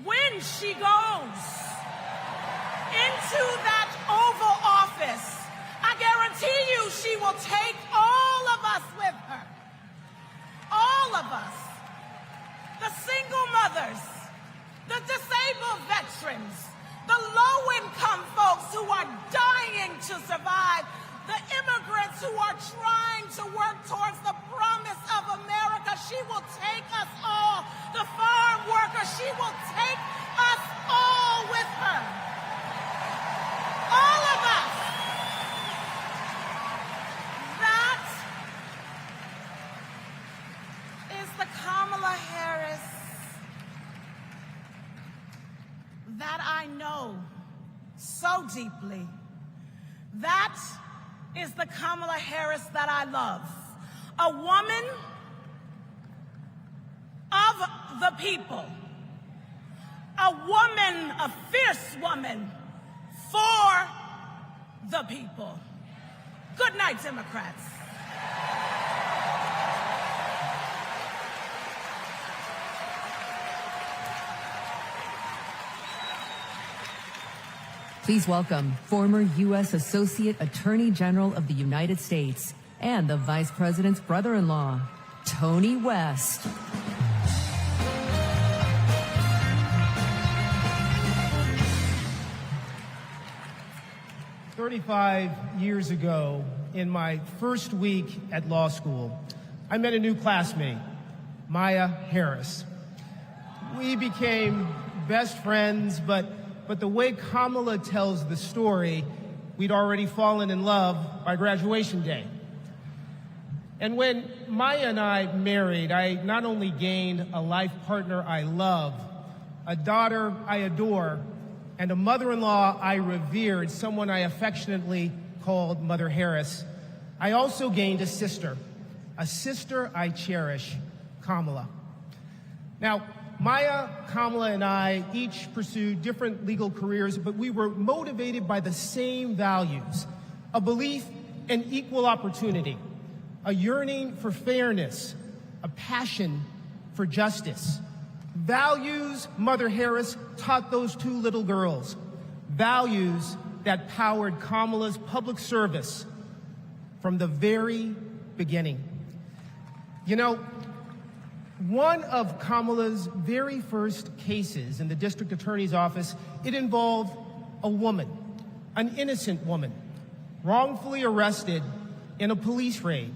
when she goes into that Oval Office, I guarantee you she will take all of us with her. All of us. The single mothers, the disabled veterans, the low-income folks who are dying to survive, the immigrants who are trying to work towards the promise of America. She will take us all. The farm workers, she will take us all with her. All of us. That is the Kamala Harris that I know so deeply. That is the Kamala Harris that I love. A woman of the people. A woman, a fierce woman for the people. Good night, Democrats. Please welcome former U.S. Associate Attorney General of the United States and the Vice President's brother-in-law, Tony West. "35 years ago, in my first week at law school, I met a new classmate, Maya Harris. We became best friends, but the way Kamala tells the story, we'd already fallen in love by graduation day. And when Maya and I married, I not only gained a life partner I love, a daughter I adore, and a mother-in-law I revered, someone I affectionately called Mother Harris, I also gained a sister I cherish, Kamala. Now, Maya, Kamala, and I each pursued different legal careers, but we were motivated by the same values: a belief in equal opportunity, a yearning for fairness, a passion for justice. Values Mother Harris taught those two little girls, values that powered Kamala's public service from the very beginning. You know, one of Kamala's very first cases in the district attorney's office, it involved a woman, an innocent woman, wrongfully arrested in a police raid.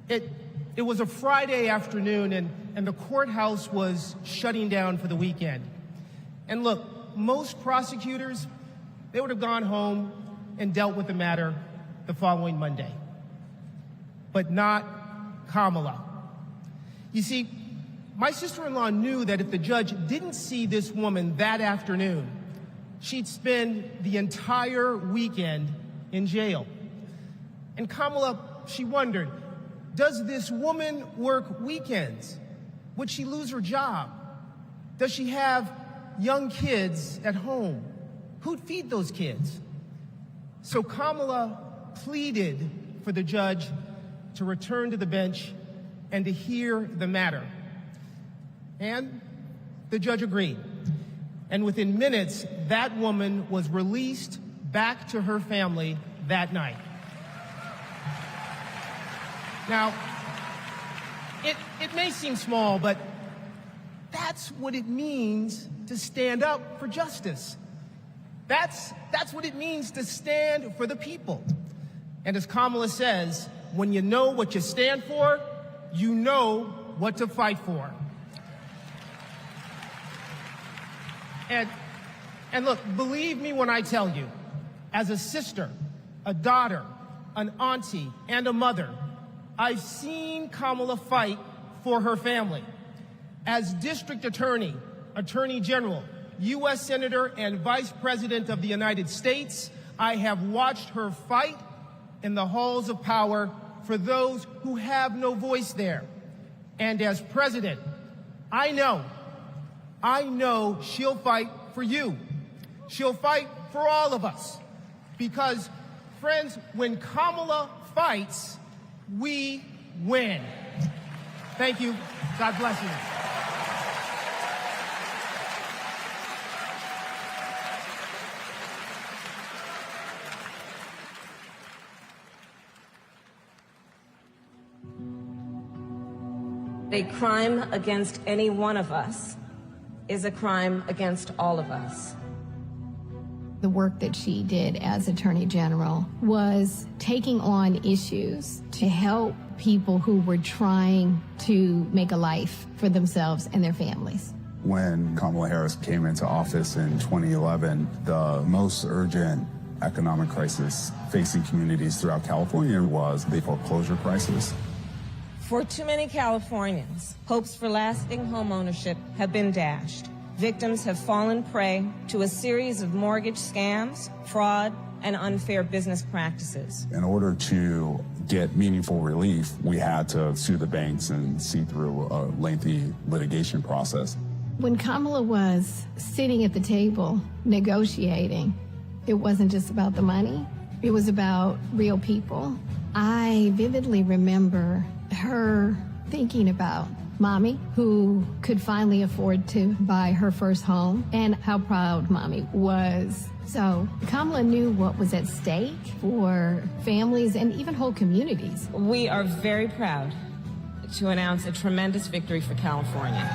It was a Friday afternoon, and the courthouse was shutting down for the weekend. And look, most prosecutors, they would have gone home and dealt with the matter the following Monday. But not Kamala. You see, my sister-in-law knew that if the judge didn't see this woman that afternoon, she'd spend the entire weekend in jail. And Kamala, she wondered, does this woman work weekends? Would she lose her job? Does she have young kids at home? Who'd feed those kids? So Kamala pleaded for the judge to return to the bench and to hear the matter. And the judge agreed. And within minutes, that woman was released back to her family that night. Now, it may seem small, but that's what it means to stand up for justice. That's what it means to stand for the people. And as Kamala says, when you know what you stand for, you know what to fight for. And look, believe me when I tell you, As a sister, a daughter, an auntie, and a mother, I've seen Kamala fight for her family. As District Attorney, Attorney General, U.S. Senator, and Vice President of the United States, I have watched her fight in the halls of power for those who have no voice there. And as President, I know she'll fight for you. She'll fight for all of us. Because, friends, when Kamala fights, we win. Thank you. God bless you. A crime against any one of us is a crime against all of us. The work that she did as Attorney General was taking on issues to help people who were trying to make a life for themselves and their families. When Kamala Harris came into office in 2011, the most urgent economic crisis facing communities throughout California was the foreclosure crisis. For too many Californians, hopes for lasting home ownership have been dashed. Victims have fallen prey to a series of mortgage scams, fraud, and unfair business practices. In order to get meaningful relief, we had to sue the banks and see through a lengthy litigation process. When Kamala was sitting at the table negotiating, it wasn't just about the money, it was about real people. I vividly remember her thinking about Mommy, who could finally afford to buy her first home, and how proud Mommy was. So Kamala knew what was at stake for families and even whole communities. We are very proud to announce a tremendous victory for California.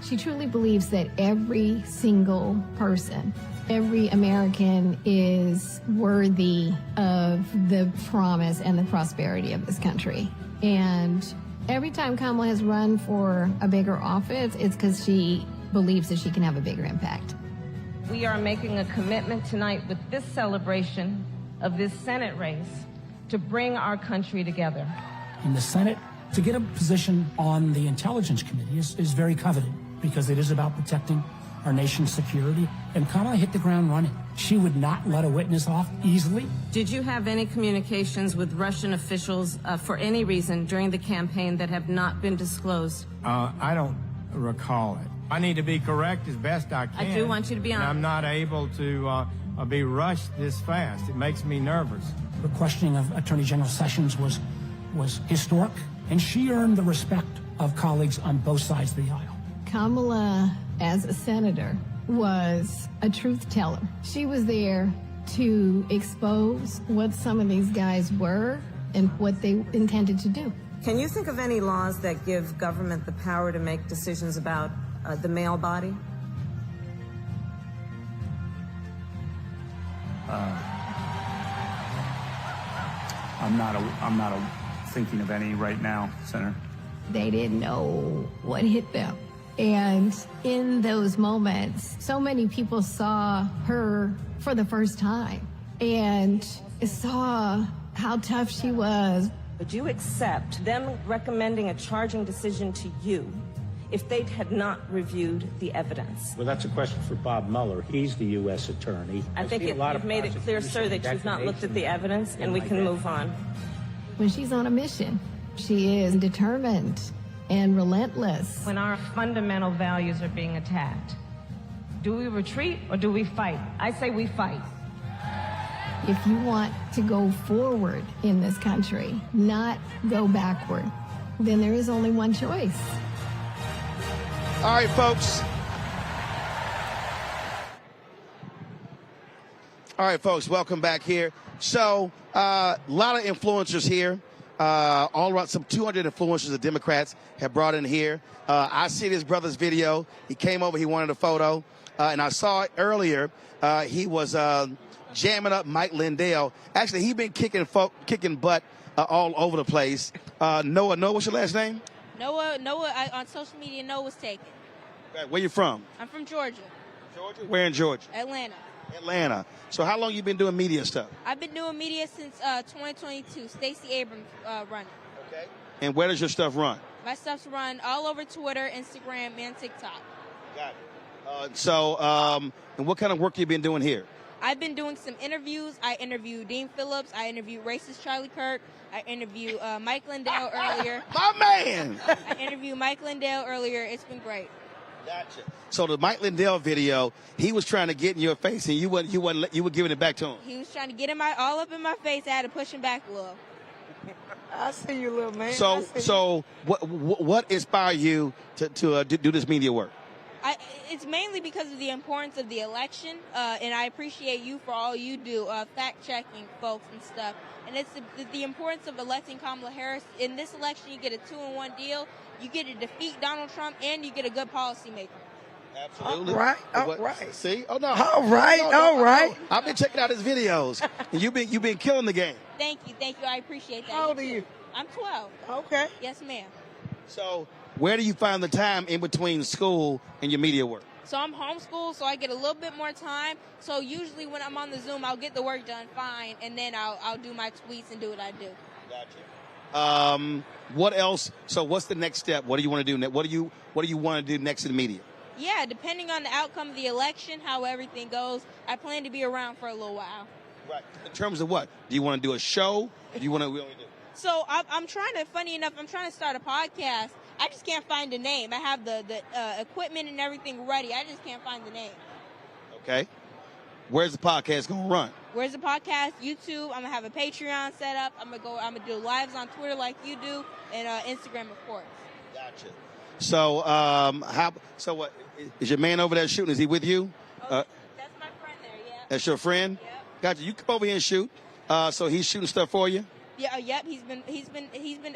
She truly believes that every single person, every American is worthy of the promise and the prosperity of this country. And every time Kamala has run for a bigger office, it's because she believes that she can have a bigger impact. We are making a commitment tonight with this celebration of this Senate race to bring our country together. In the Senate, to get a position on the Intelligence Committee is very coveted because it is about protecting our nation's security. And Kamala hit the ground running. She would not let a witness off easily. Did you have any communications with Russian officials for any reason during the campaign that have not been disclosed? I don't recall it. I need to be correct as best I can. I do want you to be honest. I'm not able to be rushed this fast. It makes me nervous. The questioning of Attorney General Sessions was historic, and she earned the respect of colleagues on both sides of the aisle. Kamala, as a senator, was a truth teller. She was there to expose what some of these guys were and what they intended to do. Can you think of any laws that give government the power to make decisions about the male body? I'm not thinking of any right now, Senator. They didn't know what hit them. And in those moments, so many people saw her for the first time and saw how tough she was. Would you accept them recommending a charging decision to you if they had not reviewed the evidence? Well, that's a question for Bob Mueller. He's the U.S. attorney. I think you've made it clear, sir, that you've not looked at the evidence, and we can move on. When she's on a mission, she is determined and relentless. When our fundamental values are being attacked, do we retreat or do we fight? I say we fight. If you want to go forward in this country, not go backward, then there is only one choice. All right, folks. All right, folks, welcome back here. So, a lot of influencers here. All around, some 200 influencers the Democrats have brought in here. I see this brother's video. He came over, he wanted a photo. And I saw it earlier. He was jamming up Mike Lindell. Actually, he's been kicking butt all over the place. Noah, what's your last name? Noah, on social media, Noah's taken. Where you from? I'm from Georgia. Where in Georgia? Atlanta. Atlanta. So how long you been doing media stuff? I've been doing media since 2022. Stacey Abrams running. Okay. And where does your stuff run? My stuff's run all over Twitter, Instagram, and TikTok. Got it. And what kind of work you been doing here? I've been doing some interviews. I interviewed Dean Phillips. I interviewed racist Charlie Kirk. I interviewed Mike Lindell earlier. My man! I interviewed Mike Lindell earlier. It's been great. Gotcha. So the Mike Lindell video, he was trying to get in your face, and you were giving it back to him. He was trying to get all up in my face. I had to push him back a little. I see you, little man. So what inspired you to do this media work? It's mainly because of the importance of the election, and I appreciate you for all you do, fact-checking folks and stuff. And it's the importance of electing Kamala Harris. In this election, you get a 2-in-1 deal. You get to defeat Donald Trump, and you get a good policymaker. Absolutely. All right. See? Oh, no. All right. I've been checking out his videos, and you've been killing the game. Thank you. I appreciate that. How old are you? I'm 12. Okay. Yes, ma'am. So where do you find the time in between school and your media work? So I'm homeschooled, so I get a little bit more time. So usually when I'm on the Zoom, I'll get the work done fine, and then I'll do my tweets and do what I do. Gotcha. What else? So what's the next step? What do you want to do? What do you want to do next in the media? Yeah, depending on the outcome of the election, how everything goes, I plan to be around for a little while. Right. In terms of what? Do you want to do a show? Do you want to really do? So I'm trying to start a podcast. I just can't find a name. I have the equipment and everything ready. I just can't find the name. Okay. Where's the podcast going to run? Where's the podcast? YouTube. I'm going to have a Patreon set up. I'm going to do lives on Twitter like you do, and Instagram, of course. Gotcha. So, so what, is your man over there shooting? Is he with you? That's my friend there, yeah. That's your friend? Yep. Gotcha. You come over here and shoot. So he's shooting stuff for you? Yeah, yep. He's been.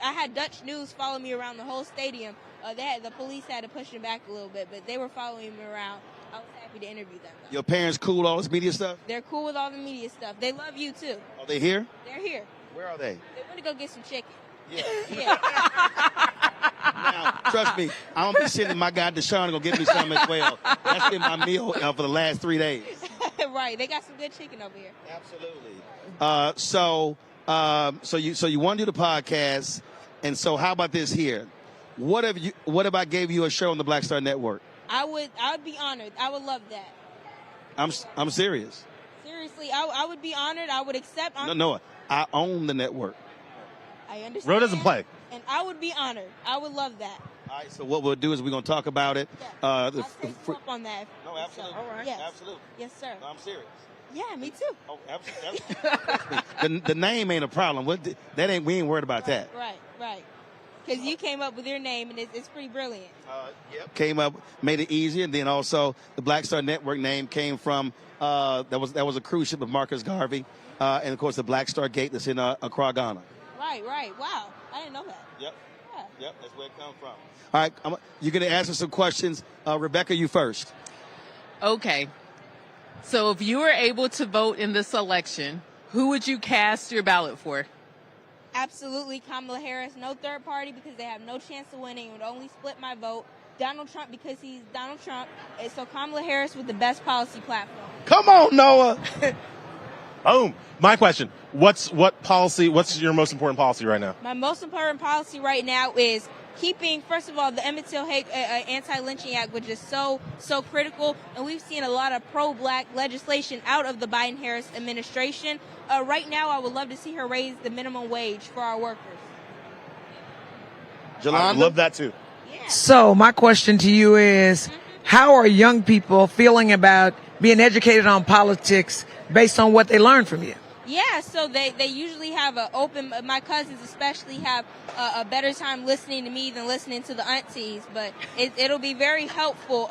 I had Dutch News follow me around the whole stadium. The police had to push him back a little bit, but they were following me around. I was happy to interview them. Your parents cool with all this media stuff? They're cool with all the media stuff. They love you too. Are they here? They're here. Where are they? They went to go get some chicken. Yeah. Now, trust me, I'm gonna be sending my guy Deshaun to go get me some as well. That's been my meal for the last 3 days. Right. They got some good chicken over here. Absolutely. So you want to do the podcast, and so how about this here? What if I gave you a show on the Black Star Network? I would be honored. I would love that. I'm serious. Seriously, I would be honored. I would accept. No, I own the network. I understand. Ro doesn't play. And I would be honored. I would love that. All right. So what we'll do is we're gonna talk about it. Yeah. I'll take you up on that. No, absolutely. So, all right. Yes. Absolutely. Yes, sir. No, I'm serious. Yeah, me too. Oh, absolutely. the name ain't a problem. We ain't worried about that. Right. Because you came up with your name, and it's pretty brilliant. Yep. Came up, made it easier, and then also the Black Star Network name came from that was a cruise ship of Marcus Garvey, and of course the Black Star Gate that's in Accra, Ghana. Right. Wow, I didn't know that. Yep. Yeah. Yep, that's where it comes from. All right, you're going to answer some questions. Rebecca, you first. Okay. So if you were able to vote in this election, who would you cast your ballot for? Absolutely Kamala Harris. No third party because they have no chance of winning. It would only split my vote. Donald Trump because he's Donald Trump. And so Kamala Harris with the best policy platform. Come on, Noah. Boom. My question. What's your most important policy right now? My most important policy right now is keeping, first of all, the Emmett Till Anti-Lynching Act, which is so critical. And we've seen a lot of pro-black legislation out of the Biden-Harris administration. Right now, I would love to see her raise the minimum wage for our workers. Jolanda? I love that too. Yeah. So my question to you is, how are young people feeling about being educated on politics based on what they learned from you? Yeah, so they usually have my cousins especially have a better time listening to me than listening to the aunties, but it'll be very helpful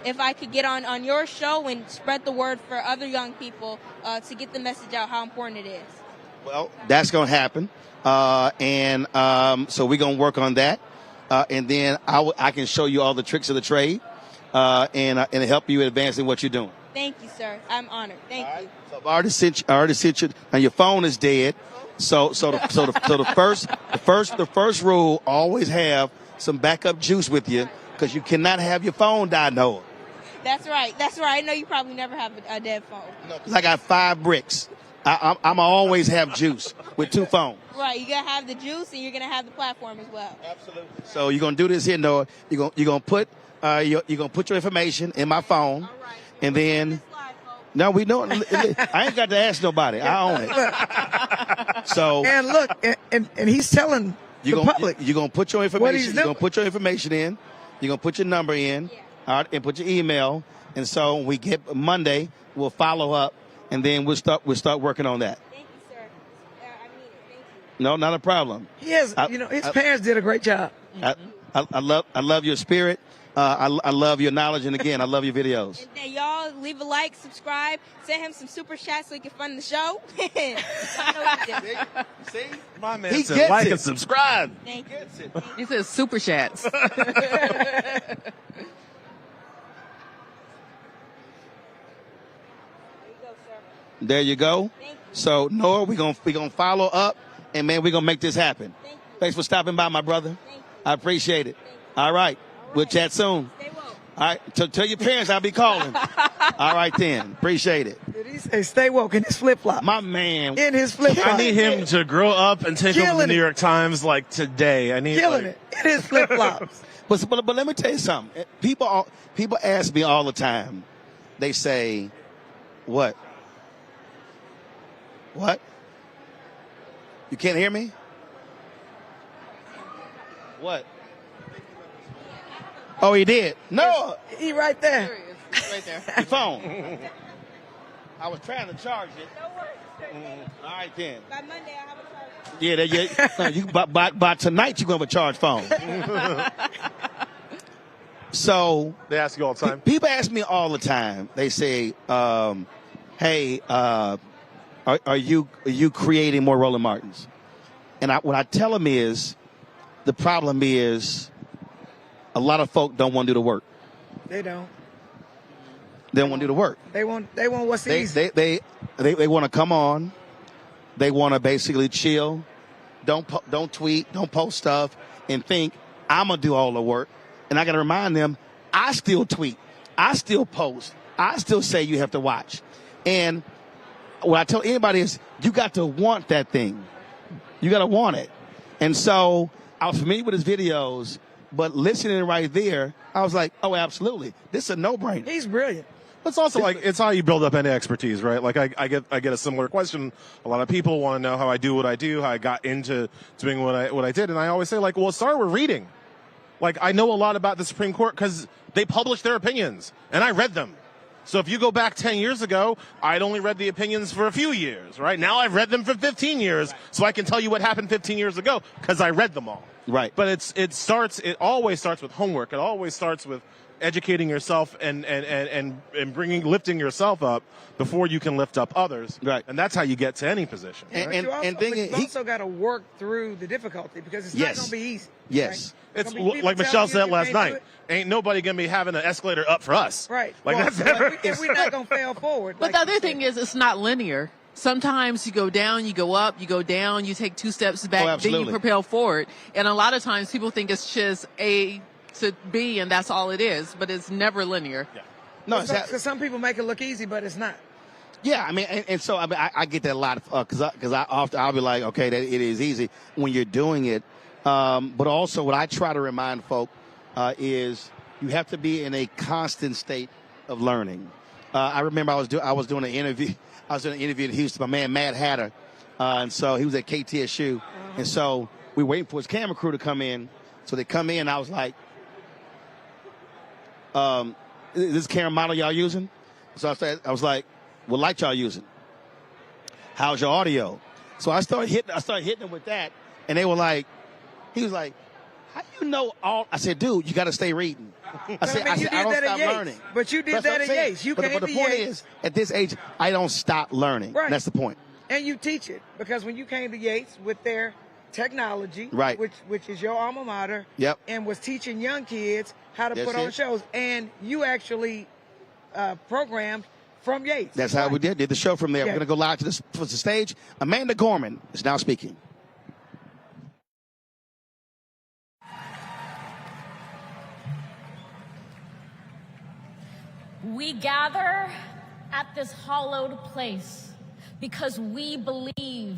if I could get on your show and spread the word for other young people to get the message out how important it is. Well, that's going to happen, so we're going to work on that, and then I can show you all the tricks of the trade and help you advance in what you're doing. Thank you, sir. I'm honored. Thank you. So I've already sent you. Now your phone is dead. So the first rule, always have some backup juice with you because you cannot have your phone die, Noah. That's right. I know you probably never have a dead phone. No, because I got 5 bricks. I'm always have juice with 2 phones. Right, you're gonna have the juice and you're gonna have the platform as well. Absolutely. So you're gonna do this here, Noah. You're gonna put your information in my phone, all right. And then. No, we don't. I ain't got to ask nobody. I own it. So and look, and he's telling the public. You're gonna put your information. You're gonna put your information in. You're gonna put your number in, all right, and put your email. And so when we get Monday, we'll follow up, and then we'll start working on that. Thank you, sir. I mean it. Thank you. No, not a problem. He has, his parents did a great job. I love your spirit. I love your knowledge, and again, I love your videos. And then y'all leave a like, subscribe, send him some super chats so he can fund the show. See? My man He said gets like it. and subscribe. Thank you. He says super chats. There you go. So Noah, we're gonna follow up, and man, we're gonna make this happen. Thanks for stopping by, my brother. I appreciate it. All right. We'll chat soon. All right. Tell your parents I'll be calling. All right then. Appreciate it. Did he say stay woke in his flip flop? My man. In his flip flop. I need him to grow up and take over the New York Times like today. I need killing it in his flip flops. but let me tell you something. People ask me all the time. They say, "What? What? You can't hear me? What?" Oh, he did? No. He right there. Right there. Your phone. I was trying to charge it. All right, then. By Monday, I'll have a charge. Yeah. By tonight, you're going to have a charge phone. So. They ask you all the time. People ask me all the time. They say, hey, are you creating more Roland Martins? And what I tell them is, the problem is, a lot of folk don't want to do the work. They don't. They don't want to do the work. They want what's easy. They want to come on. They want to basically chill. Don't tweet. Don't post stuff and think I'm gonna do all the work. And I got to remind them, I still tweet. I still post. I still say you have to watch. And what I tell anybody is, you got to want that thing. You got to want it. And so I was familiar with his videos. But listening right there, I was like, oh, absolutely. This is a no-brainer. He's brilliant. It's also like, it's how you build up any expertise, right? Like I get a similar question. A lot of people want to know how I do what I do, how I got into doing what I did. And I always say, like, well, start with reading. Like, I know a lot about the Supreme Court because they published their opinions and I read them. So if you go back 10 years ago, I'd only read the opinions for a few years, right? Now I've read them for 15 years, so I can tell you what happened 15 years ago because I read them all. Right. But it always starts with homework. It always starts with educating yourself and lifting yourself up before you can lift up others. Right. And that's how you get to any position. Right? You also got to work through the difficulty because it's not going to be easy. Yes. Right? It's like Michelle said last night. Ain't nobody going to be having an escalator up for us. Right. Like if we're not going to fail forward. But the other thing is, it's not linear. Sometimes you go down, you go up, you go down, you take 2 steps back, then you propel forward. And a lot of times people think it's just A to B and that's all it is, but it's never linear. Yeah. No, because some people make it look easy, but it's not. Yeah, I mean, and so I get that a lot because I'll be like, okay, that it is easy when you're doing it. But also what I try to remind folk is you have to be in a constant state of learning. I remember I was doing an interview. I was doing an interview in Houston. My man Mad Hatter, and so he was at KTSU, and so we were waiting for his camera crew to come in. So they come in. I was like, "Is this camera model y'all using?" So I was like, "What light y'all using? How's your audio?" So I started hitting them with that, and they were like, he was like, "How do you know all?" I said, "Dude, you got to stay reading." I said, I don't stop learning. But you did that at Yates. But the point is, at this age, I don't stop learning. Right. That's the point. And you teach it because when you came to Yates with their technology, right, which is your alma mater, yep, and was teaching young kids how to That's put on it. shows, and you actually programmed from Yates. That's how we did the show from there. Yeah. We're going to go live to the stage. Amanda Gorman is now speaking. We gather at this hallowed place because we believe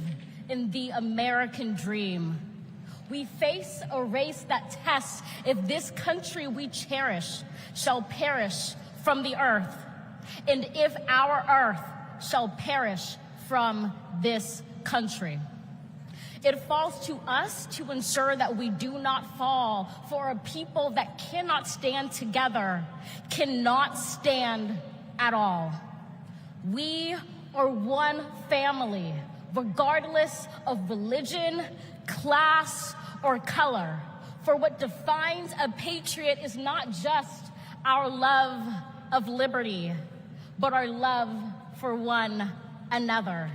in the American dream. We face a race that tests if this country we cherish shall perish from the earth, and if our earth shall perish from this country. It falls to us to ensure that we do not fall for a people that cannot stand together, cannot stand at all. We are one family, regardless of religion, class, or color. For what defines a patriot is not just our love of liberty, but our love for one another.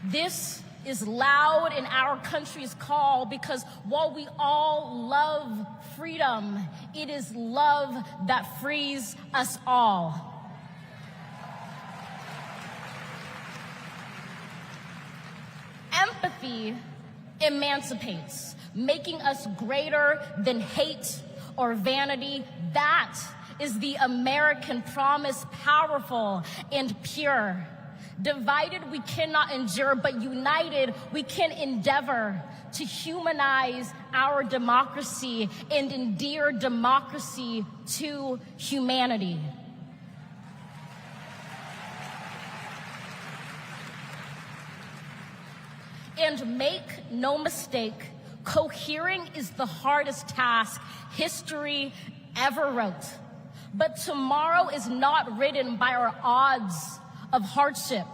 This is loud in our country's call because while we all love freedom, it is love that frees us all. Empathy emancipates, making us greater than hate or vanity. That is the American promise, powerful and pure. Divided, we cannot endure, but united, we can endeavor to humanize our democracy and endear democracy to humanity. And make no mistake, cohering is the hardest task history ever wrote. But tomorrow is not written by our odds of hardship,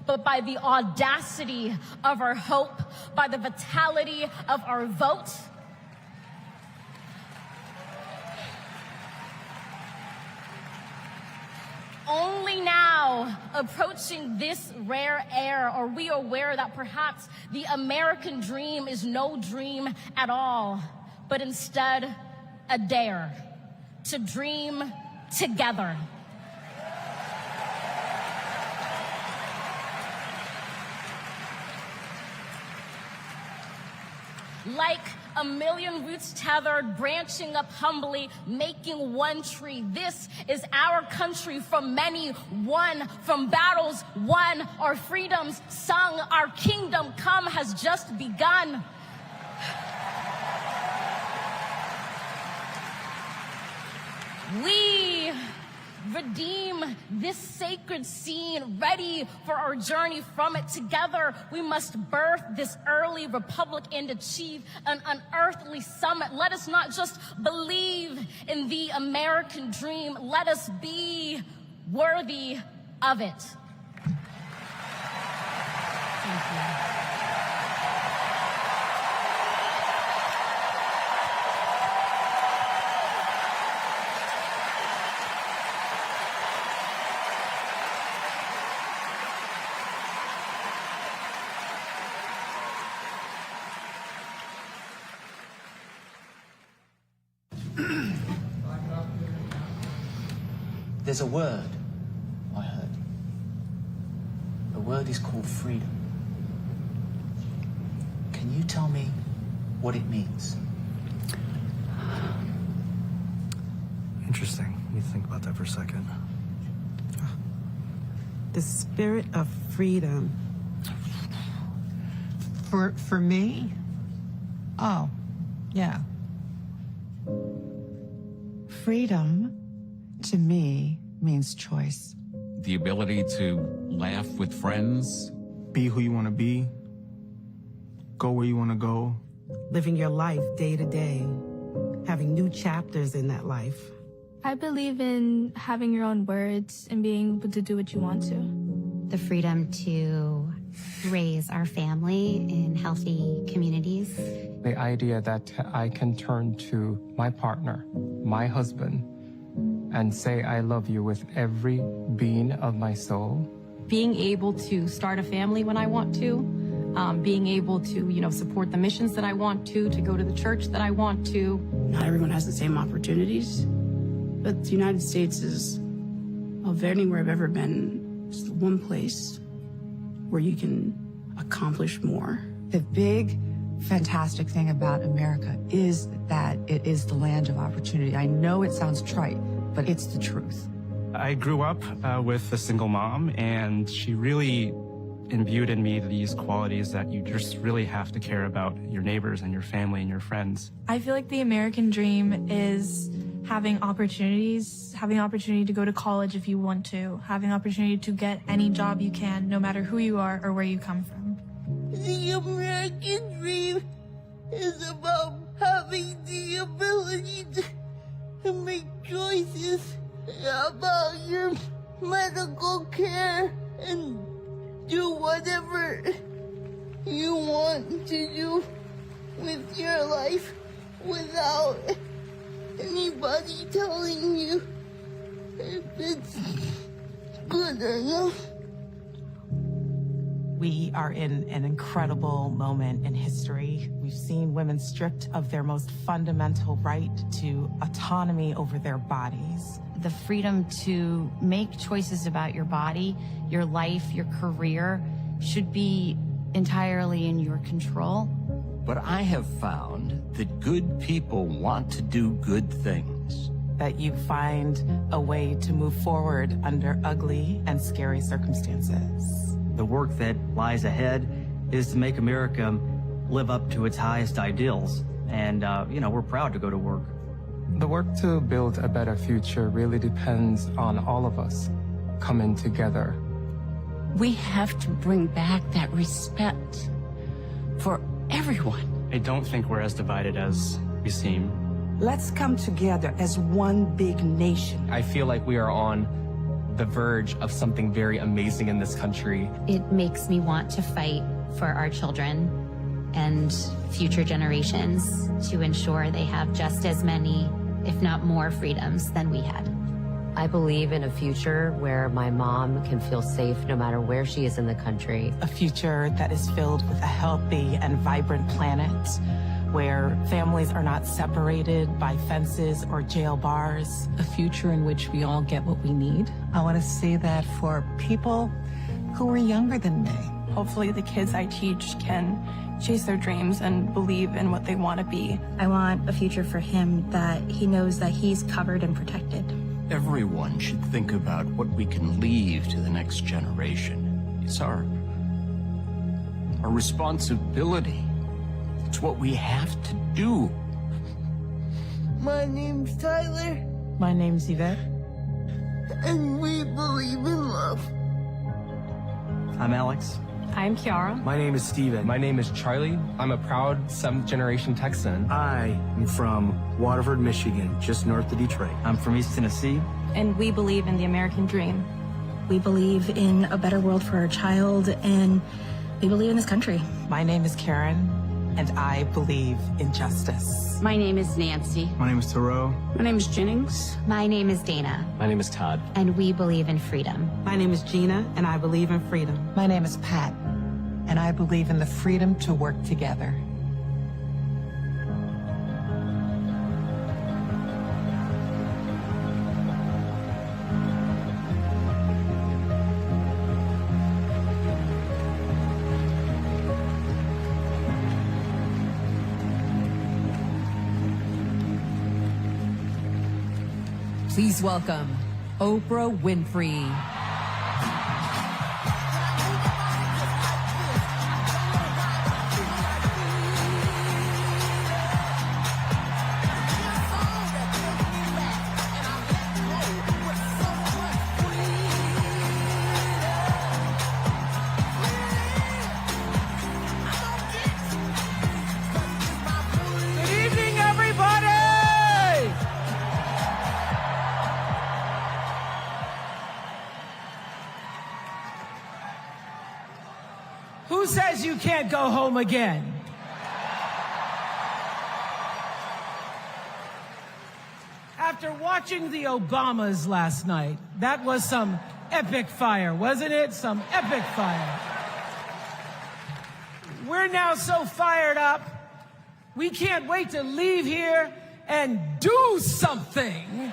but by the audacity of our hope, by the vitality of our vote. Only now, approaching this rare air, are we aware that perhaps the American dream is no dream at all, but instead a dare to dream together. Like a million roots tethered, branching up humbly, making one tree. This is our country from many, won from battles, won our freedoms, sung. Our kingdom come has just begun. We redeem this sacred scene, ready for our journey from it. Together, we must birth this early republic and achieve an unearthly summit. Let us not just believe in the American dream. Let us be worthy of it. Thank you. There's a word I heard. The word is called freedom. Can you tell me what it means? Interesting. Let me think about that for a second. The spirit of freedom. For me? Oh, yeah. Freedom, to me, means choice. The ability to laugh with friends. Be who you want to be. Go where you want to go. Living your life day to day. Having new chapters in that life. I believe in having your own words and being able to do what you want to. The freedom to raise our family in healthy communities. The idea that I can turn to my partner, my husband, and say I love you with every being of my soul. Being able to start a family when I want to, being able to, support the missions that I want to go to the church that I want to. Not everyone has the same opportunities, but the United States is, of anywhere I've ever been, just one place where you can accomplish more. The big fantastic thing about America is that it is the land of opportunity. I know it sounds trite, but it's the truth. I grew up with a single mom, and she really imbued in me these qualities that you just really have to care about your neighbors and your family and your friends. I feel like the American dream is having opportunities, having opportunity to go to college if you want to, having opportunity to get any job you can, no matter who you are or where you come from. The American dream is about having the ability to make choices about your medical care and do whatever you want to do with your life without anybody telling you if it's good or not. We are in an incredible moment in history. We've seen women stripped of their most fundamental right to autonomy over their bodies. The freedom to make choices about your body, your life, your career should be entirely in your control. But I have found that good people want to do good things. That you find a way to move forward under ugly and scary circumstances. The work that lies ahead is to make America live up to its highest ideals. And, we're proud to go to work. The work to build a better future really depends on all of us coming together. We have to bring back that respect for everyone. I don't think we're as divided as we seem. Let's come together as one big nation. I feel like we are on the verge of something very amazing in this country. It makes me want to fight for our children and future generations to ensure they have just as many, if not more, freedoms than we had. I believe in a future where my mom can feel safe no matter where she is in the country. A future that is filled with a healthy and vibrant planet, where families are not separated by fences or jail bars. A future in which we all get what we need. I want to see that for people who are younger than me. Hopefully the kids I teach can chase their dreams and believe in what they want to be. I want a future for him that he knows that he's covered and protected. Everyone should think about what we can leave to the next generation. It's our responsibility. It's what we have to do. My name's Tyler. My name's Yvette. And we believe in love. I'm Alex. I'm Kiara. My name is Steven. My name is Charlie. I'm a proud 7th generation Texan. I am from Waterford, Michigan, just north of Detroit. I'm from East Tennessee. And we believe in the American dream. We believe in a better world for our child, and we believe in this country. My name is Karen, and I believe in justice. My name is Nancy. My name is Thoreau. My name is Jennings. My name is Dana. My name is Todd. And we believe in freedom. My name is Gina, and I believe in freedom. My name is Pat, and I believe in the freedom to work together. Please welcome Oprah Winfrey. Who says you can't go home again? After watching the Obamas last night, that was some epic fire, wasn't it? Some epic fire. We're now so fired up, we can't wait to leave here and do something.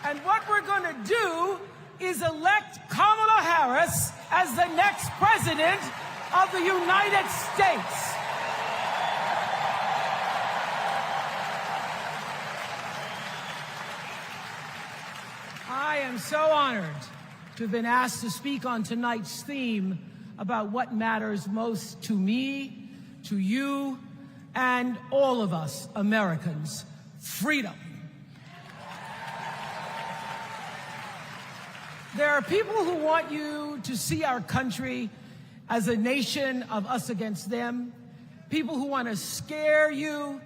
And what we're going to do is elect Kamala Harris as the next president of the United States. I am so honored to have been asked to speak on tonight's theme about what matters most to me, to you, and all of us Americans: freedom. There are people who want you to see our country as a nation of us against them, people who want to scare you,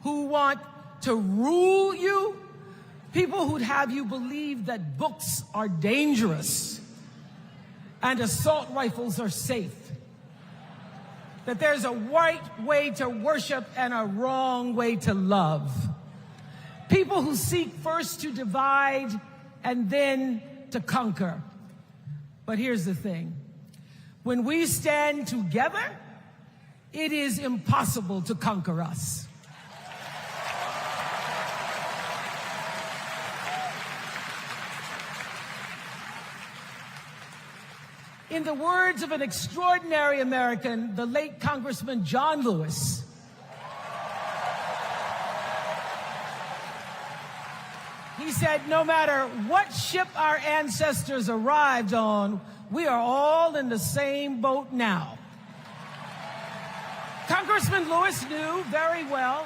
who want to rule you, people who'd have you believe that books are dangerous and assault rifles are safe, that there's a right way to worship and a wrong way to love. People who seek first to divide and then to conquer. But here's the thing. When we stand together, it is impossible to conquer us. In the words of an extraordinary American, the late Congressman John Lewis, he said, no matter what ship our ancestors arrived on, we are all in the same boat now. Congressman Lewis knew very well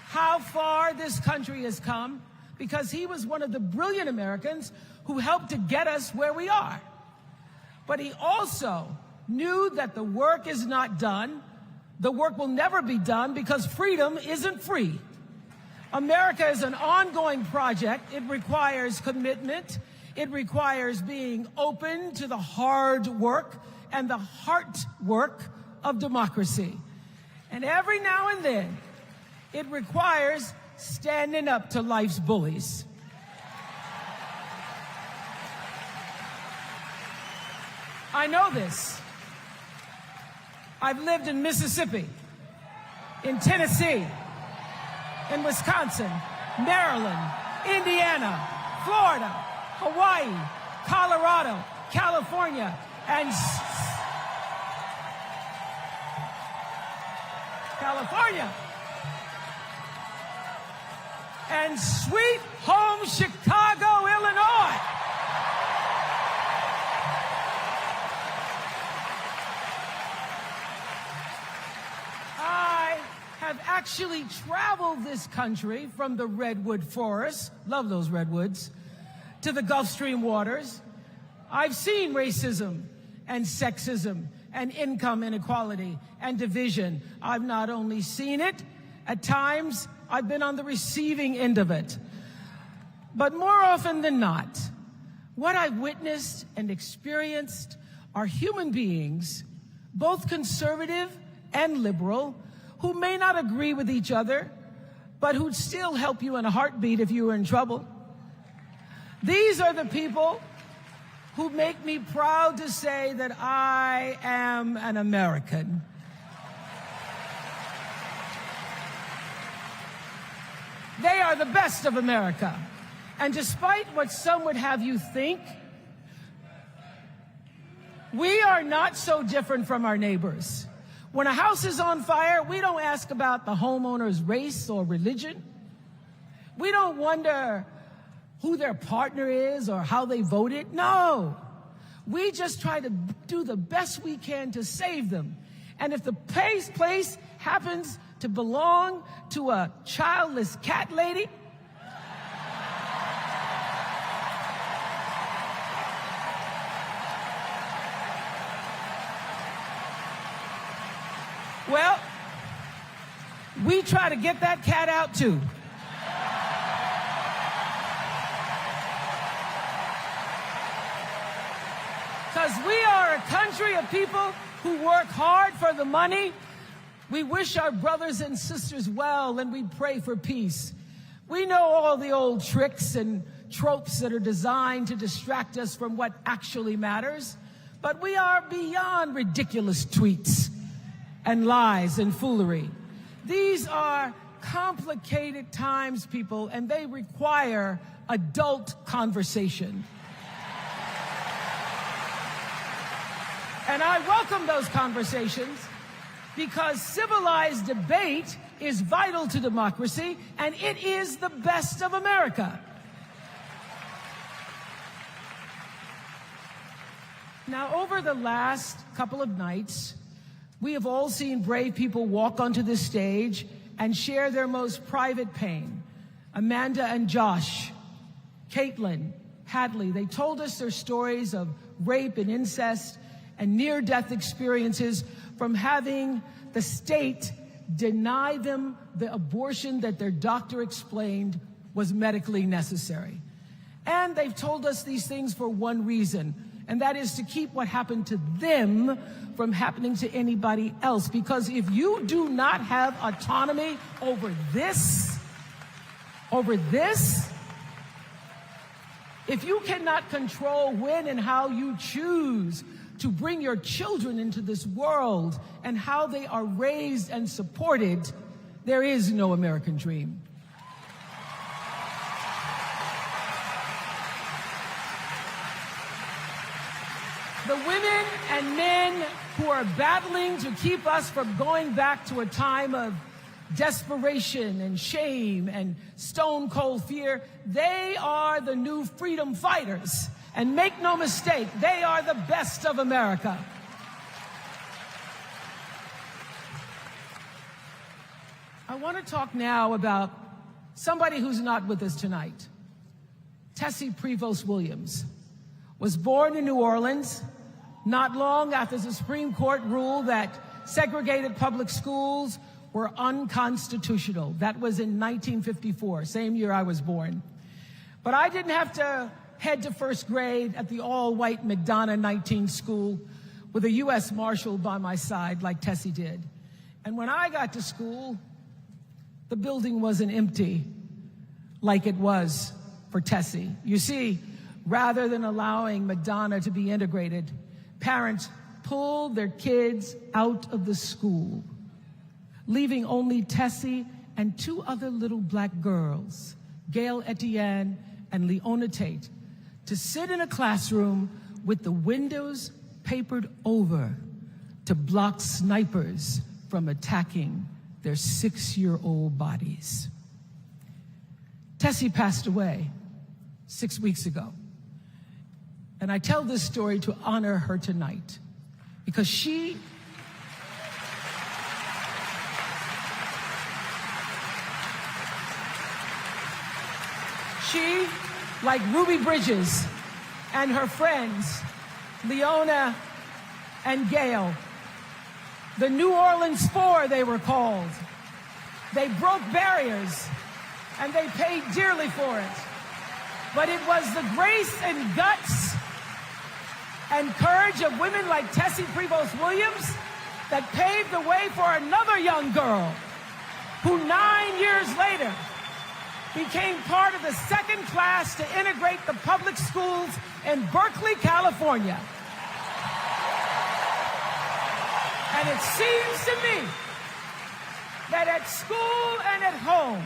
how far this country has come because he was one of the brilliant Americans who helped to get us where we are. But he also knew that the work is not done. The work will never be done because freedom isn't free. America is an ongoing project. It requires commitment. It requires being open to the hard work and the heart work of democracy. And every now and then, it requires standing up to life's bullies. I know this. I've lived in Mississippi, in Tennessee, in Wisconsin, Maryland, Indiana, Florida, Hawaii, Colorado, California, and sweet home Chicago, Illinois. I've actually traveled this country from the redwood forest, love those redwoods, to the Gulf Stream waters. I've seen racism and sexism and income inequality and division. I've not only seen it, at times I've been on the receiving end of it. But more often than not, what I've witnessed and experienced are human beings, both conservative and liberal, who may not agree with each other, but who'd still help you in a heartbeat if you were in trouble. These are the people who make me proud to say that I am an American. They are the best of America. And despite what some would have you think, we are not so different from our neighbors. When a house is on fire, we don't ask about the homeowner's race or religion. We don't wonder who their partner is or how they voted. No. We just try to do the best we can to save them. And if the place happens to belong to a childless cat lady, well, we try to get that cat out too. Because we are a country of people who work hard for the money. We wish our brothers and sisters well, and we pray for peace. We know all the old tricks and tropes that are designed to distract us from what actually matters. But we are beyond ridiculous tweets and lies and foolery. These are complicated times, people, and they require adult conversation. And I welcome those conversations because civilized debate is vital to democracy, and it is the best of America. Now, over the last couple of nights, we have all seen brave people walk onto this stage and share their most private pain. Amanda and Josh, Caitlin, Hadley, they told us their stories of rape and incest and near-death experiences from having the state deny them the abortion that their doctor explained was medically necessary. And they've told us these things for one reason, and that is to keep what happened to them from happening to anybody else. Because if you do not have autonomy over this, if you cannot control when and how you choose to bring your children into this world and how they are raised and supported, there is no American dream. The women and men who are battling to keep us from going back to a time of desperation and shame and stone cold fear, they are the new freedom fighters. And make no mistake, they are the best of America. I want to talk now about somebody who's not with us tonight. Tessie Prevost Williams was born in New Orleans not long after the Supreme Court ruled that segregated public schools were unconstitutional. That was in 1954, same year I was born. But I didn't have to head to first grade at the all-white McDonough 19 school with a U.S. Marshal by my side like Tessie did. And when I got to school, the building wasn't empty like it was for Tessie. You see, rather than allowing McDonough to be integrated, parents pulled their kids out of the school, leaving only Tessie and two other little black girls, Gail Etienne and Leona Tate, to sit in a classroom with the windows papered over to block snipers from attacking their 6-year-old bodies. Tessie passed away 6 weeks ago. And I tell this story to honor her tonight because she like Ruby Bridges and her friends, Leona and Gail, the New Orleans Four they were called. They broke barriers and they paid dearly for it. But it was the grace and guts and courage of women like Tessie Prevost Williams that paved the way for another young girl who 9 years later became part of the second class to integrate the public schools in Berkeley, California. And it seems to me that at school and at home,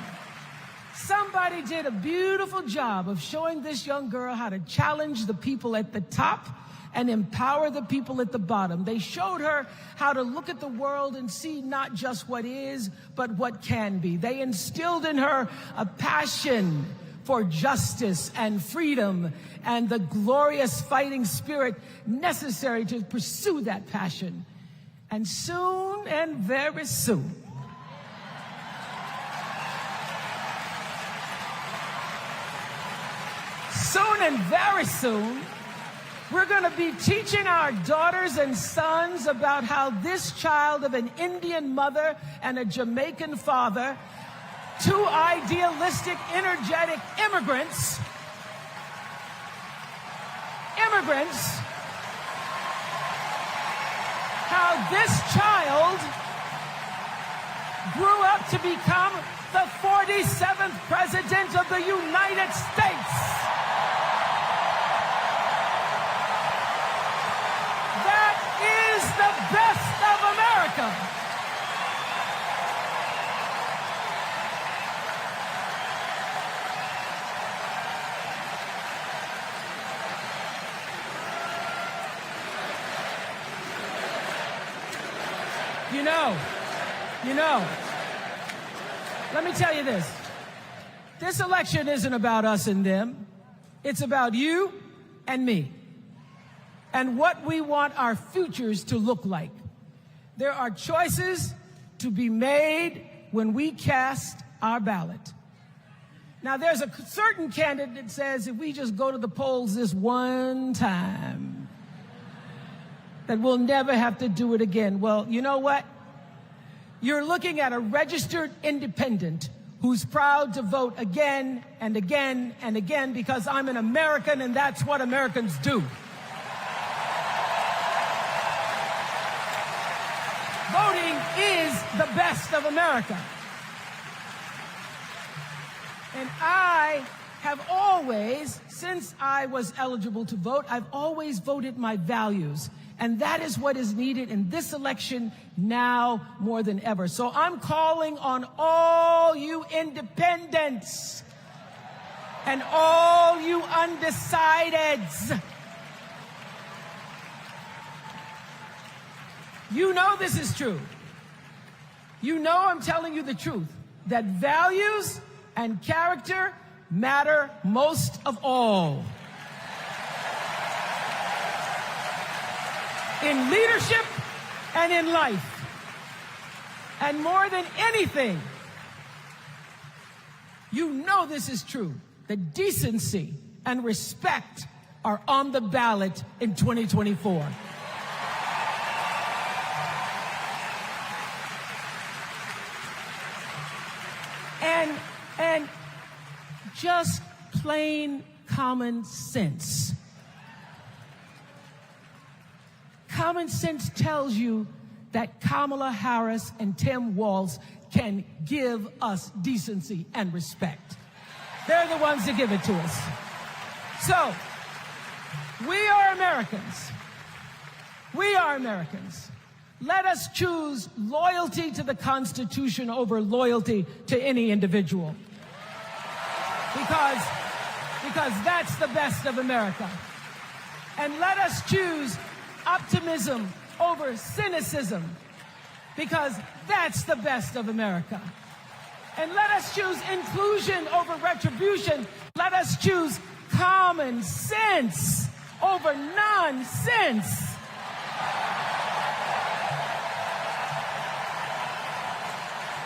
somebody did a beautiful job of showing this young girl how to challenge the people at the top and empower the people at the bottom. They showed her how to look at the world and see not just what is, but what can be. They instilled in her a passion for justice and freedom and the glorious fighting spirit necessary to pursue that passion. And soon, and very soon, very soon, we're going to be teaching our daughters and sons about how this child of an Indian mother and a Jamaican father, two idealistic, energetic immigrants, how this child grew up to become the 47th president of the United States. Is the best of America. You know, let me tell you this. This election isn't about us and them. It's about you and me and what we want our futures to look like. There are choices to be made when we cast our ballot. Now, there's a certain candidate that says if we just go to the polls this one time, that we'll never have to do it again. Well, you know what? You're looking at a registered independent who's proud to vote again and again and again because I'm an American and that's what Americans do. Voting is the best of America. And I have always, since I was eligible to vote, I've always voted my values. And that is what is needed in this election now more than ever. So I'm calling on all you independents and all you undecideds. You know this is true. You know I'm telling you the truth, that values and character matter most of all. In leadership and in life. And more than anything, you know this is true, that decency and respect are on the ballot in 2024. And just plain common sense. Common sense tells you that Kamala Harris and Tim Walz can give us decency and respect. They're the ones that give it to us. So, we are Americans. We are Americans. Let us choose loyalty to the Constitution over loyalty to any individual. Because that's the best of America. And let us choose optimism over cynicism, because that's the best of America. And let us choose inclusion over retribution. Let us choose common sense over nonsense.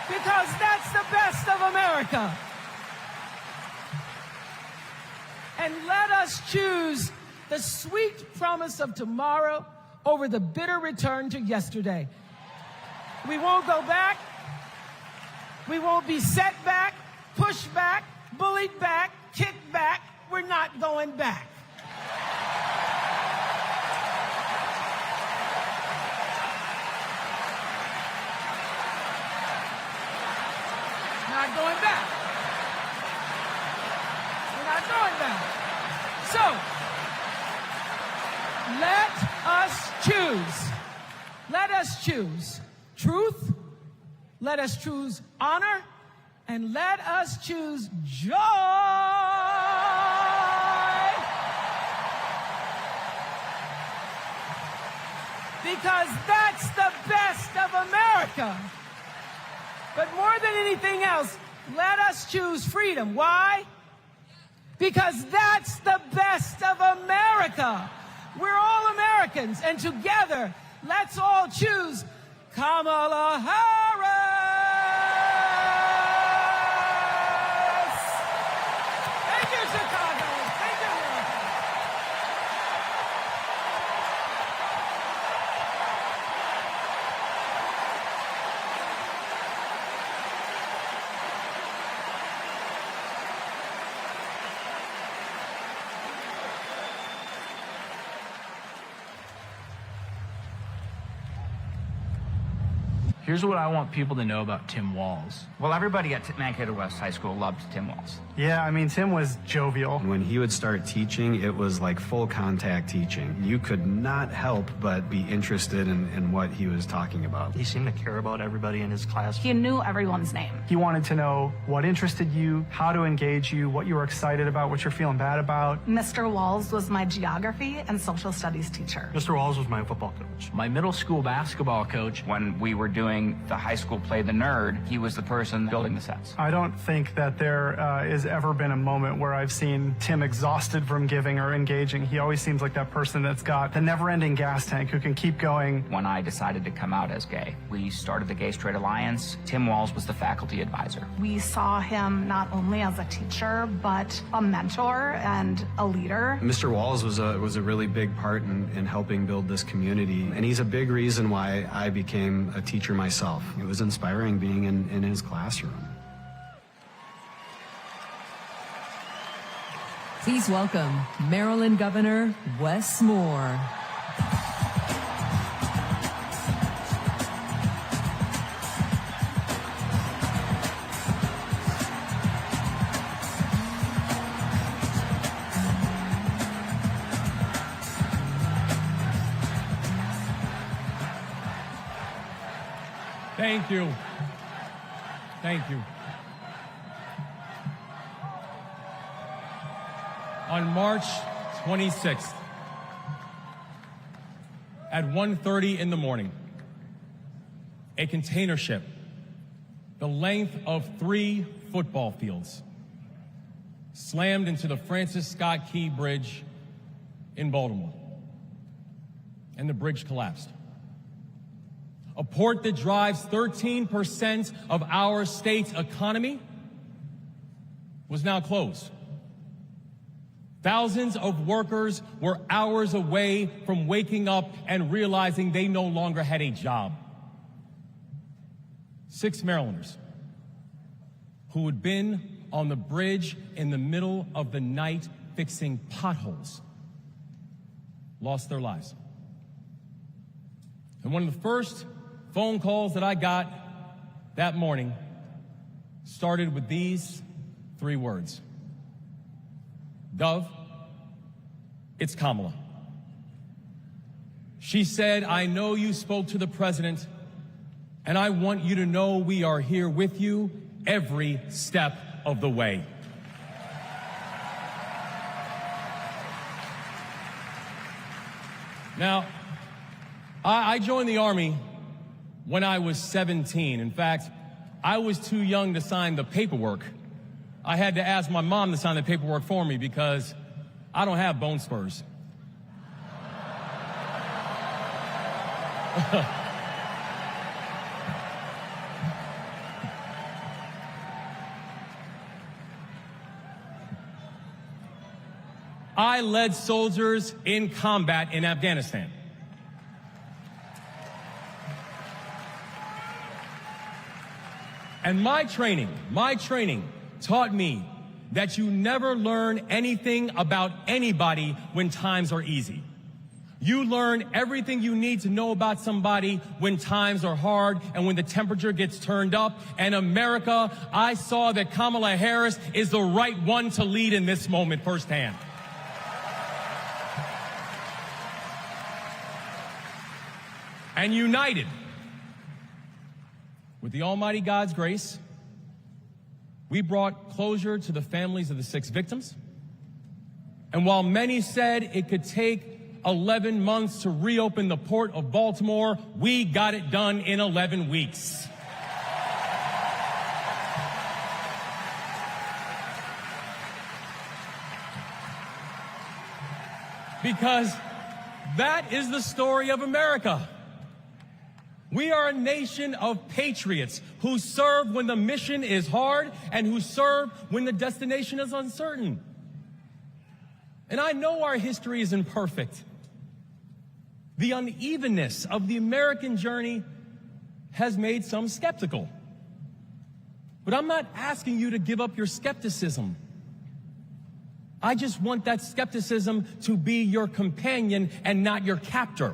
Because that's the best of America. And let us choose the sweet promise of tomorrow over the bitter return to yesterday. We won't go back. We won't be set back, pushed back, bullied back, kicked back. We're not going back. Not going back. We're not going back. So, let us choose. Let us choose truth. Let us choose honor. And let us choose joy. Because that's the best of America. But more than anything else, let us choose freedom. Why? Because that's the best of America. We're all Americans, and together, let's all choose Kamala Harris. Thank you, Chicago. Thank you, America. Here's what I want people to know about Tim Walz. Well, everybody at Mankato West High School loved Tim Walz. Yeah, I mean, Tim was jovial. When he would start teaching, it was like full contact teaching. You could not help but be interested in what he was talking about. He seemed to care about everybody in his class. He knew everyone's name. He wanted to know what interested you, how to engage you, what you were excited about, what you're feeling bad about. Mr. Walz was my geography and social studies teacher. Mr. Walz was my football coach. My middle school basketball coach, when we were doing the high school play The Nerd, he was the person building the sets. I don't think that there is ever been a moment where I've seen Tim exhausted from giving or engaging. He always seems like that person that's got the never-ending gas tank who can keep going. When I decided to come out as gay, we started the Gay Straight Alliance. Tim Walz was the faculty advisor. We saw him not only as a teacher, but a mentor and a leader. Mr. Walz was a really big part in helping build this community, and he's a big reason why I became a teacher myself. It was inspiring being in his classroom. Please welcome Maryland Governor Wes Moore. Thank you. Thank you. On March 26th, at 1:30 in the morning, a container ship, the length of 3 football fields, slammed into the Francis Scott Key Bridge in Baltimore, and the bridge collapsed. A port that drives 13% of our state's economy was now closed. Thousands of workers were hours away from waking up and realizing they no longer had a job. 6 Marylanders who had been on the bridge in the middle of the night fixing potholes lost their lives. And one of the first phone calls that I got that morning started with these 3 words. Gov, it's Kamala. She said, I know you spoke to the president, and I want you to know we are here with you every step of the way. Now, I joined the Army when I was 17. In fact, I was too young to sign the paperwork. I had to ask my mom to sign the paperwork for me because I don't have bone spurs. I led soldiers in combat in Afghanistan. And my training taught me that you never learn anything about anybody when times are easy. You learn everything you need to know about somebody when times are hard and when the temperature gets turned up. And America, I saw that Kamala Harris is the right one to lead in this moment firsthand. And united with the Almighty God's grace, we brought closure to the families of the 6 victims. And while many said it could take 11 months to reopen the port of Baltimore, we got it done in 11 weeks. Because that is the story of America. We are a nation of patriots who serve when the mission is hard and who serve when the destination is uncertain. And I know our history is imperfect. The unevenness of the American journey has made some skeptical. But I'm not asking you to give up your skepticism. I just want that skepticism to be your companion and not your captor.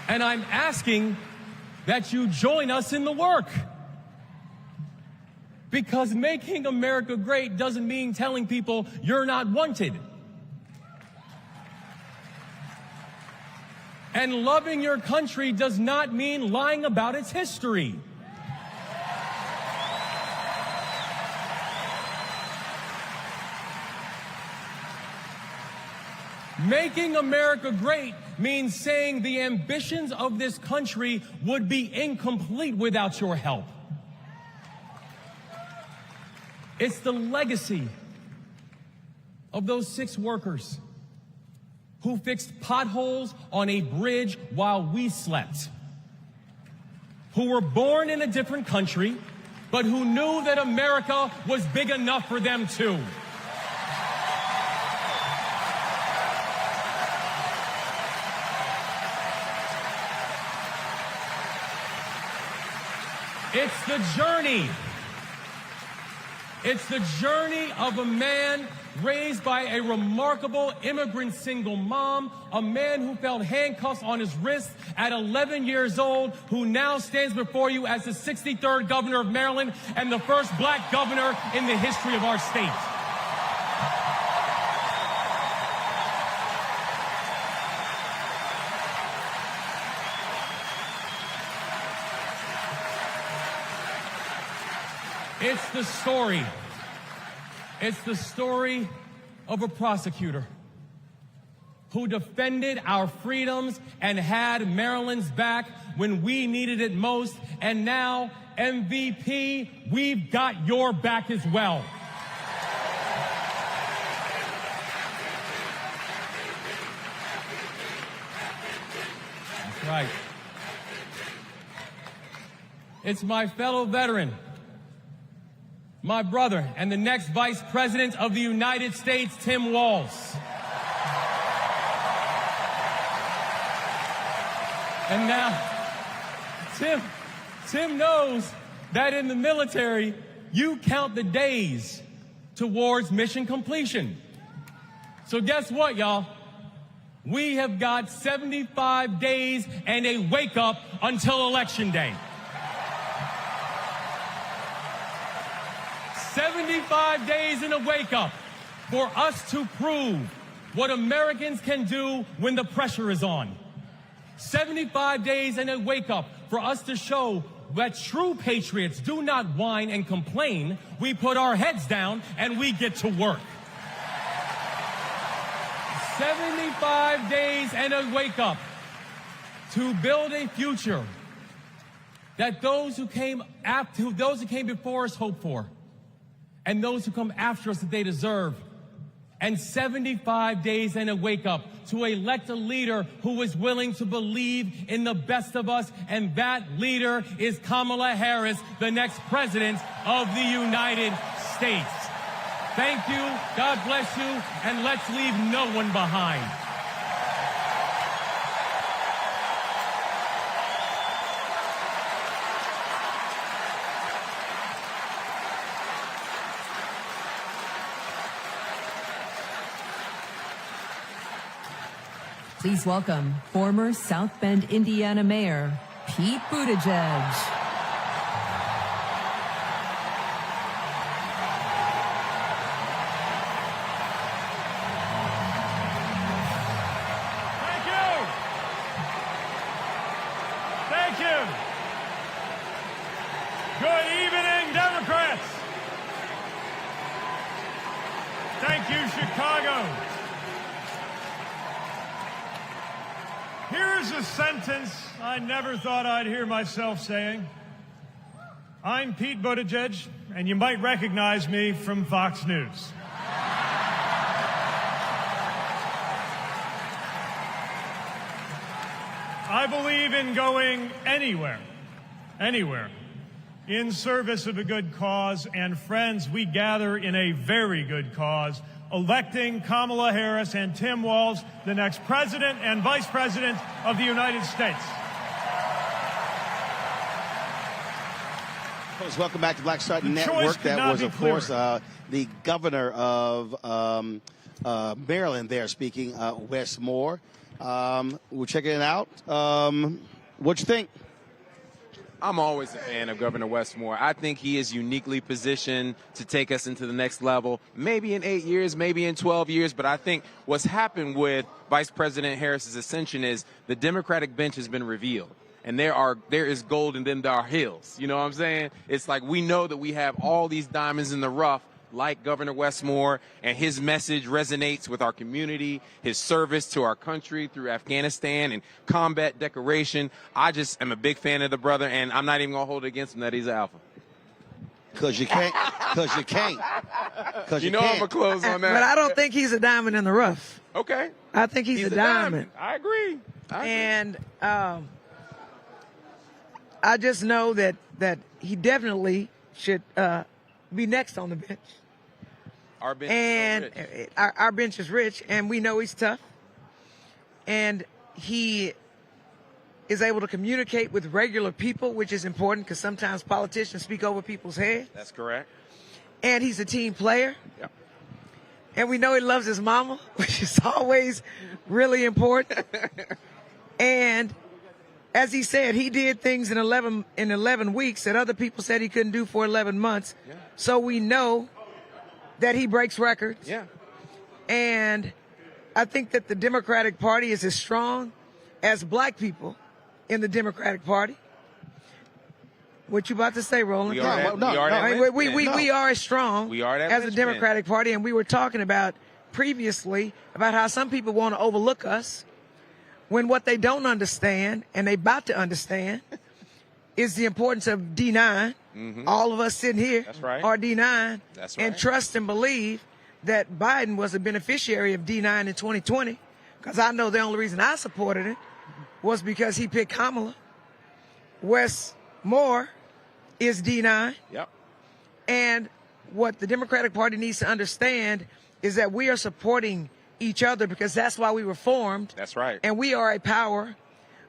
And I'm asking that you join us in the work. Because making America great doesn't mean telling people you're not wanted. And loving your country does not mean lying about its history. Making America great means saying the ambitions of this country would be incomplete without your help. It's the legacy of those 6 workers who fixed potholes on a bridge while we slept, who were born in a different country, but who knew that America was big enough for them too. It's the journey. It's the journey of a man raised by a remarkable immigrant single mom, a man who felt handcuffs on his wrists at 11 years old, who now stands before you as the 63rd governor of Maryland and the first black governor in the history of our state. It's the story. It's the story of a prosecutor who defended our freedoms and had Maryland's back when we needed it most. And now, MVP, we've got your back as well. That's right. It's my fellow veteran, my brother, and the next Vice President of the United States, Tim Walz. And now, Tim knows that in the military, you count the days towards mission completion. So guess what, y'all? We have got 75 days and a wake-up until Election Day. 75 days and a wake-up for us to prove what Americans can do when the pressure is on. 75 days and a wake-up for us to show that true patriots do not whine and complain. We put our heads down and we get to work. 75 days and a wake-up to build a future that those who came before us hope for, and those who come after us that they deserve. And 75 days and a wake-up to elect a leader who is willing to believe in the best of us, and that leader is Kamala Harris, the next president of the United States. Thank you, God bless you, and let's leave no one behind. Please welcome former South Bend, Indiana Mayor Pete Buttigieg. Thank you. Thank you. Good evening, Democrats. Thank you, Chicago. Here's a sentence I never thought I'd hear myself saying. I'm Pete Buttigieg, and you might recognize me from Fox News. I believe in going anywhere, in service of a good cause, and friends, we gather in a very good cause, electing Kamala Harris and Tim Walz, the next president and vice president of the United States. Folks, welcome back to Black Star Network. That was, of course, the governor of Maryland there speaking, Wes Moore. We're checking it out. What you think? I'm always a fan of Governor Westmore. I think he is uniquely positioned to take us into the next level, maybe in 8 years, maybe in 12 years. But I think what's happened with Vice President Harris's ascension is the Democratic bench has been revealed. And there is gold and then there are hills. You know what I'm saying? It's like we know that we have all these diamonds in the rough, like Governor Westmore, and his message resonates with our community, his service to our country through Afghanistan and combat decoration. I just am a big fan of the brother, and I'm not even going to hold it against him that he's an alpha. Because you can't. Because you can't. Because you know I'm going to close on that. But I don't think he's a diamond in the rough. Okay. I think he's a diamond. I agree. And I just know that he definitely should be next on the bench. Our bench and is rich. Our bench is rich, and we know he's tough. And he is able to communicate with regular people, which is important because sometimes politicians speak over people's head. That's correct. And he's a team player. Yep. And we know he loves his mama, which is always really important. And as he said, he did things in 11 weeks that other people said he couldn't do for 11 months. Yeah. So we know that he breaks records. Yeah. And I think that the Democratic Party is as strong as black people in the Democratic Party. What you about to say, Roland? We are as strong We are that as the linchpin. Democratic Party, and we were talking about previously about how some people want to overlook us when what they don't understand, and they about to understand, is the importance of D9. Mm-hmm. All of us sitting here are D9. That's right. And trust and believe that Biden was a beneficiary of D9 in 2020, because I know the only reason I supported it was because he picked Kamala. Westmore is D9. Yep. And what the Democratic Party needs to understand is that we are supporting each other because that's why we were formed. That's right. And we are a power.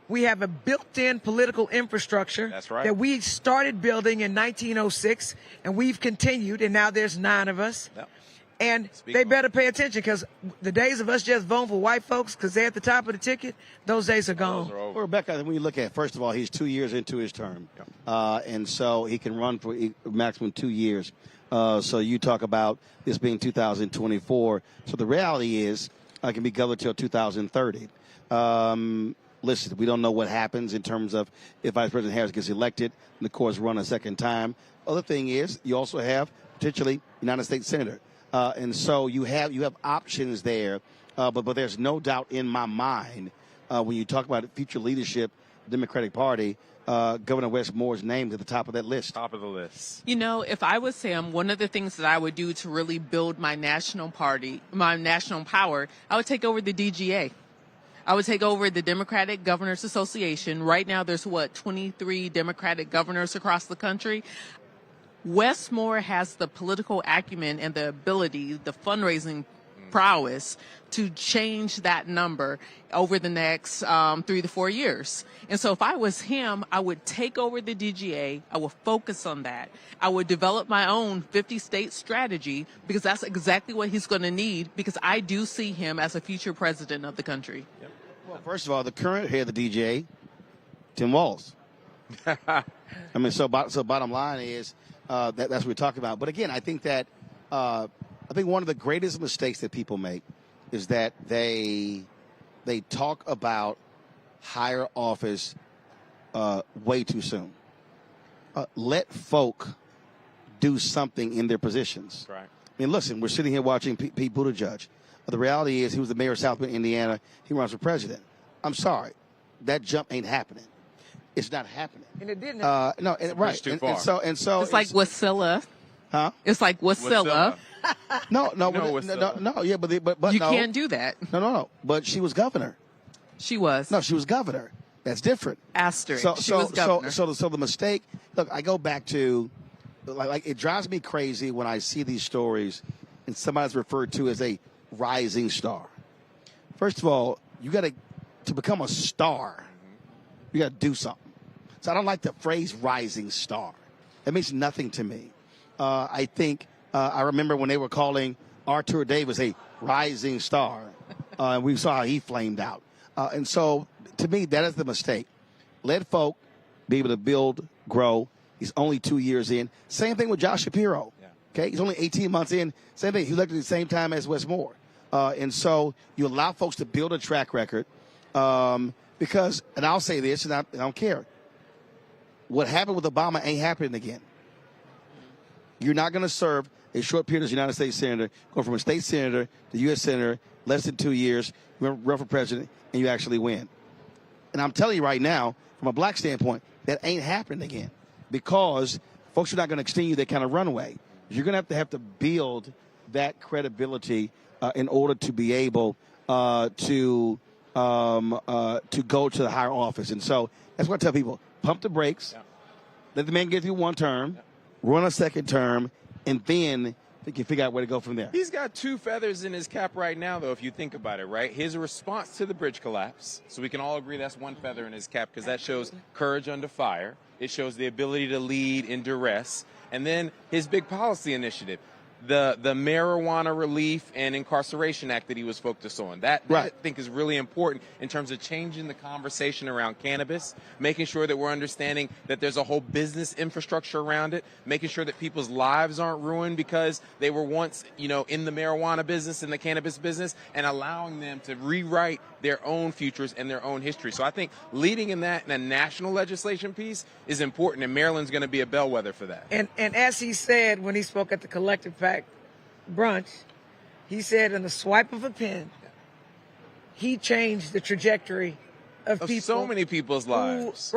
We have a built-in political infrastructure That's right. that we started building in 1906, and we've continued, and now there's 9 of us. Yep. And they better pay attention because the days of us just voting for white folks because they're at the top of the ticket, those days are gone. Well, Rebecca, when you look at, first of all, he's 2 years into his term. And so he can run for maximum 2 years. So you talk about this being 2024. So the reality is I can be governor till 2030. Listen, we don't know what happens in terms of if Vice President Harris gets elected and the courts run a second time. Other thing is you also have potentially United States Senator. And so you have options there. But there's no doubt in my mind when you talk about future leadership, Democratic Party, Governor Westmore's name is at the top of that list. Top of the list. You know, if I was him, one of the things that I would do to really build my national party, my national power, I would take over the DGA. I would take over the Democratic Governors Association. Right now, there's 23 Democratic governors across the country. Westmore has the political acumen and the ability, the fundraising prowess to change that number over the next 3 to 4 years. And so if I was him, I would take over the DGA. I would focus on that. I would develop my own 50-state strategy because that's exactly what he's going to need because I do see him as a future president of the country. Yep. Well, first of all, the current head of the DGA, Tim Walz. I mean, so bottom line is that's what we're talking about. But again, I think that I think one of the greatest mistakes that people make is that they talk about higher office way too soon. Let folk do something in their positions. Right. I mean, listen, we're sitting here watching Pete Buttigieg. The reality is he was the mayor of South Bend, Indiana. He runs for president. I'm sorry. That jump ain't happening. It's not happening. And it didn't. No, right. Too far. And so it's like Wasilla. Huh? It's like Wasilla. No. Yeah, but you no. can't do that. No. But she was governor. She was. No, she was governor. That's different. Asterisk. She was governor. So the mistake. Look, I go back to like it drives me crazy when I see these stories and somebody's referred to as a rising star. First of all, you got to become a star. You got to do something. So I don't like the phrase rising star. It means nothing to me. I think I remember when they were calling Arthur Davis a rising star. And we saw how he flamed out. And so to me, that is the mistake. Let folk be able to build, grow. He's only 2 years in. Same thing with Josh Shapiro. Okay, he's only 18 months in. Same thing. He elected at the same time as Wes Moore. And so you allow folks to build a track record because, and I'll say this, and I don't care, what happened with Obama ain't happening again. You're not going to serve a short period as United States Senator, go from a state senator to U.S. Senator, less than 2 years, run for president, and you actually win. And I'm telling you right now, from a black standpoint, that ain't happening again because folks are not going to extend you that kind of runway. You're going to have to build that credibility in order to be able to go to the higher office. And so that's what I tell people. Pump the brakes. Let the man get through one term, run a second term, and then they can figure out where to go from there. He's got 2 feathers in his cap right now, though, if you think about it, right? His response to the bridge collapse. So we can all agree that's 1 feather in his cap because that shows courage under fire. It shows the ability to lead in duress. And then his big policy initiative, the Marijuana Relief and Incarceration Act that he was focused on. That I think is really important in terms of changing the conversation around cannabis, making sure that we're understanding that there's a whole business infrastructure around it, making sure that people's lives aren't ruined because they were once, in the marijuana business and the cannabis business, and allowing them to rewrite their own futures and their own history. So I think leading in that in a national legislation piece is important, and Maryland's going to be a bellwether for that. And as he said when he spoke at the Collective Pack brunch, he said in the swipe of a pen, he changed the trajectory of people. So many people's lives.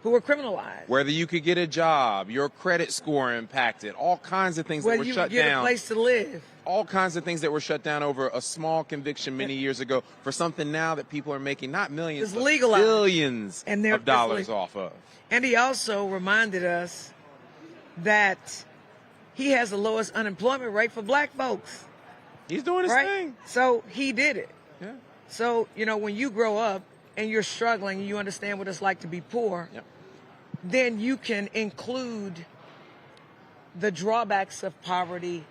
Who were criminalized. Whether you could get a job, your credit score impacted, all kinds of things that were shut down. Whether you get a place to live. All kinds of things that were shut down over a small conviction many years ago for something now that people are making not millions, but billions of dollars off of. And he also reminded us that he has the lowest unemployment rate for black folks. He's doing his thing. So he did it. Yeah. So, when you grow up and you're struggling and you understand what it's like to be poor, then you can include the drawbacks of poverty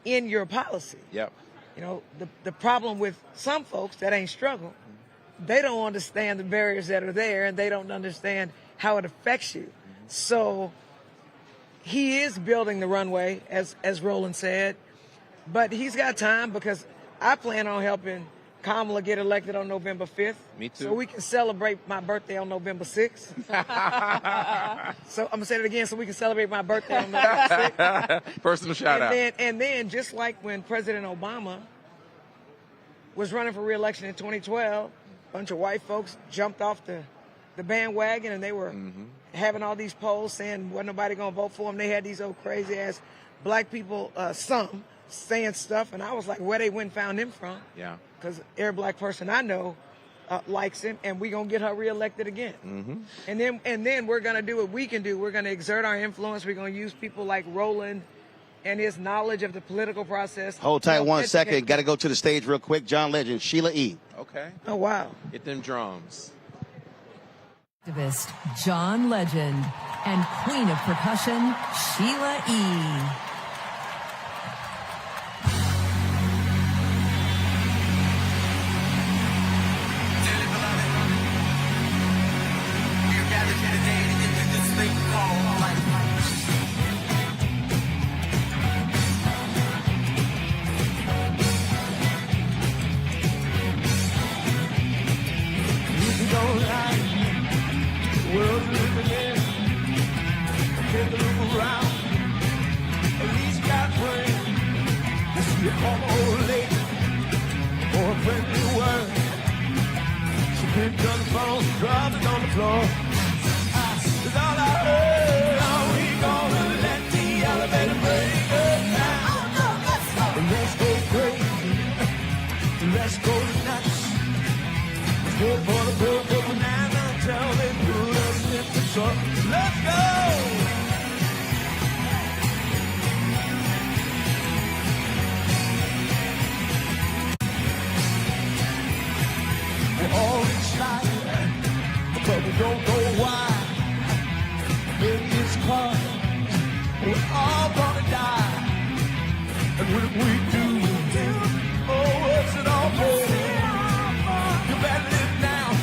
in your policy. Yep. The problem with some folks that ain't struggle, they don't understand the barriers that are there and they don't understand how it affects you. So he is building the runway, as Roland said, but he's got time because I plan on helping Kamala get elected on November 5th. Me too. So we can celebrate my birthday on November 6th. So I'm going to say it again, so we can celebrate my birthday on November 6th. Personal shout out. And then just like when President Obama was running for re-election in 2012, a bunch of white folks jumped off the bandwagon and they were having all these polls saying wasn't nobody going to vote for him. They had these old crazy ass black people, some saying stuff, and I was like, where they went and found him from? Yeah. Because every black person I know likes him, and we're going to get her reelected again. And then we're going to do what we can do. We're going to exert our influence. We're going to use people like Roland and his knowledge of the political process. Hold tight 1 second. Got to go to the stage real quick. John Legend, Sheila E. Okay. Oh, wow. Get them drums. Activist John Legend and Queen of Percussion Sheila E.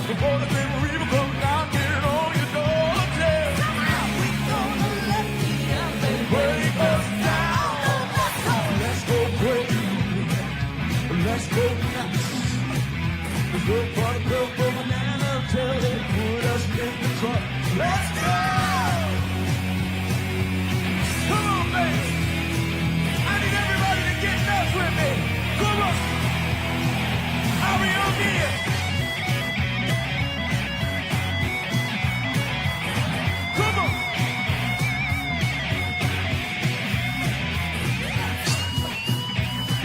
Before the Grim Reaper comes knocking on your door, tell Look for the purple banana till they put us in the truck. Let's go! Come on, baby. I need everybody to get nuts with me. Come on. Are we on here? Come on.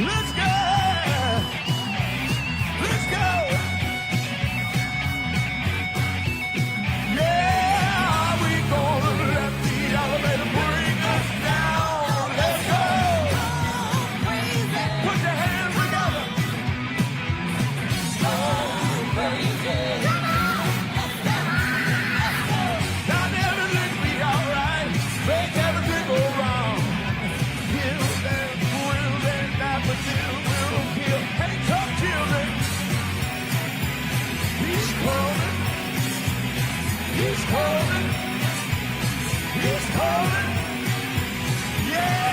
Let's go. Let's go. Yeah, we gonna let the elevator bring us down. Let's go. Put your hands together. So crazy. Now everything be alright. Make everything go wrong. Kill them, will them, not but still will kill. Hey, tough children. He's calling. He's calling. He's calling. Yeah.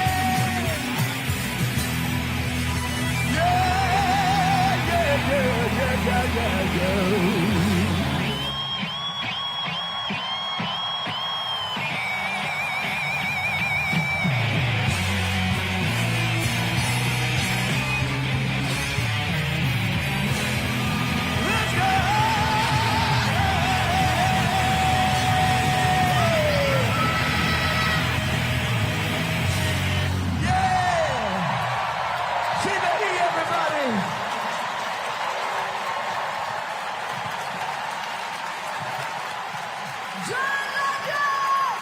Yeah, yeah, yeah, yeah, yeah, yeah, yeah. Let's go! Yeah! See that here, everybody! John London!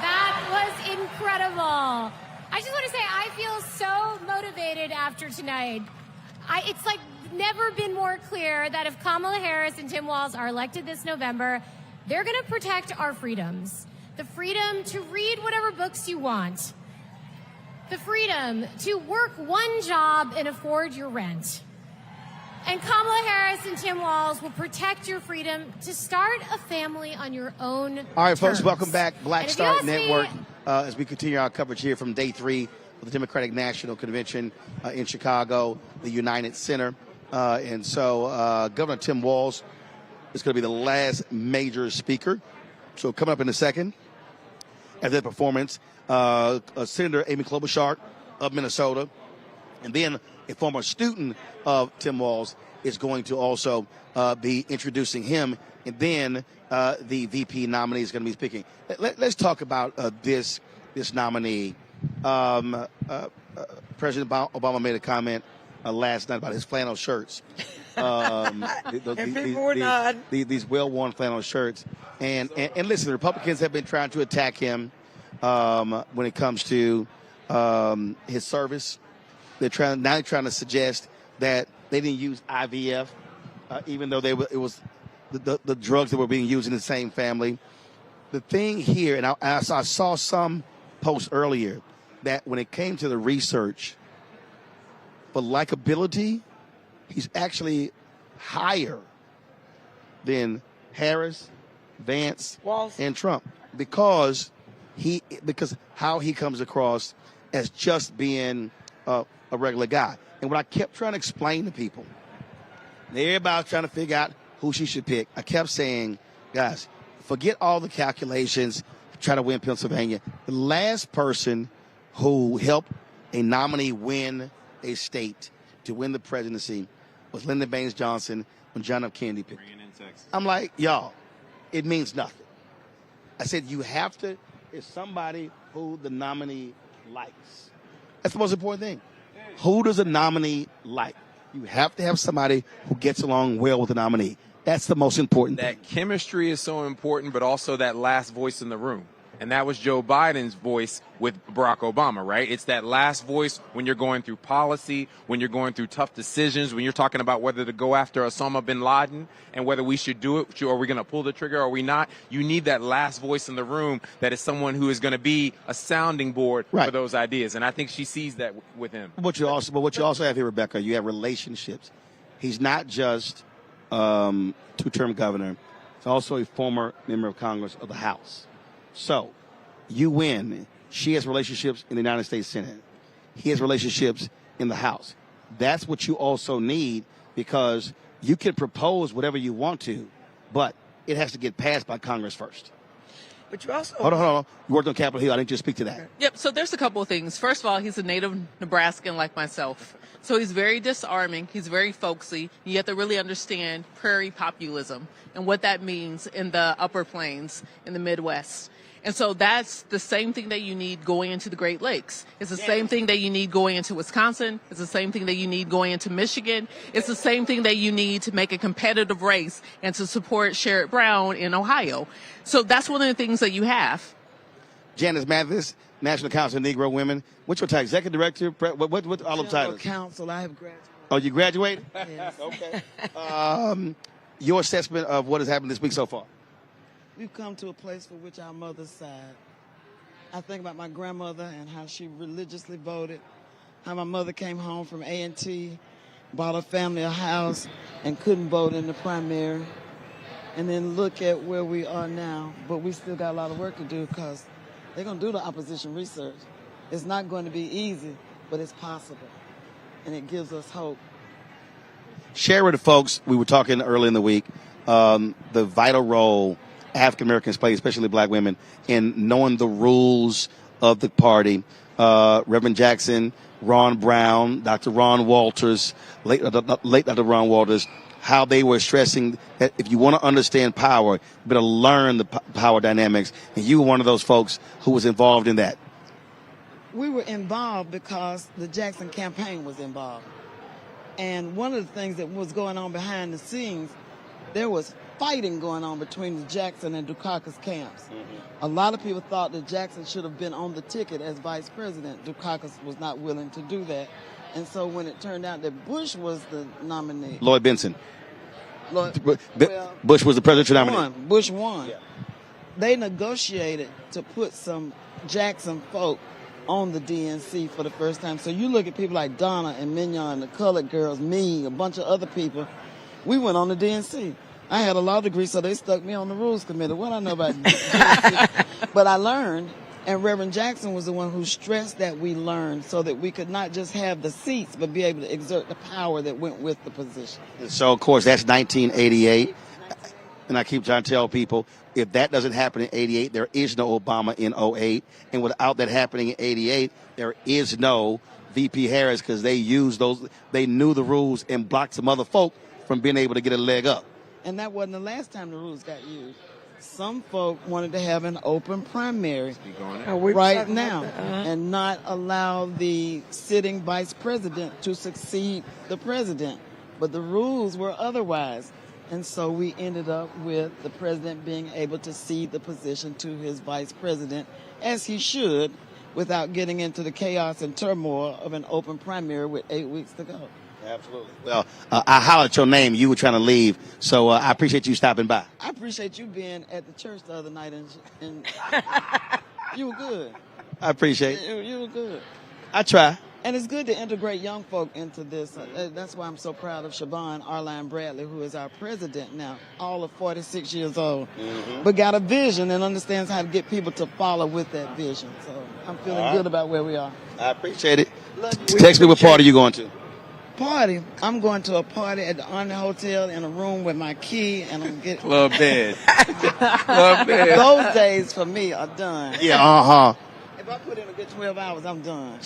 That was incredible. I just want to say I feel so motivated after tonight. It's like never been more clear that if Kamala Harris and Tim Walz are elected this November, they're going to protect our freedoms. The freedom to read whatever books you want. The freedom to work one job and afford your rent. And Kamala Harris and Tim Walz will protect your freedom to start a family on your own All right, folks, terms. welcome back. Black And if Star you ask me- Network as we continue our coverage here from day 3 of the Democratic National Convention in Chicago, the United Center. And so Governor Tim Walz is going to be the last major speaker. So coming up in a second, after that performance, Senator Amy Klobuchar of Minnesota, and then a former student of Tim Walz is going to also be introducing him, and then the VP nominee is going to be speaking. Let's talk about this nominee. President Obama made a comment last night about his flannel shirts. These well-worn flannel shirts. And listen, the Republicans have been trying to attack him when it comes to his service. They're trying to suggest that they didn't use IVF, even though it was the drugs that were being used in the same family. The thing here, and I saw some posts earlier, that when it came to the research for likability, he's actually higher than Harris, Vance, Walz, and Trump because how he comes across as just being a regular guy. And what I kept trying to explain to people, and everybody trying to figure out who she should pick, I kept saying, guys, forget all the calculations, try to win Pennsylvania. The last person who helped a nominee win a state to win the presidency was Lyndon Baines Johnson when John F. Kennedy picked him. I'm like, y'all, it means nothing. I said, you have to, it's somebody who the nominee likes. That's the most important thing. Who does a nominee like? You have to have somebody who gets along well with the nominee. That's the most important thing. That chemistry is so important, but also that last voice in the room. and that was Joe Biden's voice with Barack Obama, right? It's that last voice when you're going through policy, when you're going through tough decisions, when you're talking about whether to go after Osama bin Laden and whether we should do it, or are we going to pull the trigger, or are we not? You need that last voice in the room that is someone who is going to be a sounding board for those ideas, and I think she sees that with him. What you also have here, Rebecca, you have relationships. He's not just two-term governor. He's also a former member of Congress of the House. So you win. She has relationships in the United States Senate. He has relationships in the House. That's what you also need, because you can propose whatever you want to, but it has to get passed by Congress first. But you also... Hold on. You worked on Capitol Hill. I didn't just speak to that. Yep, so there's a couple of things. First of all, he's a native Nebraskan like myself. So he's very disarming. He's very folksy. You have to really understand prairie populism and what that means in the upper plains in the Midwest. And so that's the same thing that you need going into the Great Lakes. It's the same thing that you need going into Wisconsin. It's the same thing that you need going into Michigan. It's the same thing that you need to make a competitive race and to support Sherrod Brown in Ohio. So that's one of the things that you have. Janice Mathis, National Council of Negro Women. What's your title? Executive Director? What all of titles? Council. I have graduated. Oh, you graduated? Yes. Okay. Your assessment of what has happened this week so far? We've come to a place for which our mothers sighed. I think about my grandmother and how she religiously voted, how my mother came home from A&T, bought her family a house, and couldn't vote in the primary. And then look at where we are now. But we still got a lot of work to do, because they're going to do the opposition research. It's not going to be easy, but it's possible. And it gives us hope. Share with the folks, we were talking early in the week, the vital role African Americans play, especially black women, in knowing the rules of the party. Reverend Jackson, Ron Brown, Dr. Ron Walters, late Dr. Ron Walters, how they were stressing that if you want to understand power, you better learn the power dynamics. And you were one of those folks who was involved in that. We were involved because the Jackson campaign was involved. And one of the things that was going on behind the scenes, there was fighting going on between the Jackson and Dukakis camps. A lot of people thought that Jackson should have been on the ticket as vice president. Dukakis was not willing to do that. And so when it turned out that Bush was the nominee. Lloyd Benson. Bush was the presidential nominee. Bush won. Yeah. They negotiated to put some Jackson folk on the DNC for the first time. So you look at people like Donna and Mignon, the colored girls, me, a bunch of other people. We went on the DNC. I had a law degree, so they stuck me on the rules committee. What I know about DNC? But I learned, and Reverend Jackson was the one who stressed that we learned so that we could not just have the seats, but be able to exert the power that went with the position. So, of course, that's 1988. And I keep trying to tell people, if that doesn't happen in 88, there is no Obama in 08. And without that happening in 88, there is no VP Harris, because they used those, they knew the rules and blocked some other folk from being able to get a leg up. And that wasn't the last time the rules got used. Some folk wanted to have an open primary right now and not allow the sitting vice president to succeed the president. But the rules were otherwise. And so we ended up with the president being able to cede the position to his vice president, as he should, without getting into the chaos and turmoil of an open primary with 8 weeks to go. Absolutely. Well, I hollered at your name. You were trying to leave, so I appreciate you stopping by. I appreciate you being at the church the other night, and you were good. I appreciate it. You were good. I try. And it's good to integrate young folk into this. That's why I'm so proud of Siobhan Arline Bradley, who is our president now, all of 46 years old, but got a vision and understands how to get people to follow with that vision. So I'm feeling good about where we are. I appreciate it. Text me what party you going to. Party. I'm going to a party at the Army Hotel in a room with my key, and I'm getting club bed. Club bed. Those days for me are done. Yeah. If I put in a good 12 hours, I'm done.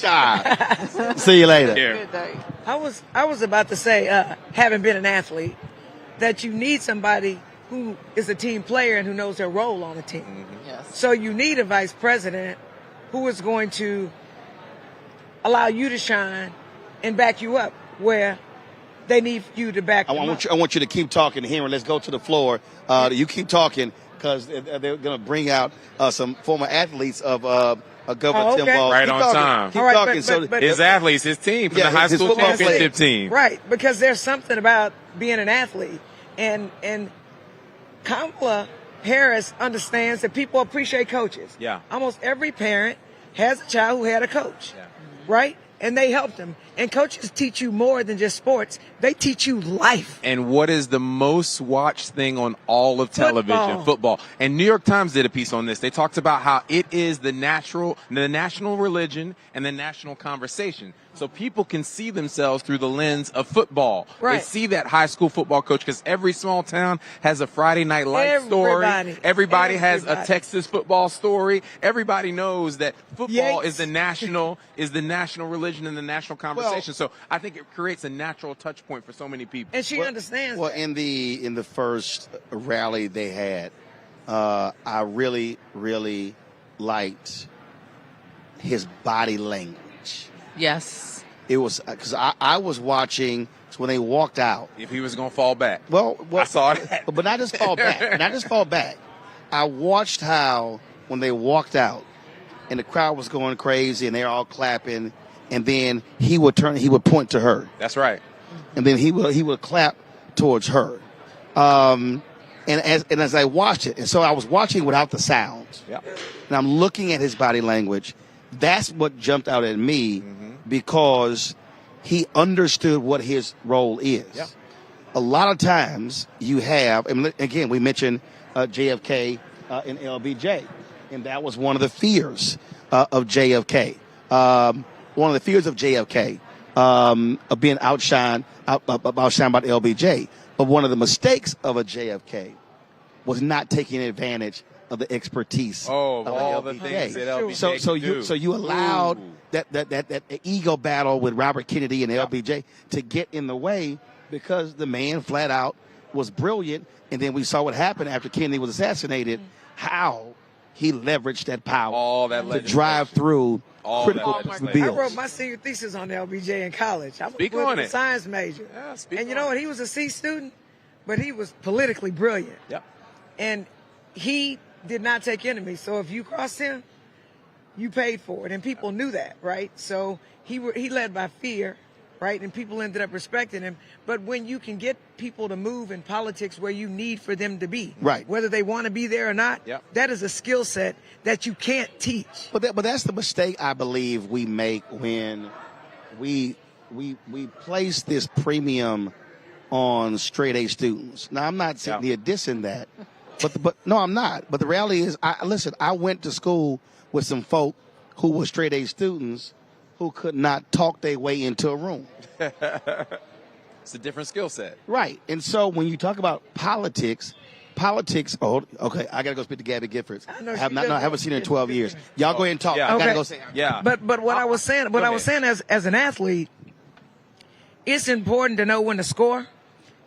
See you later. Good day. I was about to say, having been an athlete, that you need somebody who is a team player and who knows their role on the team. Yes. So you need a vice president who is going to allow you to shine and back you up where they need you to back them up. I want you to keep talking here, and let's go to the floor. You keep talking. because they're going to bring out some former athletes of Governor Tim okay. Walz. Right Keep on talking. time. Keep All right, talking. but His athletes, his team from the high his school football championship team. team. Right, because there's something about being an athlete, and Kamala Harris understands that people appreciate coaches. Yeah. Almost every parent has a child who had a coach, right? And they helped them. And coaches teach you more than just sports. They teach you life. And what is the most watched thing on all of television? Football. And New York Times did a piece on this. They talked about how it is the national religion and the national conversation. So people can see themselves through the lens of football. Right. They see that high school football coach, because every small town has a Friday Night Lights story. Everybody has a Texas football story. Everybody knows that football is the national religion and the national conversation. So I think it creates a natural touch point for so many people. And she understands. Well, in the first rally they had, I really liked his body language. Yes. It was because I was watching when they walked out. If he was going to fall back. Well, I saw that. But not just fall back. I watched how when they walked out and the crowd was going crazy and they're all clapping, and then he would point to her. That's right. And then he would clap towards her. And as I watched it, and so I was watching without the sounds. Yeah. And I'm looking at his body language. That's what jumped out at me, because he understood what his role is. Yeah. A lot of times you have, and again, we mentioned JFK and LBJ, and that was one of the fears of JFK. One of the fears of JFK of being outshined by LBJ. But one of the mistakes of a JFK was not taking advantage of the expertise of all the LBJ. things that LBJ So you allowed that ego battle with Robert Kennedy and LBJ to get in the way, because the man flat out was brilliant. And then we saw what happened after Kennedy was assassinated, how he leveraged that power to drive through critical bills. I wrote my senior thesis on LBJ in college. I was a science major. And you know what? He was a C student, but he was politically brilliant. Yep. And he did not take enemies. So if you crossed him, you paid for it. And people knew that, right? So he led by fear, right? And people ended up respecting him. But when you can get people to move in politics where you need for them to be, right, whether they want to be there or not, that is a skill set that you can't teach. But that's the mistake I believe we make when we place this premium on straight A students. Now, I'm not sitting here dissing that, but no, I'm not. But the reality is, I went to school with some folk who were straight A students who could not talk their way into a room. It's a different skill set. Right. And so when you talk about politics, oh, okay, I got to go speak to Gabby Giffords. I haven't seen her in 12 years. Y'all go ahead and talk. I got to go say. Yeah. But what I was saying, as an athlete, it's important to know when to score.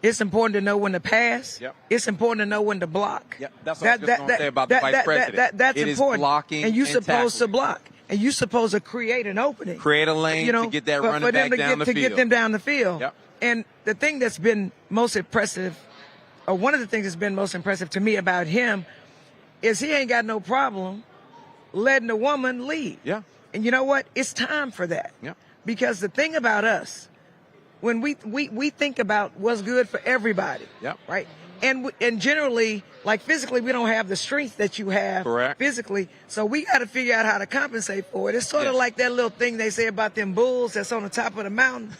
It's important to know when to pass. Yep. It's important to know when to block. Yep. That's what I was just going to say about the vice president. That's it important. Is blocking and you're and supposed tackling. to block. And you're supposed to create an opening. Create a lane to get that running back down the field. To get them down the field. Yep. And the thing that's been most impressive, or one of the things that's been most impressive to me about him, is he ain't got no problem letting a woman lead. Yeah. And you know what? It's time for that. Yeah. Because the thing about us, when we think about what's good for everybody, right? And generally, like physically, we don't have the strength that you have physically. So we got to figure out how to compensate for it. It's sort of like that little thing they say about them bulls that's on the top of the mountain.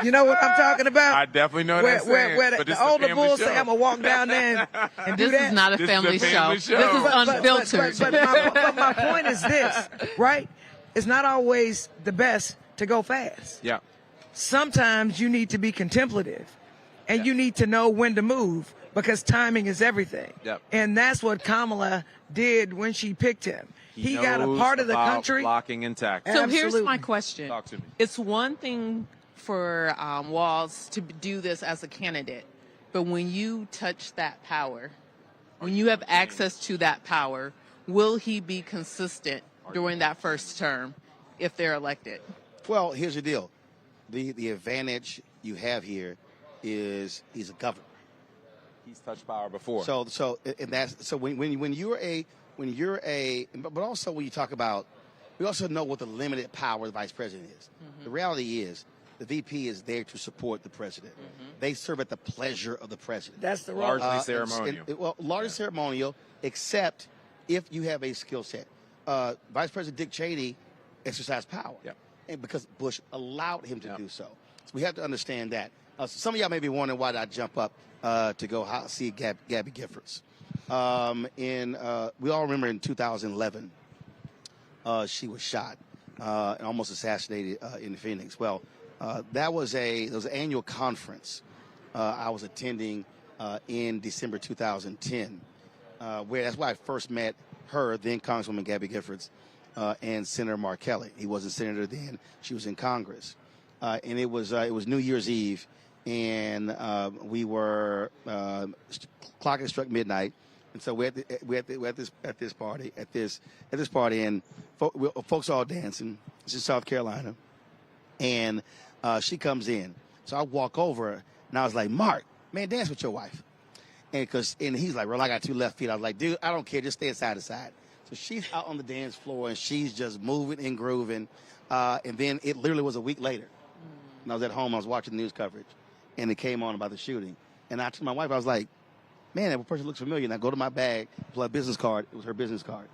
You know what I'm talking about? I definitely know that. Where the older bulls say, I'm going to walk down there and do that. This is not a family show. This is unfiltered. But my point is this, right? It's not always the best to go fast. Yeah. Sometimes you need to be contemplative, and you need to know when to move, because timing is everything. Yep. And that's what Kamala did when she picked him. He got a part of the country. Blocking and tackling. So here's my question. Talk to me. It's one thing for Walz to do this as a candidate, but when you touch that power, when you have access to that power, will he be consistent during that first term if they're elected? Well, here's the deal. The advantage you have here is he's a governor. He's touched power before. So when you're a, but also when you talk about, we also know what the limited power the vice president is. The reality is, the VP is there to support the president. They serve at the pleasure of the president. That's the role. Largely ceremonial. Largely ceremonial, except if you have a skill set. Vice President Dick Cheney exercised power, and because Bush allowed him to do so. So we have to understand that. Some of y'all may be wondering why did I jump up to go see Gabby Giffords. We all remember in 2011, she was shot and almost assassinated in Phoenix. Well, there was an annual conference I was attending in December 2010, where that's why I first met her, then Congresswoman Gabby Giffords, and Senator Mark Kelly. He wasn't senator then; she was in Congress, and it was New Year's Eve, and we were clock had struck midnight, and so we're at this party, and folks all dancing. This is South Carolina, and she comes in. So I walk over, and I was like, Mark, man, dance with your wife. And he's like, well, I got two left feet. I was like, dude, I don't care. Just stay side to side. So she's out on the dance floor, and she's just moving and grooving. And then it literally was a week later. And I was at home. I was watching the news coverage, and it came on about the shooting. And I told my wife, I was like, man, that person looks familiar. And I go to my bag, pull out a business card. It was her business card.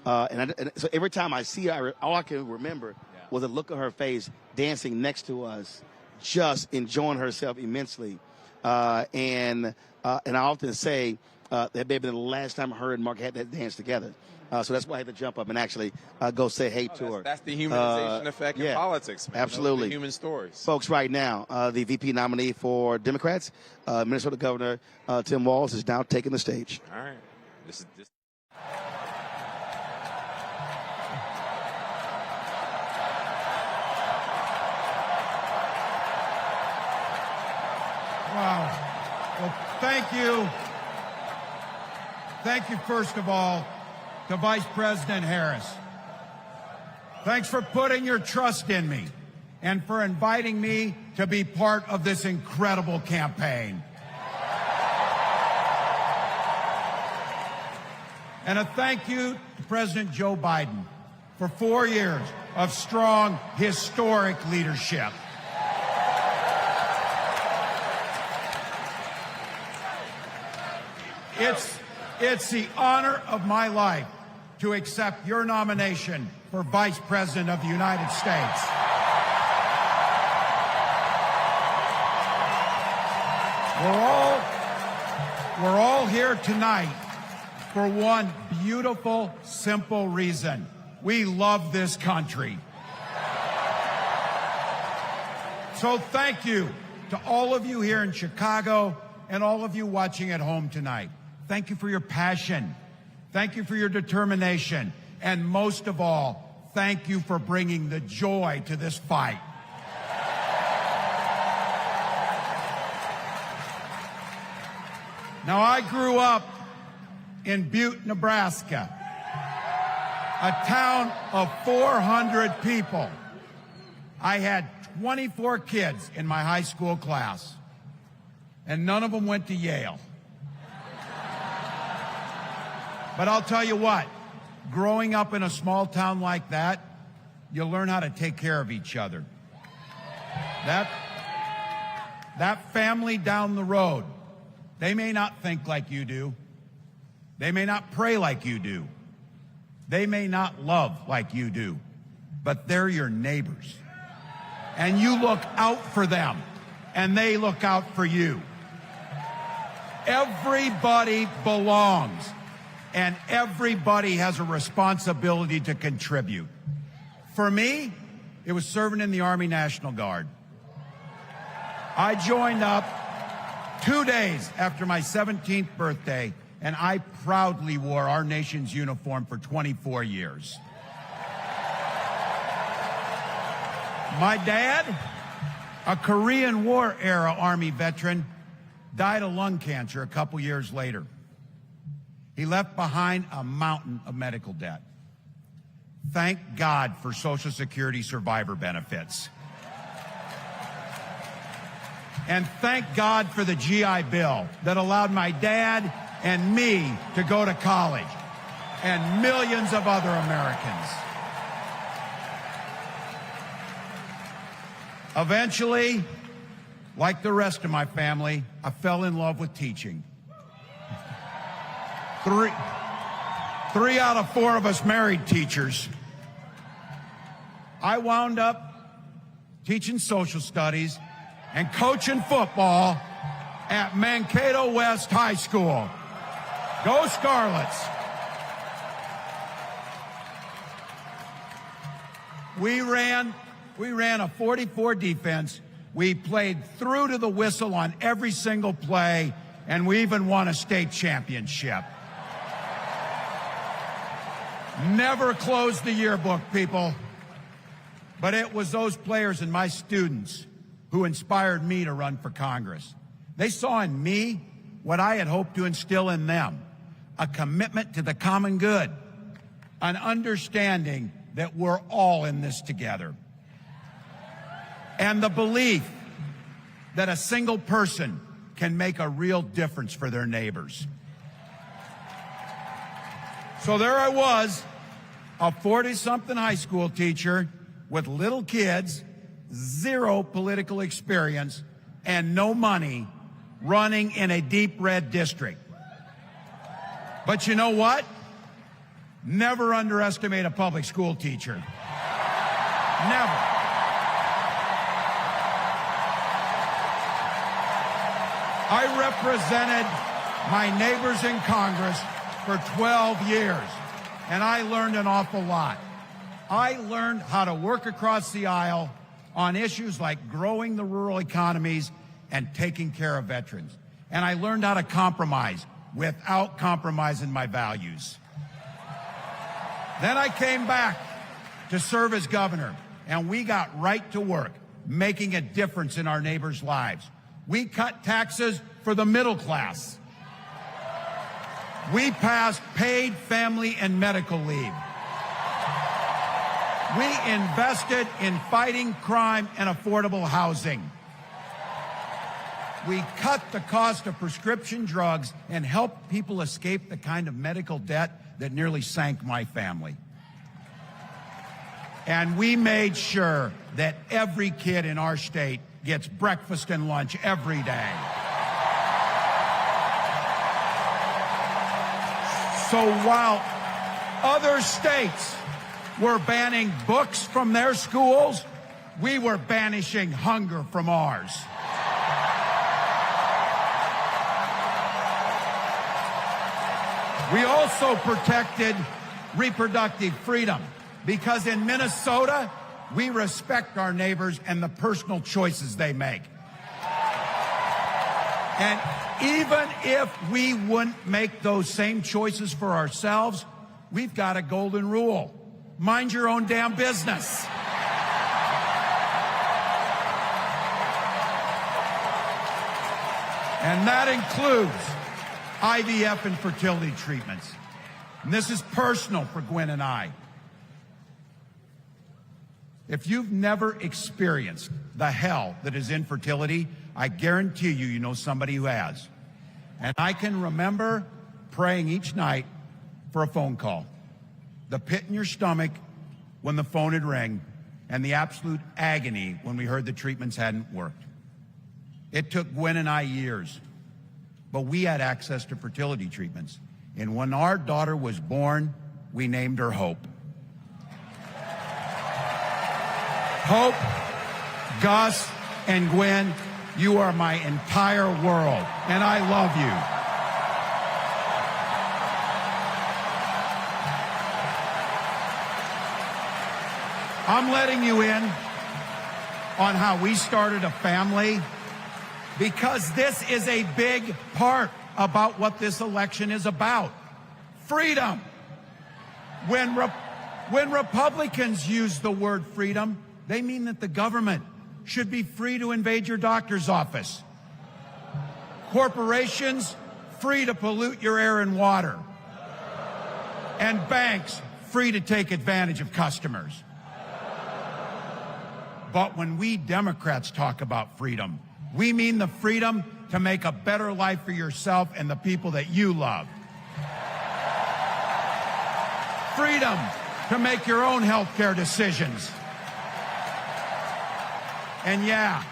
And so every time I see her, all I can remember was the look on her face dancing next to us, just enjoying herself immensely. And I often say that may have been the last time her and Mark had that dance together. So that's why I had to jump up and actually go say hey to her. That's the humanization effect in politics, man. Absolutely. The human stories. Folks, right now, the VP nominee for Democrats, Minnesota Governor Tim Walz, is now taking the stage. All right. This is. Wow. Well, thank you. Thank you, first of all, to Vice President Harris. Thanks for putting your trust in me and for inviting me to be part of this incredible campaign. And a thank you to President Joe Biden for 4 years of strong, historic leadership. It's the honor of my life to accept your nomination for Vice President of the United States. We're all here tonight for one beautiful, simple reason. We love this country. So thank you to all of you here in Chicago and all of you watching at home tonight. Thank you for your passion. Thank you for your determination. And most of all, thank you for bringing the joy to this fight. Now, I grew up in Butte, Nebraska, a town of 400 people. I had 24 kids in my high school class, and none of them went to Yale. But I'll tell you what, growing up in a small town like that, you learn how to take care of each other. That family down the road, they may not think like you do. They may not pray like you do. They may not love like you do, but they're your neighbors. And you look out for them, and they look out for you. Everybody belongs. And everybody has a responsibility to contribute. For me, it was serving in the Army National Guard. I joined up 2 days after my 17th birthday, and I proudly wore our nation's uniform for 24 years. My dad, a Korean War era Army veteran, died of lung cancer a couple years later. He left behind a mountain of medical debt. Thank God for Social Security survivor benefits. And thank God for the GI Bill that allowed my dad and me to go to college, and millions of other Americans. Eventually, like the rest of my family, I fell in love with teaching. Three out of 4 of us married teachers. I wound up teaching social studies and coaching football at Mankato West High School. Go Scarlets! We ran a 44 defense. We played through to the whistle on every single play, and we even won a state championship. Never closed the yearbook, people. But it was those players and my students who inspired me to run for Congress. They saw in me what I had hoped to instill in them, a commitment to the common good, an understanding that we're all in this together, and the belief that a single person can make a real difference for their neighbors. So there I was, a 40-something high school teacher with little kids, 0 political experience, and no money, running in a deep red district. But you know what? Never underestimate a public school teacher. Never. I represented my neighbors in Congress for 12 years, and I learned an awful lot. I learned how to work across the aisle on issues like growing the rural economies and taking care of veterans. And I learned how to compromise without compromising my values. Then I came back to serve as governor, and we got right to work, making a difference in our neighbors' lives. We cut taxes for the middle class. We passed paid family and medical leave. We invested in fighting crime and affordable housing. We cut the cost of prescription drugs and helped people escape the kind of medical debt that nearly sank my family. And we made sure that every kid in our state gets breakfast and lunch every day. So while other states were banning books from their schools, we were banishing hunger from ours. We also protected reproductive freedom because in Minnesota, we respect our neighbors and the personal choices they make. And even if we wouldn't make those same choices for ourselves, we've got a golden rule. Mind your own damn business. And that includes IVF and fertility treatments. And this is personal for Gwen and I. If you've never experienced the hell that is infertility, I guarantee you know somebody who has. And I can remember praying each night for a phone call. The pit in your stomach when the phone had rang, and the absolute agony when we heard the treatments hadn't worked. It took Gwen and I years, but we had access to fertility treatments. And when our daughter was born, we named her Hope. Hope, Gus, and Gwen, you are my entire world, and I love you. I'm letting you in on how we started a family because this is a big part about what this election is about. Freedom. When Republicans use the word freedom, they mean that the government should be free to invade your doctor's office. Corporations free to pollute your air and water. And banks free to take advantage of customers. But when we Democrats talk about freedom, We mean the freedom to make a better life for yourself and the people that you love. Freedom to make your own health care decisions. And yeah,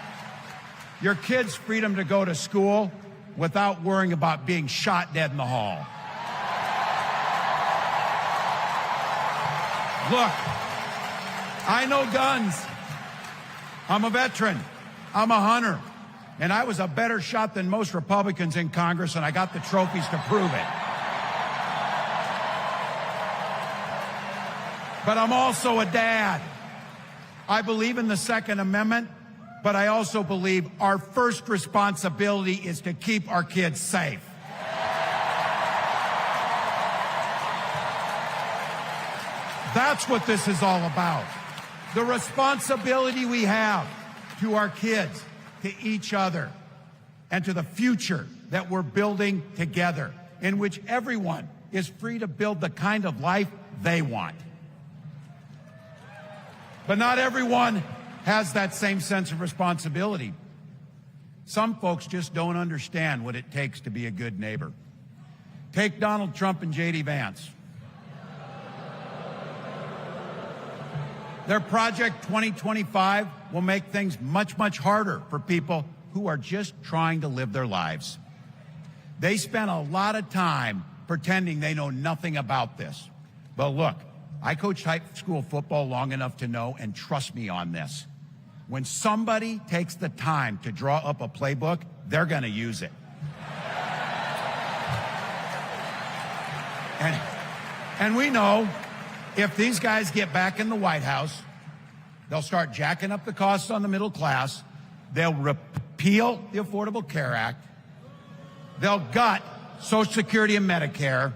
your kids' freedom to go to school without worrying about being shot dead in the hall. Look, I know guns. I'm a veteran. I'm a hunter. And I was a better shot than most Republicans in Congress, and I got the trophies to prove it. But I'm also a dad. I believe in the Second Amendment, but I also believe our first responsibility is to keep our kids safe. That's what this is all about. The responsibility we have to our kids, to each other, and to the future that we're building together, in which everyone is free to build the kind of life they want. But not everyone has that same sense of responsibility. Some folks just don't understand what it takes to be a good neighbor. Take Donald Trump and J.D. Vance. Their Project 2025 will make things much, much harder for people who are just trying to live their lives. They spent a lot of time pretending they know nothing about this. But look, I coached high school football long enough to know, and trust me on this, when somebody takes the time to draw up a playbook, they're going to use it. And we know if these guys get back in the White House, they'll start jacking up the costs on the middle class. They'll repeal the Affordable Care Act. They'll gut Social Security and Medicare.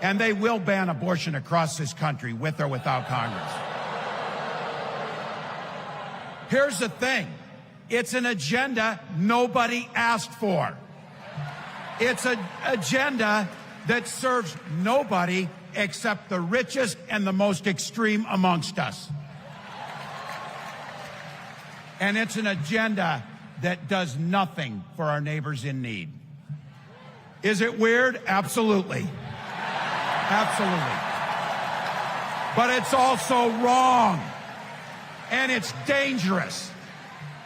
And they will ban abortion across this country, with or without Congress. Here's the thing. It's an agenda nobody asked for. It's an agenda that serves nobody except the richest and the most extreme amongst us. And it's an agenda that does nothing for our neighbors in need. Is it weird? Absolutely. Absolutely. But it's also wrong. And it's dangerous.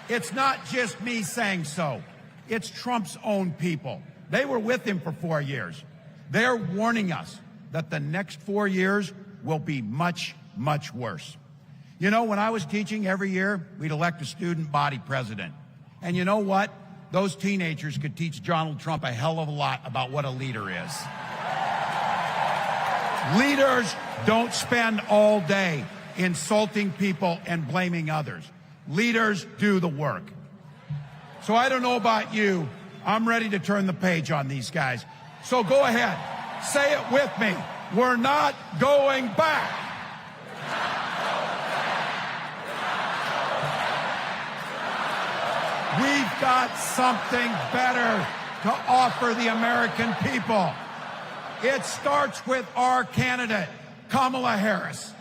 It's not just me saying so. It's Trump's own people. They were with him for 4 years. They're warning us that the next 4 years will be much, much worse. You know, when I was teaching, every year we'd elect a student body president. And you know what? Those teenagers could teach Donald Trump a hell of a lot about what a leader is. Leaders don't spend all day insulting people and blaming others. Leaders do the work. So I don't know about you. I'm ready to turn the page on these guys. So go ahead. Say it with me. We're not going back. We've got something better to offer the American people. It starts with our candidate, Kamala Harris.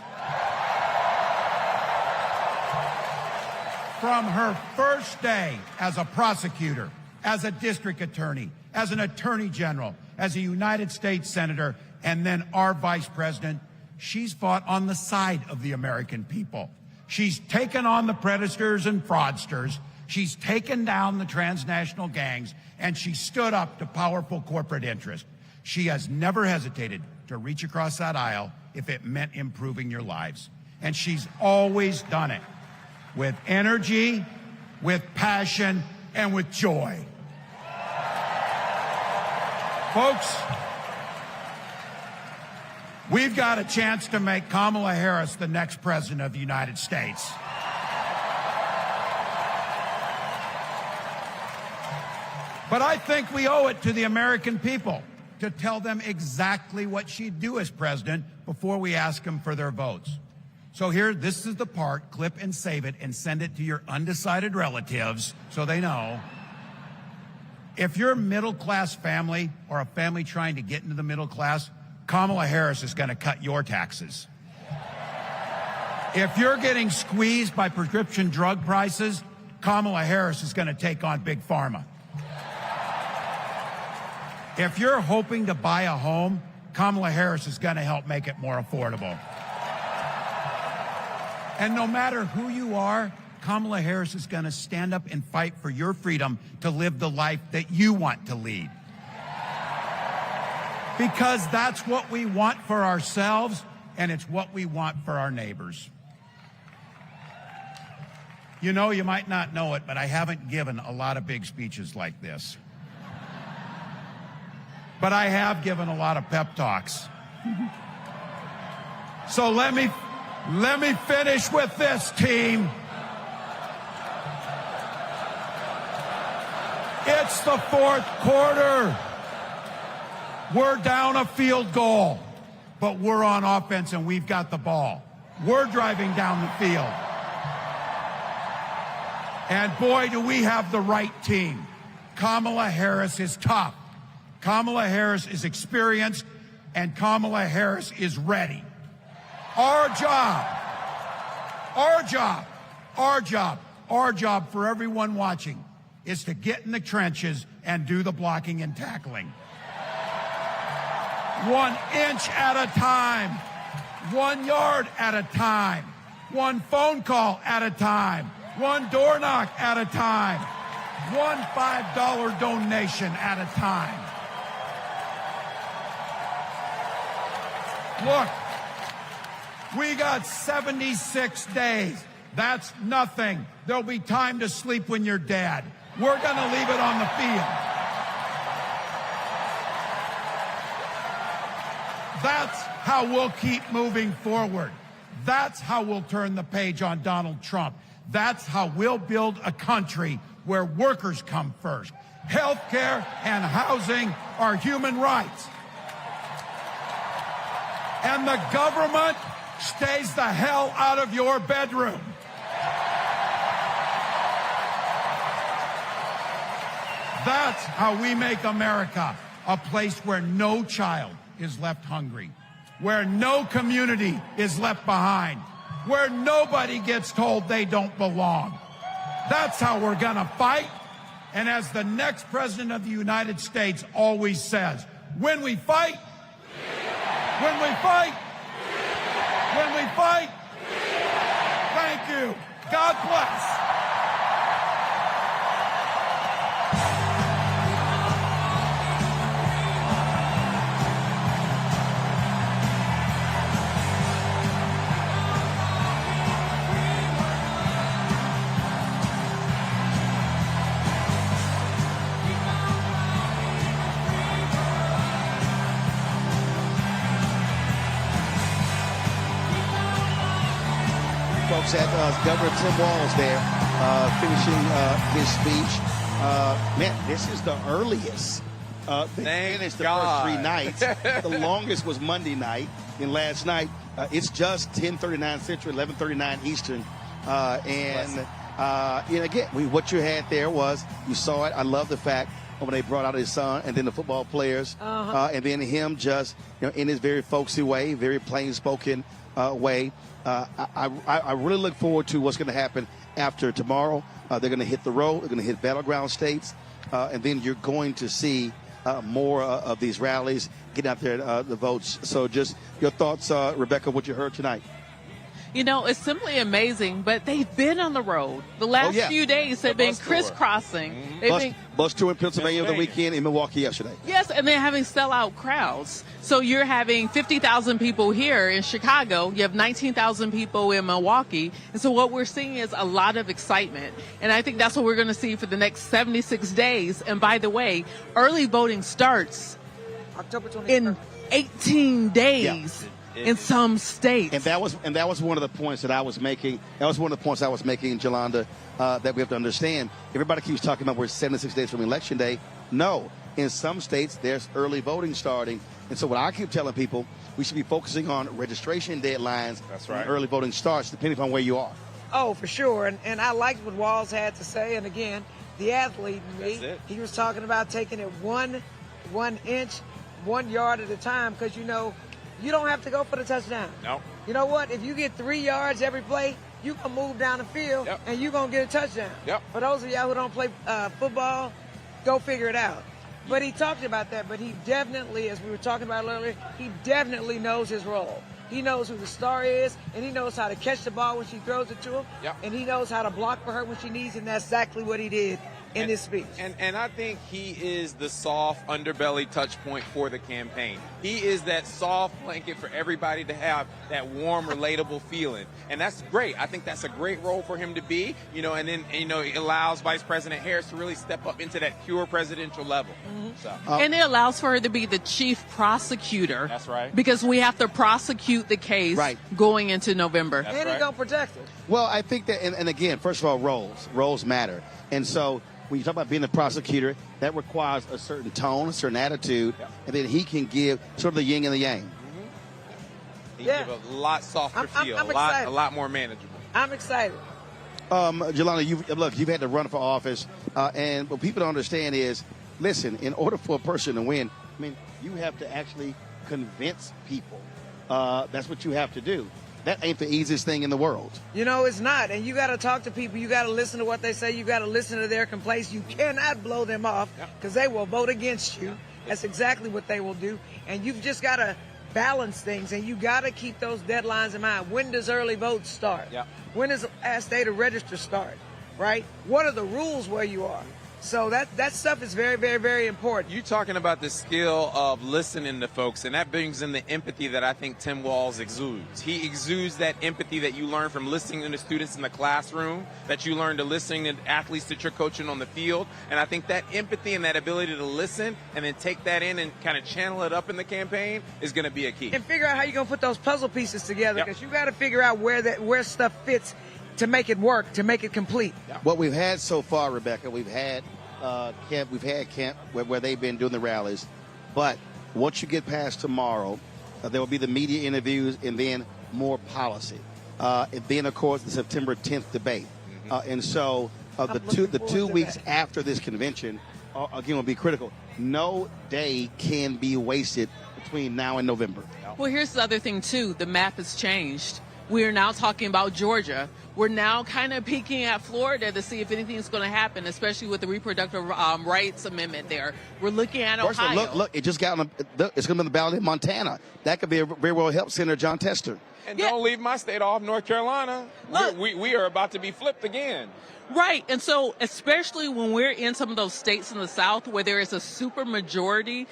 From her first day as a prosecutor, as a district attorney, as an attorney general, as a United States senator, and then our vice president, she's fought on the side of the American people. She's taken on the predators and fraudsters. She's taken down the transnational gangs, and she stood up to powerful corporate interests. She has never hesitated to reach across that aisle if it meant improving your lives. And she's always done it with energy, with passion, and with joy. Folks, we've got a chance to make Kamala Harris the next president of the United States. But I think we owe it to the American people to tell them exactly what she'd do as president before we ask them for their votes. So here, this is the part, clip and save it and send it to your undecided relatives so they know. If you're a middle-class family or a family trying to get into the middle class, Kamala Harris is going to cut your taxes. If you're getting squeezed by prescription drug prices, Kamala Harris is going to take on Big Pharma. If you're hoping to buy a home, Kamala Harris is going to help make it more affordable. And no matter who you are, Kamala Harris is going to stand up and fight for your freedom to live the life that you want to lead. Because that's what we want for ourselves, and it's what we want for our neighbors. You know, you might not know it, but I haven't given a lot of big speeches like this. But I have given a lot of pep talks. So let me finish with this, team. It's the fourth quarter. We're down a field goal, but we're on offense and we've got the ball. We're driving down the field. And boy, do we have the right team. Kamala Harris is tough. Kamala Harris is experienced, and Kamala Harris is ready. Our job for everyone watching is to get in the trenches and do the blocking and tackling. 1 inch at a time, 1 yard at a time, 1 phone call at a time, 1 door knock at a time, 1 $5 donation at a time. Look, we got 76 days. That's nothing. There'll be time to sleep when you're dead. We're going to leave it on the field. That's how we'll keep moving forward. That's how we'll turn the page on Donald Trump. That's how we'll build a country where workers come first. Healthcare and housing are human rights. And the government stays the hell out of your bedroom. That's how we make America a place where no child is left hungry, where no community is left behind, where nobody gets told they don't belong. That's how we're gonna fight. And as the next president of the United States always says, when we fight, when we fight, when we fight, thank you. God bless. Folks, at Governor Tim Walz there, finishing his speech. Man, this is the earliest. They finished the first 3 nights. The longest was Monday night. And last night, it's just 10:39 Central, 11:39 Eastern. And again, what you had there was, you saw it. I love the fact when they brought out his son and then the football players. And then him just, in his very folksy way, very plain-spoken way. I really look forward to what's going to happen after tomorrow. They're going to hit the road. They're going to hit battleground states. And then you're going to see more of these rallies, get out there the votes. So just your thoughts, Rebecca, what you heard tonight. It's simply amazing, but they've been on the road. The last few days have been crisscrossing. Bus tour in Pennsylvania over the weekend, in Milwaukee yesterday. Yes, and they're having sellout crowds. So you're having 50,000 people here in Chicago. You have 19,000 people in Milwaukee. And so what we're seeing is a lot of excitement. And I think that's what we're going to see for the next 76 days. And by the way, early voting starts October 21st. In 18 days. Yeah. In some states. And that was one of the points that I was making. That was one of the points I was making, Jolanda, that we have to understand. Everybody keeps talking about we're 76 days from Election Day. No. In some states, there's early voting starting. And so what I keep telling people, we should be focusing on registration deadlines. That's right. When early voting starts, depending on where you are. Oh, for sure. And I liked what Walz had to say. And again, the athlete in me, he was talking about taking it 1 inch, 1 yard at a time, because you don't have to go for the touchdown. No. You know what? If you get 3 yards every play, you can move down the field and you're going to get a touchdown. Yep. For those of y'all who don't play football, go figure it out. But he talked about that, but he definitely, as we were talking about earlier, he definitely knows his role. He knows who the star is, and he knows how to catch the ball when she throws it to him, and he knows how to block for her when she needs, and that's exactly what he did in this speech. And I think he is the soft underbelly touch point for the campaign. He is that soft blanket for everybody to have that warm, relatable feeling. And that's great. I think that's a great role for him to be, you know, and then, you know, it allows Vice President Harris to really step up into that pure presidential level. So. And it allows for her to be the chief prosecutor. That's right. Because we have to prosecute the case going into November. And he's going to protect it. Well, I think that, and again, first of all, roles matter. And so when you talk about being a prosecutor, that requires a certain tone, a certain attitude, and then he can give sort of the yin and the yang. He give a lot softer feel, I'm a lot more manageable. I'm excited. Jelana, you've had to run for office, and what people don't understand is, listen, in order for a person to win, I mean, you have to actually convince people. That's what you have to do. That ain't the easiest thing in the world. You know, it's not. And you got to talk to people. You got to listen to what they say. You got to listen to their complaints. You cannot blow them off because they will vote against you. That's exactly what they will do. And you've just got to balance things, and you got to keep those deadlines in mind. When does early vote start? When does the last day to register start? Right? What are the rules where you are? So that stuff is very, very, very important. You're talking about the skill of listening to folks, and that brings in the empathy that I think Tim Walz exudes. He exudes that empathy that you learn from listening to the students in the classroom, that you learn to listening to athletes that you're coaching on the field. And I think that empathy and that ability to listen and then take that in and kind of channel it up in the campaign is going to be a key. And figure out how you're going to put those puzzle pieces together, because you got to figure out where stuff fits to make it work, to make it complete. What we've had so far, Rebecca, we've had camp where they've been doing the rallies, but once you get past tomorrow, there will be the media interviews and then more policy. And then, of course, the September 10th debate. And so the 2 weeks after this convention, again, will be critical. No day can be wasted between now and November. Well, here's the other thing, too. The map has changed. We are now talking about Georgia. We're now kind of peeking at Florida to see if anything's going to happen, especially with the reproductive rights amendment there. We're looking at Ohio. Look, it just got it's going to be on the ballot in Montana. That could be very well help Senator John Tester. And don't leave my state off, North Carolina. We are about to be flipped again. Right. And so especially when we're in some of those states in the South where there is a super majority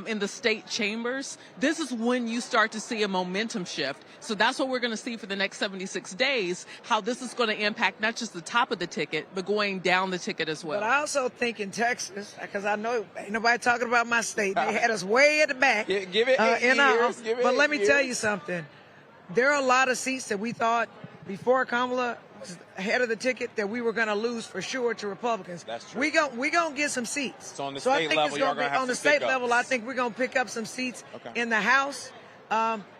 in the state chambers, this is when you start to see a momentum shift. So that's what we're going to see for the next 76 days, how this is going to impact not just the top of the ticket, but going down the ticket as well. But I also think in Texas, because I know ain't nobody talking about my state. They had us way at the back. Give it 8 years. But let me tell you something. There are a lot of seats that we thought before Kamala was ahead of the ticket that we were going to lose for sure to Republicans. That's true. We going to get some seats. So on the So state I think level, it's going to be on the state pickups. level. I think we're going to pick up some seats in the House,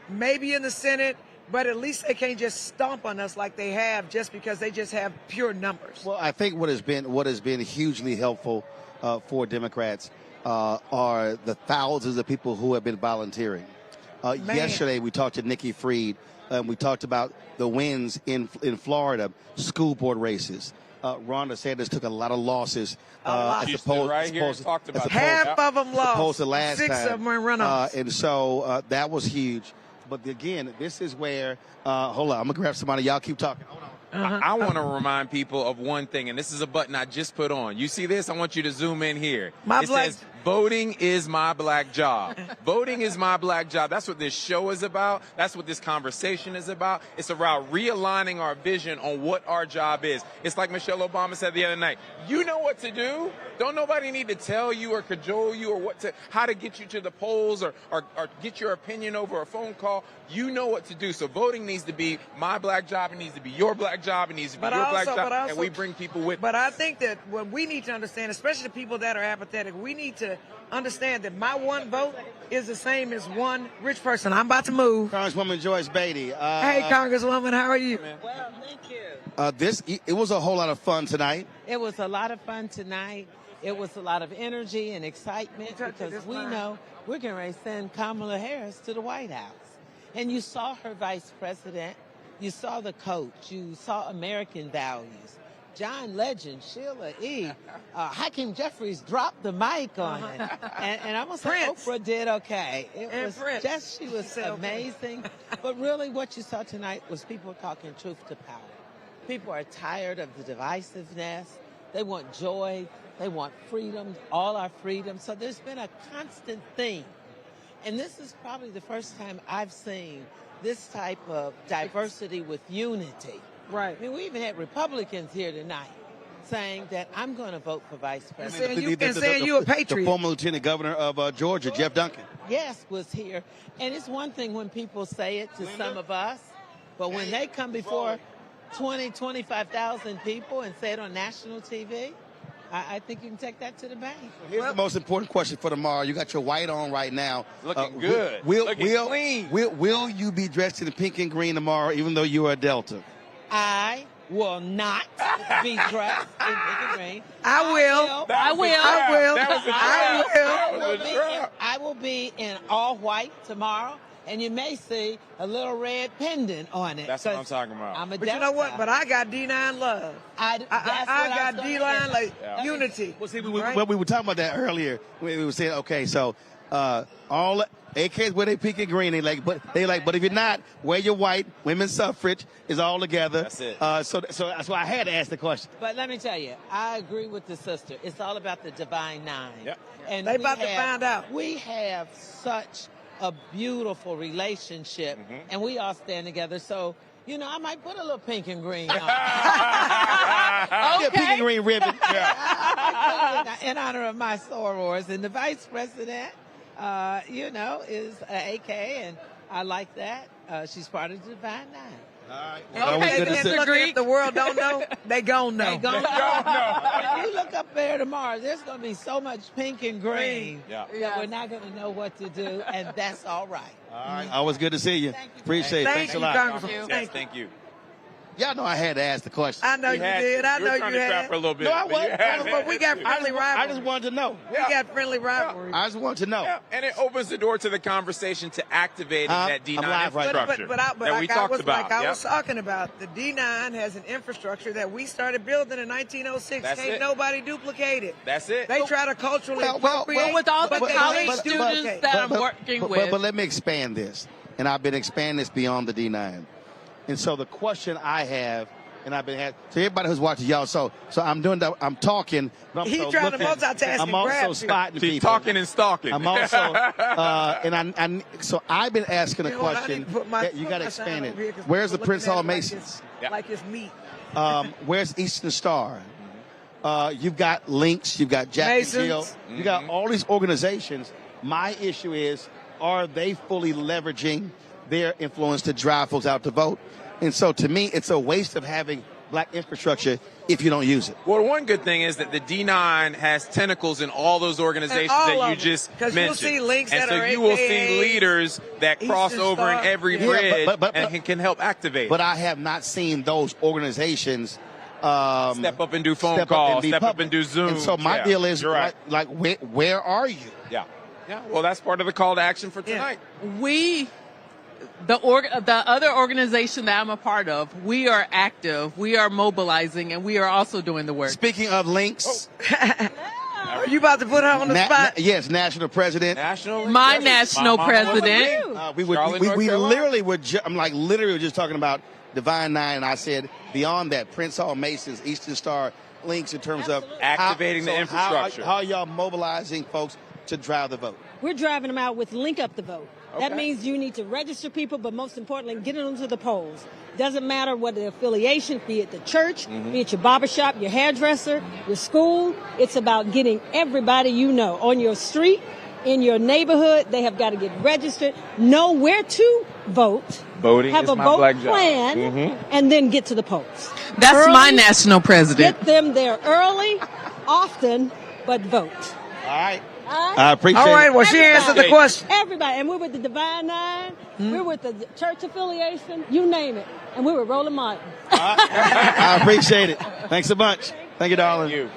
maybe in the Senate. But at least they can't just stomp on us like they have just because they just have pure numbers. Well, I think what has been hugely helpful for Democrats are the thousands of people who have been volunteering. Yesterday, we talked to Nikki Fried. We talked about the wins in Florida, school board races. Ron DeSantis took a lot of losses. Half As of them lost. Opposed to last 6 time. of them were runoffs. And so that was huge. But again, this is where, hold on, I'm going to grab somebody. Y'all keep talking. Hold on. I want to remind people of one thing, and this is a button I just put on. You see this? I want you to zoom in here. It says, voting is my black job. Voting is my black job. That's what this show is about. That's what this conversation is about. It's about realigning our vision on what our job is. It's like Michelle Obama said the other night. You know what to do. Don't nobody need to tell you or cajole you or how to get you to the polls or get your opinion over a phone call. You know what to do. So voting needs to be my black job. It needs to be your black job. It needs to be your black job. And we bring people with us. But I think that what we need to understand, especially the people that are apathetic, we need to understand that my one vote is the same as one rich person. I'm about to move. Congresswoman Joyce Beatty. Hey, Congresswoman, how are you? Well, thank you. It was a whole lot of fun tonight. It was a lot of fun tonight. It was a lot of energy and excitement because we know we're getting ready to send Kamala Harris to the White House. And you saw her vice president You saw the coach. You saw American values. John Legend, Sheila E. Hakeem Jeffries dropped the mic on it. And I'm going to say Oprah did okay. She was amazing. But really what you saw tonight was people talking truth to power. People are tired of the divisiveness. They want joy. They want freedom, all our freedom. So there's been a constant theme. And this is probably the first time I've seen this type of diversity with unity. Right. I mean, we even had Republicans here tonight saying that I'm going to vote for vice president. Saying you a patriot. The former lieutenant governor of Georgia, Jeff Duncan. Yes, was here. And it's one thing when people say it to some of us, but when they come before 20, 25,000 people and say it on national TV, I think you can take that to the bank. Here's the most important question for tomorrow. You got your white on right now. Looking good. Looking clean. Will you be dressed in pink and green tomorrow, even though you are a Delta? I will not be dressed in pink and green. I will be in all white tomorrow. And you may see a little red pendant on it. That's what I'm talking about. But you know what? But I got D9 love. I got D9 like unity. Well, see, we were talking about that earlier. We were saying, okay, so all AKs wear their pink and green. But if you're not, wear your white. Women's suffrage is all together. That's it. So that's why I had to ask the question. But let me tell you, I agree with the sister. It's all about the divine nine. Yep. And they about to find out. We have such a beautiful relationship, and we all stand together. So, you know, I might put a little pink and green on. Yeah, pink and green ribbon. In honor of my sorors. And the vice president, you know, is an AK, and I like that. She's part of the Divine Nine. All right. If the world don't know, they gon' know. They gon' know. When you look up there tomorrow, there's going to be so much pink and green that we're not going to know what to do, and that's all right. All right. Always good to see you. Appreciate it. Thanks a lot. Thank you. Y'all know I had to ask the question. I know you did. I know you had. For a little bit. No, I wasn't. But we got friendly rivalry. I just wanted to know. We got friendly rivalry. I just wanted to know. Yeah. And it opens the door to the conversation to activating that D9 infrastructure But we talked about. I was talking about, the D9 has an infrastructure that we started building in 1906. Can't nobody duplicate it. That's it. They try to culturally appropriate. With all the college students that I'm working with. But let me expand this. And I've been expanding this beyond the D9. And so the question I have, and I've been asking, so everybody who's watching y'all, so I'm doing that, I'm talking, but I'm He's so trying looking, to multitask. I'm also spotting people. She's talking and stalking. I'm also, so I've been asking a question. You got to expand it. Where's the Prince Hall Masons? Like it's meat. Where's Eastern Star? You've got Links, you've got Jack and Jill, you got all these organizations. My issue is, are they fully leveraging their influence to drive folks out to vote? And so to me, it's a waste of having black infrastructure if you don't use it. Well, one good thing is that the D9 has tentacles in all those organizations that you just mentioned. You'll see links and that so are you will see leaders that cross over in every bridge and can help activate. But I have not seen those organizations step up and do phone calls, step up and do Zoom. And so my deal is, like where are you? Yeah. Well, that's part of the call to action for tonight. The other organization that I'm a part of, we are active, we are mobilizing, and we are also doing the work. Speaking of links. Are you about to put her on the spot? Yes, national president. My national president. We literally were I'm like literally just talking about Divine Nine, and I said beyond that, Prince Hall Masons, Eastern Star, links in terms of activating the infrastructure. How y'all mobilizing folks to drive the vote? We're driving them out with Link Up the Vote. Okay. That means you need to register people, but most importantly, get them to the polls. Doesn't matter what the affiliation, be it the church, be it your barbershop, your hairdresser, your school. It's about getting everybody you know on your street, in your neighborhood. They have got to get registered, know where to vote, Voting have is a my vote black job. plan, and then get to the polls. That's my national president. Get them there early, often, but vote. All right. I appreciate it. All right, well, she answered the question. Everybody. And we're with the Divine Nine. We're with the church affiliation. You name it. And we're with Roland Martin. I appreciate it. Thanks a bunch. Thank you, darling.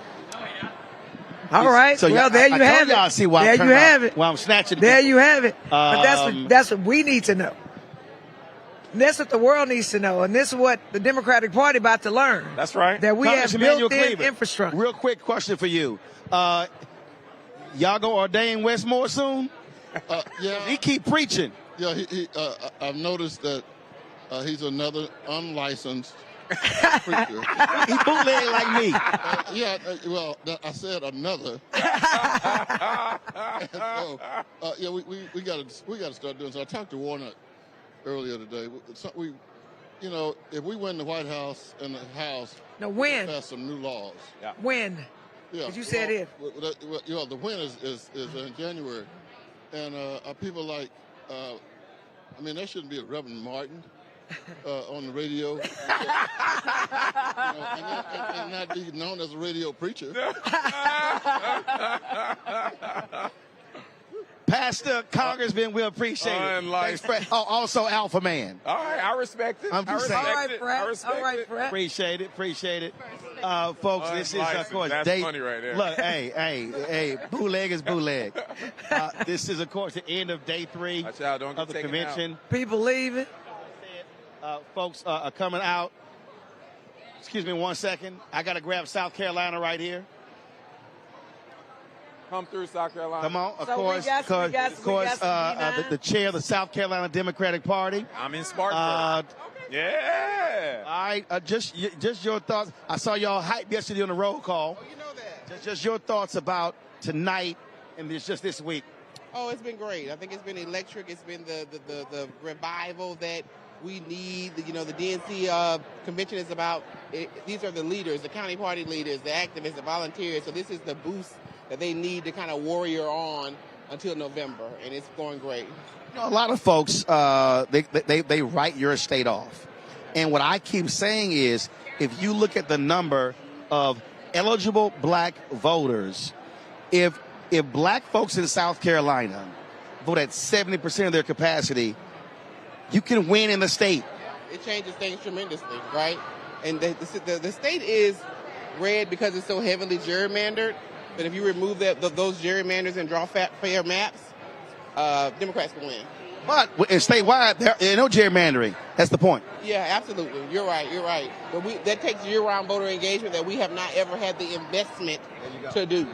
All right. So well, there you have it. Y'all see why there you have it. Why I'm snatching. There you have it. But that's what we need to know. That's what the world needs to know, and this is what the Democratic Party about to learn. That's right. That we have Emmanuel built-in Cleveland, infrastructure. Real quick question for you. Y'all gonna ordain Westmore soon? Yeah. He keep preaching. Yeah, I've noticed that he's another unlicensed preacher. He bootleg like me. I said another. So, we got to start doing so. I talked to Warner earlier today. If we win the White House and the House, when? pass some new laws. Yeah. When? Yeah. Because you said if. The win is in January, and people like. There shouldn't be a Reverend Martin on the radio, and not be known as a radio preacher. Pastor, Congressman, we appreciate it. Thanks, also Alpha Man. All right, I respect it. I'm just saying. All right, Fred. Appreciate it. Folks, this is, of course, That's funny right there. Look, hey, bootleg is bootleg. This is, of course, the end of day 3 Watch out, don't of get the taken convention. People leaving. Folks are coming out. Excuse me 1 second. I got to grab South Carolina right here. Come through, South Carolina. Come on, of course, the chair of the South Carolina Democratic Party. I'm in Spartanburg. Yeah. All right, just your thoughts. I saw y'all hype yesterday on the roll call. Oh, you know that. Just your thoughts about tonight and this week. Oh, it's been great. I think it's been electric. It's been the revival that we need. The DNC convention is about. These are the leaders, the county party leaders, the activists, the volunteers. So this is the boost that they need to kind of warrior on until November, and it's going great. A lot of folks, they write your state off. And what I keep saying is, if you look at the number of eligible black voters, if black folks in South Carolina vote at 70% of their capacity, you can win in the state. It changes things tremendously, right? And the state is red because it's so heavily gerrymandered. But if you remove those gerrymanders and draw fair maps, Democrats can win. But in statewide, there ain't no gerrymandering. That's the point. Yeah, absolutely. You're right. But that takes year-round voter engagement that we have not ever had the investment to do.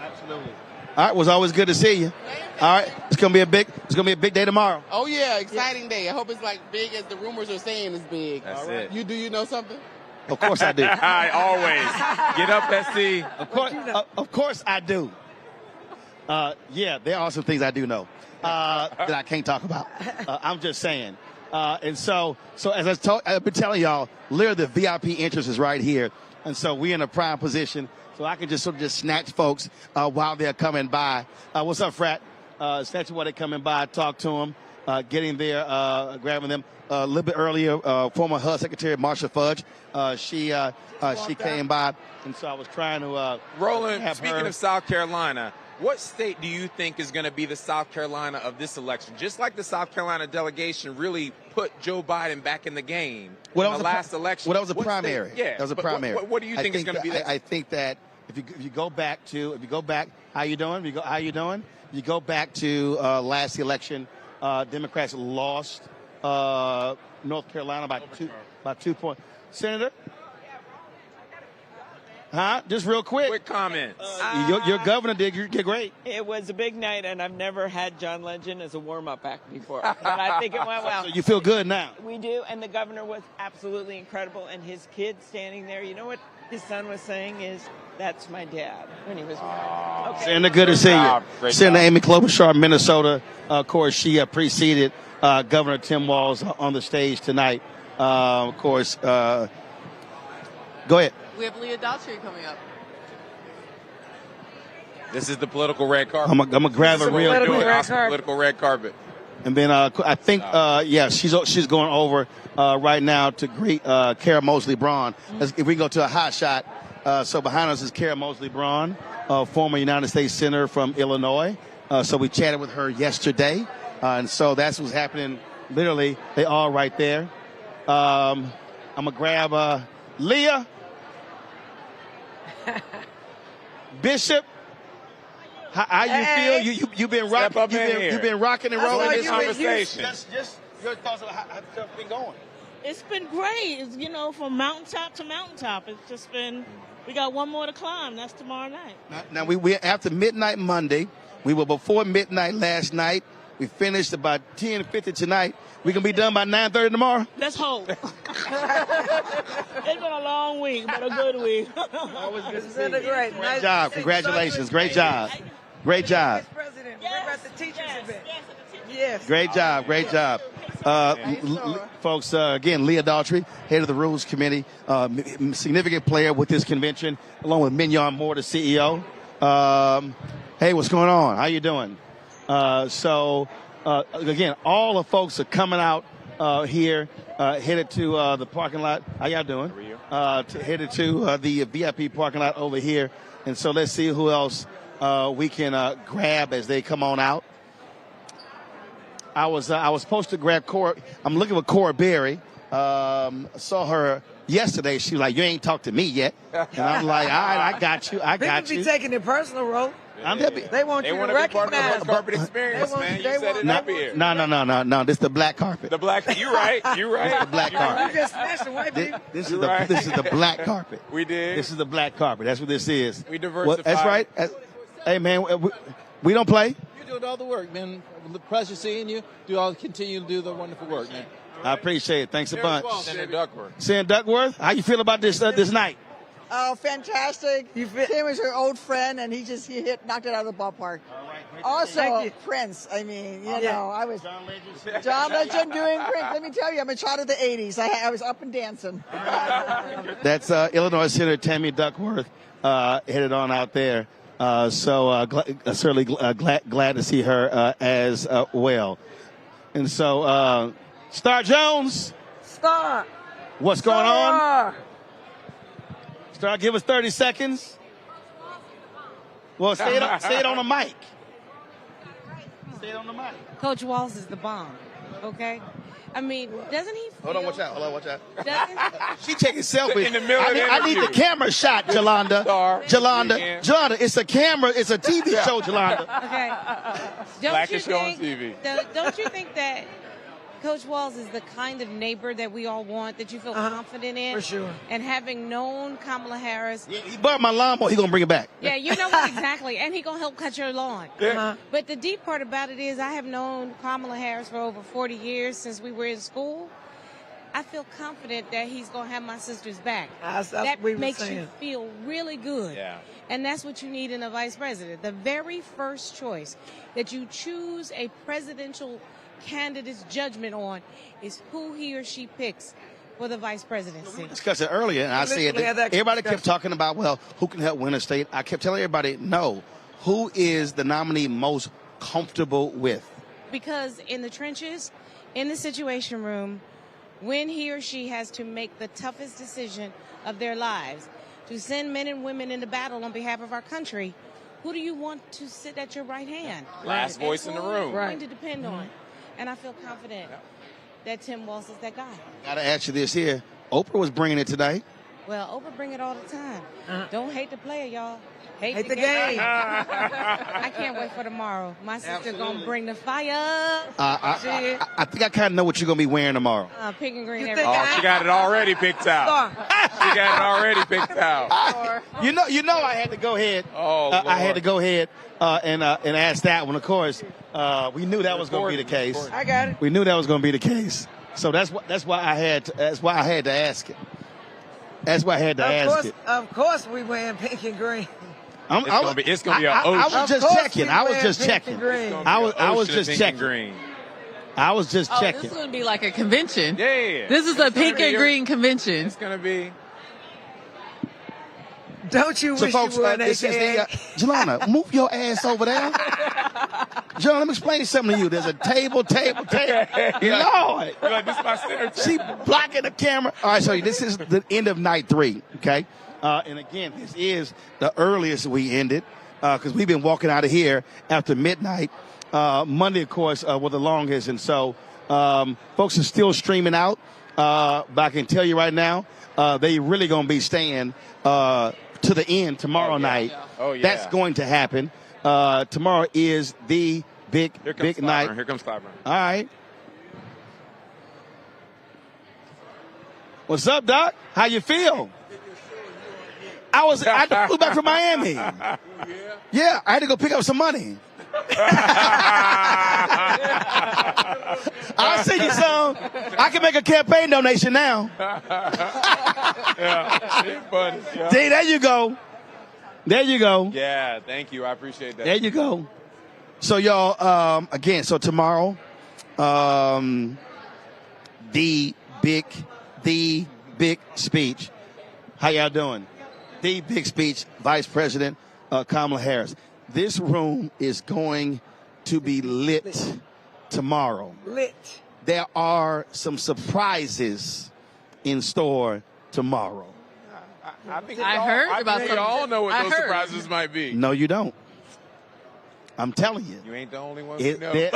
Absolutely. All right, it was always good to see you. All right, it's gonna be a big day tomorrow. Oh yeah, exciting day. I hope it's like big as the rumors are saying it's big. That's it. Do you know something? Of course I do. I always get up, SC. Of course I do. Yeah, there are some things I do know that I can't talk about. I'm just saying. And so as I've been telling y'all, literally the VIP interest is right here. And so we're in a prime position. So I can just sort of just snatch folks while they're coming by. What's up, Frat? Snatch while they're coming by, talk to them, getting there, grabbing them. A little bit earlier, former HUD Secretary Marsha Fudge, she came by, and so I was trying to. Roland, speaking of South Carolina, what state do you think is going to be the South Carolina of this election? Just like the South Carolina delegation really put Joe Biden back in the game in the last election. Well, that was a primary. Yeah, that was a primary. What do you think is going to be that? I think that if you go back, how you doing? You go back to last election, Democrats lost North Carolina by 2 points. Senator? Huh? Just real quick. Quick comment. Your governor did great. It was a big night, and I've never had John Legend as a warm-up act before. But I think it went well. So you feel good now? We do, and the governor was absolutely incredible. And his kid standing there, you know what his son was saying is, "That's my dad," when he was running. Okay. Senator, good to see you. Senator Amy Klobuchar, Minnesota. Of course, she preceded Governor Tim Walz on the stage tonight. Of course, go ahead. We have Leah Daughtry coming up. This is the political red carpet. I'm gonna grab a real political red carpet. And then I think she's going over right now to greet Kara Mosley Braun. If we go to a hot shot, so behind us is Kara Mosley Braun, former United States Senator from Illinois. So we chatted with her yesterday, and so that's what's happening. Literally, they all right there. I'm gonna grab Leah. Bishop, how you feel? You've been rocking. You've been rocking and rolling this conversation. Your thoughts on how stuff's been going? It's been great. It's, from mountaintop to mountaintop. It's just been, we got one more to climb. That's tomorrow night. Now we after midnight Monday. We were before midnight last night. We finished about 10:50 tonight. We can be done by 9:30 tomorrow? Let's hope. It's been a long week, but a good week. It's been a great job. Congratulations. Great job. Great job. President, we're about the teachers event. Yes. Great job. Great job. Folks, again, Leah Daughtry, head of the Rules Committee, significant player with this convention, along with Mignon Moore, the CEO. Hey, what's going on? How you doing? Again, all the folks are coming out here, headed to the parking lot. How y'all doing? Headed to the VIP parking lot over here. And so let's see who else we can grab as they come on out. I was supposed to grab Cora. I'm looking for Cora Berry. Saw her yesterday. She was like, "You ain't talked to me yet." And I'm like, "All right, I got you. I got People you." be taking it personal, Ro. They want you to recognize. Red carpet experience, man. You said it up here. No. This is the black carpet. The black. You right. This is the black carpet. You just smashed the white people. This is the black carpet. We did. This is the black carpet. That's what this is. We diversified. That's right. Hey, man, we don't play. You're doing all the work, man. Pleasure seeing you. Continue to do the wonderful work, man. I appreciate it. Thanks a bunch. Senator Duckworth. Senator Duckworth, how you feel about this night? Oh, fantastic. Tim is your old friend, and he knocked it out of the ballpark. Also, Prince. I mean, I was John Legend doing Prince. Let me tell you, I'm a child of the 80s. I was up and dancing. That's Illinois Senator Tammy Duckworth headed on out there. Certainly glad to see her as well. And so, Star Jones. Star. What's going on? Star, give us 30 seconds. Well, say it on the mic. Say it on the mic. Coach Walz is the bomb, okay? I mean, doesn't he feel... Hold on, watch out. Doesn't She taking selfies. In the middle of the I need the camera shot, Jolanda. Jolanda, it's a camera. It's a TV show, Jolanda. Okay. Blackest show on TV. Don't you think that Coach Walz is the kind of neighbor that we all want, that you feel confident in? For sure. And having known Kamala Harris... Yeah, he bought my lawnmower. He going to bring it back. Yeah, you know what, exactly. And he going to help cut your lawn. But the deep part about it is I have known Kamala Harris for over 40 years since we were in school. I feel confident that he's going to have my sister's back. That makes you feel really good. Yeah. And that's what you need in a vice president. The very first choice that you choose a presidential candidate's judgment on is who he or she picks for the vice presidency. We discussed it earlier, and I said that everybody kept talking about, well, who can help win a state? I kept telling everybody, no, who is the nominee most comfortable with? Because in the trenches, in the Situation Room, when he or she has to make the toughest decision of their lives, to send men and women into battle on behalf of our country, who do you want to sit at your right hand? Last voice in the room. You're going to depend on. And I feel confident that Tim Walz is that guy. Got to ask you this here. Oprah was bringing it today. Well, Oprah bring it all the time. Don't hate the player, y'all. Hate the game. I can't wait for tomorrow. My sister going to bring the fire. I think I kind of know what you're going to be wearing tomorrow. Pink and green. She got it already picked out. She got it already picked out. You know I had to go ahead. I had to go ahead and ask that one. Of course, we knew that was going to be the case. I got it. We knew that was going to be the case. So that's why I had to ask it. That's why I had to ask it. Of course, we wearing pink and green. It's gonna be an ocean. I was just checking. I was just checking. This is gonna be like a convention. Yeah. This is a pink and green convention. It's gonna be. Don't you wish folks, you were an AKA? Jelana, move your ass over there. John, let me explain something to you. There's a table. Lord. This is my center. She blocking the camera. All right, so this is the end of night 3, okay? And again, this is the earliest we ended because we've been walking out of here after midnight. Monday, of course, was the longest. And so folks are still streaming out. But I can tell you right now, they really going to be staying to the end tomorrow night. Oh, yeah. That's going to happen. Tomorrow is the big night. Here comes Cliburn. All right. What's up, Doc? How you feel? I flew back from Miami. Yeah, I had to go pick up some money. I'll send you some. I can make a campaign donation now. Fun. Yeah. See, there you go. There you go. Yeah, thank you. I appreciate that. There you go. So, y'all, again, so tomorrow, the big speech. How y'all doing? The big speech, Vice President Kamala Harris. This room is going to be lit tomorrow. Lit. There are some surprises in store tomorrow. I think I heard about we some. all know what I those heard. surprises might be. No, you don't. I'm telling you. You ain't the only one who knows.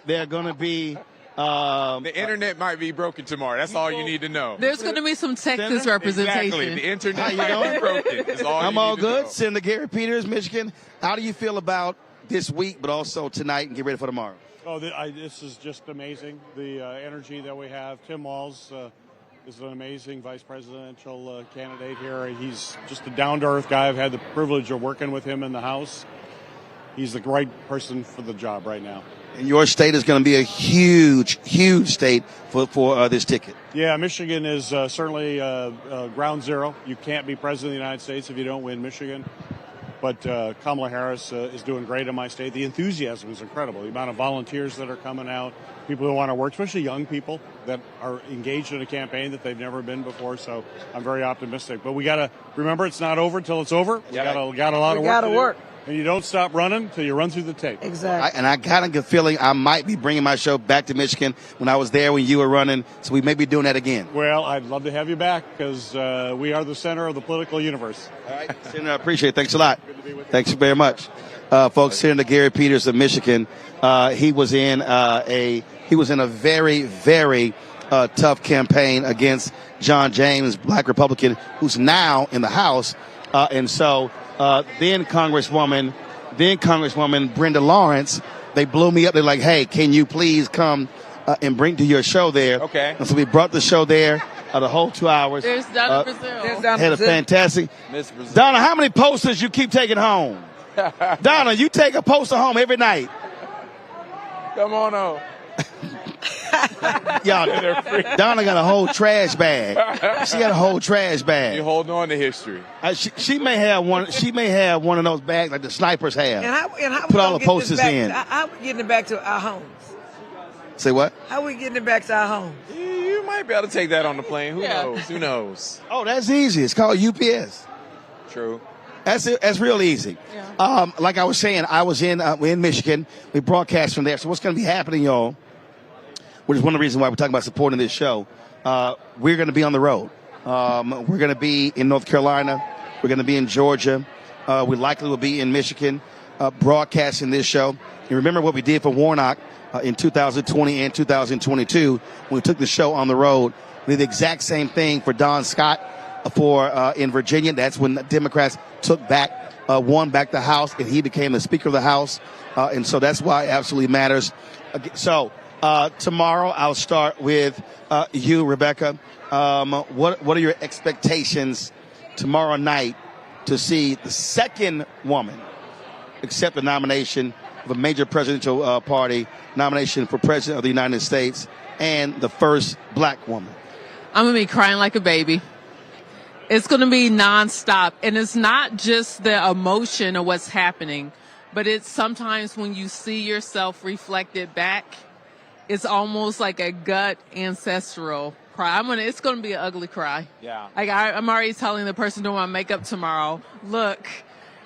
They're going to be... the internet might be broken tomorrow. That's all you need to know. There's going to be some Texas representation. Exactly. The internet might be broken. That's all I'm you all need good. To know. Senator Gary Peters, Michigan. How do you feel about this week, but also tonight, and get ready for tomorrow? Oh, this is just amazing. The energy that we have. Tim Walz is an amazing vice presidential candidate here. He's just a down-to-earth guy. I've had the privilege of working with him in the House. He's the right person for the job right now. And your state is going to be a huge state for this ticket. Yeah, Michigan is certainly ground zero. You can't be president of the United States if you don't win Michigan. But Kamala Harris is doing great in my state. The enthusiasm is incredible. The amount of volunteers that are coming out, people who want to work, especially young people that are engaged in a campaign that they've never been before. So I'm very optimistic. But we got to remember it's not over until it's over. We got a lot of work to do. And you don't stop running till you run through the tape. Exactly. And I kind of get a feeling I might be bringing my show back to Michigan when I was there when you were running. So we may be doing that again. Well, I'd love to have you back because we are the center of the political universe. All right, Senator, I appreciate it. Thanks a lot. Thanks very much. Folks, Senator Gary Peters of Michigan, he was in a very, very tough campaign against John James, black Republican, who's now in the House. And so then Congresswoman Brenda Lawrence, they blew me up. They're like, hey, can you please come and bring to your show there? Okay. And so we brought the show there the whole 2 hours. There's Donna Brazil. Had a fantastic. Miss Brazil. Donna, how many posters you keep taking home? Donna, you take a poster home every night. Come on home. Y'all, Donna got a whole trash bag. She got a whole trash bag. You're holding on to history. She may have one. She may have one of those bags like the snipers have. And how Put all the posters in. How are we getting it back to our homes? Say what? How are we getting it back to our homes? You might be able to take that on the plane. Who knows? Who knows? Oh, that's easy. It's called UPS. True. That's real easy. Yeah. Like I was saying, I was we're in Michigan. We broadcast from there. So what's going to be happening, y'all? Which is one of the reasons why we're talking about supporting this show. We're going to be on the road. We're going to be in North Carolina. We're going to be in Georgia. We likely will be in Michigan broadcasting this show. And remember what we did for Warnock in 2020 and 2022 when we took the show on the road. We did the exact same thing for Don Scott in Virginia. That's when the Democrats won back the House, and he became the Speaker of the House. And so that's why it absolutely matters. So tomorrow I'll start with you, Rebecca. What are your expectations tomorrow night to see the second woman accept the nomination of a major presidential party, nomination for President of the United States, and the first black woman? I'm going to be crying like a baby. It's going to be nonstop. And it's not just the emotion of what's happening, but it's sometimes when you see yourself reflected back, it's almost like a gut ancestral cry. It's going to be an ugly cry. Yeah. Like I'm already telling the person doing my makeup tomorrow, look,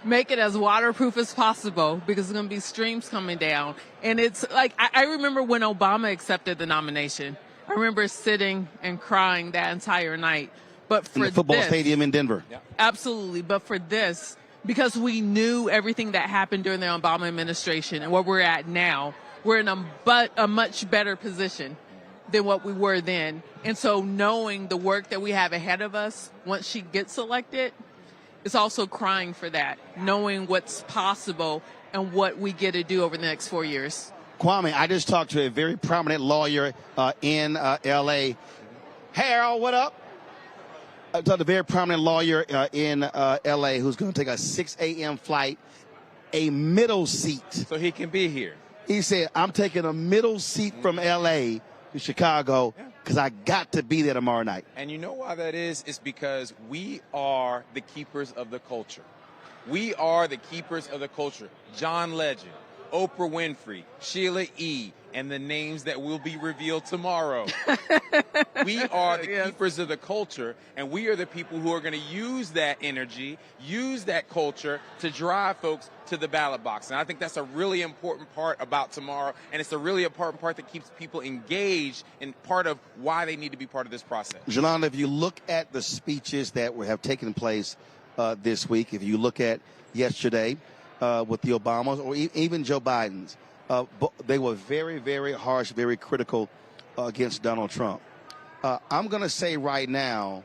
make it as waterproof as possible because there's going to be streams coming down. And it's like, I remember when Obama accepted the nomination. I remember sitting and crying that entire night. But for in the football stadium in Denver. Yeah. Absolutely. But for this, because we knew everything that happened during the Obama administration and where we're at now, we're in a much better position than what we were then. And so knowing the work that we have ahead of us once she gets elected, it's also crying for that, knowing what's possible and what we get to do over the next 4 years. Kwame, I just talked to a very prominent lawyer in L.A. Harold, what up? I talked to a very prominent lawyer in L.A. who's going to take a 6 a.m. flight, a middle seat. So he can be here. He said, I'm taking a middle seat from L.A. to Chicago because I got to be there tomorrow night. And you know why that is? It's because we are the keepers of the culture. We are the keepers of the culture. John Legend, Oprah Winfrey, Sheila E., and the names that will be revealed tomorrow. We are the keepers of the culture, and we are the people who are going to use that energy, use that culture to drive folks to the ballot box. And I think that's a really important part about tomorrow, and it's a really important part that keeps people engaged and part of why they need to be part of this process. Jelana, if you look at the speeches that have taken place this week, if you look at yesterday with the Obamas or even Joe Biden's, they were very, very harsh, very critical against Donald Trump. I'm going to say right now,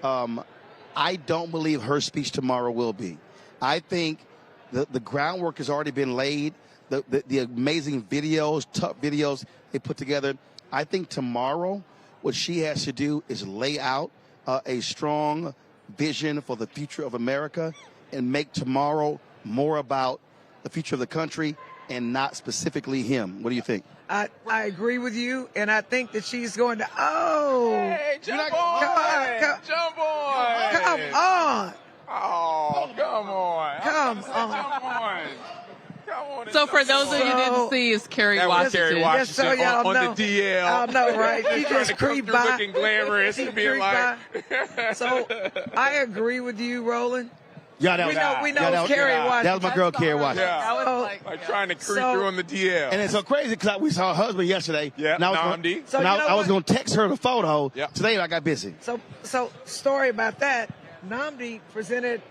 I don't believe her speech tomorrow will be. I think the groundwork has already been laid. The amazing videos, tough videos they put together. I think tomorrow what she has to do is lay out a strong vision for the future of America and make tomorrow more about the future of the country and not specifically him. What do you think? I agree with you, and I think that she's going to, Hey, jump on! Jump on! Come on! Oh, come on! Come on! Jump on! So for those of you who didn't see, it's Kerry That was Washington. Kerry Washington so y'all on know. the DL. I know, right? She just creeped by. Looking glamorous and being like. So I agree with you, Roland. Yeah, we know Kerry Washington. That was my girl, Kerry Washington. Yeah. Like trying to creep through on the DL. And it's so crazy because we saw her husband yesterday. Yeah, and I was going to text her the photo. Yep. Today I got busy. So story about that, Nnamdi presented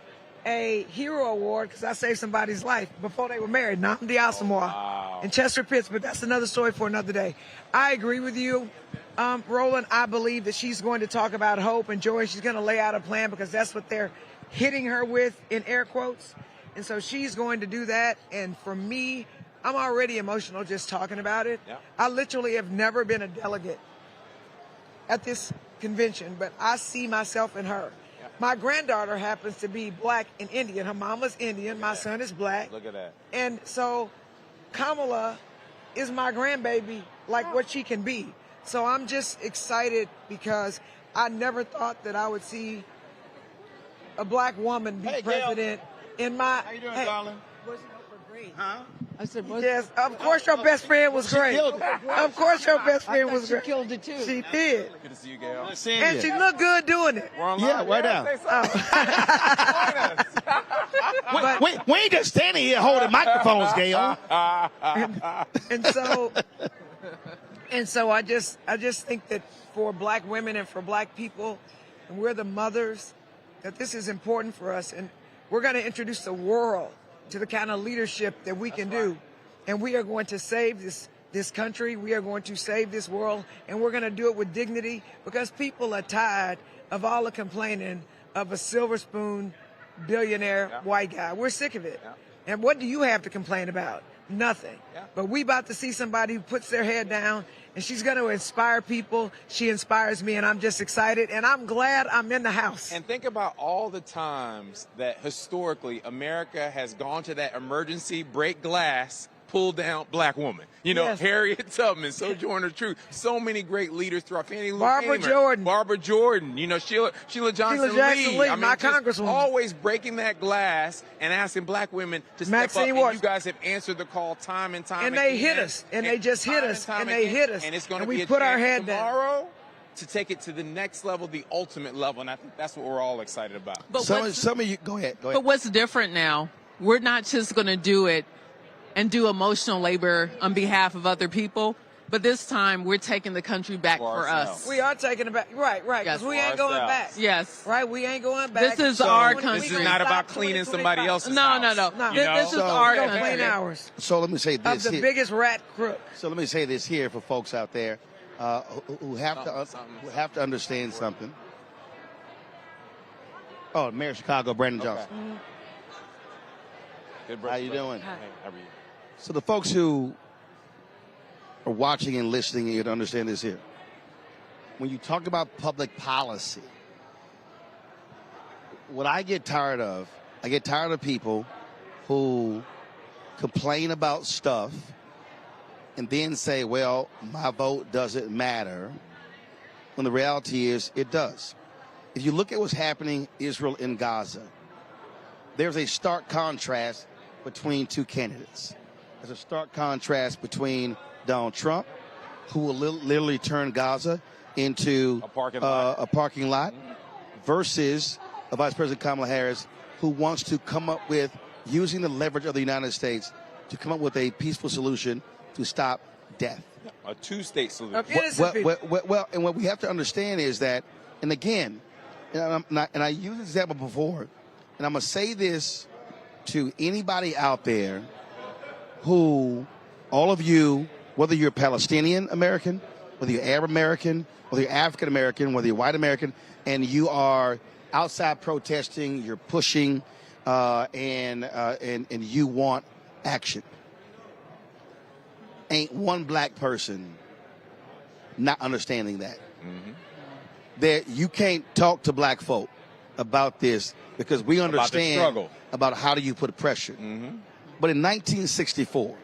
a hero award because I saved somebody's life before they were married, Nnamdi Asamoah in Chester Pitts, but that's another story for another day. I agree with you, Roland. I believe that she's going to talk about hope and joy. She's going to lay out a plan because that's what they're hitting her with in air quotes. And so she's going to do that. And for me, I'm already emotional just talking about it. Yeah. I literally have never been a delegate at this convention, but I see myself in her. Yeah. My granddaughter happens to be black and Indian. Her mama's Indian. My son is black. Look at that. And so Kamala is my grandbaby, like what she can be. So I'm just excited because I never thought that I would see a black woman be president in my. How you doing, darling? Wasn't Oprah great? Huh? I said, Yes, of course your best friend was great. Of course your best friend was great. She killed it too. She did. Good to see you, Gail. And she looked good doing it. We're on Yeah, right now. We ain't just standing here holding microphones, Gail. And so I just think that for black women and for black people, and we're the mothers, that this is important for us. And we're going to introduce the world to the kind of leadership that we can do. And we are going to save this country. We are going to save this world. And we're going to do it with dignity because people are tired of all the complaining of a silver spoon billionaire white guy. We're sick of it. Yeah. And what do you have to complain about? Nothing. Yeah. But we about to see somebody who puts their head down, and she's going to inspire people. She inspires me, and I'm just excited, and I'm glad I'm in the house. And think about all the times that historically America has gone to that emergency break glass, pull down black woman. You know, Yes. Harriet Tubman, Sojourner Truth, so many great leaders throughout. Fannie Lou Barbara Hamer, Barbara Jordan, you know, Sheila Johnson Lee. I mean, my just congresswoman. always breaking that glass and asking black women to step Maxine up. Waters. And you guys have answered the call time and time And again. they hit us, and they just hit us, time and they again. hit us, And it's going to and be we a put our chance head down. tomorrow to take it to the next level, the ultimate level, and I think that's what we're all excited about. But Some of you, go ahead. But what's different now? We're not just going to do it and do emotional labor on behalf of other people, but this time we're taking the country back for us. We are taking it back. Right, because Yes. we ain't going back. Yes. Right, we ain't going back. This is our country. This is not about cleaning somebody else's No, house. no. No. This is So- our We don't country. clean ours. So let me say Of this the here. biggest rat crook. So let me say this here for folks out there who have to understand something. Oh, Mayor of Chicago, Brandon Johnson. How you doing? Hey, how are you? So the folks who are watching and listening, you to understand this here. when you talk about public policy, what I get tired of people who complain about stuff and then say, well, my vote doesn't matter, when the reality is it does. If you look at what's happening in Israel and Gaza, there's a stark contrast between two candidates. There's a stark contrast between Donald Trump, who will literally turn Gaza into a parking lot, versus Vice President Kamala Harris, who wants to come up with, using the leverage of the United States, to come up with a peaceful solution to stop death. A two-state solution. Well, and what we have to understand is that, and again, and I used this example before, and I'm going to say this to anybody out there who, all of you, whether you're Palestinian American, whether you're Arab American, whether you're African American, whether you're white American, and you are outside protesting, you're pushing, and you want action. Ain't one black person not understanding that. Mm-hmm. That you can't talk to black folk about this because we understand about how do you put pressure. Mm-hmm. But in 1964,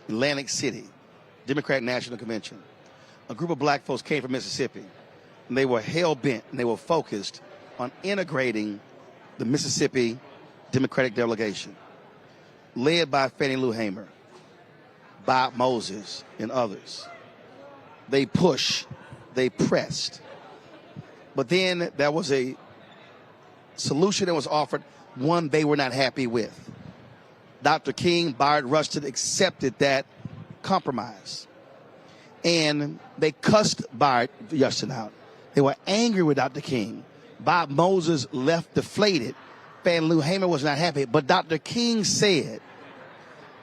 Atlantic City, Democratic National Convention, a group of black folks came from Mississippi, and they were hell-bent, and they were focused on integrating the Mississippi Democratic delegation, led by Fannie Lou Hamer, Bob Moses, and others. They pushed, they pressed. But then there was a solution that was offered, one they were not happy with. Dr. King, Bayard Rustin accepted that compromise. And they cussed Bayard Rustin out. They were angry with Dr. King. Bob Moses left deflated. Fannie Lou Hamer was not happy. But Dr. King said,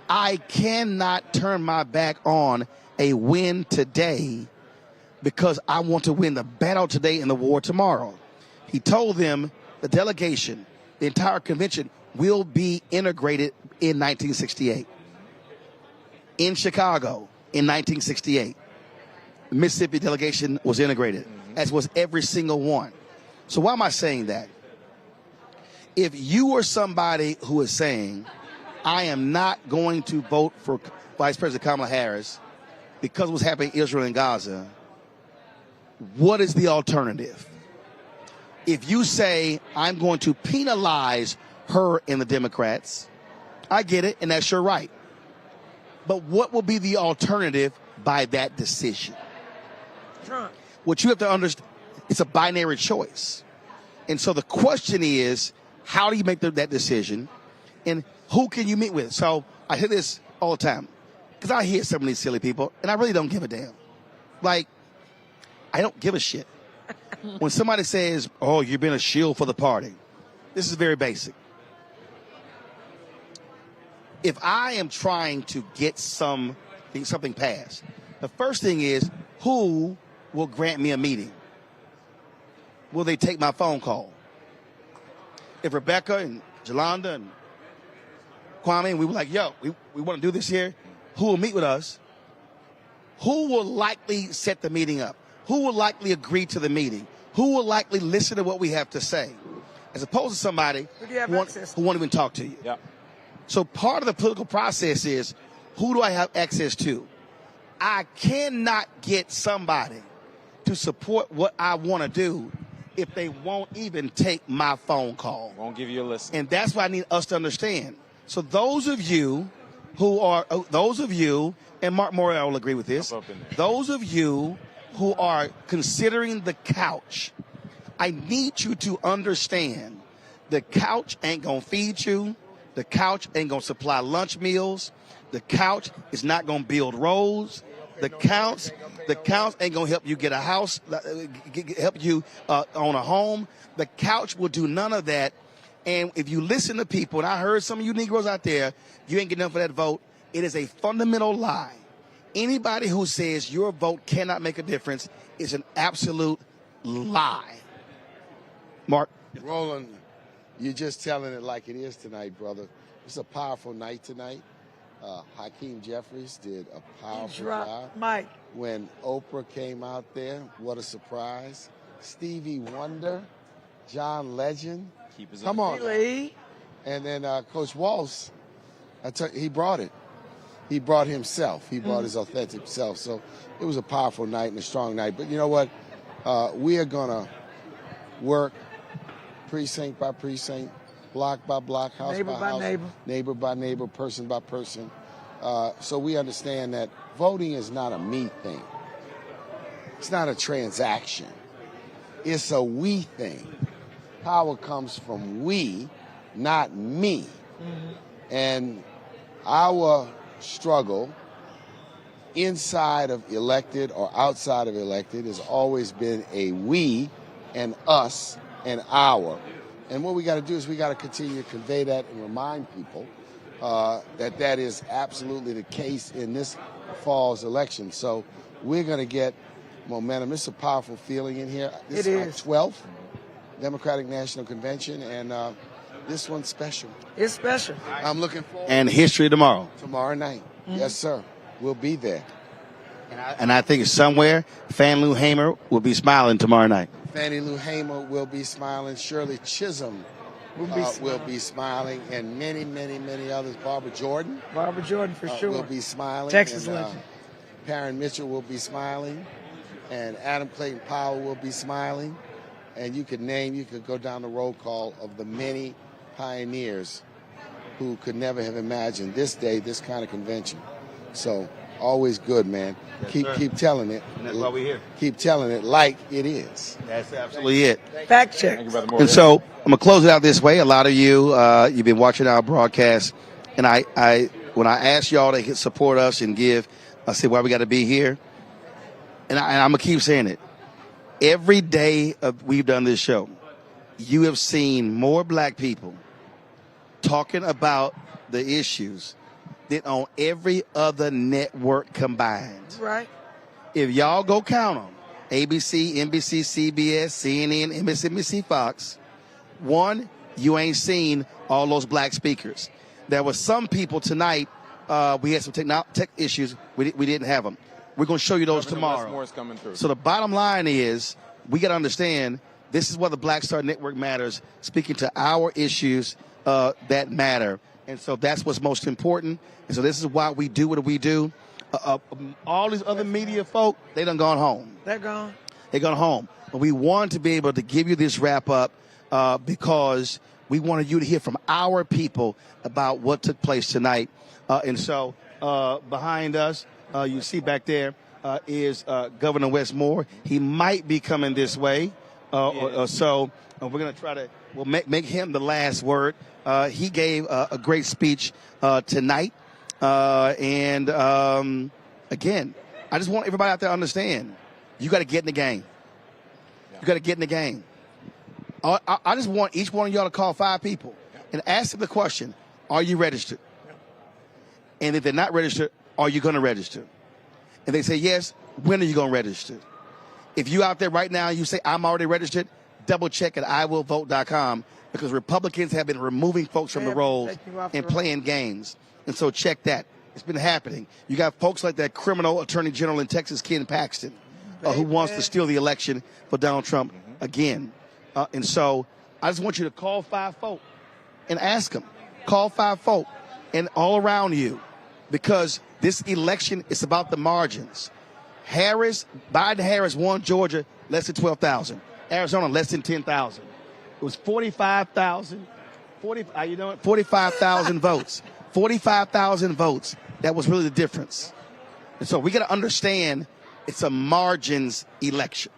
I cannot turn my back on a win today because I want to win the battle today and the war tomorrow. He told them, the delegation, the entire convention, will be integrated in 1968. In Chicago, in 1968, the Mississippi delegation was integrated, as was every single one. So why am I saying that? If you are somebody who is saying, I am not going to vote for Vice President Kamala Harris because of what's happening in Israel and Gaza, what is the alternative? If you say, I'm going to penalize her and the Democrats, I get it, and that's your right. But what will be the alternative by that decision? Trump. What you have to understand, it's a binary choice. And so the question is, how do you make that decision? And who can you meet with? So I hear this all the time because I hear some of these silly people, and I really don't give a damn. Like, I don't give a shit. When somebody says, oh, you've been a shield for the party, this is very basic. If I am trying to get something passed, the first thing is, who will grant me a meeting? Will they take my phone call? If Rebecca and Jolanda and Kwame, and we were like, yo, we want to do this here, who will meet with us? Who will likely set the meeting up? Who will likely agree to the meeting? Who will likely listen to what we have to say? As opposed to somebody who won't even talk to you. Yeah. So part of the political process is, who do I have access to? I cannot get somebody to support what I want to do if they won't even take my phone call. Won't give you a listen. And that's what I need us to understand. So those of you, and Mark Morrell will agree with this, those of you who are considering the couch, I need you to understand the couch ain't going to feed you. The couch ain't going to supply lunch meals. The couch is not going to build roads. The couch ain't going to help you get a house, help you own a home. The couch will do none of that. And if you listen to people, and I heard some of you Negroes out there, you ain't getting enough for that vote. It is a fundamental lie. Anybody who says your vote cannot make a difference is an absolute lie. Mark? Roland, you're just telling it like it is tonight, brother. It's a powerful night tonight. Hakeem Jeffries did a powerful job. Mike. when Oprah came out there. What a surprise. Stevie Wonder, John Legend. Come on. And then Coach Walz, he brought it. He brought himself. He brought his authentic self. So it was a powerful night and a strong night. But you know what? We are going to work precinct by precinct, block by block, house by house, neighbor by neighbor, person by person. So we understand that voting is not a me thing. It's not a transaction. It's a we thing. Power comes from we, not me. And our struggle inside of elected or outside of elected has always been a we and us and our. And what we got to do is we got to continue to convey that and remind people that is absolutely the case in this fall's election. So we're going to get momentum. It's a powerful feeling in here. This is our 12th Democratic National Convention, and this one's special. It's special. I'm looking forward. And history tomorrow. Tomorrow night. Yes, sir. We'll be there. And I think somewhere, Fannie Lou Hamer will be smiling tomorrow night. Fannie Lou Hamer will be smiling. Shirley Chisholm will be smiling. And many, many, many others. Barbara Jordan. For sure. Will be smiling. Texas and, legend. Perrin Mitchell will be smiling. And Adam Clayton Powell will be smiling. And you could go down the roll call of the many pioneers who could never have imagined this day, this kind of convention. So always good, man. Yes, keep telling it. And that's why we're here. Keep telling it like it is. That's absolutely it. Fact check. And so I'm gonna close it out this way. A lot of you, you've been watching our broadcast, and I when I asked y'all to support us and give, I said why we got to be here, and I'm gonna keep saying it. Every day we've done this show, you have seen more black people talking about the issues than on every other network combined. Right. If y'all go count them, ABC, NBC, CBS, CNN, MSNBC, Fox, one, you ain't seen all those black speakers. There were some people tonight, we had some tech issues, we didn't have them. We're going to show you those tomorrow. More is coming through. So the bottom line is, we got to understand, this is where the Black Star Network matters, speaking to our issues that matter. And so that's what's most important. And so this is why we do what we do. All these other media folk, they done gone home. They're gone. They gone home. But we want to be able to give you this wrap up because we wanted you to hear from our people about what took place tonight. And so behind us, you see back there is Governor Wes Moore. He might be coming this way. So we're going to try to make him the last word. He gave a great speech tonight. And again, I just want everybody out there to understand, you got to get in the game. You got to get in the game. I just want each one of y'all to call 5 people and ask them the question, are you registered? And if they're not registered, are you going to register? And they say yes, when are you going to register? If you out there right now, you say, I'm already registered, double check at iwillvote.com because Republicans have been removing folks from the rolls and playing games. And so check that. It's been happening. You got folks like that criminal attorney general in Texas, Ken Paxton, who wants to steal the election for Donald Trump again. And so I just want you to call 5 folk and ask them. Call 5 folk and all around you, because this election is about the margins. Biden-Harris won Georgia less than 12,000. Arizona less than 10,000. It was 45,000. 45,000 votes. 45,000 votes. That was really the difference. And so we got to understand it's a margins election.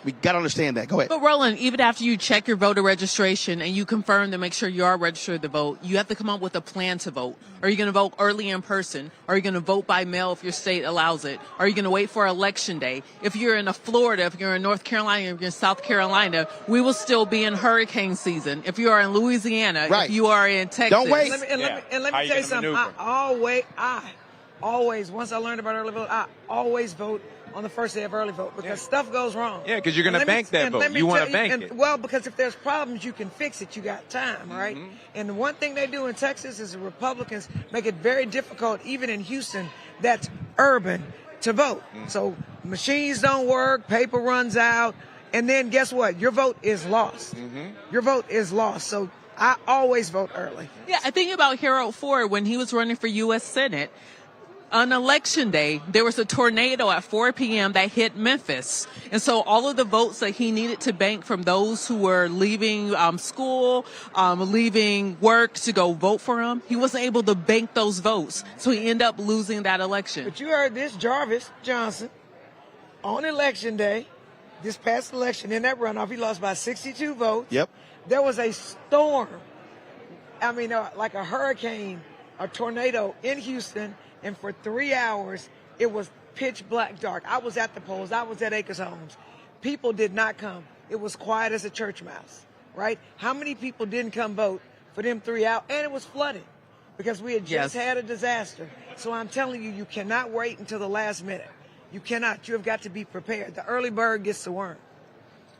We got to understand that. Go ahead. But Roland, even after you check your voter registration and you confirm to make sure you are registered to vote, you have to come up with a plan to vote. Are you going to vote early in person? Are you going to vote by mail if your state allows it? Are you going to wait for election day? If you're in Florida, if you're in North Carolina, if you're in South Carolina, we will still be in hurricane season. If you are in Louisiana, if you are in Texas. Don't wait. Let me tell you something. I always, once I learned about early vote, I always vote on the first day of early vote because stuff goes wrong. Yeah, because you're going to bank that vote. You want to bank it. Well, because if there's problems, you can fix it. You got time, right? And the one thing they do in Texas is the Republicans make it very difficult, even in Houston, that's urban, to vote. So machines don't work, paper runs out, and then guess what? Your vote is lost. Your vote is lost. So I always vote early. Yeah, I think about Harold Ford when he was running for U.S. Senate. On election day, there was a tornado at 4 p.m. that hit Memphis. And so all of the votes that he needed to bank from those who were leaving school, leaving work to go vote for him, he wasn't able to bank those votes. So he ended up losing that election. But you heard this, Jarvis Johnson, on election day, this past election, in that runoff, he lost by 62 votes. Yep. There was a storm, I mean, like a hurricane, a tornado in Houston, and for 3 hours, it was pitch black dark. I was at the polls. I was at Acres Homes. People did not come. It was quiet as a church mouse, right? How many people didn't come vote for them 3 hours? And it was flooded because we had just had a disaster. So I'm telling you, you cannot wait until the last minute. You cannot. You have got to be prepared. The early bird gets the worm.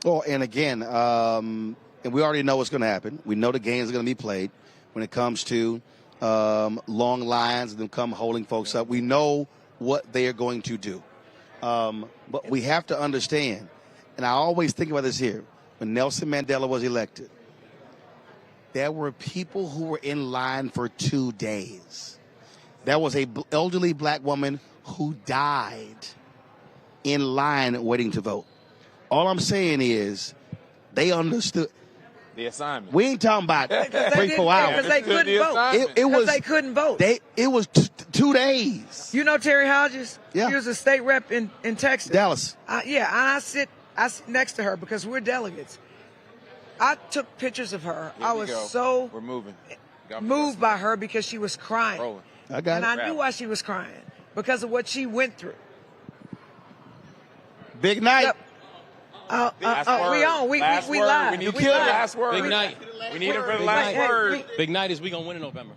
Well, and again, and we already know what's going to happen. We know the games are going to be played when it comes to long lines and them come holding folks up. We know what they are going to do. But we have to understand, and I always think about this here, when Nelson Mandela was elected, there were people who were in line for 2 days. There was a elderly black woman who died in line waiting to vote. All I'm saying is they understood. The assignment. We ain't talking about 3-4 hours. Because they couldn't vote. They couldn't vote. It was 2 days. You know Terry Hodges? Yeah. He was a state rep in Texas. Dallas. Yeah, and I sit next to her because we're delegates. I took pictures of her. I was so moved by her because she was crying. And I knew why she was crying, because of what she went through. Big night. Yep. We on. We live. We need the last word. Big night. We need it for the last word. Big night is we gonna win in November.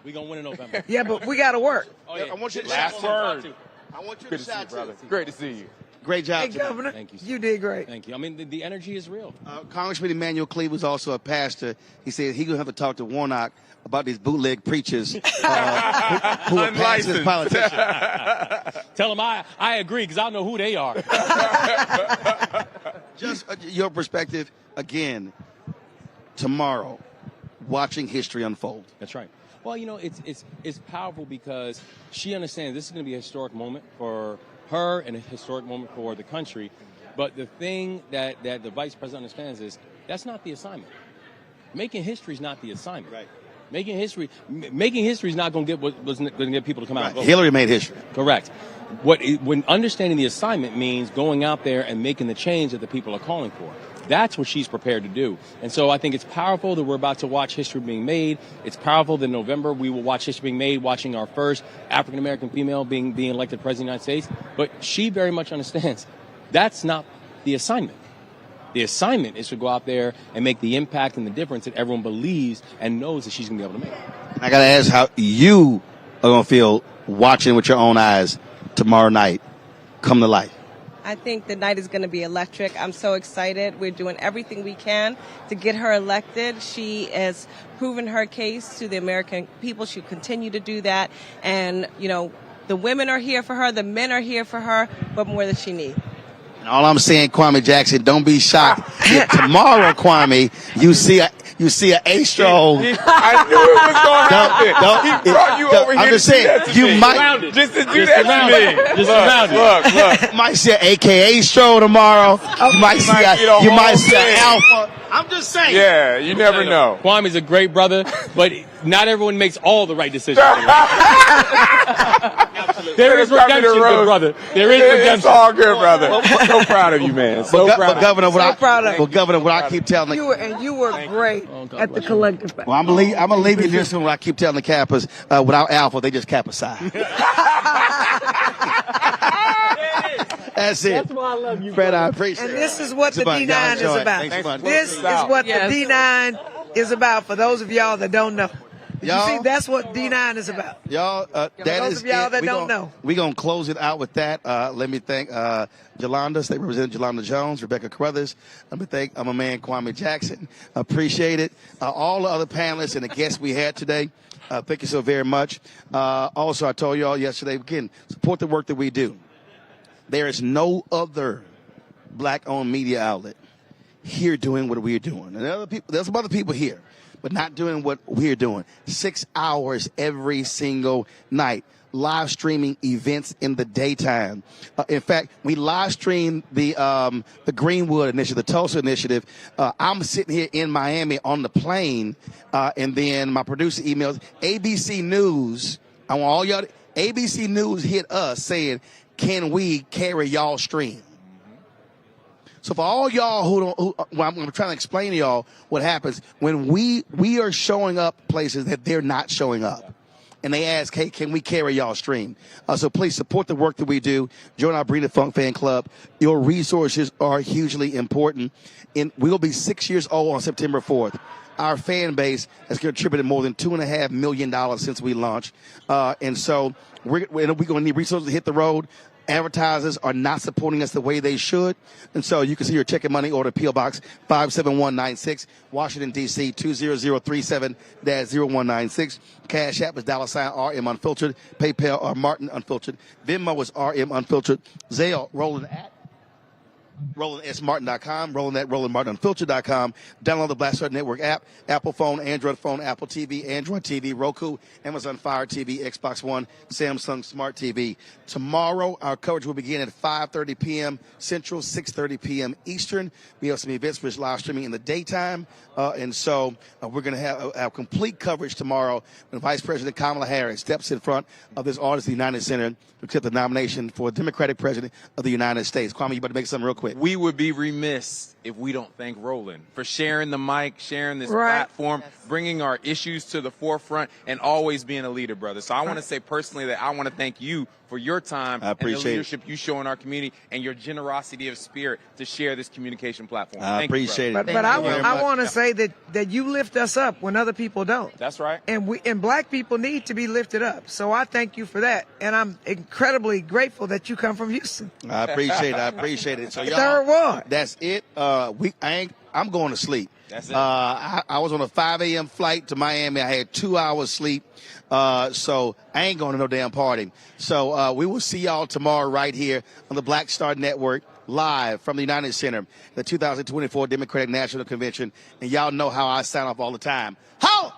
We gonna win in November. Yeah, but we gotta work. Oh, yeah. I want you to last word. I want you Good to to see you, shout brother. too. Great to see you. Great job, Hey, Governor. Thank you, sir. You did great. Thank you. I mean, the energy is real. Congressman Emmanuel Cleave was also a pastor. He said he gonna have to talk to Warnock about these bootleg preachers who are pastors, politicians. Tell them I agree, because I know who they are. Just your perspective, again, tomorrow, watching history unfold. That's right. Well, you know, it's powerful because she understands this is going to be a historic moment for her and a historic moment for the country. But the thing that the vice president understands is that's not the assignment. Making history is not the assignment. Right. Making history is not going to get what's going to get people to come out and vote. Hillary made history. Correct. When understanding the assignment means going out there and making the change that the people are calling for. That's what she's prepared to do. And so I think it's powerful that we're about to watch history being made. It's powerful that in November we will watch history being made, watching our first African-American female being elected president of the United States. But she very much understands that's not the assignment. The assignment is to go out there and make the impact and the difference that everyone believes and knows that she's going to be able to make. I got to ask how you are going to feel watching with your own eyes tomorrow night come to life. I think the night is going to be electric. I'm so excited. We're doing everything we can to get her elected. She has proven her case to the American people. She'll continue to do that. And, you know, the women are here for her. The men are here for her. What more does she need? And all I'm saying, Kwame Jackson, don't be shocked if tomorrow, Kwame, you see a A-stroll. I knew it was going to happen. He brought you over here. I'm just saying, you might just to do that to me. Just around it. Look. You might see an AKA stroll tomorrow. You might see an Alpha. I'm just saying. Yeah, you never know. Kwame's a great brother, but not everyone makes all the right decisions. There is redemption, good brother. There is redemption. It's all good, brother. So proud of you, man. But Governor, what I keep telling you were great at the collective. Well, I'm gonna leave you this one. What I keep telling the Kappas, without Alpha, they just Kappa side. That's it. That's why I love you, Fred, I appreciate it. And this is what the D9 is about. This is what the D9 is about for those of y'all that don't know. You see, that's what D9 is about. Y'all, those of y'all that don't know. We're going to close it out with that. Let me thank Yolanda, State Representative Yolanda Jones, Rebecca Carruthers. Let me thank my man Kwame Jackson. Appreciate it. All the other panelists and the guests we had today. Thank you so very much. Also, I told you all yesterday, again, support the work that we do. There is no other black-owned media outlet here doing what we're doing. And there's some other people here, but not doing what we're doing. 6 hours every single night. Live streaming events in the daytime. In fact, we live streamed the Greenwood initiative, the Tulsa initiative. I'm sitting here in Miami on the plane, and then my producer emails ABC News. I want all y'all. ABC News hit us saying, "Can we carry y'all stream?" So for all y'all who I'm trying to explain to y'all what happens when we are showing up places that they're not showing up. And they ask, hey, can we carry y'all stream? So please support the work that we do. Join our Breed the Funk fan club. Your resources are hugely important. And we'll be 6 years old on September 4th. Our fan base has contributed more than $2.5 million since we launched. And so we're going to need resources to hit the road. Advertisers are not supporting us the way they should. And so you can see your check and money order, P.O. Box 57196, Washington, D.C. 20037-0196. Cash App is $RM Unfiltered. PayPal or Martin Unfiltered. Venmo is RM Unfiltered. Zelle, Roland at RolandSMartin.com, Roland at RolandMartinUnfiltered.com. Download the Black Star Network app, Apple phone, Android phone, Apple TV, Android TV, Roku, Amazon Fire TV, Xbox One, Samsung Smart TV. Tomorrow, our coverage will begin at 5:30 p.m. Central, 6:30 p.m. Eastern. We have some events which live streaming in the daytime. And so we're going to have complete coverage tomorrow when Vice President Kamala Harris steps in front of this Artists United Center to accept the nomination for Democratic President of the United States. Kwame, you better make something real quick. We would be remiss if we don't thank Roland for sharing the mic, sharing this platform, bringing our issues to the forefront, and always being a leader, brother. So I want to say personally that I want to thank you for your time and the leadership you show in our community and your generosity of spirit to share this communication platform. I appreciate it. But I want to say that you lift us up when other people don't. That's right. And black people need to be lifted up. So I thank you for that. And I'm incredibly grateful that you come from Houston. I appreciate it. I appreciate it. So y'all, Third Ward. That's it. I'm going to sleep. That's it. I was on a 5 a.m. flight to Miami. I had 2 hours sleep. So I ain't going to no damn party. So we will see y'all tomorrow right here on the Black Star Network, live from the United Center, the 2024 Democratic National Convention. And y'all know how I sign off all the time. Ho!